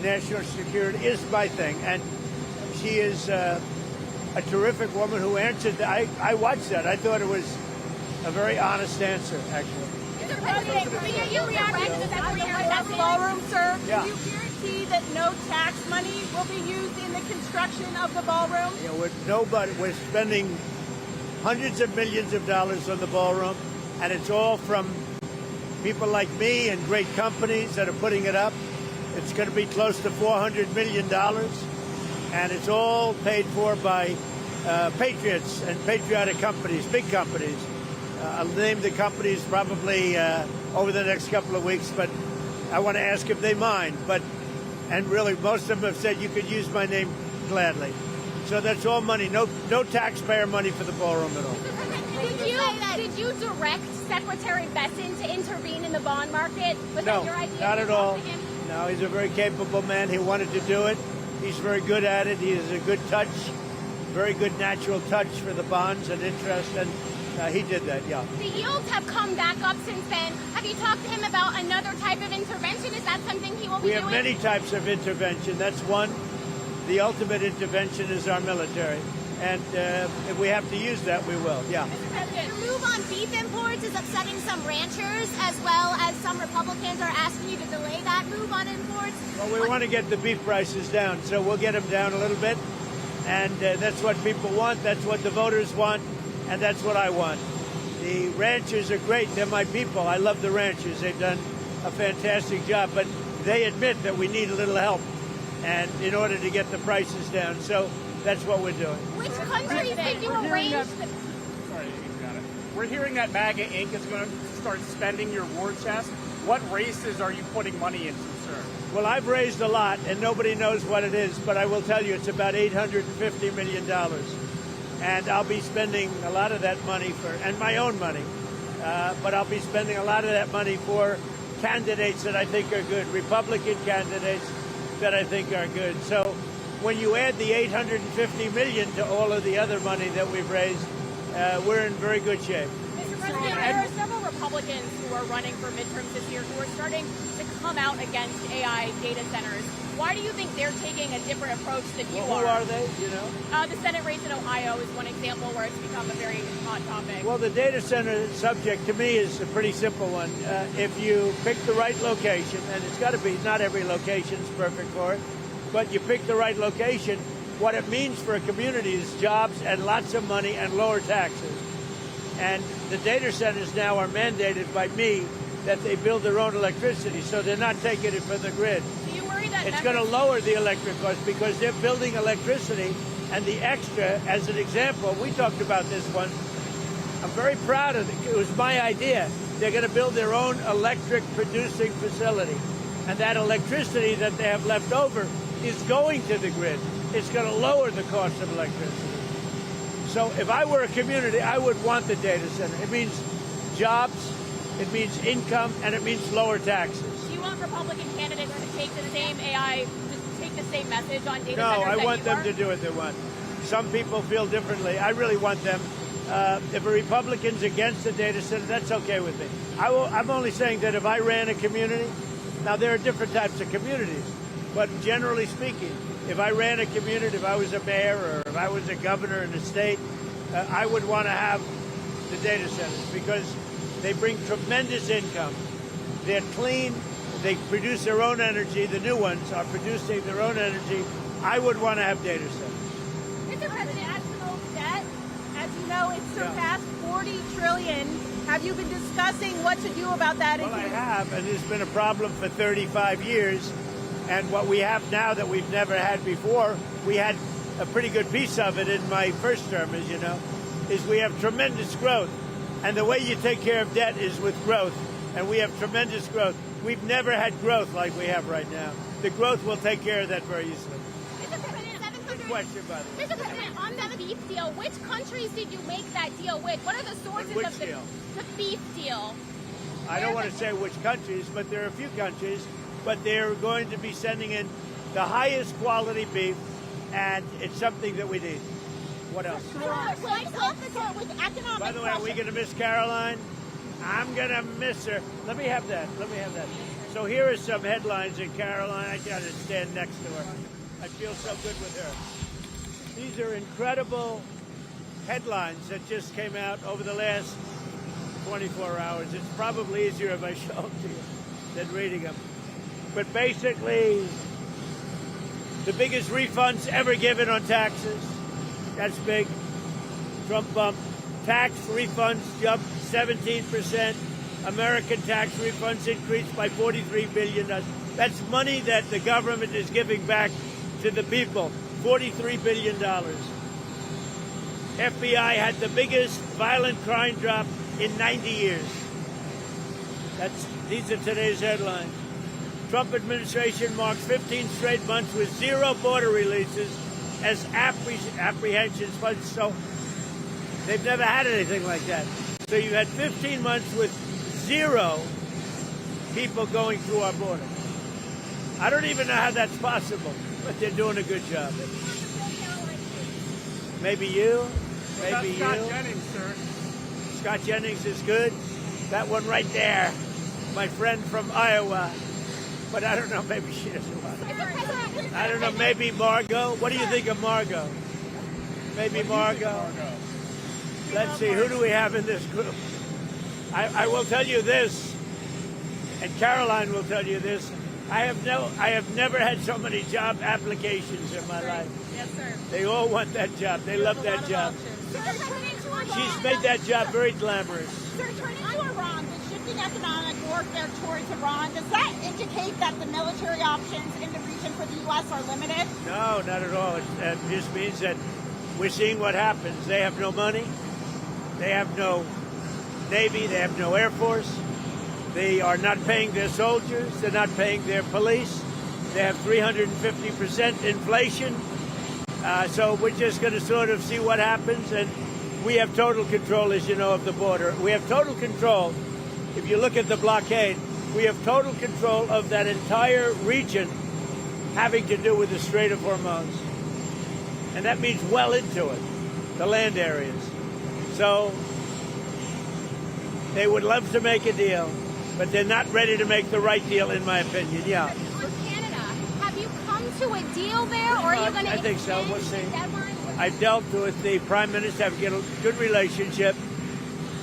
national security is my thing. And she is a terrific woman who answered. I watched that. I thought it was a very honest answer, actually. Mr. President, can you react to the ballroom, sir? Yeah. That no tax money will be used in the construction of the ballroom? Yeah, we're spending hundreds of millions of dollars on the ballroom, and it's all from people like me and great companies that are putting it up. It's going to be close to $400 million, and it's all paid for by patriots and patriotic companies, big companies. I'll name the companies probably over the next couple of weeks, but I want to ask if they mind. And really, most of them have said you could use my name gladly. So that's all money, no taxpayer money for the ballroom at all. Did you direct Secretary Besson to intervene in the bond market? Was No, that your idea? not at all. No, he's a very capable man. He wanted to do it. He's very good at it. He has a good touch, very good natural touch for the bonds and interest, and he did that, yeah. The yields have come back up since then. Have you talked to him about another type of intervention? Is that something he will be doing? We have many types of intervention. That's one. The ultimate intervention is our military. And if we have to use that, we will, yeah. Mr. President, your move on beef imports is upsetting some ranchers, as well as some Republicans are asking you to delay that move on imports. Well, we want to get the beef prices down, so we'll get them down a little bit. And that's what people want, that's what the voters want, and that's what I want. The ranchers are great. They're my people. I love the ranchers. They've done a fantastic job, but they admit that we need a little help and in order to get the prices down. So that's what we're doing. Which countries did you arrange? Sorry, you got it. We're hearing that MAGA Inc. is going to start spending your war chest. What races are you putting money into, sir? Well, I've raised a lot, and nobody knows what it is, but I will tell you it's about $850 million. And I'll be spending a lot of that money and my own money, but I'll be spending a lot of that money for candidates that I think are good, Republican candidates that I think are good. So when you add the $850 million to all of the other money that we've raised, we're in very good shape. Mr. President, there are several Republicans who are running for midterms this year who are starting to come out against AI data centers. Why do you think they're taking a different approach than you are? Who are they, you know? The Senate race in Ohio is one example where it's become a very hot topic. Well, the data center subject to me is a pretty simple one. If you pick the right location, and it's got to be, not every location is perfect for it, but you pick the right location, what it means for a community is jobs and lots of money and lower taxes. And the data centers now are mandated by me that they build their own electricity, so they're not taking it from the grid. Do you worry that it's going to lower the electric cost because they're building electricity, and the extra, as an example, we talked about this one. I'm very proud of it. It was my idea. They're going to build their own electric producing facility, and that electricity that they have left over is going to the grid. It's going to lower the cost of electricity. So if I were a community, I would want the data center. It means jobs, it means income, and it means lower taxes. Do you want Republican candidates to take the same AI, just take the same message on data No, centers? I want them to do what they want. Some people feel differently. I really want them. If a Republican's against the data center, that's okay with me. I'm only saying that if I ran a community, now there are different types of communities, but generally speaking, if I ran a community, if I was a mayor or if I was a governor in a state, I would want to have the data centers because they bring tremendous income. They're clean. They produce their own energy. The new ones are producing their own energy. I would want to have data centers. Mr. President, national debt, as you know, it's surpassed $40 trillion. Have you been discussing what to do about that? Well, I have, and it's been a problem for 35 years. And what we have now that we've never had before, we had a pretty good piece of it in my first term, as you know, is we have tremendous growth. And the way you take care of debt is with growth. And we have tremendous growth. We've never had growth like we have right now. The growth will take care of that very easily. Good question, by the way. Mr. President, on the beef deal, which countries did you make that deal with? What are the sources Which of the deal? beef deal? I don't want to say which countries, but there are a few countries. But they're going to be sending in the highest quality beef, and it's something that we need. What else? By the way, are we going to miss Caroline? I'm going to miss her. Let me have that. So here are some headlines in Caroline. I got to stand next to her. I feel so good with her. These are incredible headlines that just came out over the last 24 hours. It's probably easier if I show them to you than reading them. But basically, the biggest refunds ever given on taxes. That's big. Trump bump. Tax refunds jumped 17%. American tax refunds increased by $43 billion. That's money that the government is giving back to the people. $43 billion. FBI had the biggest violent crime drop in 90 years. These are today's headlines. Trump administration marks 15 straight months with zero border releases as apprehensions fund. So they've never had anything like that. So you had 15 months with zero people going through our border. I don't even know how that's possible, but they're doing a good job. Maybe you, maybe you. Scott Jennings, sir. Scott Jennings is good. That one right there, my friend from Iowa. But I don't know, maybe she doesn't want it. I don't know, maybe Margot. What do you think of Margot? Maybe Margot. Let's see, who do we have in this group? I will tell you this, and Caroline will tell you this. I have never had so many job applications in my life. Yes, sir. They all want that job. They love that job. She's made that job very glamorous. Sir, turning to Iran, the shifting economic warfare towards Iran, does that indicate that the military options in the region for the U.S. are limited? No, not at all. It just means that we're seeing what happens. They have no money. They have no Navy. They have no Air Force. They are not paying their soldiers. They're not paying their police. They have 350% inflation. So we're just going to sort of see what happens. And we have total control, as you know, of the border. We have total control. If you look at the blockade, we have total control of that entire region having to do with the Strait of Hormuz. And that means well into it, the land areas. So they would love to make a deal, but they're not ready to make the right deal, in my opinion. Yeah. For Canada, have you come to a deal there, or are you going to? I think so. We'll see. I've dealt with the Prime Minister. I've got a good relationship.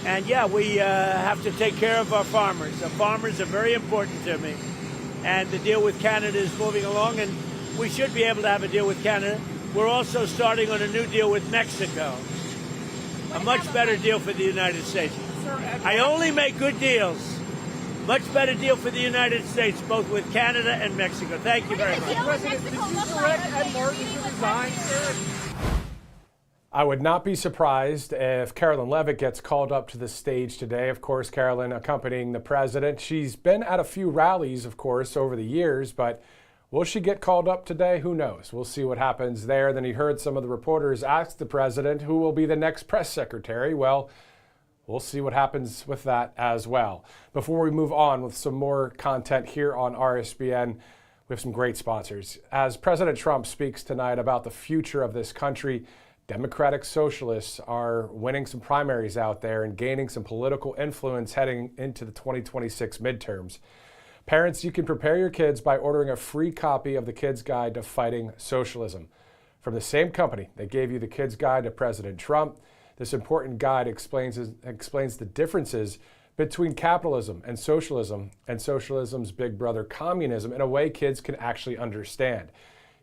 And yeah, we have to take care of our farmers. The farmers are very important to me. And the deal with Canada is moving along, and we should be able to have a deal with Canada. We're also starting on a new deal with Mexico. A much better deal for the United States. I only make good deals. Much better deal for the United States, both with Canada and Mexico. Thank you very much. President, did you direct Ed Martin to resign, sir? I would not be surprised if Carolyn Levitt gets called up to the stage today. Of course, Carolyn accompanying the president. She's been at a few rallies, of course, over the years, but will she get called up today? Who knows? We'll see what happens there. Then he heard some of the reporters ask the president who will be the next press secretary. Well, we'll see what happens with that as well. Before we move on with some more content here on RSBN, we have some great sponsors. As President Trump speaks tonight about the future of this country, Democratic socialists are winning some primaries out there and gaining some political influence heading into the 2026 midterms. Parents, you can prepare your kids by ordering a free copy of the Kids Guide to Fighting Socialism. From the same company that gave you the Kids Guide to President Trump, this important guide explains the differences between capitalism and socialism's big brother communism in a way kids can actually understand.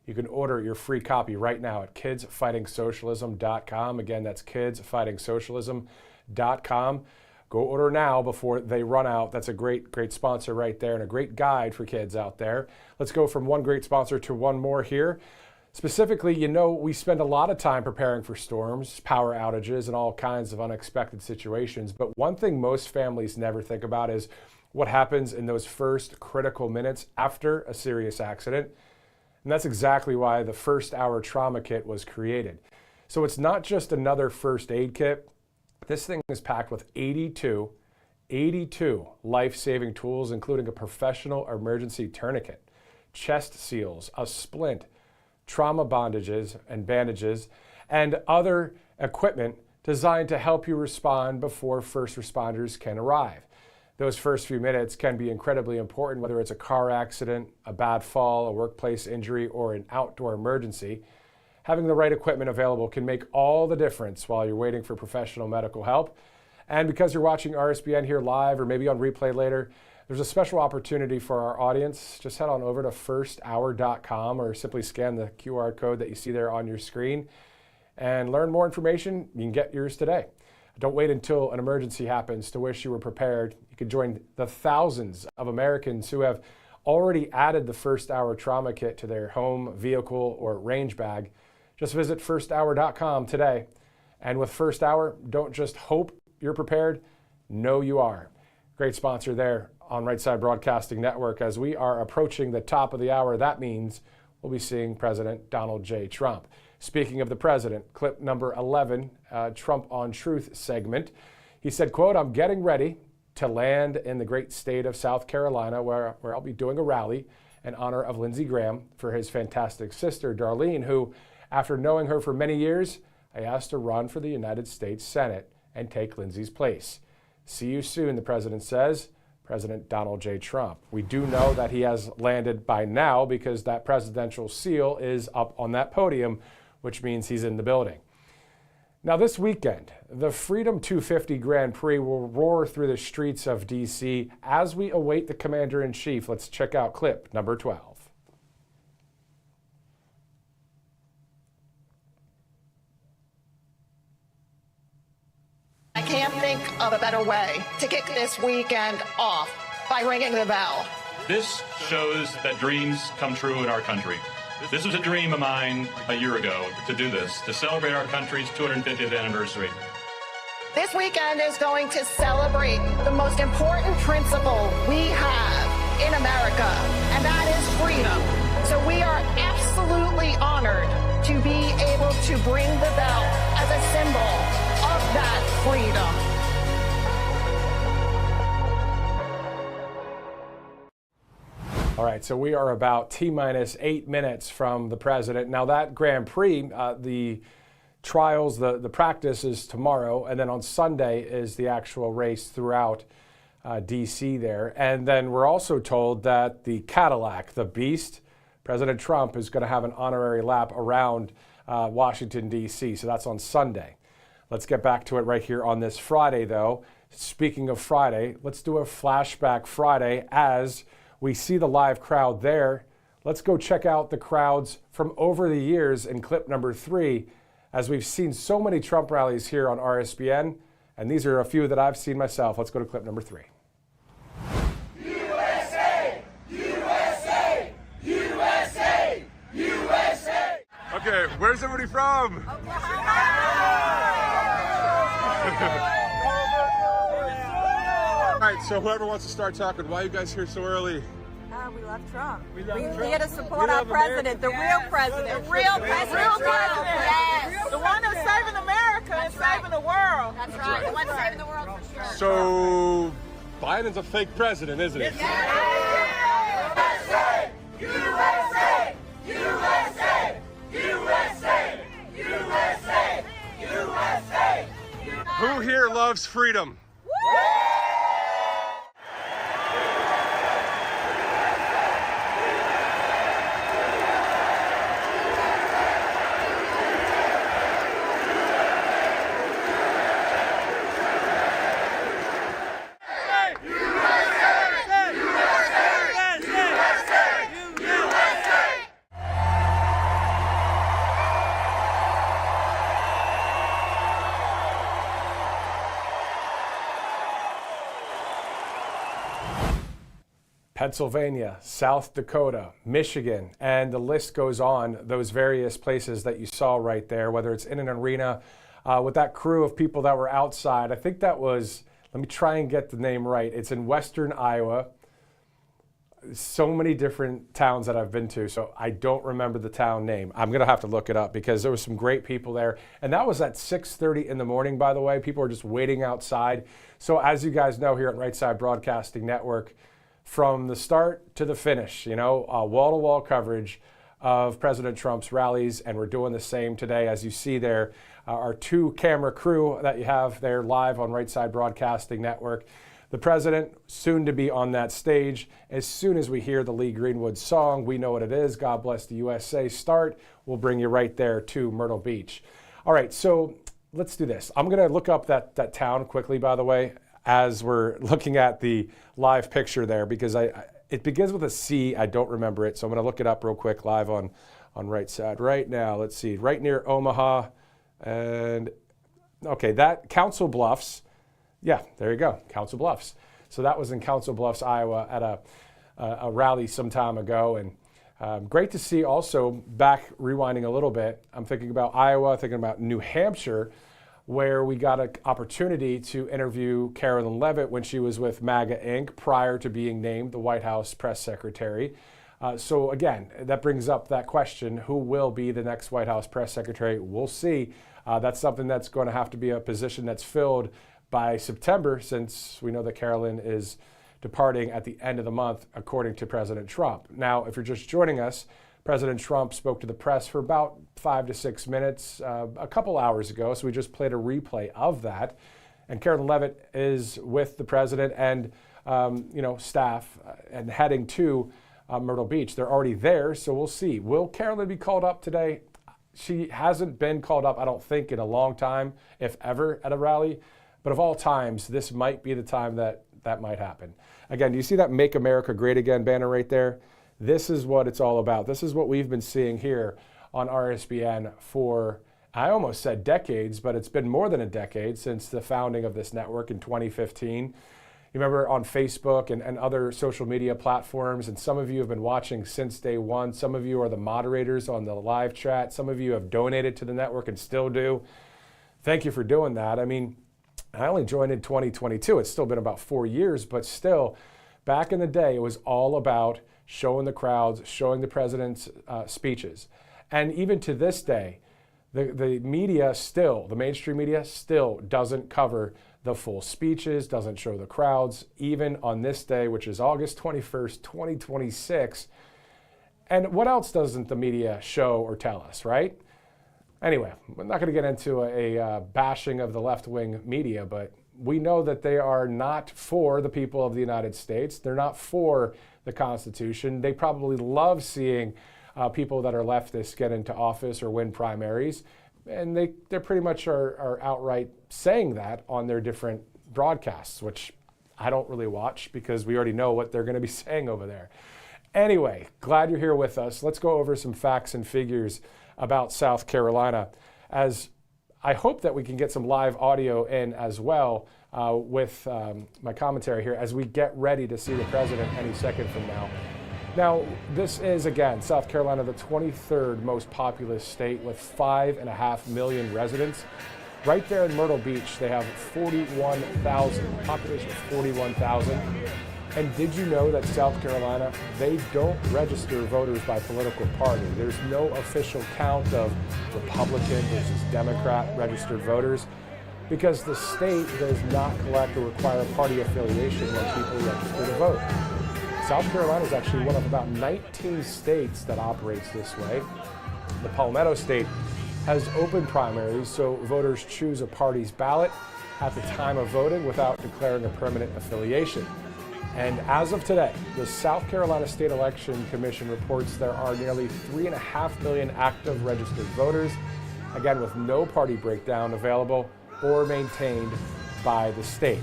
You can order your free copy right now at kidsfightingsocialism.com. Again, that's kidsfightingsocialism.com. Go order now before they run out. That's a great sponsor right there and a great guide for kids out there. Let's go from one great sponsor to one more here. Specifically, you know, we spend a lot of time preparing for storms, power outages, and all kinds of unexpected situations. But one thing most families never think about is what happens in those first critical minutes after a serious accident. And that's exactly why the First Hour Trauma Kit was created. So it's not just another first aid kit. This thing is packed with 82 life-saving tools, including a professional emergency tourniquet, chest seals, a splint, trauma bandages, and other equipment designed to help you respond before first responders can arrive. Those first few minutes can be incredibly important, whether it's a car accident, a bad fall, a workplace injury, or an outdoor emergency. Having the right equipment available can make all the difference while you're waiting for professional medical help. And because you're watching RSBN here live or maybe on replay later, there's a special opportunity for our audience. Just head on over to firsthour.com or simply scan the QR code that you see there on your screen and learn more information. You can get yours today. Don't wait until an emergency happens to wish you were prepared. You can join the thousands of Americans who have already added the First Hour Trauma Kit to their home, vehicle, or range bag. Just visit firsthour.com today And with First Hour, don't just hope you're prepared, know you are. Great sponsor there on Right Side Broadcasting Network. As we are approaching the top of the hour, that means we'll be seeing President Donald J. Trump. Speaking of the president, clip number 11, Trump on Truth segment. He said, quote, "I'm getting ready to land in the great state of South Carolina where I'll be doing a rally in honor of Lindsey Graham for his fantastic sister, Darline, who, after knowing her for many years, I asked to run for the United States Senate and take Lindsey's place. See you soon," the president says. President Donald J. Trump. We do know that he has landed by now because that presidential seal is up on that podium, which means he's in the building. Now this weekend, the Freedom 250 Grand Prix will roar through the streets of D.C. as we await the Commander-in-Chief. Let's check out clip number 12. I can't think of a better way to kick this weekend off by ringing the bell. This shows that dreams come true in our country. This was a dream of mine a year ago to do this, to celebrate our country's 250th anniversary. This weekend is going to celebrate the most important principle we have in America, and that is freedom. So we are absolutely honored to be able to bring the bell as a symbol of that freedom. All right, so we are about T-minus 8 minutes from the president. Now that Grand Prix, the trials, the practice is tomorrow, and then on Sunday is the actual race throughout D.C. there. And then we're also told that the Cadillac, the Beast, President Trump is going to have an honorary lap around Washington, D.C., so that's on Sunday. Let's get back to it right here on this Friday, though. Speaking of Friday, let's do a flashback Friday as we see the live crowd there. Let's go check out the crowds from over the years in clip number 3, as we've seen so many Trump rallies here on RSBN, and these are a few that I've seen myself. Let's go to clip number 3. USA! USA! USA! USA! Okay, where's everybody from? All right, so whoever wants to start talking, why are you guys here so early? We love Trump. We're here to support our president, the real president. The real president. Yes. The one that's saving America and saving the world. That's right. The one saving the world for sure. So Biden's a fake president, isn't he? USA! USA! USA! USA! USA! USA! Who here loves freedom? Pennsylvania, South Dakota, Michigan, and the list goes on, those various places that you saw right there, whether it's in an arena with that crew of people that were outside. I think that was, let me try and get the name right. It's in western Iowa. So many different towns that I've been to, so I don't remember the town name. I'm going to have to look it up because there was some great people there. And that was at 6:30 in the morning, by the way. People were just waiting outside. So as you guys know here at Right Side Broadcasting Network, from the start to the finish, wall-to-wall coverage of President Trump's rallies, and we're doing the same today. As you see there, our 2-camera crew that you have there live on Right Side Broadcasting Network. The president soon to be on that stage. As soon as we hear the Lee Greenwood song, we know what it is, God Bless the USA start, we'll bring you right there to Myrtle Beach. All right, so let's do this. I'm going to look up that town quickly, by the way, as we're looking at the live picture there, because it begins with a C. I don't remember it, so I'm going to look it up real quick live on Right Side right now. Let's see, right near Omaha, and okay, that Council Bluffs. Yeah, there you go, Council Bluffs. So that was in Council Bluffs, Iowa, at a rally some time ago, and great to see. Also, back rewinding a little bit, I'm thinking about Iowa, thinking about New Hampshire. where we got an opportunity to interview Carolyn Leavitt when she was with MAGA Inc. prior to being named the White House press secretary. So again, that brings up that question, who will be the next White House press secretary? We'll see. That's something that's going to have to be a position that's filled by September, since we know that Carolyn is departing at the end of the month, according to President Trump. Now, if you're just joining us, President Trump spoke to the press for about 5 to 6 minutes a couple hours ago, so we just played a replay of that. And Carolyn Leavitt is with the president and staff and heading to Myrtle Beach. They're already there, so we'll see. Will Carolyn be called up today? She hasn't been called up, I don't think, in a long time, if ever, at a rally. But of all times, this might be the time that might happen. Again, do you see that Make America Great Again banner right there? This is what it's all about. This is what we've been seeing here on RSBN for, I almost said decades, but it's been more than a decade since the founding of this network in 2015. You remember on Facebook and other social media platforms, and some of you have been watching since day one. Some of you are the moderators on the live chat. Some of you have donated to the network and still do. Thank you for doing that. I mean, I only joined in 2022. It's still been about 4 years, but still, back in the day, it was all about showing the crowds, showing the president's speeches. And even to this day, the media still, the mainstream media still doesn't cover the full speeches, doesn't show the crowds, even on this day, which is August 21st, 2026. And what else doesn't the media show or tell us, right? Anyway, we're not going to get into a bashing of the left-wing media, but we know that they are not for the people of the United States. They're not for the Constitution. They probably love seeing people that are leftists get into office or win primaries. And they pretty much are outright saying that on their different broadcasts, which I don't really watch because we already know what they're going to be saying over there. Anyway, glad you're here with us. Let's go over some facts and figures about South Carolina, as I hope that we can get some live audio in as well with my commentary here as we get ready to see the president any second from now. Now, this is, again, South Carolina, the 23rd most populous state with 5.5 million residents. Right there in Myrtle Beach, they have 41,000, population of 41,000. And did you know that South Carolina, they don't register voters by political party? There's no official count of Republican versus Democrat registered voters because the state does not collect or require party affiliation when people register to vote. South Carolina is actually one of about 19 states that operates this way. The Palmetto State has open primaries, so voters choose a party's ballot at the time of voting without declaring a permanent affiliation. And as of today, the South Carolina State Election Commission reports there are nearly 3.5 million active registered voters, again with no party breakdown available or maintained by the state.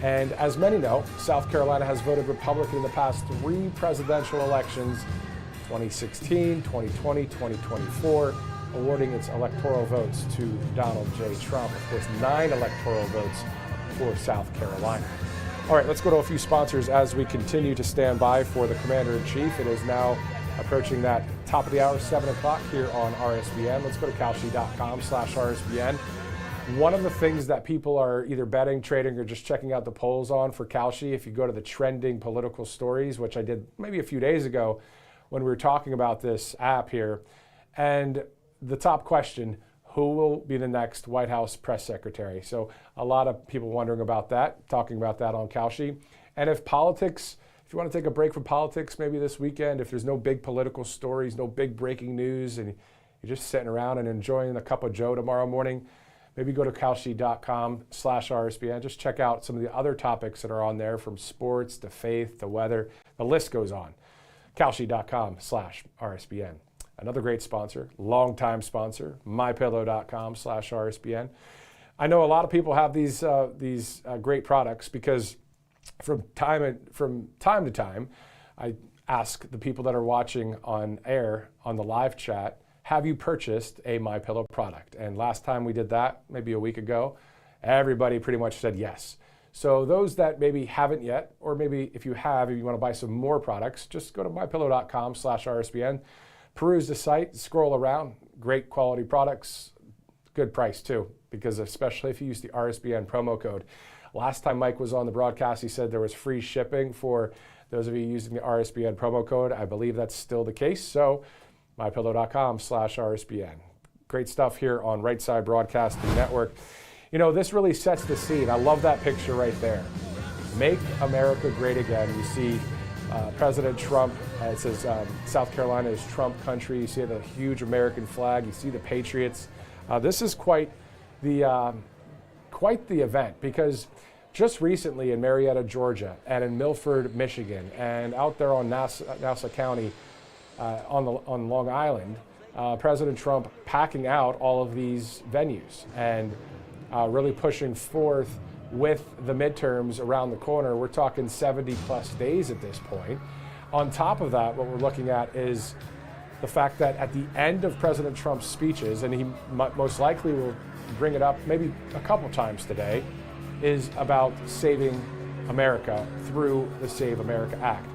And as many know, South Carolina has voted Republican in the past 3 presidential elections, 2016, 2020, 2024, awarding its electoral votes to Donald J. Trump. Of course, 9 electoral votes for South Carolina. All right, let's go to a few sponsors as we continue to stand by for the Commander-in-Chief. It is now approaching that top of the hour, 7 o'clock here on RSBN. Let's go to Kalshi.com/RSBN. One of the things that people are either betting, trading, or just checking out the polls on for Kalshi, if you go to the trending political stories, which I did maybe a few days ago when we were talking about this app here, and the top question, who will be the next White House press secretary? So a lot of people wondering about that, talking about that on Kalshi. And if politics, if you want to take a break from politics maybe this weekend, if there's no big political stories, no big breaking news, and you're just sitting around and enjoying a cup of joe tomorrow morning, maybe go to Kalshi.com/RSBN. Just check out some of the other topics that are on there, from sports to faith to weather. The list goes on. Kalshi.com/RSBN. Another great sponsor, longtime sponsor, MyPillow.com/RSBN. I know a lot of people have these great products because from time to time, I ask the people that are watching on air on the live chat, have you purchased a MyPillow product? And last time we did that, maybe a week ago, everybody pretty much said yes. So those that maybe haven't yet, or maybe if you have, if you want to buy some more products, just go to MyPillow.com/RSBN. Peruse the site, scroll around, great quality products, good price too, because especially if you use the RSBN promo code. Last time Mike was on the broadcast, he said there was free shipping for those of you using the RSBN promo code. I believe that's still the case. So mypillow.com/RSBN. Great stuff here on Right Side Broadcasting Network. You know, this really sets the scene. I love that picture right there. Make America great again. You see President Trump, it says South Carolina is Trump country. You see the huge American flag. You see the Patriots. This is quite the event, because just recently in Marietta, Georgia, and in Milford, Michigan, and out there on Nassau County on Long Island, President Trump packing out all of these venues and really pushing forth with the midterms around the corner. We're talking 70 plus days at this point. On top of that, what we're looking at is the fact that at the end of President Trump's speeches, and he most likely will bring it up maybe a couple times today, is about saving America through the Save America Act.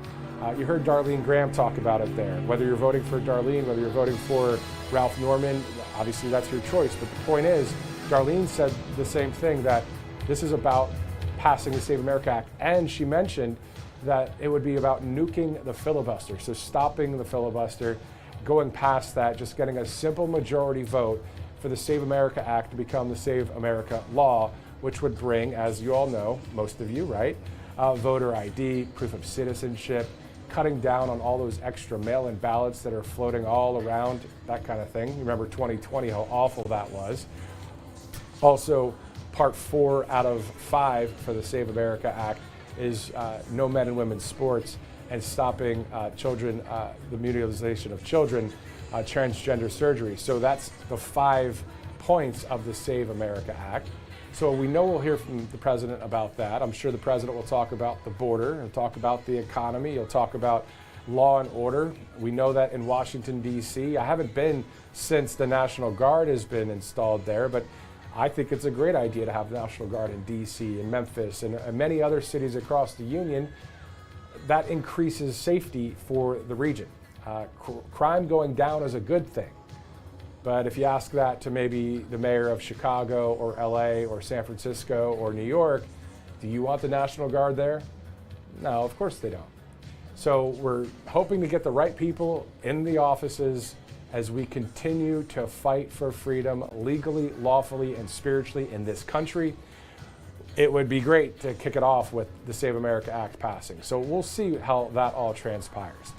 You heard Darline Graham talk about it there. Whether you're voting for Darline, whether you're voting for Ralph Norman, obviously that's your choice. But the point is, Darline said the same thing, that this is about passing the Save America Act. And she mentioned that it would be about nuking the filibuster. So stopping the filibuster, going past that, just getting a simple majority vote for the Save America Act to become the Save America law, which would bring, as you all know, most of you, right, voter ID, proof of citizenship, cutting down on all those extra mail-in ballots that are floating all around, that kind of thing. You remember 2020, how awful that was. Also, part 4 out of 5 for the Save America Act is no men and women's sports, and stopping children, the mutilization of children, transgender surgery. So that's the 5 points of the Save America Act. So we know we'll hear from the president about that. I'm sure the president will talk about the border, he'll talk about the economy, he'll talk about law and order. We know that in Washington, D.C., I haven't been since the National Guard has been installed there, but I think it's a great idea to have the National Guard in D.C. and Memphis and many other cities across the union. That increases safety for the region. Crime going down is a good thing. But if you ask that to maybe the mayor of Chicago or LA or San Francisco or New York, do you want the National Guard there? No, of course they don't. So we're hoping to get the right people in the offices as we continue to fight for freedom legally, lawfully, and spiritually in this country. It would be great to kick it off with the Save America Act passing. So we'll see how that all transpires.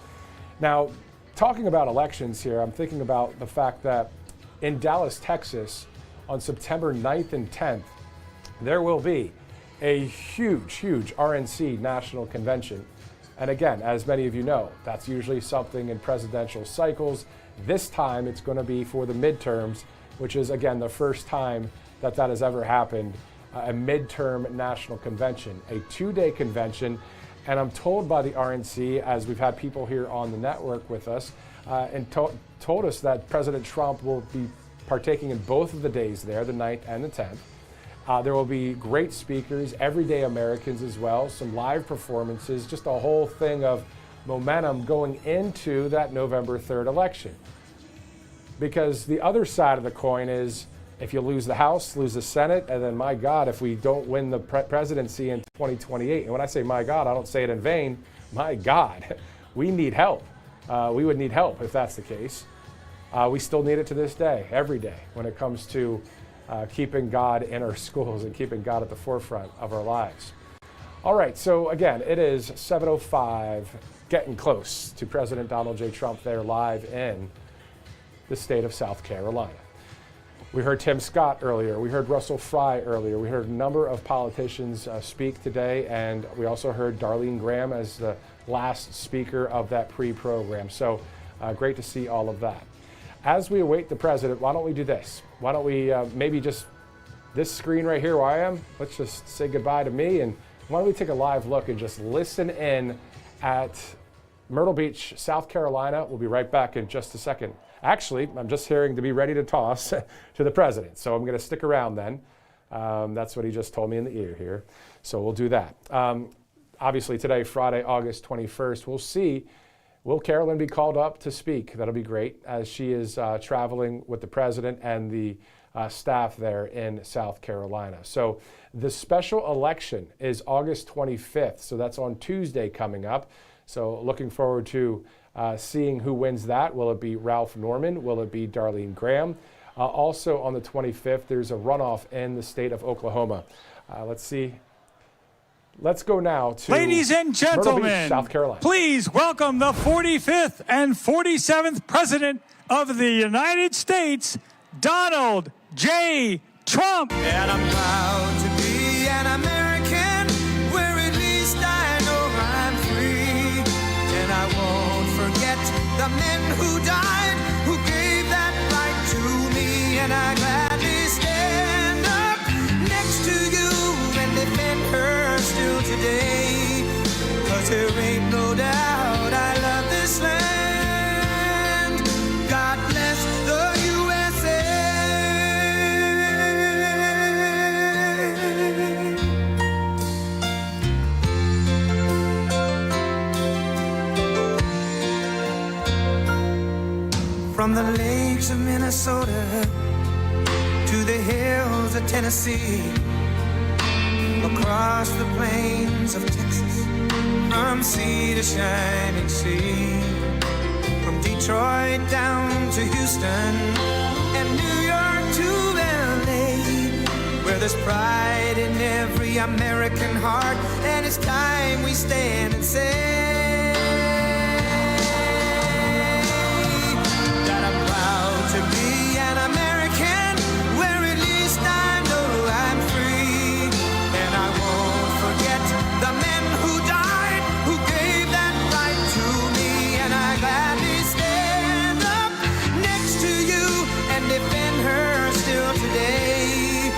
Now, talking about elections here, I'm thinking about the fact that in Dallas, Texas, on September 9th and 10th, there will be a huge RNC national convention. And again, as many of you know, that's usually something in presidential cycles. This time it's going to be for the midterms, which is, again, the first time that has ever happened, a midterm national convention, a 2-day convention. And I'm told by the RNC, as we've had people here on the network with us, and told us that President Trump will be partaking in both of the days there, the 9th and the 10th. There will be great speakers, everyday Americans as well, some live performances, just a whole thing of momentum going into that November 3rd election. Because the other side of the coin is, if you lose the House, lose the Senate, and then, my God, if we don't win the presidency in 2028, and when I say my God, I don't say it in vain, my God, we need help. We would need help if that's the case. We still need it to this day, every day, when it comes to keeping God in our schools and keeping God at the forefront of our lives. All right, so again, it is 7:05, getting close to President Donald J. Trump there live in the state of South Carolina. We heard Tim Scott earlier. We heard Russell Fry earlier. We heard a number of politicians speak today, and we also heard Darline Graham as the last speaker of that pre-program. So great to see all of that. As we await the president, why don't we do this? Why don't we maybe just this screen right here where I am, let's just say goodbye to me, and why don't we take a live look and just listen in at Myrtle Beach, South Carolina. We'll be right back in just a second. Actually, I'm just hearing to be ready to toss to the president, so I'm going to stick around then. That's what he just told me in the ear here, so we'll do that. Obviously today, Friday, August 21st, we'll see, will Carolyn be called up to speak? That'll be great, as she is traveling with the president and the staff there in South Carolina. So the special election is August 25th. So that's on Tuesday coming up. So looking forward to seeing who wins that. Will it be Ralph Norman? Will it be Darline Graham? Also on the 25th, there's a runoff in the state of Oklahoma. Let's see. Let's go now to Ladies and Myrtle Beach, gentlemen, South Carolina. please welcome the 45th and 47th President of the United States, Donald J. Trump. And I'm proud to be an American, where at least I know I'm free. And I won't forget the men who died, who gave that right to me. And I gladly stand up next to you and defend her still today. 'Cause there ain't no doubt I love this land. God bless the USA. From the lakes of Minnesota to the hills of Tennessee, across the plains of Texas, from sea to shining sea, from Detroit down to Houston and New York to LA, where there's pride in every American heart, and it's time we stand and say that I'm proud to be an American, where at least I know I'm free. And I won't forget the men who died, who gave that right to me. And I gladly stand up next to you and defend her still today.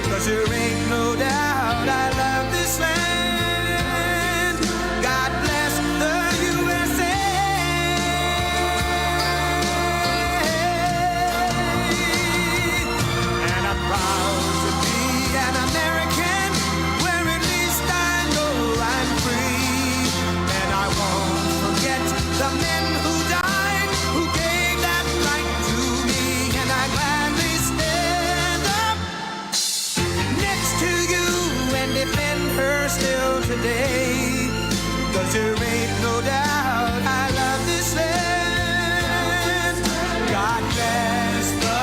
'Cause there ain't no doubt I love this land. God bless the USA. And I'm proud to be an American, where at least I know I'm free. And I won't forget the men who died, who gave that right to me. And I gladly stand up next to you and defend her still today. 'Cause there ain't no doubt I love this land. God bless the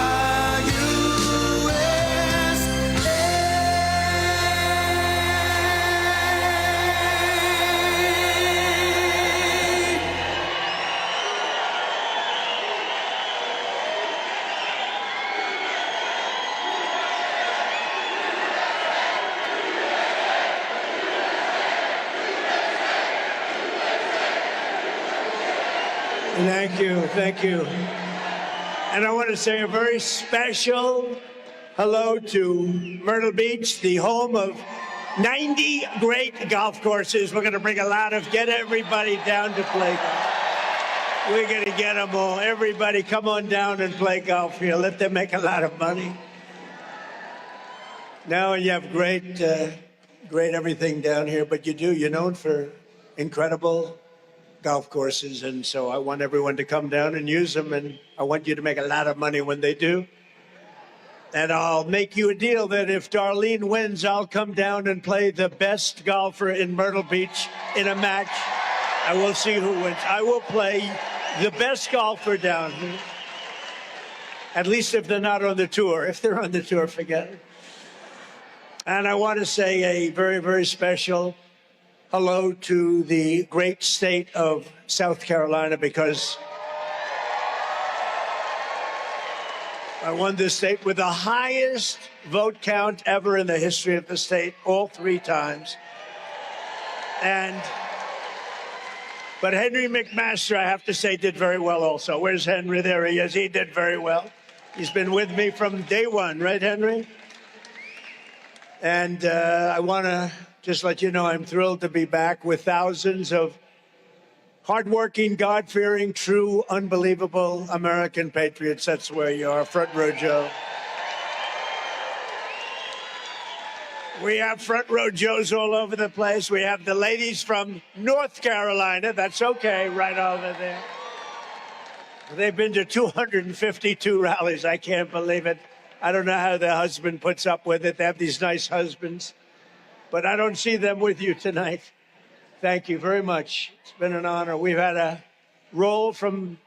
Thank you, thank you. And I want to say a very special hello to Myrtle Beach, the home of 90 great golf courses. We're going to bring get everybody down to play golf. We're going to get them all. Everybody come on down and play golf here. Let them make a lot of money. Now you have great everything down here, but you're known for incredible golf courses, and so I want everyone to come down and use them, and I want you to make a lot of money when they do. And I'll make you a deal that if Darline wins, I'll come down and play the best golfer in Myrtle Beach in a match. I will see who wins. I will play the best golfer down here. At least if they're not on the tour. If they're on the tour, forget it. And I want to say a very, very special hello to the great state of South Carolina, because I won this state with the highest vote count ever in the history of the state, all 3 times. But Henry McMaster, I have to say, did very well also. Where's Henry? There he is. He did very well. He's been with me from day one, right, Henry? And I want to just let you know I'm thrilled to be back with thousands of hardworking, God-fearing, true, unbelievable American patriots. That's where you are, front row Joe. We have front row Joes all over the place. We have the ladies from North Carolina. That's okay, right over there. They've been to 252 rallies. I can't believe it. I don't know how their husband puts up with it. They have these nice husbands. But I don't see them with you tonight. Thank you very much. It's been an honor. We've had a roll from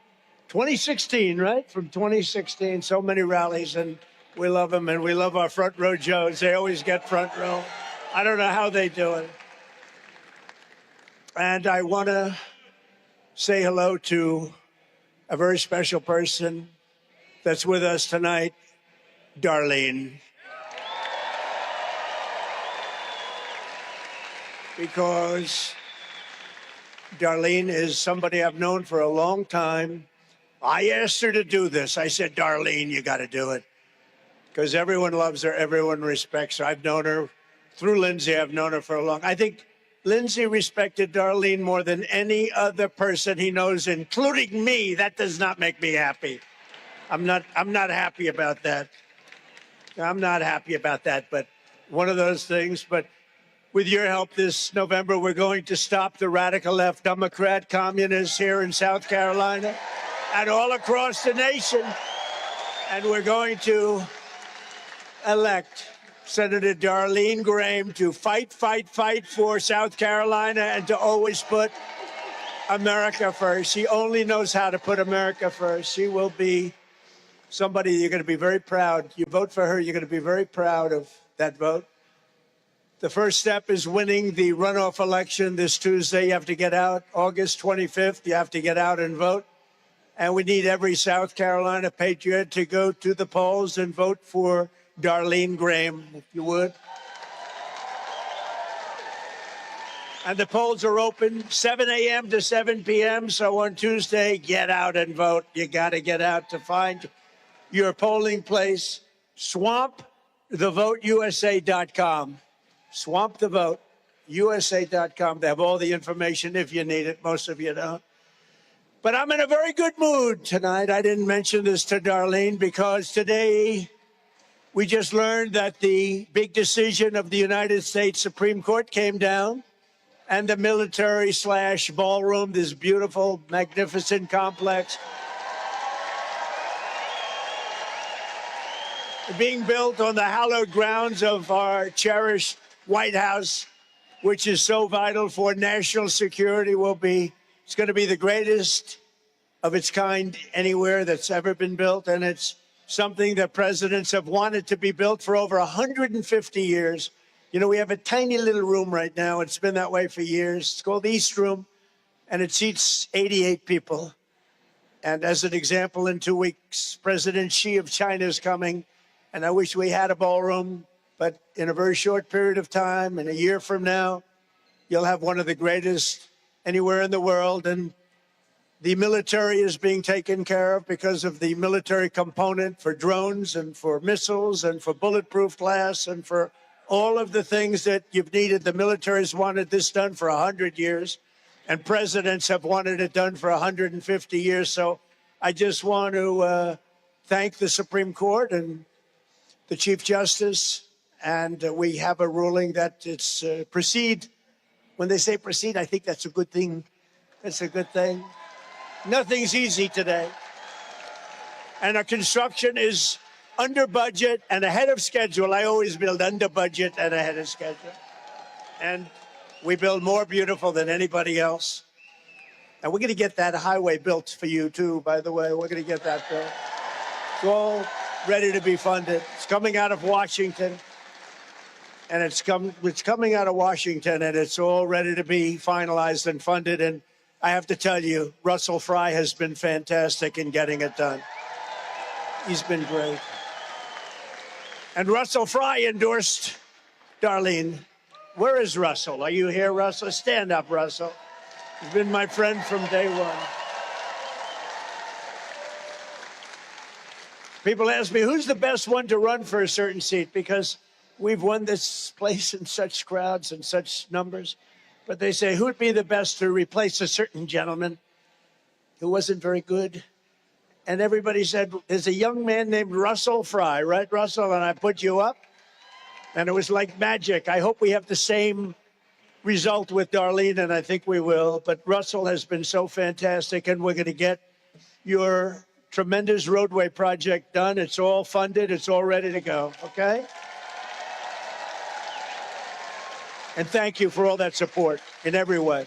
2016, right? From 2016, so many rallies, and we love them, and we love our front row Joes. They always get front row. I don't know how they do it. And I want to say hello to a very special person that's with us tonight, Darline. Because Darline is somebody I've known for a long time. I asked her to do this. I said, Darline, you got to do it. Because everyone loves her, everyone respects her. I've known her through Lindsay. I've known her for a long time. I think Lindsay respected Darline more than any other person he knows, including me. That does not make me happy. I'm not happy about that. I'm not happy about that, but one of those things. But with your help this November, we're going to stop the radical left Democrat communists here in South Carolina and all across the nation. And we're going to elect Senator Darline Graham to fight for South Carolina and to always put America first. She only knows how to put America first. She will be somebody you're going to be very proud. You vote for her, you're going to be very proud of that vote. The first step is winning the runoff election this Tuesday. You have to get out August 25th. You have to get out and vote. And we need every South Carolina patriot to go to the polls and vote for Darline Graham, if you would. And the polls are open 7 a.m. to 7 p.m. So on Tuesday, get out and vote. You got to get out to find your polling place. SwampTheVoteUSA.com. SwampTheVoteUSA.com. They have all the information if you need it. Most of you don't. But I'm in a very good mood tonight. I didn't mention this to Darline because today we just learned that the big decision of the United States Supreme Court came down, and the military/ballroom, this beautiful, magnificent complex, being built on the hallowed grounds of our cherished White House, which is so vital for national security, it's going to be the greatest of its kind anywhere that's ever been built. And it's something that presidents have wanted to be built for over 150 years. You know, we have a tiny little room right now. It's been that way for years. It's called the East Room, and it seats 88 people. And as an example, in 2 weeks, President Xi of China is coming. And I wish we had a ballroom, but in a very short period of time, in a year from now, you'll have one of the greatest anywhere in the world. And the military is being taken care of because of the military component for drones and for missiles and for bulletproof glass and for all of the things that you've needed. The military has wanted this done for 100 years, and presidents have wanted it done for 150 years. So I just want to thank the Supreme Court and the Chief Justice, and we have a ruling that it's proceed. When they say proceed, I think that's a good thing. That's a good thing. Nothing's easy today. And our construction is under budget and ahead of schedule. I always build under budget and ahead of schedule. And we build more beautiful than anybody else. And we're going to get that highway built for you, too, by the way. We're going to get that built. It's all ready to be funded. It's coming out of Washington. And it's coming out of Washington, and it's all ready to be finalized and funded. And I have to tell you, Russell Fry has been fantastic in getting it done. He's been great. And Russell Fry endorsed Darline. Where is Russell? Are you here, Russell? Stand up, Russell. He's been my friend from day one. People ask me, who's the best one to run for a certain seat? Because we've won this place in such crowds and such numbers. But they say, who would be the best to replace a certain gentleman who wasn't very good? And everybody said, there's a young man named Russell Fry, right, Russell? And I put you up. And it was like magic. I hope we have the same result with Darline, and I think we will. But Russell has been so fantastic, and we're going to get your tremendous roadway project done. It's all funded. It's all ready to go, okay? And thank you for all that support in every way.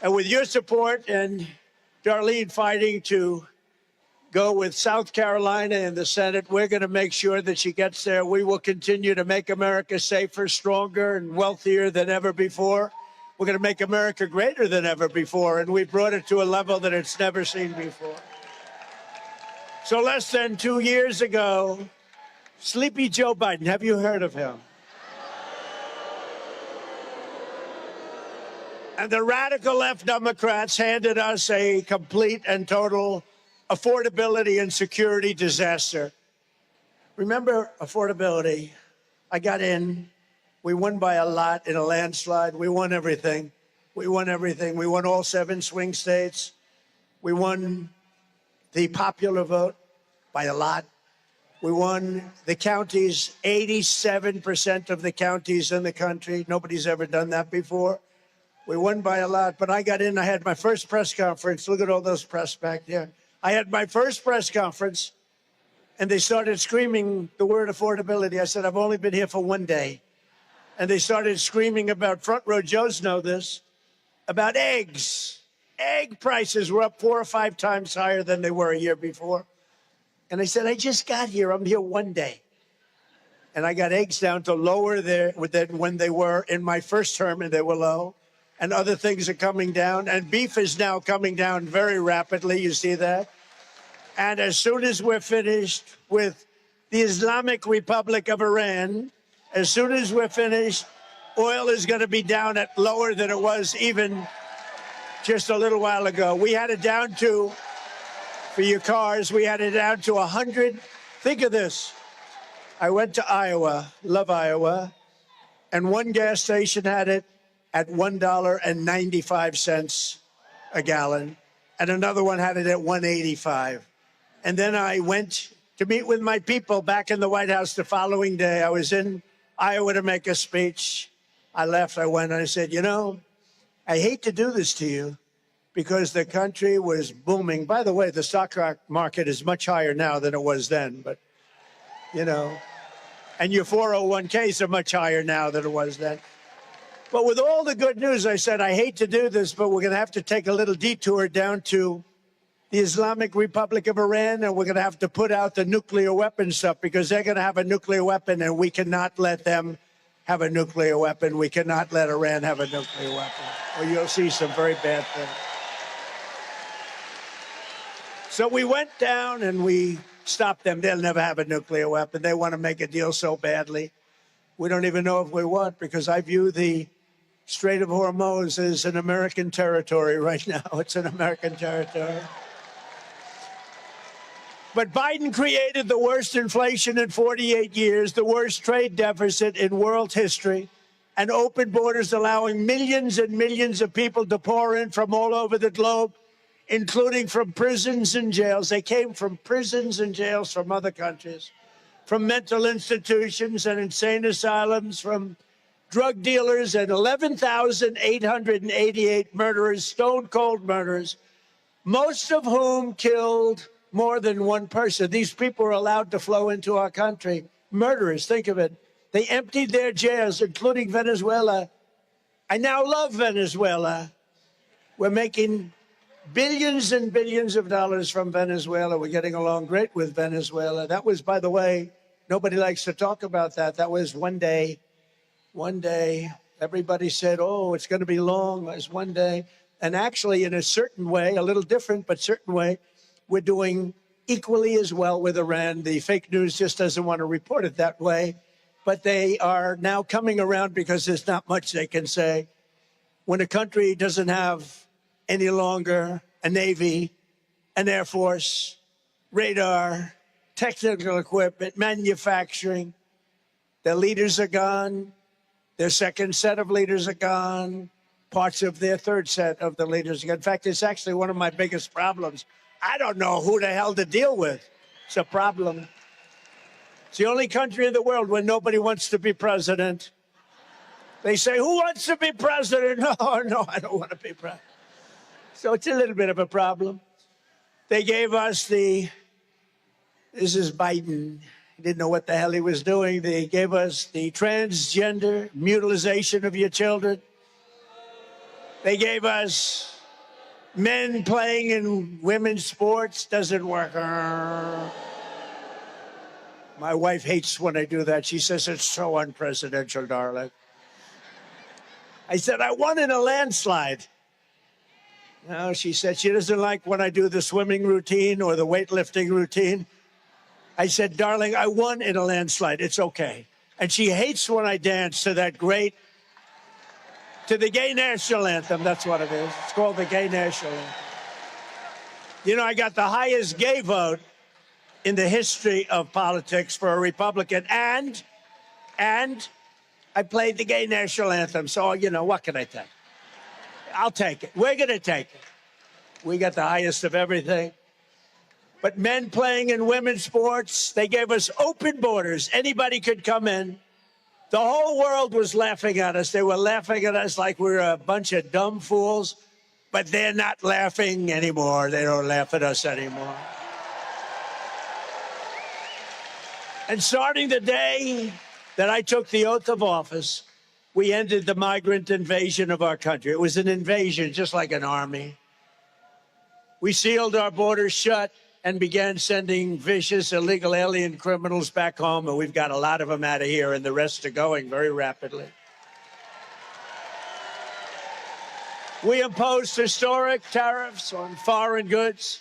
And with your support and Darline fighting to go with South Carolina in the Senate, we're going to make sure that she gets there. We will continue to make America safer, stronger, and wealthier than ever before. We're going to make America greater than ever before, and we brought it to a level that it's never seen before. So less than 2 years ago, Sleepy Joe Biden, have you heard of him? And the radical left Democrats handed us a complete and total affordability and security disaster. Remember affordability? I got in. We won by a lot in a landslide. We won everything. We won everything. We won all 7 swing states. We won the popular vote by a lot. We won the counties, 87% of the counties in the country. Nobody's ever done that before. We won by a lot, but I got in. I had my first press conference. Look at all those press back there. I had my first press conference, and they started screaming the word affordability. I said, I've only been here for 1 day. And they started screaming about Front Row Joes know this, about eggs. Egg prices were up 4 or 5 times higher than they were a year before. And I said, I just got here. I'm here 1 day. And I got eggs down to lower there than when they were in my first term, and they were low. And other things are coming down. And beef is now coming down very rapidly. You see that? And as soon as we're finished with the Islamic Republic of Iran, as soon as we're finished, oil is going to be down at lower than it was even just a little while ago. We had it down to, for your cars, we had it down to 100. Think of this. I went to Iowa, love Iowa, and one gas station had it at $1.95 a gallon, and another one had it at $1.85. And then I went to meet with my people back in the White House the following day. I was in Iowa to make a speech. I left, I went, and I said, you know, I hate to do this to you because the country was booming. By the way, the stock market is much higher now than it was then, but, you know, and your 401ks are much higher now than it was then. But with all the good news, I said, I hate to do this, but we're going to have to take a little detour down to the Islamic Republic of Iran, and we're going to have to put out the nuclear weapon stuff because they're going to have a nuclear weapon, and we cannot let them have a nuclear weapon. We cannot let Iran have a nuclear weapon, or you'll see some very bad things. So we went down and we stopped them. They'll never have a nuclear weapon. They want to make a deal so badly. We don't even know if we want, because I view the Strait of Hormuz as an American territory right now. It's an American territory. But Biden created the worst inflation in 48 years, the worst trade deficit in world history, and open borders allowing millions and millions of people to pour in from all over the globe, including from prisons and jails. They came from prisons and jails from other countries, from mental institutions and insane asylums, from drug dealers, and 11,888 murderers, stone-cold murderers, most of whom killed more than one person. These people are allowed to flow into our country. Murderers, think of it. They emptied their jails, including Venezuela. I now love Venezuela. We're making billions and billions of dollars from Venezuela. We're getting along great with Venezuela. That was, by the way, nobody likes to talk about that. That was 1 day. 1 day. Everybody said, oh, it's going to be long. It was 1 day. And actually, in a certain way, a little different, but certain way, we're doing equally as well with Iran. The fake news just doesn't want to report it that way. But they are now coming around because there's not much they can say. When a country doesn't have any longer a Navy, an Air Force, radar, technical equipment, manufacturing, their leaders are gone. Their second set of leaders are gone. Parts of their third set of the leaders are gone. In fact, it's actually one of my biggest problems. I don't know who the hell to deal with. It's a problem. It's the only country in the world where nobody wants to be president. They say, who wants to be president? No, I don't want to be president. So it's a little bit of a problem. They gave us this is Biden. He didn't know what the hell he was doing. They gave us the transgender mutilization of your children. They gave us men playing in women's sports. Doesn't work. My wife hates when I do that. She says it's so unpresidential, darling. I said, I won in a landslide. No, she said she doesn't like when I do the swimming routine or the weightlifting routine. I said, darling, I won in a landslide. It's okay. And she hates when I dance to the gay national anthem. That's what it is. It's called the gay national anthem. You know, I got the highest gay vote in the history of politics for a Republican, and I played the gay national anthem. So, you know, what can I tell you? I'll take it. We're going to take it. We got the highest of everything. But men playing in women's sports, they gave us open borders. Anybody could come in. The whole world was laughing at us. They were laughing at us like we were a bunch of dumb fools. But they're not laughing anymore. They don't laugh at us anymore. And starting the day that I took the oath of office, we ended the migrant invasion of our country. It was an invasion, just like an army. We sealed our borders shut and began sending vicious illegal alien criminals back home, and we've got a lot of them out of here, and the rest are going very rapidly. We imposed historic tariffs on foreign goods.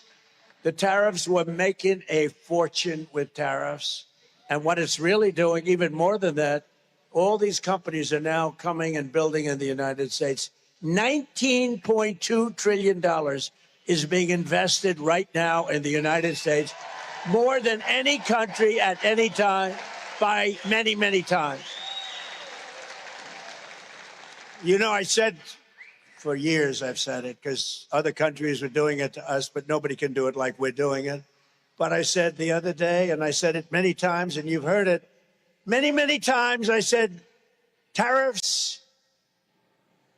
The tariffs were making a fortune with tariffs. And what it's really doing, even more than that, all these companies are now coming and building in the United States. $19.2 trillion is being invested right now in the United States, more than any country at any time, by many, many times. You know, I said for years, I've said it, because other countries were doing it to us, but nobody can do it like we're doing it. But I said the other day, and I said it many times, and you've heard it many, many times, I said, tariffs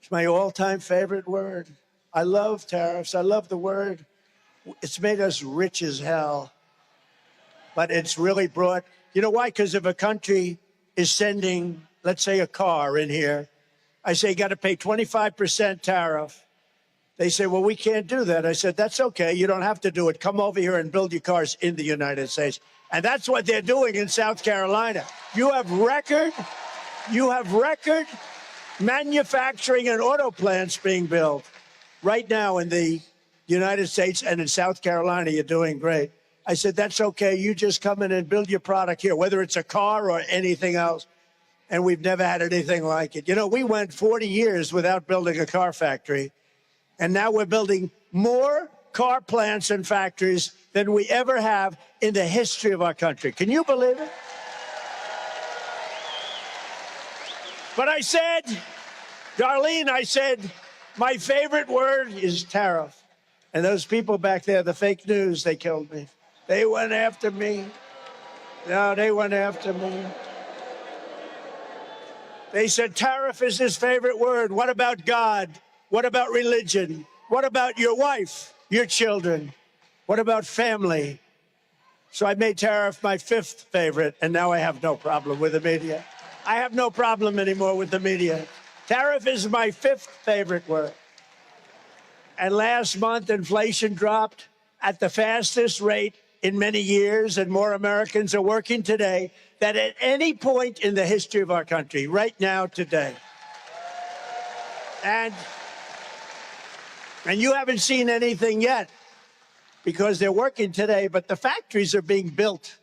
is my all-time favorite word. I love tariffs. I love the word. It's made us rich as hell. But it's really brought, you know why? Because if a country is sending, let's say, a car in here, I say, you got to pay 25% tariff. They say, well, we can't do that. I said, that's okay. You don't have to do it. Come over here and build your cars in the United States. And that's what they're doing in South Carolina. You have record manufacturing and auto plants being built right now in the United States, and in South Carolina, you're doing great. I said, that's okay. You just come in and build your product here, whether it's a car or anything else. And we've never had anything like it. You know, we went 40 years without building a car factory. And now we're building more car plants and factories than we ever have in the history of our country. Can you believe it? But I said, Darlene, I said, my favorite word is tariff. And those people back there, the fake news, they killed me. They went after me. No, they went after me. They said tariff is his favorite word. What about God? What about religion? What about your wife, your children? What about family? So I made tariff my fifth favorite, and now I have no problem with the media. I have no problem anymore with the media. Tariff is my fifth favorite word. And last month, inflation dropped at the fastest rate in many years, and more Americans are working today than at any point in the history of our country, right now, today. And you haven't seen anything yet because they're working today, but the factories are being built.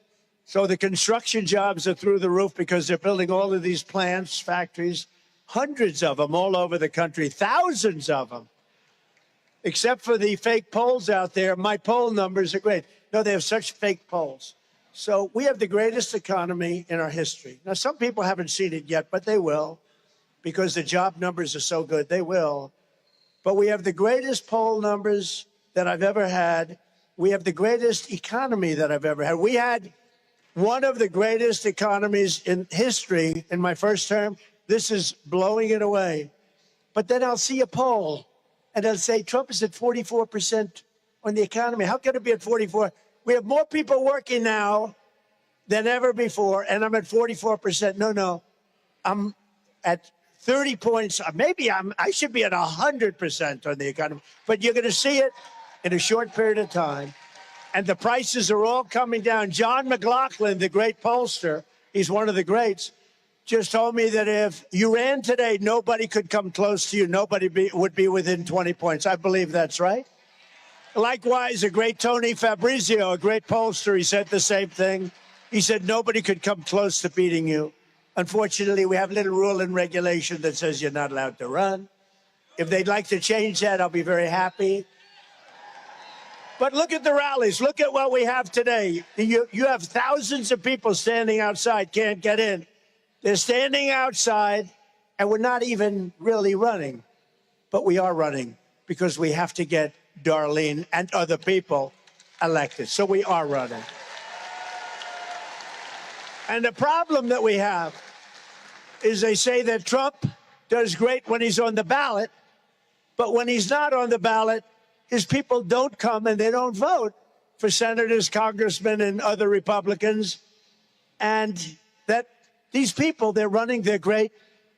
So the construction jobs are through the roof because they're building all of these plants, factories, hundreds of them all over the country, thousands of them. Except for the fake polls out there, my poll numbers are great. No, they have such fake polls. So we have the greatest economy in our history. Now, some people haven't seen it yet, but they will because the job numbers are so good. They will. But we have the greatest poll numbers that I've ever had. We have the greatest economy that I've ever had. We had one of the greatest economies in history in my first term. This is blowing it away. But then I'll see a poll, and they'll say Trump is at 44% on the economy. How can it be at 44? We have more people working now than ever before, and I'm at 44%. No, I'm at 30 points. Maybe I should be at 100% on the economy. But you're going to see it in a short period of time. And the prices are all coming down. John McLaughlin, the great pollster, he's one of the greats, just told me that if you ran today, nobody could come close to you. Nobody would be within 20 points. I believe that's right. Likewise, a great Tony Fabrizio, a great pollster, he said the same thing. He said nobody could come close to beating you. Unfortunately, we have a little rule and regulation that says you're not allowed to run. If they'd like to change that, I'll be very happy. But look at the rallies. Look at what we have today. You have thousands of people standing outside, can't get in. They're standing outside, and we're not even really running. But we are running because we have to get Darline and other people elected. So we are running. And the problem that we have is they say that Trump does great when he's on the ballot, but when he's not on the ballot, his people don't come and they don't vote for senators, congressmen, and other Republicans. And that these people, they're running, they're great,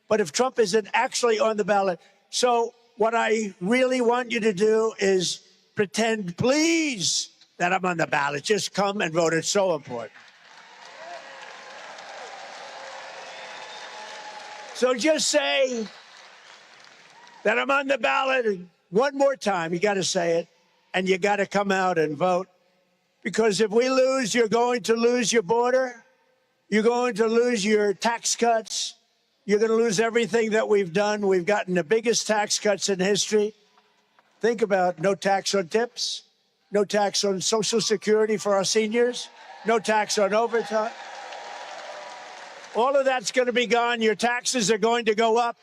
but if Trump isn't actually on the ballot. So what I really want you to do is pretend, please, that I'm on the ballot. Just come and vote. It's so important. So just say that I'm on the ballot. One more time, you got to say it, and you got to come out and vote. Because if we lose, you're going to lose your border. You're going to lose your tax cuts. You're going to lose everything that we've done. We've gotten the biggest tax cuts in history. Think about no tax on tips, no tax on Social Security for our seniors, no tax on overtime. All of that's going to be gone. Your taxes are going to go up.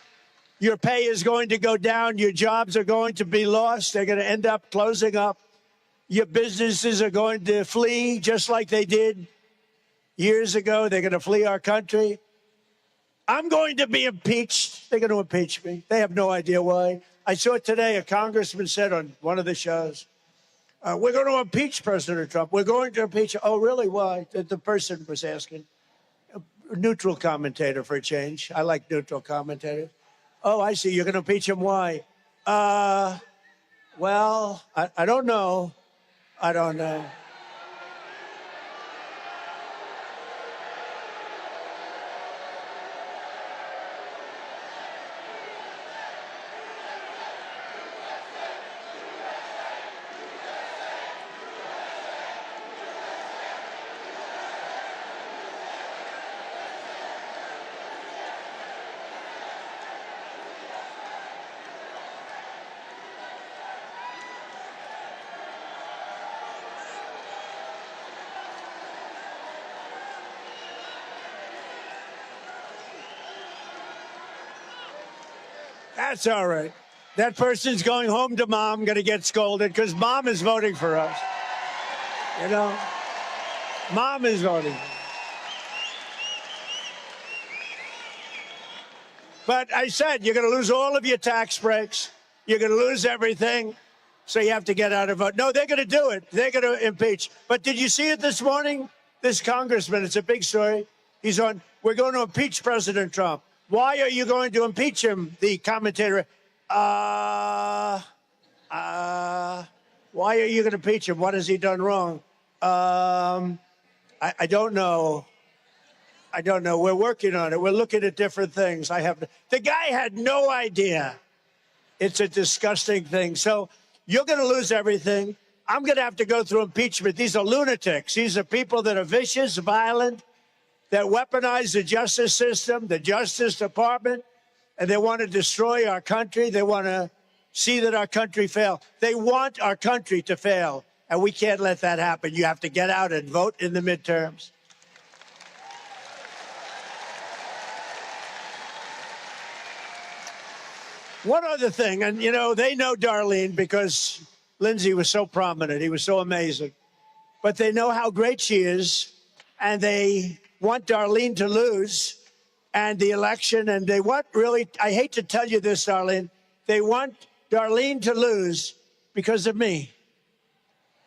Your pay is going to go down. Your jobs are going to be lost. They're going to end up closing up. Your businesses are going to flee just like they did years ago. They're going to flee our country. I'm going to be impeached. They're going to impeach me. They have no idea why. I saw today a congressman said on one of the shows, we're going to impeach President Trump. We're going to impeach him. Oh, really? Why? The person was asking. A neutral commentator for a change. I like neutral commentators. Oh, I see. You're going to impeach him. Why? Well, I don't know. I don't know. That's all right. That person's going home to mom, going to get scolded because mom is voting for us. You know, mom is voting. But I said, you're going to lose all of your tax breaks. You're going to lose everything. So you have to get out and vote. No, they're going to do it. They're going to impeach. But did you see it this morning? This congressman, it's a big story. He's on, we're going to impeach President Trump. Why are you going to impeach him? The commentator, why are you going to impeach him? What has he done wrong? I don't know. I don't know. We're working on it. We're looking at different things. The guy had no idea. It's a disgusting thing. So you're going to lose everything. I'm going to have to go through impeachment. These are lunatics. These are people that are vicious, violent, that weaponize the justice system, the Justice Department, and they want to destroy our country. They want to see that our country fail. They want our country to fail, and we can't let that happen. You have to get out and vote in the midterms. One other thing, and you know, they know Darline because Lindsey was so prominent. He was so amazing. But they know how great she is, and they want Darline to lose and the election, and they want really, I hate to tell you this, Darline, they want Darline to lose because of me.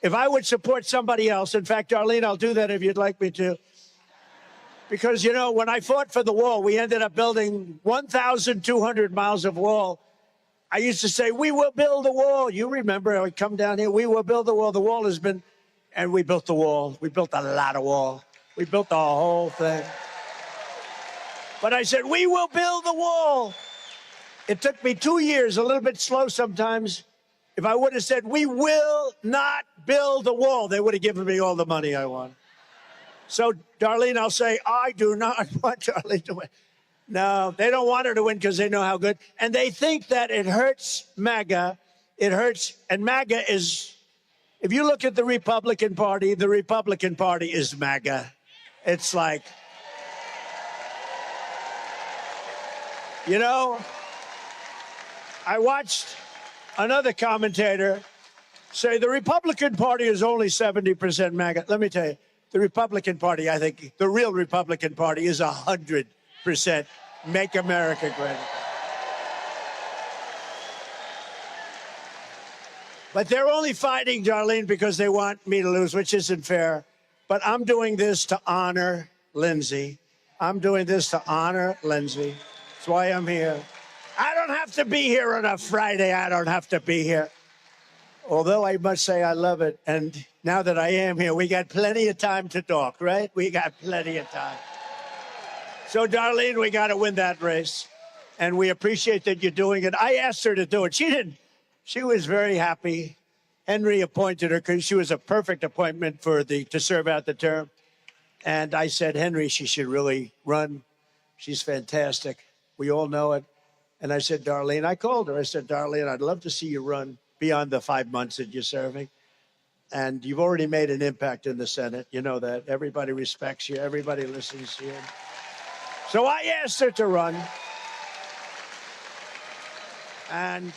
if I would support somebody else, in fact, Darlene, I'll do that if you'd like me to. Because, you know, when I fought for the wall, we ended up building 1,200 miles of wall. I used to say, we will build a wall. You remember, I would come down here, we will build the wall. The wall has been, and we built the wall. We built a lot of wall. We built the whole thing. But I said, we will build the wall. It took me 2 years, a little bit slow sometimes. If I would have said, we will not build the wall, they would have given me all the money I want. So, Darlene, I'll say, I do not want Darlene to win. No, they don't want her to win because they know how good. And they think that it hurts MAGA. It hurts. And MAGA is, if you look at the Republican Party is MAGA. It's like, you know, I watched another commentator say the Republican Party is only 70% MAGA. Let me tell you, the Republican Party, I think, the real Republican Party is 100% Make America Great Again. But they're only fighting, Darlene, because they want me to lose, which isn't fair. But I'm doing this to honor Lindsay. I'm doing this to honor Lindsay. That's why I'm here. I don't have to be here on a Friday. I don't have to be here. Although I must say I love it. And now that I am here, we got plenty of time to talk, right? We got plenty of time. So, Darlene, we got to win that race. And we appreciate that you're doing it. I asked her to do it. She didn't. She was very happy. Henry appointed her because she was a perfect appointment to serve out the term. And I said, Henry, she should really run. She's fantastic. We all know it. And I said, Darlene, I called her. I said, Darlene, I'd love to see you run beyond the 5 months that you're serving. And you've already made an impact in the Senate. You know that. Everybody respects you. Everybody listens to you. So I asked her to run. And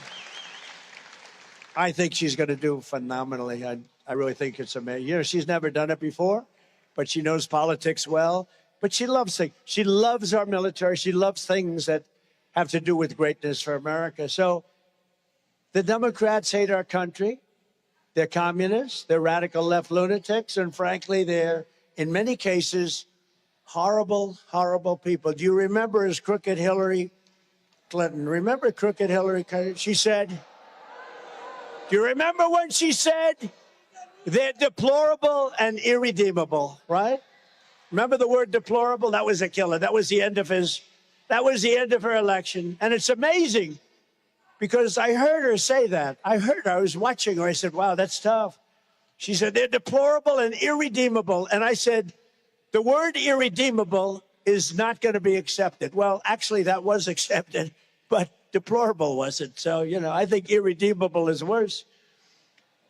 I think she's going to do phenomenally. I really think it's amazing. You know, she's never done it before, but she knows politics well. But she loves things. She loves our military. She loves things that have to do with greatness for America. So the Democrats hate our country. They're communists. They're radical left lunatics. And frankly, they're, in many cases, horrible, horrible people. Do you remember as crooked Hillary Clinton? Remember crooked Hillary Clinton? She said, do you remember when she said, they're deplorable and irredeemable, right? Remember the word deplorable? That was a killer. That was the end of her election. And it's amazing because I heard her say that. I was watching her. I said, wow, that's tough. She said, they're deplorable and irredeemable. And I said, the word irredeemable is not going to be accepted. Well, actually, that was accepted, but deplorable wasn't. So, you know, I think irredeemable is worse.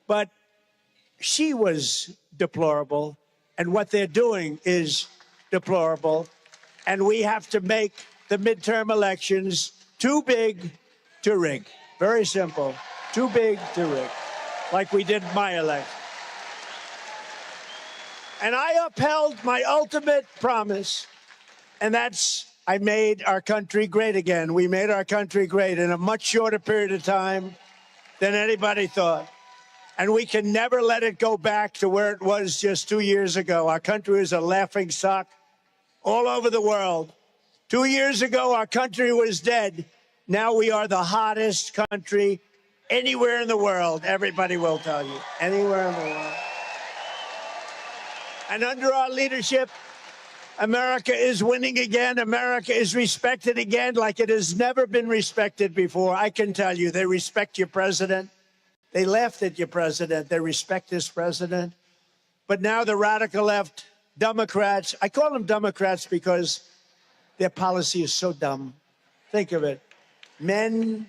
But she was deplorable, and what they're doing is deplorable. And we have to make the midterm elections too big to rig. Very simple. Too big to rig, like we did my election. And I upheld my ultimate promise, and that's I made our country great again. We made our country great in a much shorter period of time than anybody thought. And we can never let it go back to where it was just 2 years ago. Our country was a laughing stock all over the world. 2 years ago, our country was dead. Now we are the hottest country anywhere in the world. Everybody will tell you. Anywhere in the world. And under our leadership, America is winning again. America is respected again like it has never been respected before. I can tell you, they respect your president. They laughed at your president. They respect this president. But now the radical left Democrats, I call them Democrats because their policy is so dumb. Think of it. Men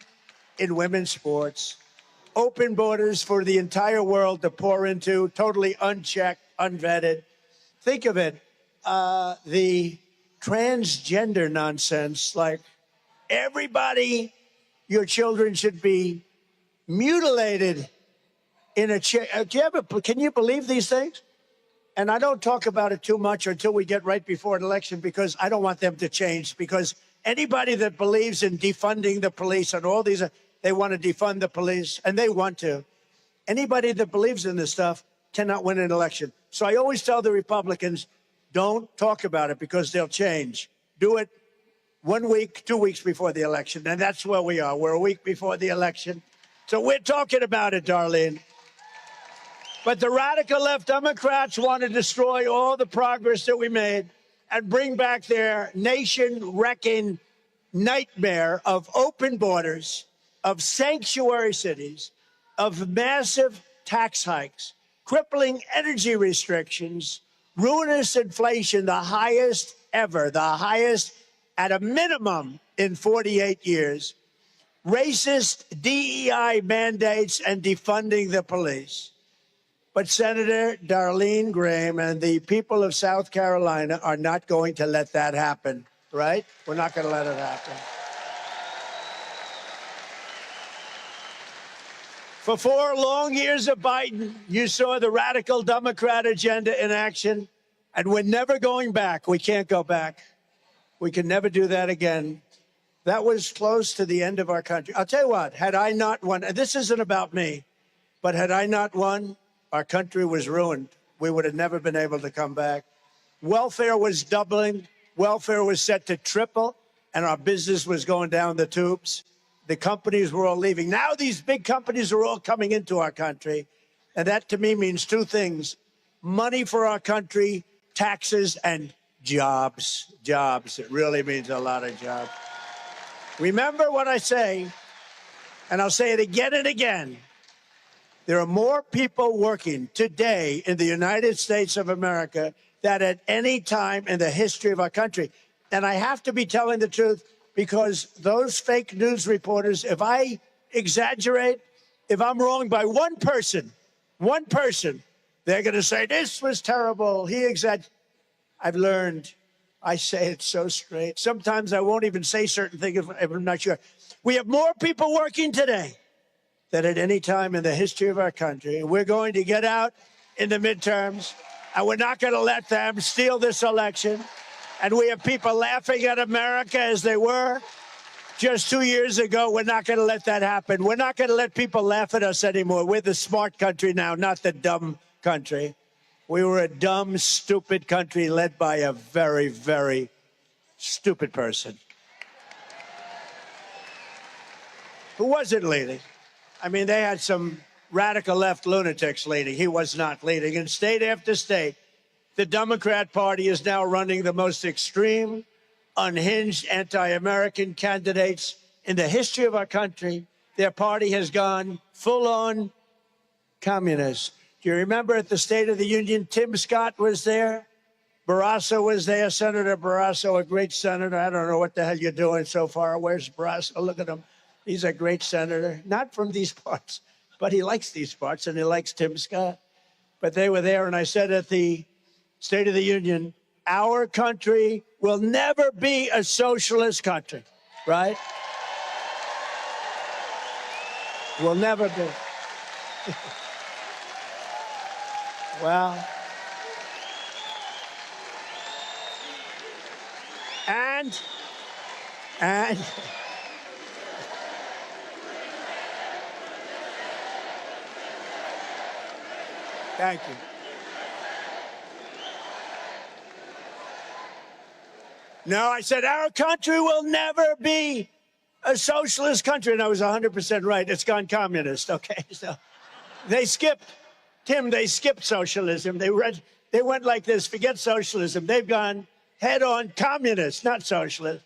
in women's sports, open borders for the entire world to pour into, totally unchecked, unvetted. Think of it. The transgender nonsense, like everybody, your children should be mutilated in a chair. Can you believe these things? And I don't talk about it too much until we get right before an election because I don't want them to change. Because anybody that believes in defunding the police and all these, they want to defund the police, and they want to. Anybody that believes in this stuff cannot win an election. So I always tell the Republicans, don't talk about it because they'll change. Do it 1 week, 2 weeks before the election. And that's where we are. We're a week before the election. So we're talking about it, Darlene. But the radical left Democrats want to destroy all the progress that we made and bring back their nation-wrecking nightmare of open borders, of sanctuary cities, of massive tax hikes, crippling energy restrictions, ruinous inflation, the highest ever, the highest at a minimum in 48 years, racist DEI mandates, and defunding the police. But Senator Darline Graham and the people of South Carolina are not going to let that happen, right? We're not going to let it happen. For 4 long years of Biden, you saw the radical Democrat agenda in action, and we're never going back. We can't go back. We can never do that again. That was close to the end of our country. I'll tell you what, had I not won, and this isn't about me, but had I not won, our country was ruined. We would have never been able to come back. Welfare was doubling. Welfare was set to triple, and our business was going down the tubes. The companies were all leaving. Now these big companies are all coming into our country, and that to me means 2 things: money for our country, taxes, and jobs. Jobs. It really means a lot of jobs. Remember what I say, and I'll say it again and again. There are more people working today in the United States of America than at any time in the history of our country. And I have to be telling the truth because those fake news reporters, if I exaggerate, if I'm wrong by one person, they're going to say, this was terrible. He exaggerated. I've learned. I say it so straight. Sometimes I won't even say certain things if I'm not sure. We have more people working today than at any time in the history of our country. We're going to get out in the midterms, and we're not going to let them steal this election. And we have people laughing at America as they were just 2 years ago. We're not going to let that happen. We're not going to let people laugh at us anymore. We're the smart country now, not the dumb country. We were a dumb, stupid country led by a very, very stupid person who wasn't leading. I mean, they had some radical left lunatics leading. He was not leading. In state after state, the Democrat Party is now running the most extreme, unhinged, anti-American candidates in the history of our country. Their party has gone full-on communist. Do you remember at the State of the Union, Tim Scott was there? Barrasso was there, Senator Barrasso, a great senator. I don't know what the hell you're doing so far. Where's Barrasso? Look at him. He's a great senator, not from these parts, but he likes these parts and he likes Tim Scott. But they were there, and I said at the State of the Union, our country will never be a socialist country, right? Will never be. Well, and thank you. No, I said our country will never be a socialist country, and I was 100% right. It's gone communist, okay? So they skipped. Tim, they skipped socialism. They went like this, forget socialism. They've gone head-on communist, not socialist.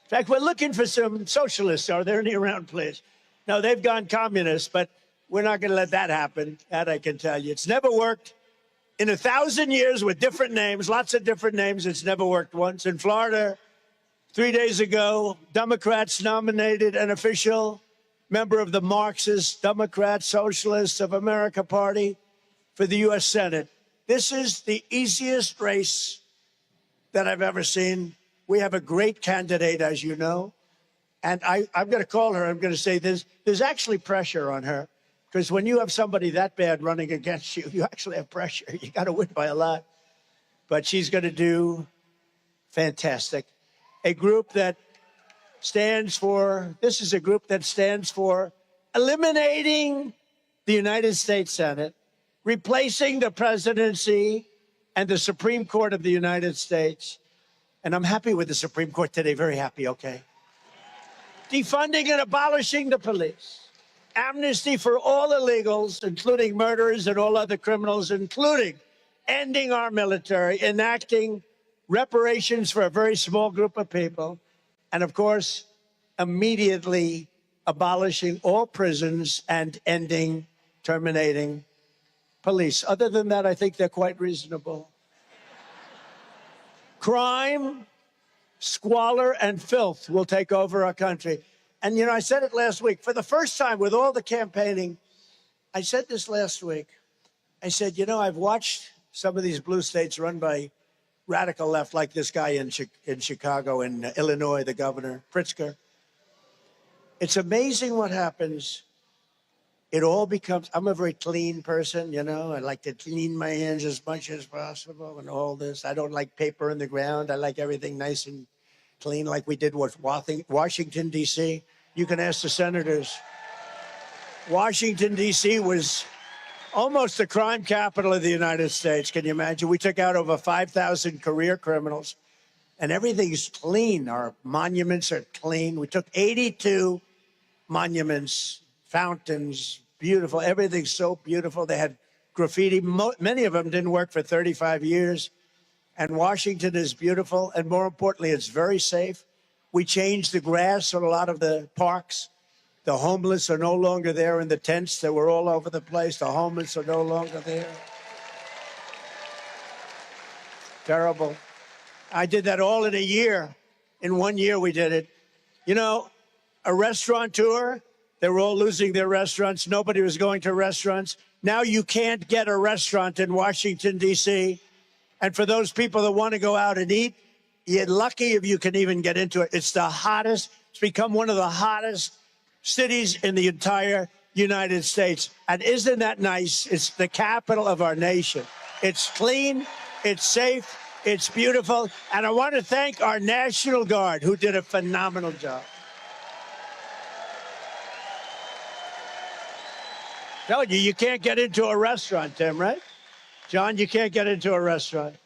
In fact, we're looking for some socialists. Are there any around, please? No, they've gone communist, but we're not going to let that happen. That I can tell you. It's never worked. In 1,000 years with different names, lots of different names, it's never worked once. In Florida, 3 days ago, Democrats nominated an official member of the Marxist Democrat Socialists of America Party for the U.S. Senate. This is the easiest race that I've ever seen. We have a great candidate, as you know. And I'm going to call her. I'm going to say there's actually pressure on her. Because when you have somebody that bad running against you, you actually have pressure. You got to win by a lot. But she's going to do fantastic. A group that stands for, this is a group that stands for eliminating the United States Senate, replacing the presidency and the Supreme Court of the United States. And I'm happy with the Supreme Court today, very happy, okay? Defunding and abolishing the police. Amnesty for all illegals, including murderers and all other criminals, including ending our military, enacting reparations for a very small group of people, and of course, immediately abolishing all prisons and terminating police. Other than that, I think they're quite reasonable. Crime, squalor, and filth will take over our country. And, I said it last week. For the first time with all the campaigning, I said this last week. I said, I've watched some of these blue states run by radical left, like this guy in Chicago, in Illinois, the governor, Pritzker. It's amazing what happens. It all becomes, I'm a very clean person, I like to clean my hands as much as possible and all this. I don't like paper in the ground. I like everything nice and clean, like we did with Washington, D.C. You can ask the senators. Washington, D.C. was almost the crime capital of the United States. Can you imagine? We took out over 5,000 career criminals, and everything's clean. Our monuments are clean. We took 82 monuments, fountains, beautiful. Everything's so beautiful. They had graffiti. Many of them didn't work for 35 years. And Washington is beautiful. And more importantly, it's very safe. We changed the grass on a lot of the parks. The homeless are no longer there in the tents that were all over the place. The homeless are no longer there. Terrible. I did that all in a year. In 1 year, we did it. A restaurateur, they were all losing their restaurants. Nobody was going to restaurants. Now you can't get a restaurant in Washington, D.C. And for those people that want to go out and eat, you're lucky if you can even get into it. It's the hottest. It's become one of the hottest cities in the entire United States. And isn't that nice? It's the capital of our nation. It's clean, it's safe, it's beautiful. And I want to thank our National Guard, who did a phenomenal job. Telling you, you can't get into a restaurant, Tim, right? John, you can't get into a restaurant.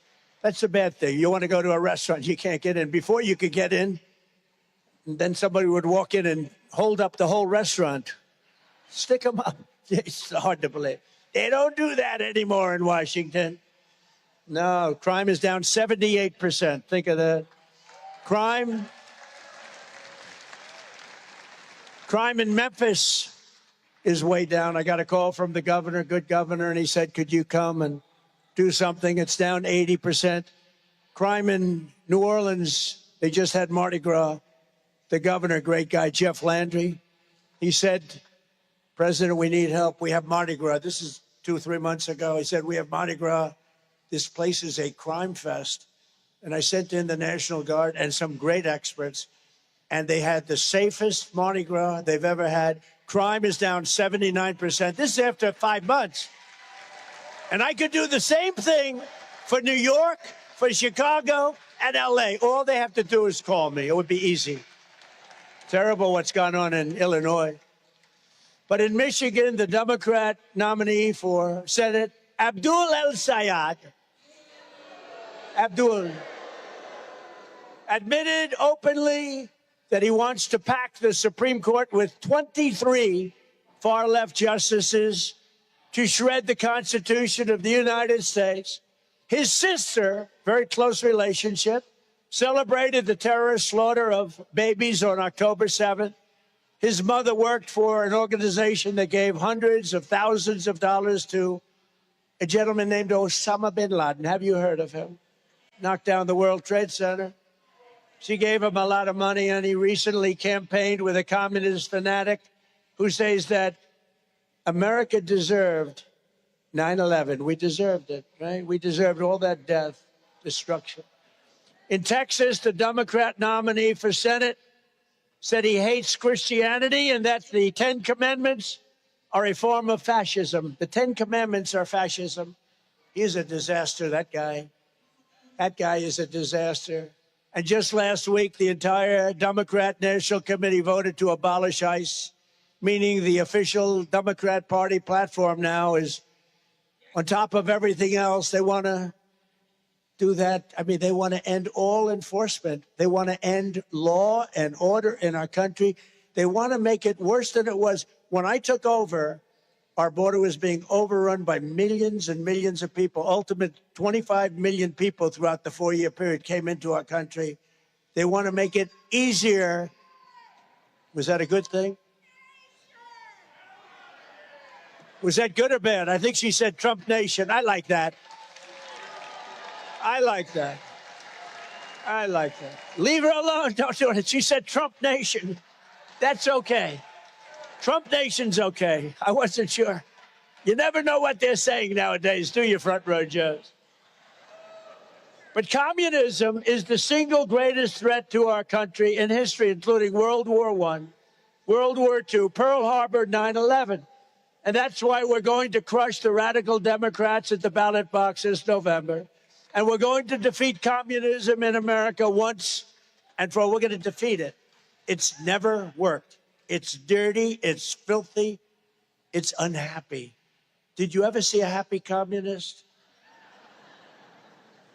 That's a bad thing. You want to go to a restaurant, you can't get in. Before you could get in, and then somebody would walk in and hold up the whole restaurant. Stick them up. It's hard to believe. They don't do that anymore in Washington. No, crime is down 78%. Think of that. Crime in Memphis is way down. I got a call from the governor, good governor, and he said, could you come and do something? It's down 80%. Crime in New Orleans, they just had Mardi Gras. The governor, great guy, Jeff Landry, he said, President, we need help. We have Mardi Gras. This is 2 or 3 months ago. He said, we have Mardi Gras. This place is a crime fest. And I sent in the National Guard and some great experts, and they had the safest Mardi Gras they've ever had. Crime is down 79%. This is after 5 months. And I could do the same thing for New York, for Chicago, and LA. All they have to do is call me. It would be easy. Terrible what's gone on in Illinois. But in Michigan, the Democrat nominee for Senate, Abdul El-Sayed, admitted openly that he wants to pack the Supreme Court with 23 far-left justices to shred the Constitution of the United States. His sister, very close relationship, celebrated the terrorist slaughter of babies on October 7th. His mother worked for an organization that gave hundreds of thousands of dollars to a gentleman named Osama bin Laden. Have you heard of him? Knocked down the World Trade Center. She gave him a lot of money, and he recently campaigned with a communist fanatic who says that America deserved 9/11. We deserved it, right? We deserved all that death, destruction. In Texas, the Democrat nominee for Senate said he hates Christianity and that the 10 Commandments are a form of fascism. The 10 Commandments are fascism. He's a disaster, that guy. That guy is a disaster. And just last week, the entire Democrat National Committee voted to abolish ICE. meaning the official Democrat Party platform now is on top of everything else. They want to do that. I mean, they want to end all enforcement. They want to end law and order in our country. They want to make it worse than it was. When I took over, our border was being overrun by millions and millions of people. Ultimate 25 million people throughout the 4-year period came into our country. They want to make it easier. Was that a good thing? Was that good or bad? I think she said Trump Nation. I like that. I like that. I like that. Leave her alone. Don't do it. She said Trump Nation. That's okay. Trump Nation's okay. I wasn't sure. You never know what they're saying nowadays, do you, Front Row Joes? But communism is the single greatest threat to our country in history, including World War I, World War II, Pearl Harbor, 9/11. And that's why we're going to crush the radical Democrats at the ballot box this November. And we're going to defeat communism in America once and for all. We're going to defeat it. It's never worked. It's dirty. It's filthy. It's unhappy. Did you ever see a happy communist?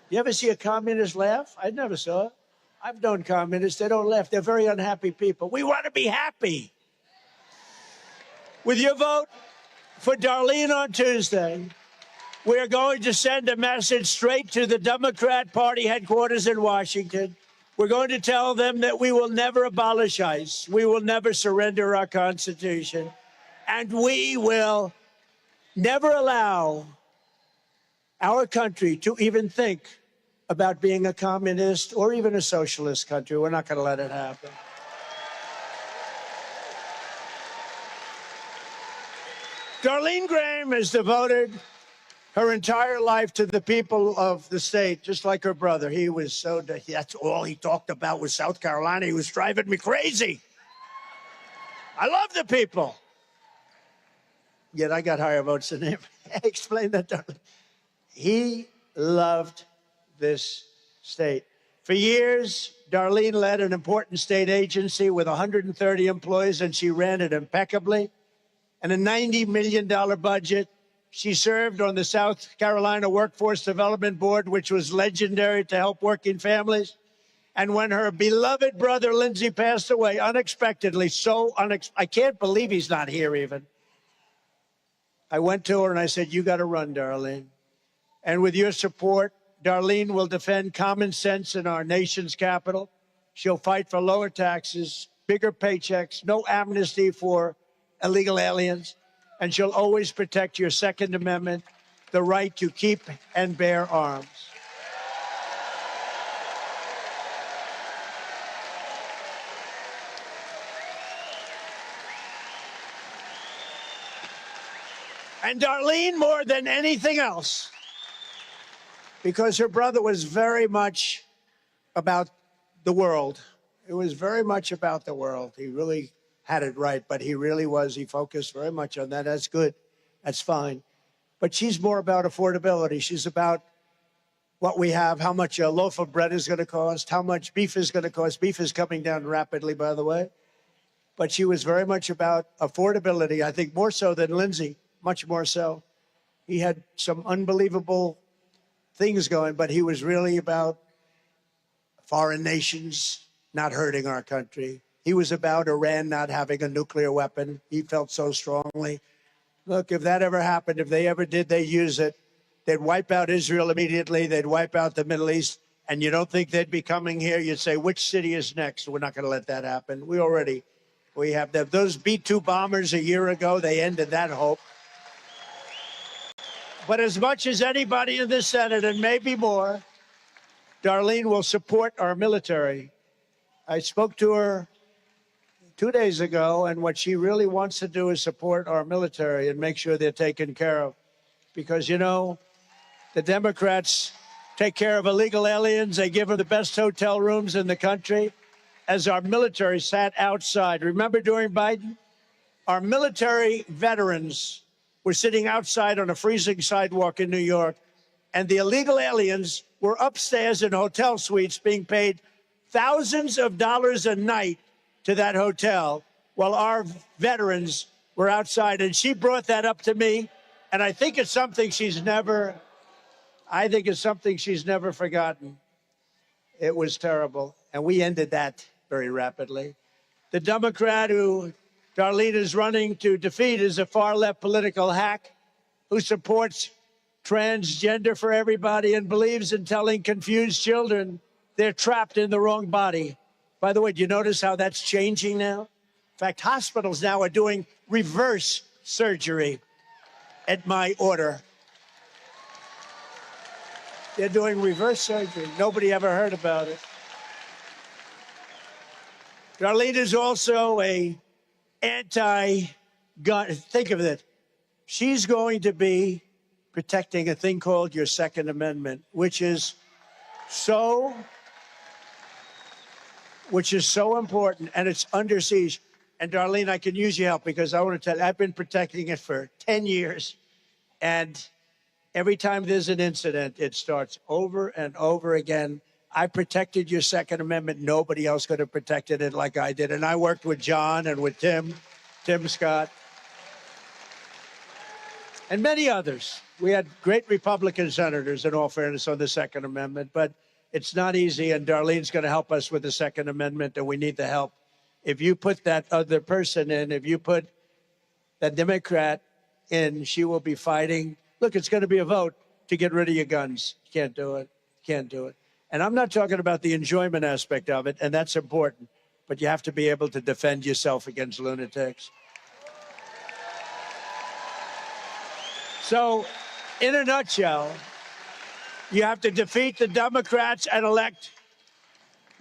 You ever see a communist laugh? I never saw it. I've known communists. They don't laugh. They're very unhappy people. We want to be happy. With your vote for Darline on Tuesday, we are going to send a message straight to the Democrat Party headquarters in Washington. We're going to tell them that we will never abolish ICE. We will never surrender our Constitution. And we will never allow our country to even think about being a communist or even a socialist country. We're not going to let it happen. Darline Graham has devoted her entire life to the people of the state, just like her brother. He was so, that's all he talked about was South Carolina. He was driving me crazy. I love the people. Yet I got higher votes than him. Explain that, Darline. He loved this state. For years, Darline led an important state agency with 130 employees, and she ran it impeccably. And a $90 million budget. She served on the South Carolina Workforce Development Board, which was legendary to help working families. And when her beloved brother, Lindsey, passed away unexpectedly, I can't believe he's not here even. I went to her and I said, you got to run, Darline. And with your support, Darline will defend common sense in our nation's capital. She'll fight for lower taxes, bigger paychecks, no amnesty for illegal aliens. And she'll always protect your Second Amendment, the right to keep and bear arms. And Darline, more than anything else, because her brother was very much about the world. It was very much about the world. He really had it right, but he focused very much on that. That's good. That's fine. But she's more about affordability. She's about what we have, how much a loaf of bread is going to cost, how much beef is going to cost. Beef is coming down rapidly, by the way. But she was very much about affordability, I think more so than Lindsey, much more so. He had some unbelievable things going, but he was really about foreign nations not hurting our country. He was about Iran not having a nuclear weapon. He felt so strongly. Look, if that ever happened, if they ever did, they use it, they'd wipe out Israel immediately. They'd wipe out the Middle East. And you don't think they'd be coming here? You'd say, which city is next? We're not going to let that happen. We have them. Those B-2 bombers a year ago, they ended that hope. But as much as anybody in the Senate, and maybe more, Darline will support our military. I spoke to her 2 days ago, and what she really wants to do is support our military and make sure they're taken care of. Because, you know, the Democrats take care of illegal aliens. They give them the best hotel rooms in the country. As our military sat outside, remember during Biden? Our military veterans were sitting outside on a freezing sidewalk in New York, and the illegal aliens were upstairs in hotel suites being paid thousands of dollars a night to that hotel while our veterans were outside. And she brought that up to me. And I think it's something she's never forgotten. It was terrible. And we ended that very rapidly. The Democrat who Darline is running to defeat is a far-left political hack who supports transgender for everybody and believes in telling confused children they're trapped in the wrong body. By the way, do you notice how that's changing now? In fact, hospitals now are doing reverse surgery at my order. They're doing reverse surgery. Nobody ever heard about it. Darline is also a anti-gun. Think of it. She's going to be protecting a thing called your Second Amendment, which is so important, and it's under siege. And Darline, I can use your help because I want to tell you, I've been protecting it for 10 years. And every time there's an incident, it starts over and over again. I protected your Second Amendment. Nobody else could have protected it like I did. And I worked with John and with Tim Scott, and many others. We had great Republican senators, in all fairness, on the Second Amendment. But it's not easy, and Darlene's going to help us with the Second Amendment, and we need the help. If you put that other person in, if you put that Democrat in, she will be fighting. Look, it's going to be a vote to get rid of your guns. You can't do it. Can't do it. And I'm not talking about the enjoyment aspect of it, and that's important. But you have to be able to defend yourself against lunatics. So, in a nutshell, you have to defeat the Democrats and elect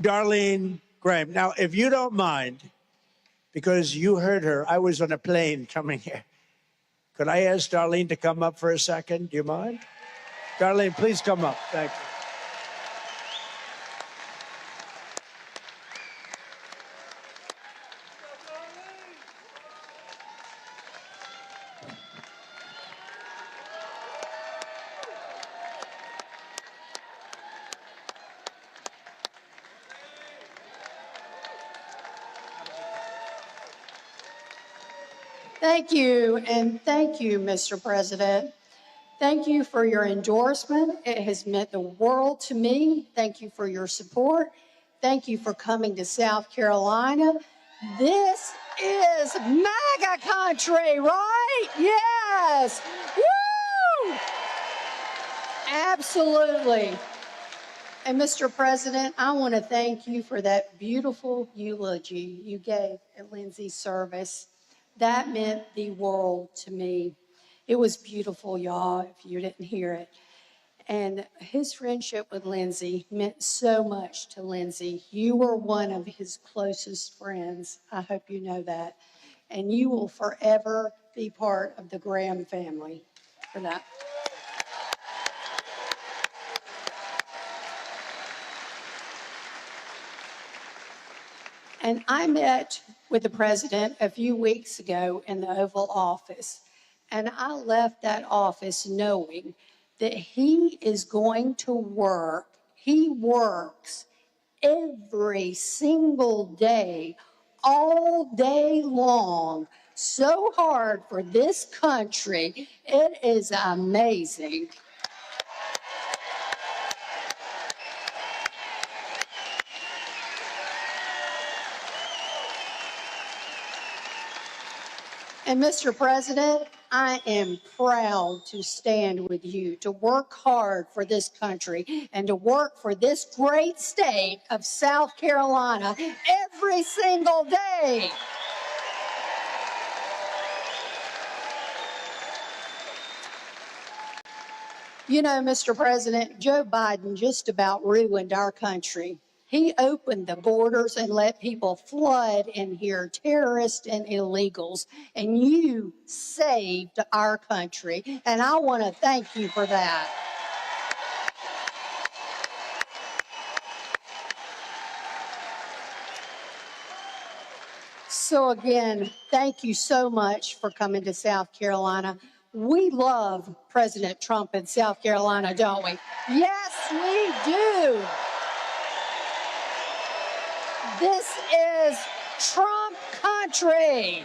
Darline Graham. Now, if you don't mind, because you heard her, I was on a plane coming here. Could I ask Darline to come up for a second? Do you mind? Darline, please come up. Thank you. Thank you, and thank you, Mr. President. Thank you for your endorsement. It has meant the world to me. Thank you for your support. Thank you for coming to South Carolina. This is MAGA country, right? Yes. Woo! Absolutely. And Mr. President, I want to thank you for that beautiful eulogy you gave at Lindsay's service. That meant the world to me. It was beautiful, y'all, if you didn't hear it. And his friendship with Lindsay meant so much to Lindsay. You were one of his closest friends. I hope you know that. And you will forever be part of the Graham family for that. And I met with the president a few weeks ago in the Oval Office, and I left that office knowing that he is going to work. He works every single day, all day long, so hard for this country. It is amazing. And Mr. President, I am proud to stand with you, to work hard for this country, and to work for this great state of South Carolina every single day. You know, Mr. President, Joe Biden just about ruined our country. He opened the borders and let people flood in here, terrorists and illegals, and you saved our country, and I want to thank you for that. So again, thank you so much for coming to South Carolina. We love President Trump in South Carolina, don't we? Yes, we do. This is Trump country.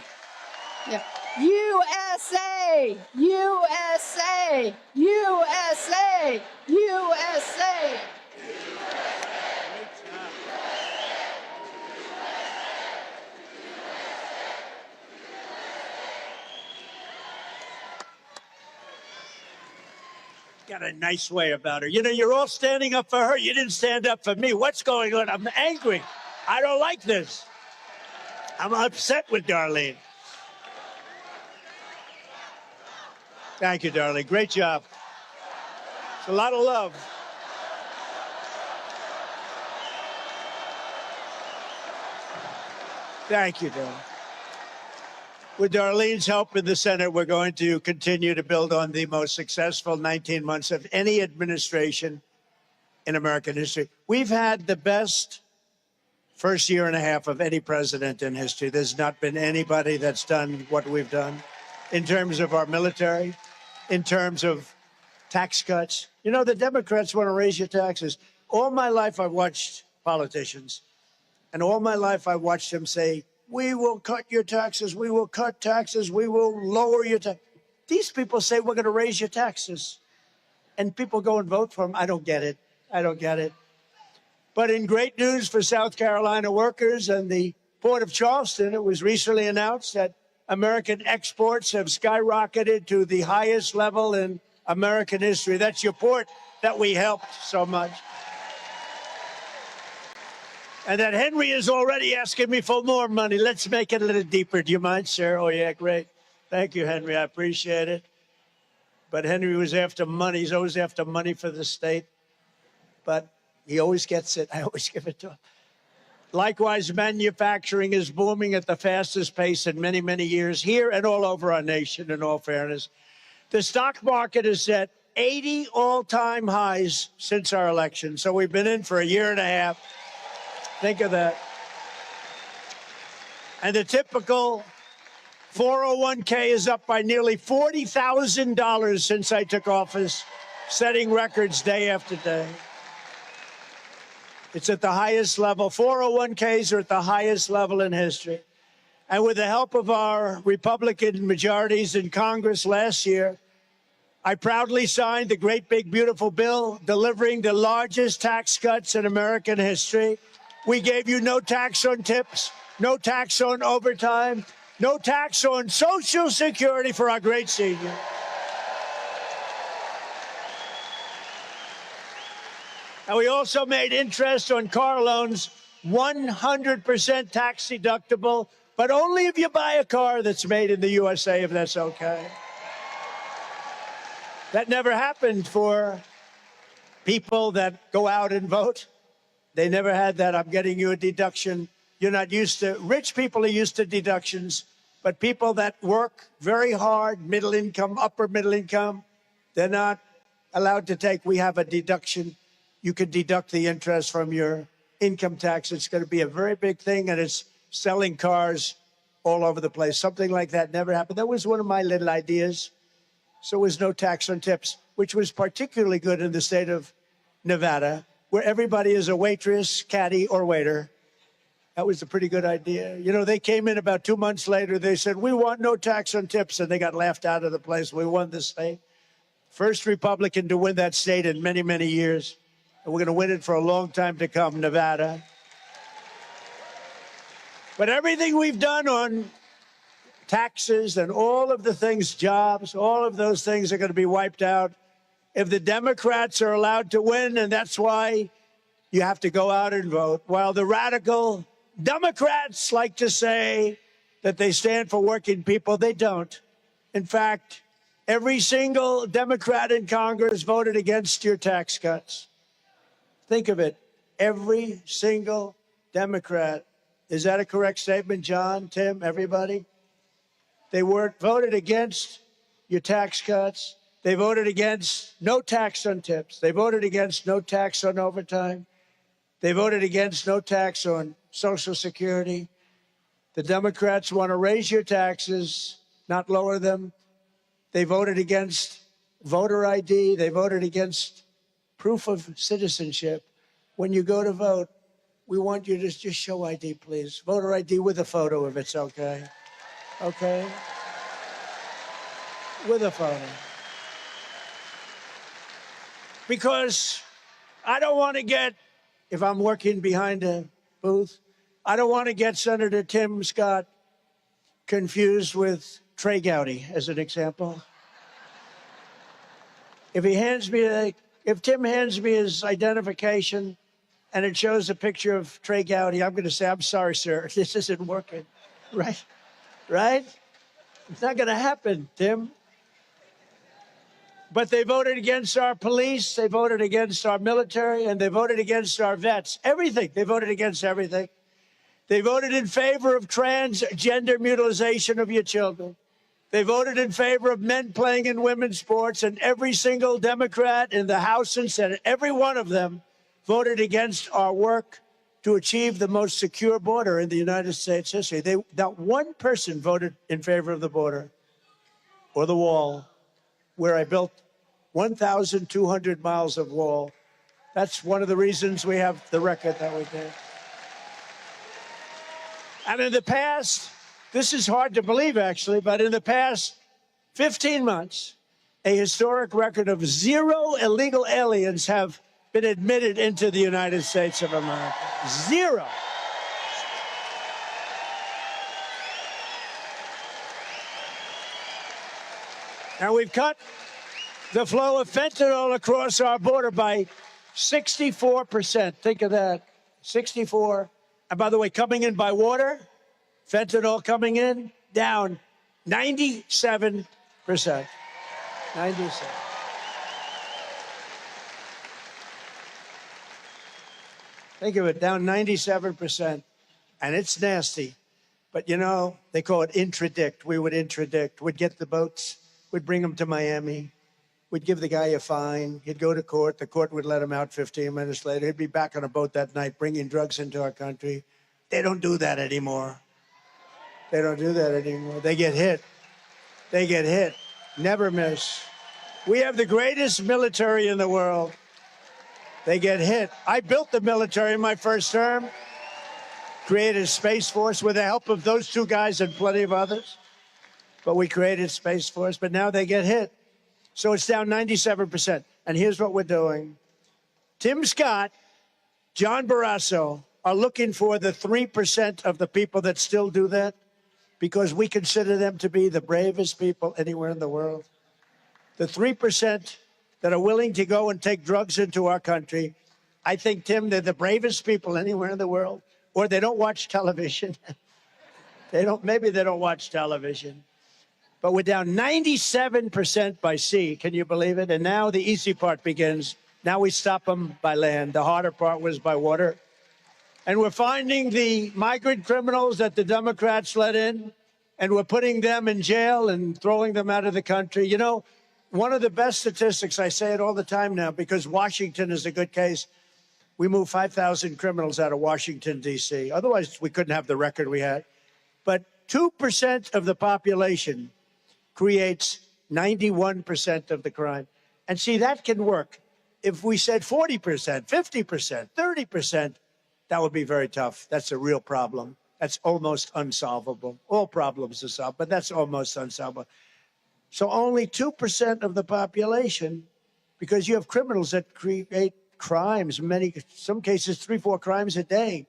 Yeah. USA, USA, USA, USA. Got a nice way about her. You know, you're all standing up for her. You didn't stand up for me. What's going on? I'm angry. I don't like this. I'm upset with Darlene. Thank you, Darlene. Great job. It's a lot of love. Thank you, Darlene. With Darlene's help in the Senate, we're going to continue to build on the most successful 19 months of any administration in American history. We've had the best first year and a half of any president in history. There's not been anybody that's done what we've done in terms of our military, in terms of tax cuts. You know, the Democrats want to raise your taxes. All my life, I've watched politicians, and all my life, I watched them say, we will cut your taxes, we will cut taxes, we will lower your taxes. These people say we're going to raise your taxes. And people go and vote for them. I don't get it. I don't get it. But in great news for South Carolina workers and the Port of Charleston, it was recently announced that American exports have skyrocketed to the highest level in American history. That's your port that we helped so much. And that Henry is already asking me for more money. Let's make it a little deeper. Do you mind, sir? Oh, yeah, great. Thank you, Henry. I appreciate it. But Henry was after money. He's always after money for the state. But he always gets it. I always give it to him. Likewise, manufacturing is booming at the fastest pace in many, many years here and all over our nation, in all fairness. The stock market is at 80 all-time highs since our election. So we've been in for a year and a half. Think of that. And the typical 401k is up by nearly $40,000 since I took office, setting records day after day. It's at the highest level. 401ks are at the highest level in history. And with the help of our Republican majorities in Congress last year, I proudly signed the great, big, beautiful bill delivering the largest tax cuts in American history. We gave you no tax on tips, no tax on overtime, no tax on Social Security for our great seniors. And we also made interest on car loans 100% tax deductible, but only if you buy a car that's made in the USA, if that's okay. That never happened for people that go out and vote. They never had that. I'm getting you a deduction. You're not used to, rich people are used to deductions, but people that work very hard, middle income, upper middle income, they're not allowed to take. We have a deduction. You can deduct the interest from your income tax. It's going to be a very big thing, and it's selling cars all over the place. Something like that never happened. That was one of my little ideas. So there was no tax on tips, which was particularly good in the state of Nevada, where everybody is a waitress, caddy, or waiter. That was a pretty good idea. You know, they came in about 2 months later. They said, we want no tax on tips. And they got laughed out of the place. We won the state. First Republican to win that state in many, many years. And we're going to win it for a long time to come, Nevada. But everything we've done on taxes and all of the things, jobs, all of those things are going to be wiped out if the Democrats are allowed to win, and that's why you have to go out and vote. While the radical Democrats like to say that they stand for working people, they don't. In fact, every single Democrat in Congress voted against your tax cuts. Think of it. Every single Democrat. Is that a correct statement, John, Tim, everybody? They voted against your tax cuts. They voted against no tax on tips. They voted against no tax on overtime. They voted against no tax on Social Security. The Democrats want to raise your taxes, not lower them. They voted against voter ID. They voted against proof of citizenship. When you go to vote, we want you to just show ID, please. Voter ID with a photo if it's okay. Okay? With a photo. Because I don't want to get, if I'm working behind a booth, I don't want to get Senator Tim Scott confused with Trey Gowdy, as an example. If Tim hands me his identification and it shows a picture of Trey Gowdy, I'm going to say, I'm sorry, sir, this isn't working. Right? Right? It's not going to happen, Tim. But they voted against our police, they voted against our military, and they voted against our vets. Everything. They voted against everything. They voted in favor of transgender mutilization of your children. They voted in favor of men playing in women's sports, and every single Democrat in the House and Senate, every one of them voted against our work to achieve the most secure border in the United States history. Not one person voted in favor of the border or the wall, where I built 1,200 miles of wall. That's one of the reasons we have the record that we did. And in the past, this is hard to believe, actually, but in the past 15 months, a historic record of 0 illegal aliens have been admitted into the United States of America. 0. And we've cut the flow of fentanyl across our border by 64%. Think of that. 64. And by the way, coming in by water, fentanyl coming in, down 97%. 97. Think of it, down 97%. And it's nasty. But, you know, they call it intradict. We would intradict. We'd get the boats. We'd bring them to Miami. We'd give the guy a fine. He'd go to court. The court would let him out 15 minutes later. He'd be back on a boat that night bringing drugs into our country. They don't do that anymore. They don't do that anymore. They get hit. They get hit. Never miss. We have the greatest military in the world. They get hit. I built the military in my first term, created a Space Force with the help of those two guys and plenty of others. But we created Space Force, but now they get hit. So it's down 97%. And here's what we're doing. Tim Scott, John Barrasso are looking for the 3% of the people that still do that, because we consider them to be the bravest people anywhere in the world. The 3% that are willing to go and take drugs into our country, I think, Tim, they're the bravest people anywhere in the world. Or they don't watch television. Maybe they don't watch television. But we're down 97% by sea. Can you believe it? And now the easy part begins. Now we stop them by land. The harder part was by water. And we're finding the migrant criminals that the Democrats let in, and we're putting them in jail and throwing them out of the country. You know, one of the best statistics, I say it all the time now, because Washington is a good case. We moved 5,000 criminals out of Washington, D.C. Otherwise, we couldn't have the record we had. But 2% of the population creates 91% of the crime. And see, that can work. If we said 40%, 50%, 30%, that would be very tough. That's a real problem. That's almost unsolvable. All problems are solved, but that's almost unsolvable. So only 2% of the population, because you have criminals that create crimes, some cases 3-4 crimes a day.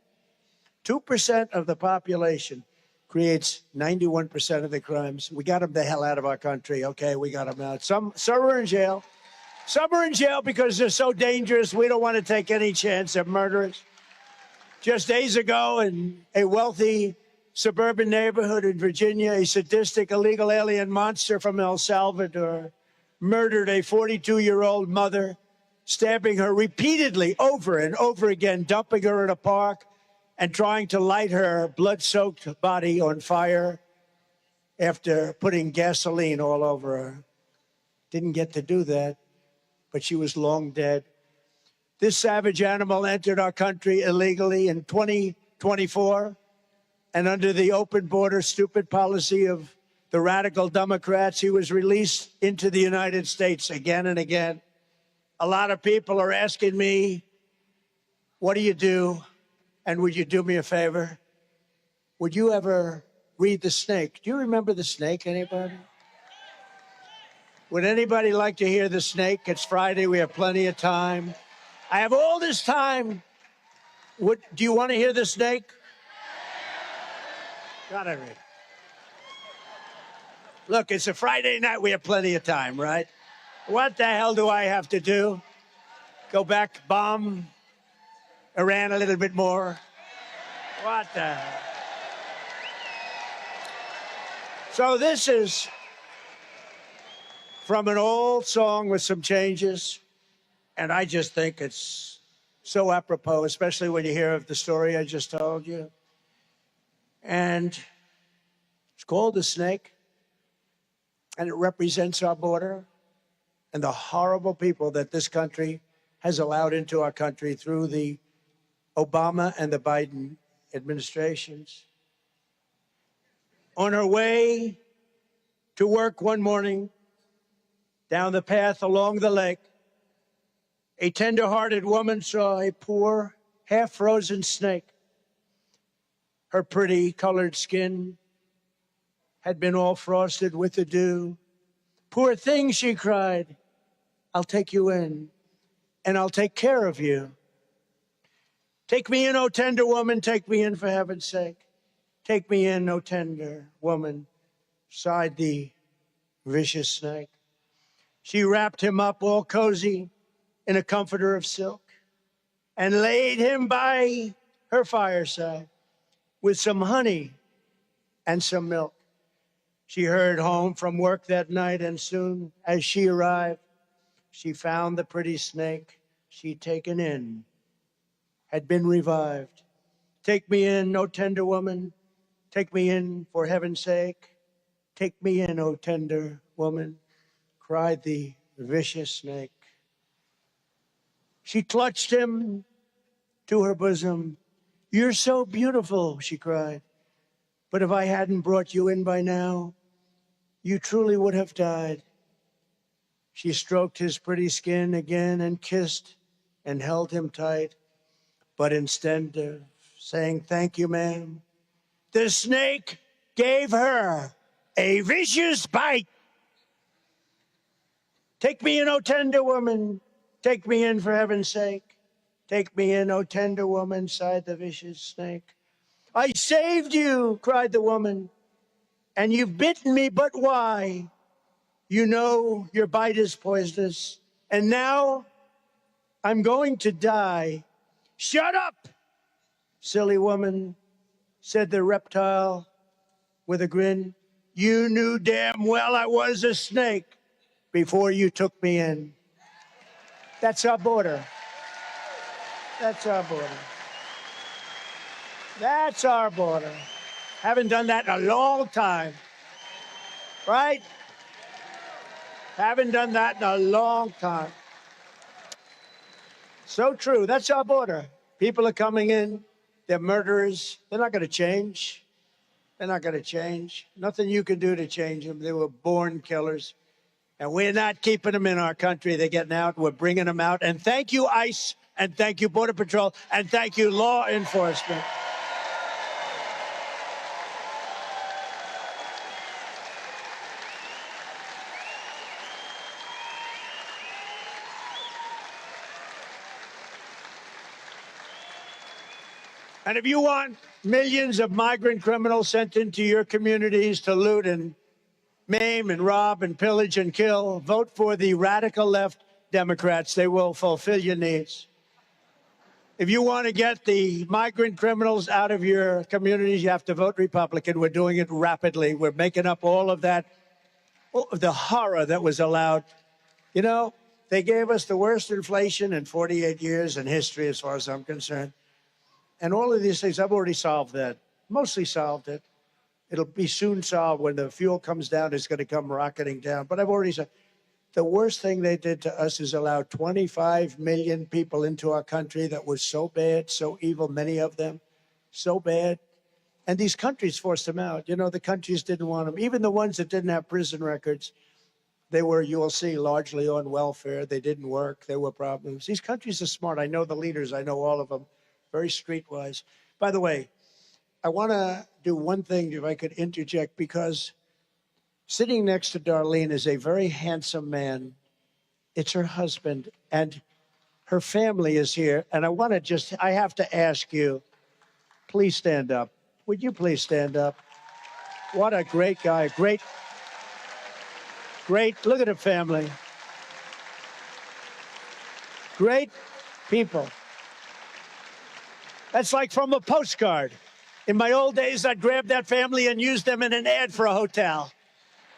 2% of the population creates 91% of the crimes. We got them the hell out of our country. Okay, we got them out. Some are in jail. Some are in jail because they're so dangerous. We don't want to take any chance. They're murderers. Just days ago, in a wealthy suburban neighborhood in Virginia, a sadistic illegal alien monster from El Salvador murdered a 42-year-old mother, stabbing her repeatedly over and over again, dumping her in a park and trying to light her blood-soaked body on fire after putting gasoline all over her. Didn't get to do that, but she was long dead. This savage animal entered our country illegally in 2024, and under the open border stupid policy of the radical Democrats, he was released into the United States again and again. A lot of people are asking me, what do you do And would you do me a favor? Would you ever read The Snake? Do you remember The Snake, anybody? Would anybody like to hear The Snake? It's Friday. We have plenty of time. I have all this time. Do you want to hear The Snake? Gotta read. Look, it's a Friday night. We have plenty of time, right? What the hell do I have to do? Go back, bomb Iran a little bit more? What the hell? So this is from an old song with some changes, and I just think it's so apropos, especially when you hear of the story I just told you. And it's called The Snake, and it represents our border and the horrible people that this country has allowed into our country through the Obama and the Biden administrations. On her way to work one morning, down the path along the lake, a tender-hearted woman saw a poor, half-frozen snake. Her pretty colored skin had been all frosted with the dew. "Poor thing," she cried, "I'll take you in, and I'll take care of you. Take me in, oh tender woman, take me in for heaven's sake. Take me in, oh tender woman," sighed the vicious snake. She wrapped him up all cozy in a comforter of silk and laid him by her fireside with some honey and some milk. She hurried home from work that night, and soon as she arrived, she found the pretty snake she'd taken in had been revived. "Take me in, oh tender woman. Take me in for heaven's sake. Take me in, oh tender woman," cried the vicious snake. She clutched him to her bosom. "You're so beautiful," she cried. "But if I hadn't brought you in by now, you truly would have died." She stroked his pretty skin again and kissed and held him tight. But instead of saying, "Thank you, ma'am," the snake gave her a vicious bite. "Take me in, oh tender woman. Take me in for heaven's sake. Take me in, oh tender woman," sighed the vicious snake. "I saved you," cried the woman, "and you've bitten me, but why? You know your bite is poisonous, and now I'm going to die." "Shut up, silly woman," said the reptile with a grin. "You knew damn well I was a snake before you took me in." That's our border. That's our border. That's our border. Haven't done that in a long time. Right? Haven't done that in a long time. So true. That's our border. People are coming in. They're murderers. They're not going to change. They're not going to change. Nothing you can do to change them. They were born killers. And we're not keeping them in our country. They're getting out. We're bringing them out. And thank you, ICE. And thank you, Border Patrol. And thank you, law enforcement. And if you want millions of migrant criminals sent into your communities to loot and maim and rob and pillage and kill, vote for the radical left Democrats. They will fulfill your needs. If you want to get the migrant criminals out of your communities, you have to vote Republican. We're doing it rapidly. We're making up all of that, all of the horror that was allowed. You know, they gave us the worst inflation in 48 years in history, as far as I'm concerned. And all of these things, I've already solved that, mostly solved it. It'll be soon solved. When the fuel comes down, it's going to come rocketing down. But I've already said, the worst thing they did to us is allow 25 million people into our country that was so bad, so evil, many of them, so bad. And these countries forced them out. You know, the countries didn't want them. Even the ones that didn't have prison records, they were, you will see, largely on welfare. They didn't work. There were problems. These countries are smart. I know the leaders. I know all of them. very streetwise. By the way, I want to do one thing, if I could interject, because sitting next to Darline is a very handsome man. It's her husband, and her family is here. And I have to ask you, please stand up. Would you please stand up? What a great guy. Great. Look at the family. Great people. That's like from a postcard. In my old days, I'd grab that family and use them in an ad for a hotel.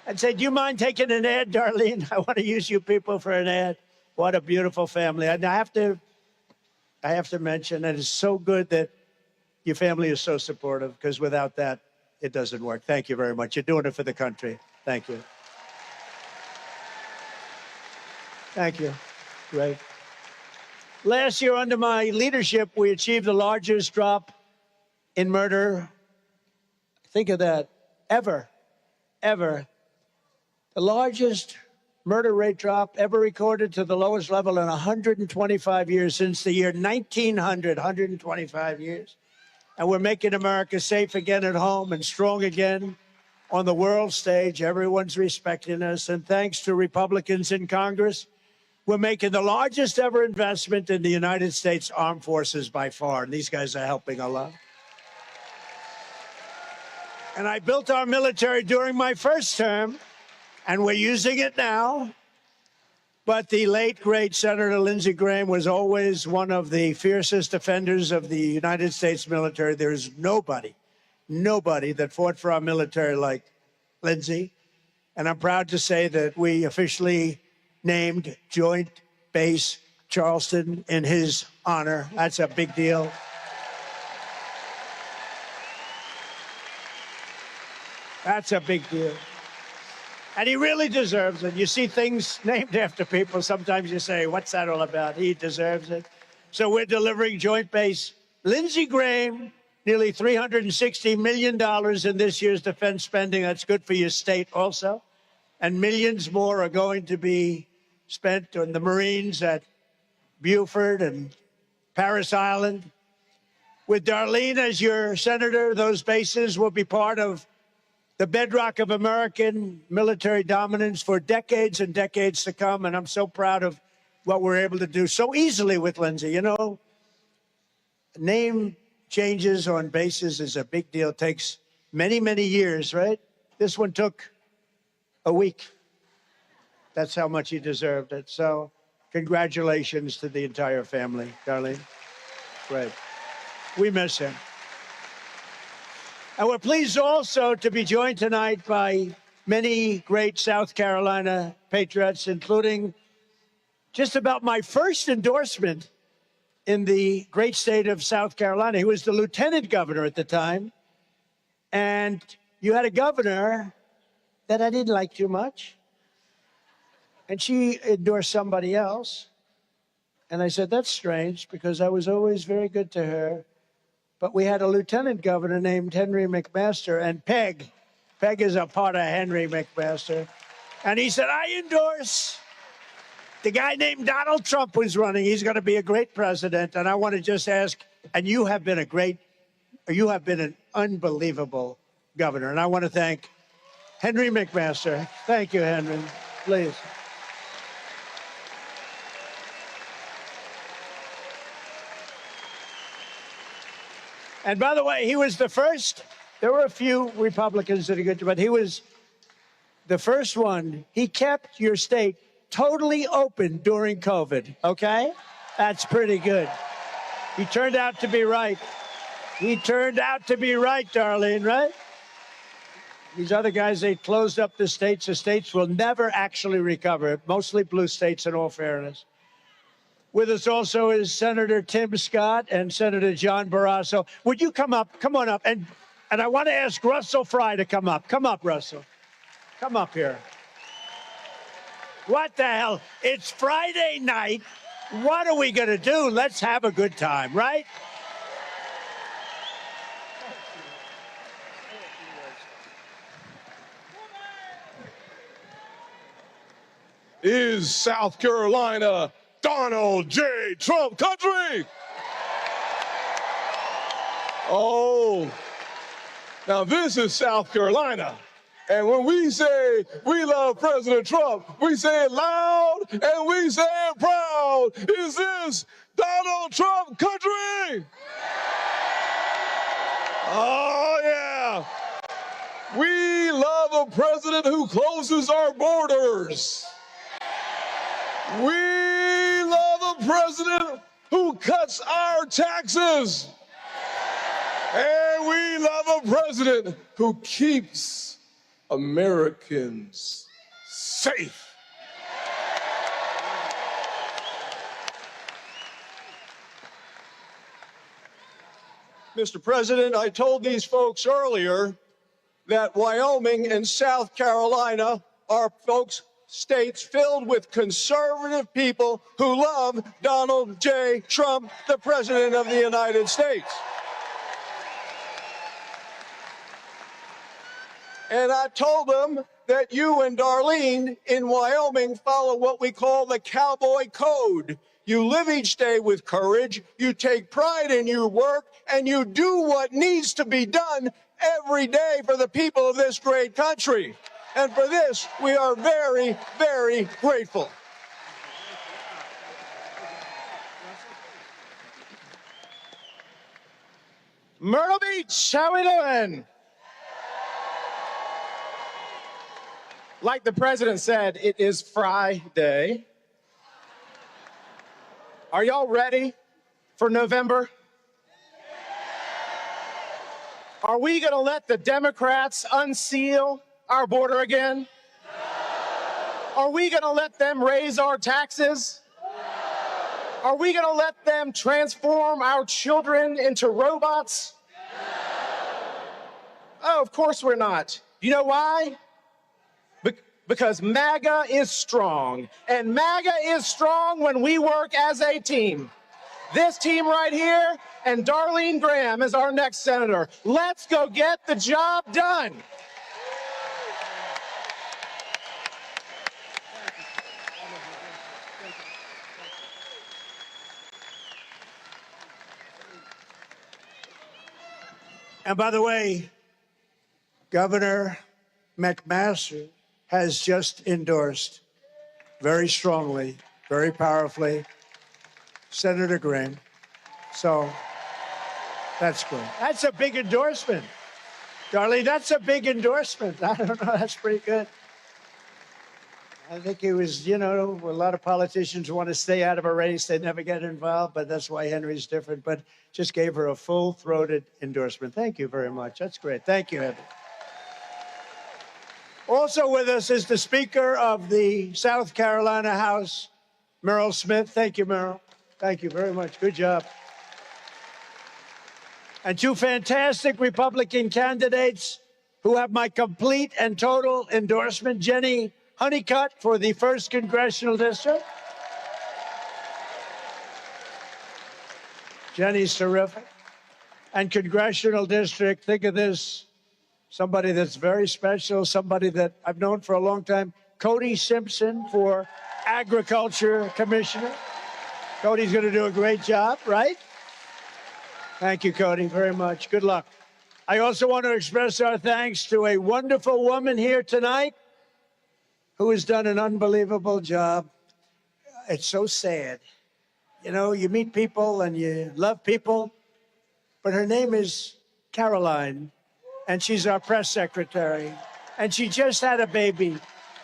I'd say, do you mind taking an ad, Darline? I want to use you people for an ad. What a beautiful family. And I have to mention, and it's so good that your family is so supportive, because without that, it doesn't work. Thank you very much. You're doing it for the country. Thank you. Thank you. Great. Last year, under my leadership, we achieved the largest drop in murder. Think of that. Ever. The largest murder rate drop ever recorded to the lowest level in 125 years, since the year 1900, 125 years. And we're making America safe again at home and strong again on the world stage. Everyone's respecting us. And thanks to Republicans in Congress, we're making the largest ever investment in the United States Armed Forces by far. And these guys are helping a lot. And I built our military during my first term, and we're using it now. But the late, great Senator Lindsey Graham was always one of the fiercest defenders of the United States military. There is nobody that fought for our military like Lindsey. And I'm proud to say that we officially named Joint Base Charleston in his honor. That's a big deal. That's a big deal. And he really deserves it. You see things named after people, sometimes you say, what's that all about? He deserves it. So we're delivering Joint Base Lindsey Graham, nearly $360 million in this year's defense spending. That's good for your state also. And millions more are going to be spent on the Marines at Beaufort and Parris Island. With Darline as your senator, those bases will be part of the bedrock of American military dominance for decades and decades to come. And I'm so proud of what we're able to do so easily with Lindsey. You know, name changes on bases is a big deal. It takes many, many years, right? This one took a week. That's how much he deserved it. So congratulations to the entire family, Darline. Great. We miss him. And we're pleased also to be joined tonight by many great South Carolina patriots, including just about my first endorsement in the great state of South Carolina. He was the lieutenant governor at the time. And you had a governor that I didn't like too much. And she endorsed somebody else. And I said, that's strange, because I was always very good to her. But we had a lieutenant governor named Henry McMaster, and Peg is a part of Henry McMaster. And he said, I endorse the guy named Donald Trump who's running. He's going to be a great president. And I want to just ask, and you have been an unbelievable governor. And I want to thank Henry McMaster. Thank you, Henry. Please. And by the way, he was the first. There were a few Republicans that are good, but he was the first one. He kept your state totally open during COVID, okay? That's pretty good. He turned out to be right. He turned out to be right, Darline, right? These other guys, they closed up the states. The states will never actually recover, mostly blue states in all fairness. With us also is Senator Tim Scott and Senator John Barrasso. Would you come up? Come on up. And I want to ask Russell Fry to come up. Come up, Russell. Come up here. What the hell? It's Friday night. What are we going to do? Let's have a good time, right? Is South Carolina Donald J. Trump country? Oh, now this is South Carolina. And when we say we love President Trump, we say it loud and we say it proud. Is this Donald Trump country? Oh, yeah. We love a president who closes our borders. We love a president who cuts our taxes. And we love a president who keeps Americans safe. Mr. President, I told these folks earlier that Wyoming and South Carolina are states filled with conservative people who love Donald J. Trump, the President of the United States. And I told them that you and Darline in Wyoming follow what we call the cowboy code. You live each day with courage, you take pride in your work, and you do what needs to be done every day for the people of this great country. And for this, we are very, very grateful. Myrtle Beach, how we doing? Like the president said, it is Friday. Are y'all ready for November? Are we going to let the Democrats unseal our border again? Are we going to let them raise our taxes? Are we going to let them transform our children into robots? Oh, of course we're not. You know why? Because MAGA is strong, and MAGA is strong when we work as a team. This team right here, and Darline Graham is our next senator. Let's go get the job done. And by the way, Governor McMaster has just endorsed very strongly, very powerfully, Senator Graham. So that's good. That's a big endorsement. Darline, that's a big endorsement. I don't know, that's pretty good. I think it was, you know, a lot of politicians want to stay out of a race. They never get involved, but that's why Henry's different. But just gave her a full-throated endorsement. Thank you very much. That's great. Thank you, Henry. Also with us is the Speaker of the South Carolina House, Myrtle Smith. Thank you, Myrtle. Thank you very much. Good job. And two fantastic Republican candidates who have my complete and total endorsement. Jenny Honeycutt for the 1st Congressional District. Jenny's terrific. And Congressional District, think of this, somebody that's very special, somebody that I've known for a long time, Cody Simpson for Agriculture Commissioner. Cody's going to do a great job, right? Thank you, Cody, very much. Good luck. I also want to express our thanks to a wonderful woman here tonight who has done an unbelievable job. It's so sad. You know, you meet people and you love people, but her name is Caroline, and she's our press secretary, and she just had a baby.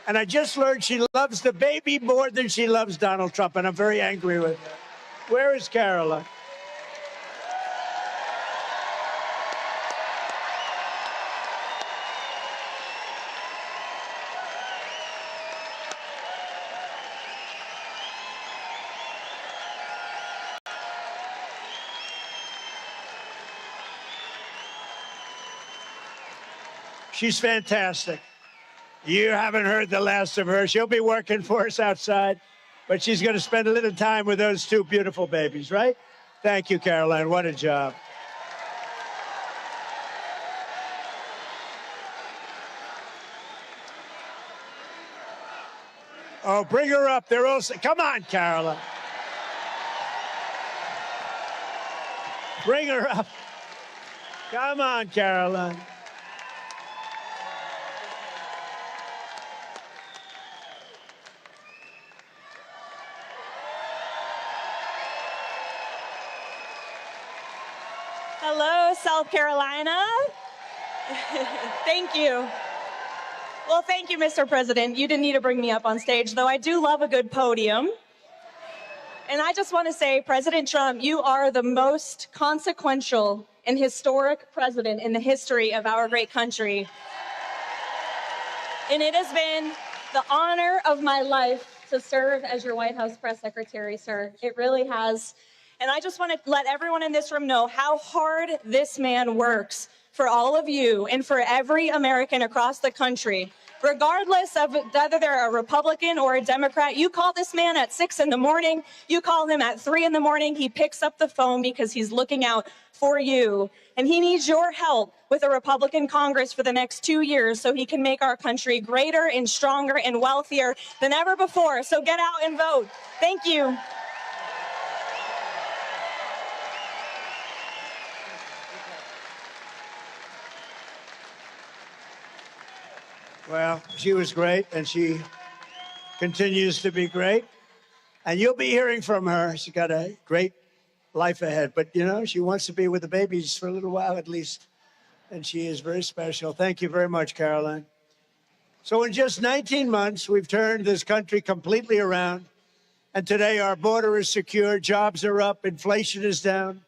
And I just learned she loves the baby more than she loves Donald Trump, and I'm very angry with her. Where is Caroline? She's fantastic. You haven't heard the last of her. She'll be working for us outside, but she's going to spend a little time with those two beautiful babies, right? Thank you, Caroline. What a job. Oh, bring her up. They're all... Come on, Caroline. Bring her up. Come on, Caroline. Hello, South Carolina. Thank you. Well, thank you, Mr. President. You didn't need to bring me up on stage, though I do love a good podium. And I just want to say, President Trump, you are the most consequential and historic president in the history of our great country. And it has been the honor of my life to serve as your White House press secretary, sir. It really has. And I just want to let everyone in this room know how hard this man works for all of you and for every American across the country. Regardless of whether they're a Republican or a Democrat, you call this man at 6 in the morning, you call him at 3 in the morning, he picks up the phone because he's looking out for you. And he needs your help with a Republican Congress for the next 2 years so he can make our country greater and stronger and wealthier than ever before. So get out and vote. Thank you. Well, she was great, and she continues to be great. And you'll be hearing from her. She's got a great life ahead. But, you know, she wants to be with the babies for a little while at least. And she is very special. Thank you very much, Caroline. So in just 19 months, we've turned this country completely around. And today our border is secure, jobs are up, inflation is down,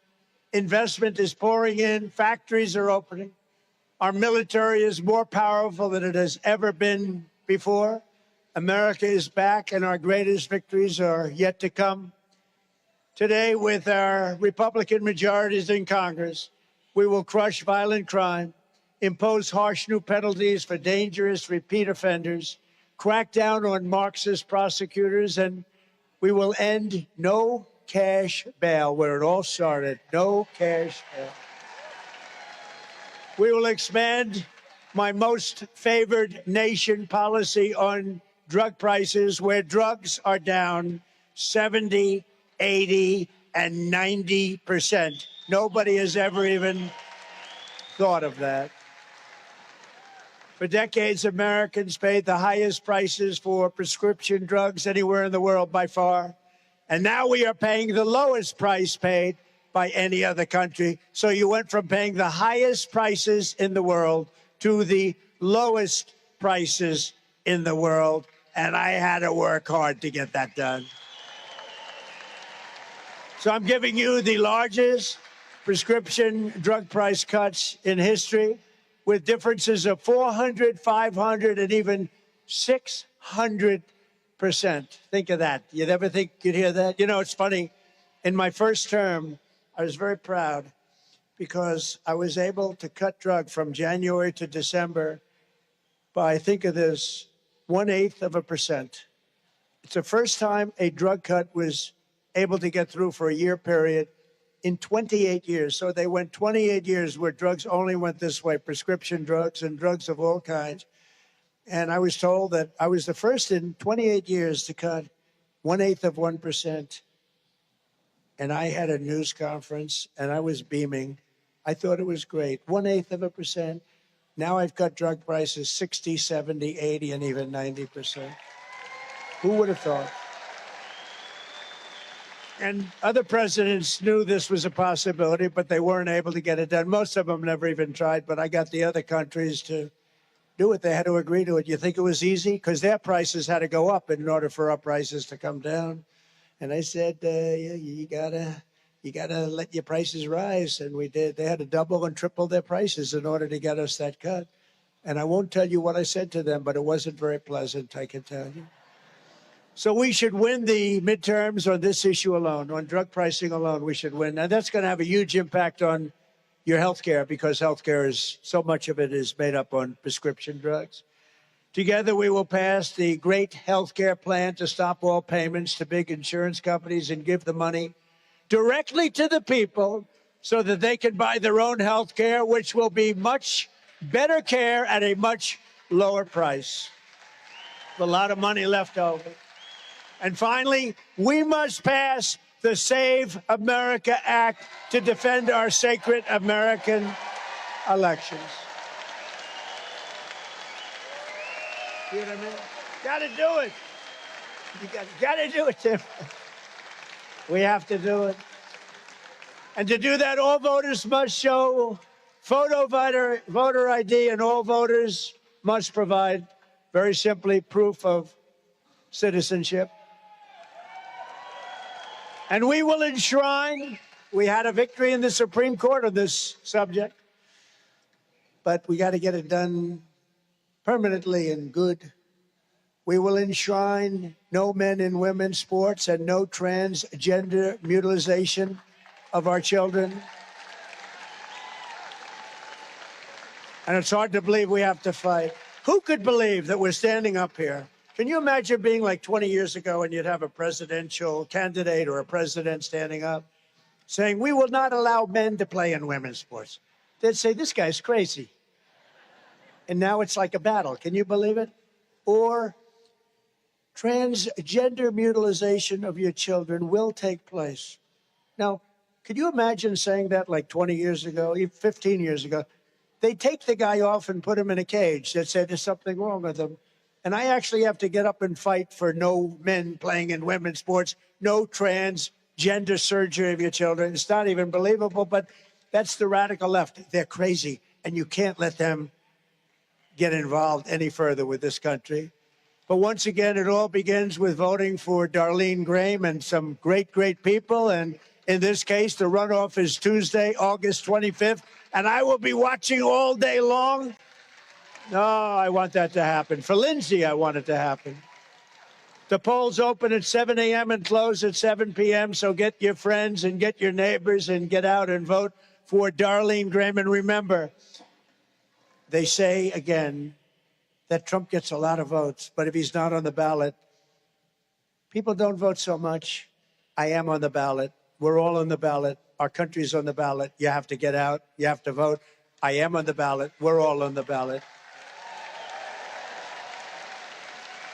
investment is pouring in, factories are opening. Our military is more powerful than it has ever been before. America is back, and our greatest victories are yet to come. Today, with our Republican majorities in Congress, we will crush violent crime, impose harsh new penalties for dangerous repeat offenders, crack down on Marxist prosecutors, and we will end no cash bail, where it all started, no cash bail. We will expand my most favored nation policy on drug prices, where drugs are down 70, 80, and 90%. Nobody has ever even thought of that. For decades, Americans paid the highest prices for prescription drugs anywhere in the world by far. And now we are paying the lowest price paid by any other country. So you went from paying the highest prices in the world to the lowest prices in the world. And I had to work hard to get that done. So I'm giving you the largest prescription drug price cuts in history, with differences of 400, 500, and even 600%. Think of that. You'd ever think you'd hear that? You know, it's funny. In my first term, I was very proud because I was able to cut drug from January to December by, think of this, 1/8%. It's the first time a drug cut was able to get through for a year period in 28 years. So they went 28 years where drugs only went this way, prescription drugs and drugs of all kinds. And I was told that I was the first in 28 years to cut 1/8%. And I had a news conference, and I was beaming. I thought it was great. 1/8%. Now I've cut drug prices 60, 70, 80, and even 90%. Who would have thought? And other presidents knew this was a possibility, but they weren't able to get it done. Most of them never even tried, but I got the other countries to do it. They had to agree to it. You think it was easy? Because their prices had to go up in order for our prices to come down. And I said, you gotta let your prices rise. And we did. They had to double and triple their prices in order to get us that cut. And I won't tell you what I said to them, but it wasn't very pleasant, I can tell you. So we should win the midterms on this issue alone, on drug pricing alone, we should win. And that's going to have a huge impact on your health care, because health care is, so much of it is made up on prescription drugs. Together, we will pass the great health care plan to stop all payments to big insurance companies and give the money directly to the people so that they can buy their own health care, which will be much better care at a much lower price. A lot of money left over. And finally, we must pass the Save America Act to defend our sacred American elections. You know what I mean? Got to do it. You got to do it, Tim. We have to do it. And to do that, all voters must show voter ID, and all voters must provide, very simply, proof of citizenship. And we will enshrine, we had a victory in the Supreme Court on this subject, but we got to get it done permanently and good. We will enshrine no men and women's sports and no transgender mutilization of our children. And it's hard to believe we have to fight. Who could believe that we're standing up here? Can you imagine being like 20 years ago and you'd have a presidential candidate or a president standing up saying, we will not allow men to play in women's sports? They'd say, this guy's crazy. And now it's like a battle. Can you believe it? Or transgender mutilization of your children will take place. Now, could you imagine saying that like 20 years ago, even 15 years ago? They take the guy off and put him in a cage that said there's something wrong with him. And I actually have to get up and fight for no men playing in women's sports, no transgender surgery of your children. It's not even believable, but that's the radical left. They're crazy, and you can't let them get involved any further with this country. But once again, it all begins with voting for Darline Graham and some great, great people. And in this case, the runoff is Tuesday, August 25th. And I will be watching all day long. No, I want that to happen. For Lindsay, I want it to happen. The polls open at 7 a.m. and close at 7 p.m. So get your friends and get your neighbors and get out and vote for Darline Graham. And remember, they say again that Trump gets a lot of votes, but if he's not on the ballot, people don't vote so much. I am on the ballot. We're all on the ballot. Our country's on the ballot. You have to get out. You have to vote. I am on the ballot. We're all on the ballot.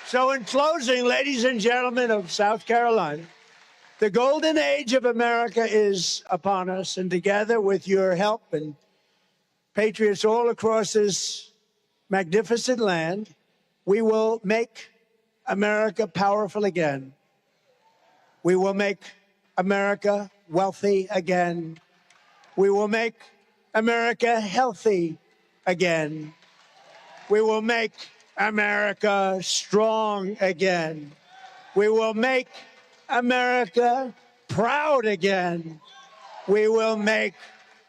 So in closing, ladies and gentlemen of South Carolina, the golden age of America is upon us. And together with your help and patriots all across this magnificent land, we will make America powerful again. We will make America wealthy again. We will make America healthy again. We will make America strong again. We will make America proud again. We will make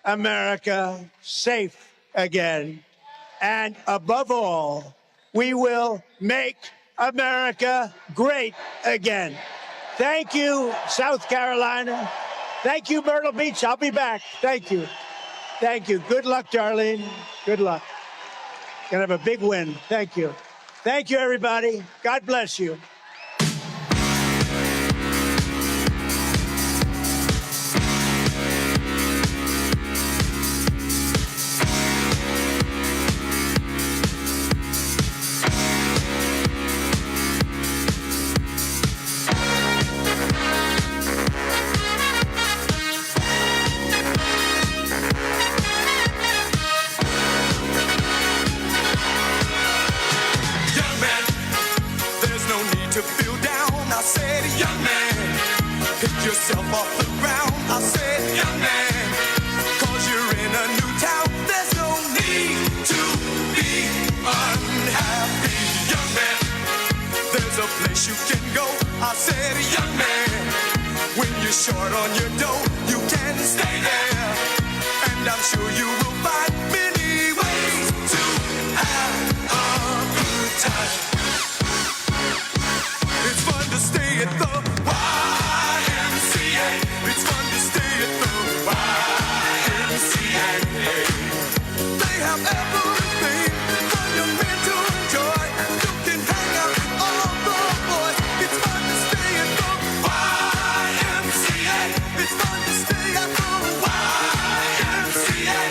America safe again. And above all, we will make America great again. Thank you, South Carolina. Thank you, Myrtle Beach. I'll be back. Thank you. Thank you. Good luck, Darline. Good luck. Gonna have a big win. Thank you. Thank you, everybody. God bless you. Yourself off the ground. I said, young man, 'cause you're in a new town. There's no need to be unhappy, young man. There's a place you can go. I said, young man, when you're short on your dough, you can stay there, and I'm sure you will find many ways to have a good time. It's fun to stay at the it's fun to stay at the YMCA. They have everything for young men to enjoy. You can hang out with all the boys. It's fun to stay at the YMCA. It's fun to stay at the YMCA.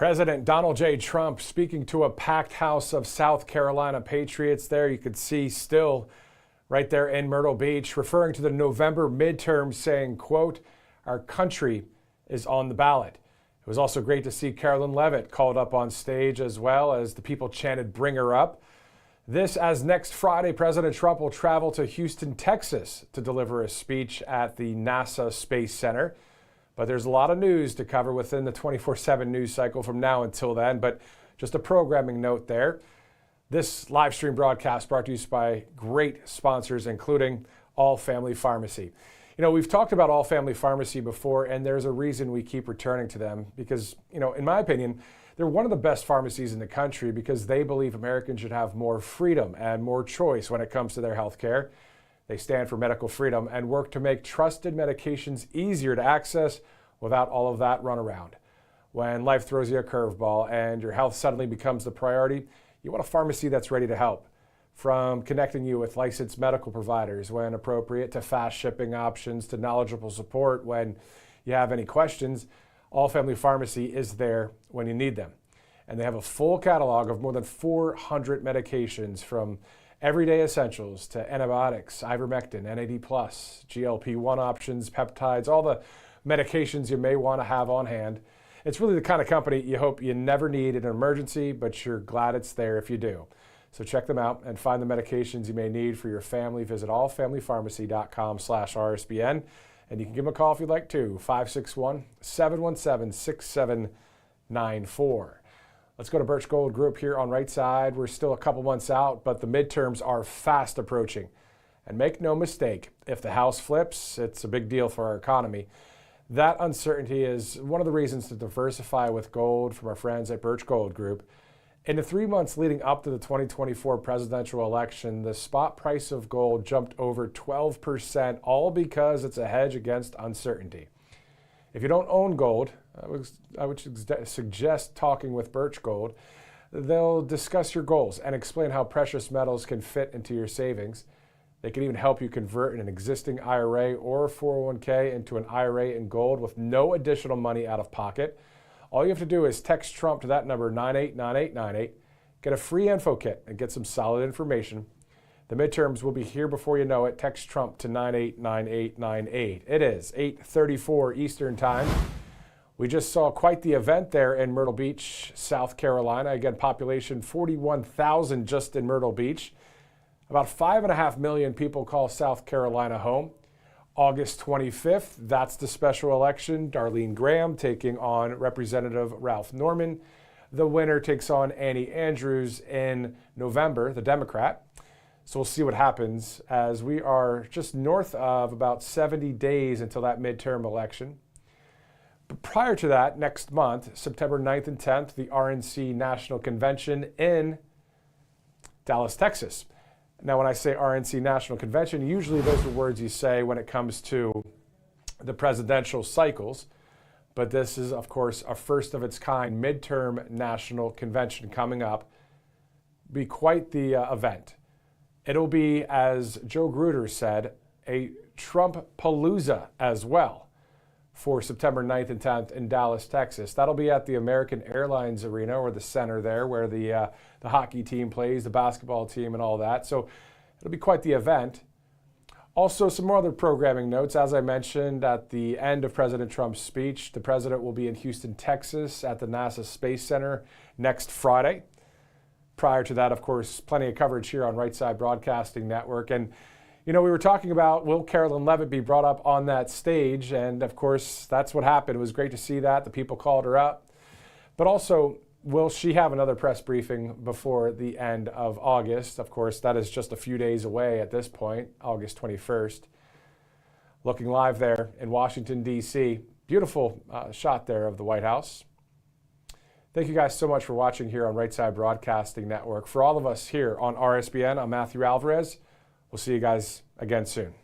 President Donald J. Trump speaking to a packed house of South Carolina patriots there. You could see still right there in Myrtle Beach, referring to the November midterms, saying, quote, "Our country is on the ballot." It was also great to see Carolyn Levitt called up on stage, as well as the people chanted, "Bring her up." This as next Friday, President Trump will travel to Houston, Texas to deliver a speech at the NASA Space Center. But there's a lot of news to cover within the 24/7 news cycle from now until then. But just a programming note there. This live stream broadcast brought to you by great sponsors, including All Family Pharmacy. You know, we've talked about All Family Pharmacy before, and there's a reason we keep returning to them because, you know, in my opinion, they're one of the best pharmacies in the country because they believe Americans should have more freedom and more choice when it comes to their health care. They stand for medical freedom and work to make trusted medications easier to access without all of that runaround. When life throws you a curveball and your health suddenly becomes the priority, you want a pharmacy that's ready to help. From connecting you with licensed medical providers when appropriate, to fast shipping options, to knowledgeable support when you have any questions, All Family Pharmacy is there when you need them. And they have a full catalog of more than 400 medications, from everyday essentials to antibiotics, ivermectin, NAD+, GLP-1 options, peptides, all the medications you may want to have on hand. It's really the kind of company you hope you never need in an emergency, but you're glad it's there if you do. So check them out and find the medications you may need for your family. Visit allfamilypharmacy.com/RSBN. And you can give them a call if you'd like to, 561-717-6794. Let's go to Birch Gold Group here on right side. We're still a couple months out, but the midterms are fast approaching. And make no mistake, if the House flips, it's a big deal for our economy. That uncertainty is one of the reasons to diversify with gold from our friends at Birch Gold Group. In the 3 months leading up to the 2024 presidential election, the spot price of gold jumped over 12%, all because it's a hedge against uncertainty. If you don't own gold, I would suggest talking with Birch Gold. They'll discuss your goals and explain how precious metals can fit into your savings. They can even help you convert an existing IRA or 401k into an IRA in gold with no additional money out of pocket. All you have to do is text Trump to that number, 989898, get a free info kit and get some solid information. The midterms will be here before you know it. Text Trump to 989898. It is 8:34 Eastern Time. We just saw quite the event there in Myrtle Beach, South Carolina. Again, population 41,000 just in Myrtle Beach. About 5.5 million people call South Carolina home. August 25th, that's the special election. Darline Graham taking on Representative Ralph Norman. The winner takes on Annie Andrews in November, the Democrat. So we'll see what happens, as we are just north of about 70 days until that midterm election. But prior to that, next month, September 9th and 10th, the RNC National Convention in Dallas, Texas. Now, when I say RNC National Convention, usually those are words you say when it comes to the presidential cycles. But this is, of course, a first of its kind midterm national convention coming up. Be quite the event. It'll be, as Joe Gruder said, a Trump-palooza as well for September 9th and 10th in Dallas, Texas. That'll be at the American Airlines Arena, or the center there, where the hockey team plays, the basketball team, and all that. So it'll be quite the event. Also, some more other programming notes. As I mentioned at the end of President Trump's speech, the president will be in Houston, Texas at the NASA Space Center next Friday. Prior to that, of course, plenty of coverage here on Right Side Broadcasting Network. And, you know, we were talking about, will Carolyn Levitt be brought up on that stage? And, of course, that's what happened. It was great to see that. The people called her up. But also, will she have another press briefing before the end of August? Of course, that is just a few days away at this point, August 21st. Looking live there in Washington, D.C. Beautiful shot there of the White House. Thank you guys so much for watching here on Right Side Broadcasting Network. For all of us here on RSBN, I'm Matthew Alvarez. We'll see you guys again soon.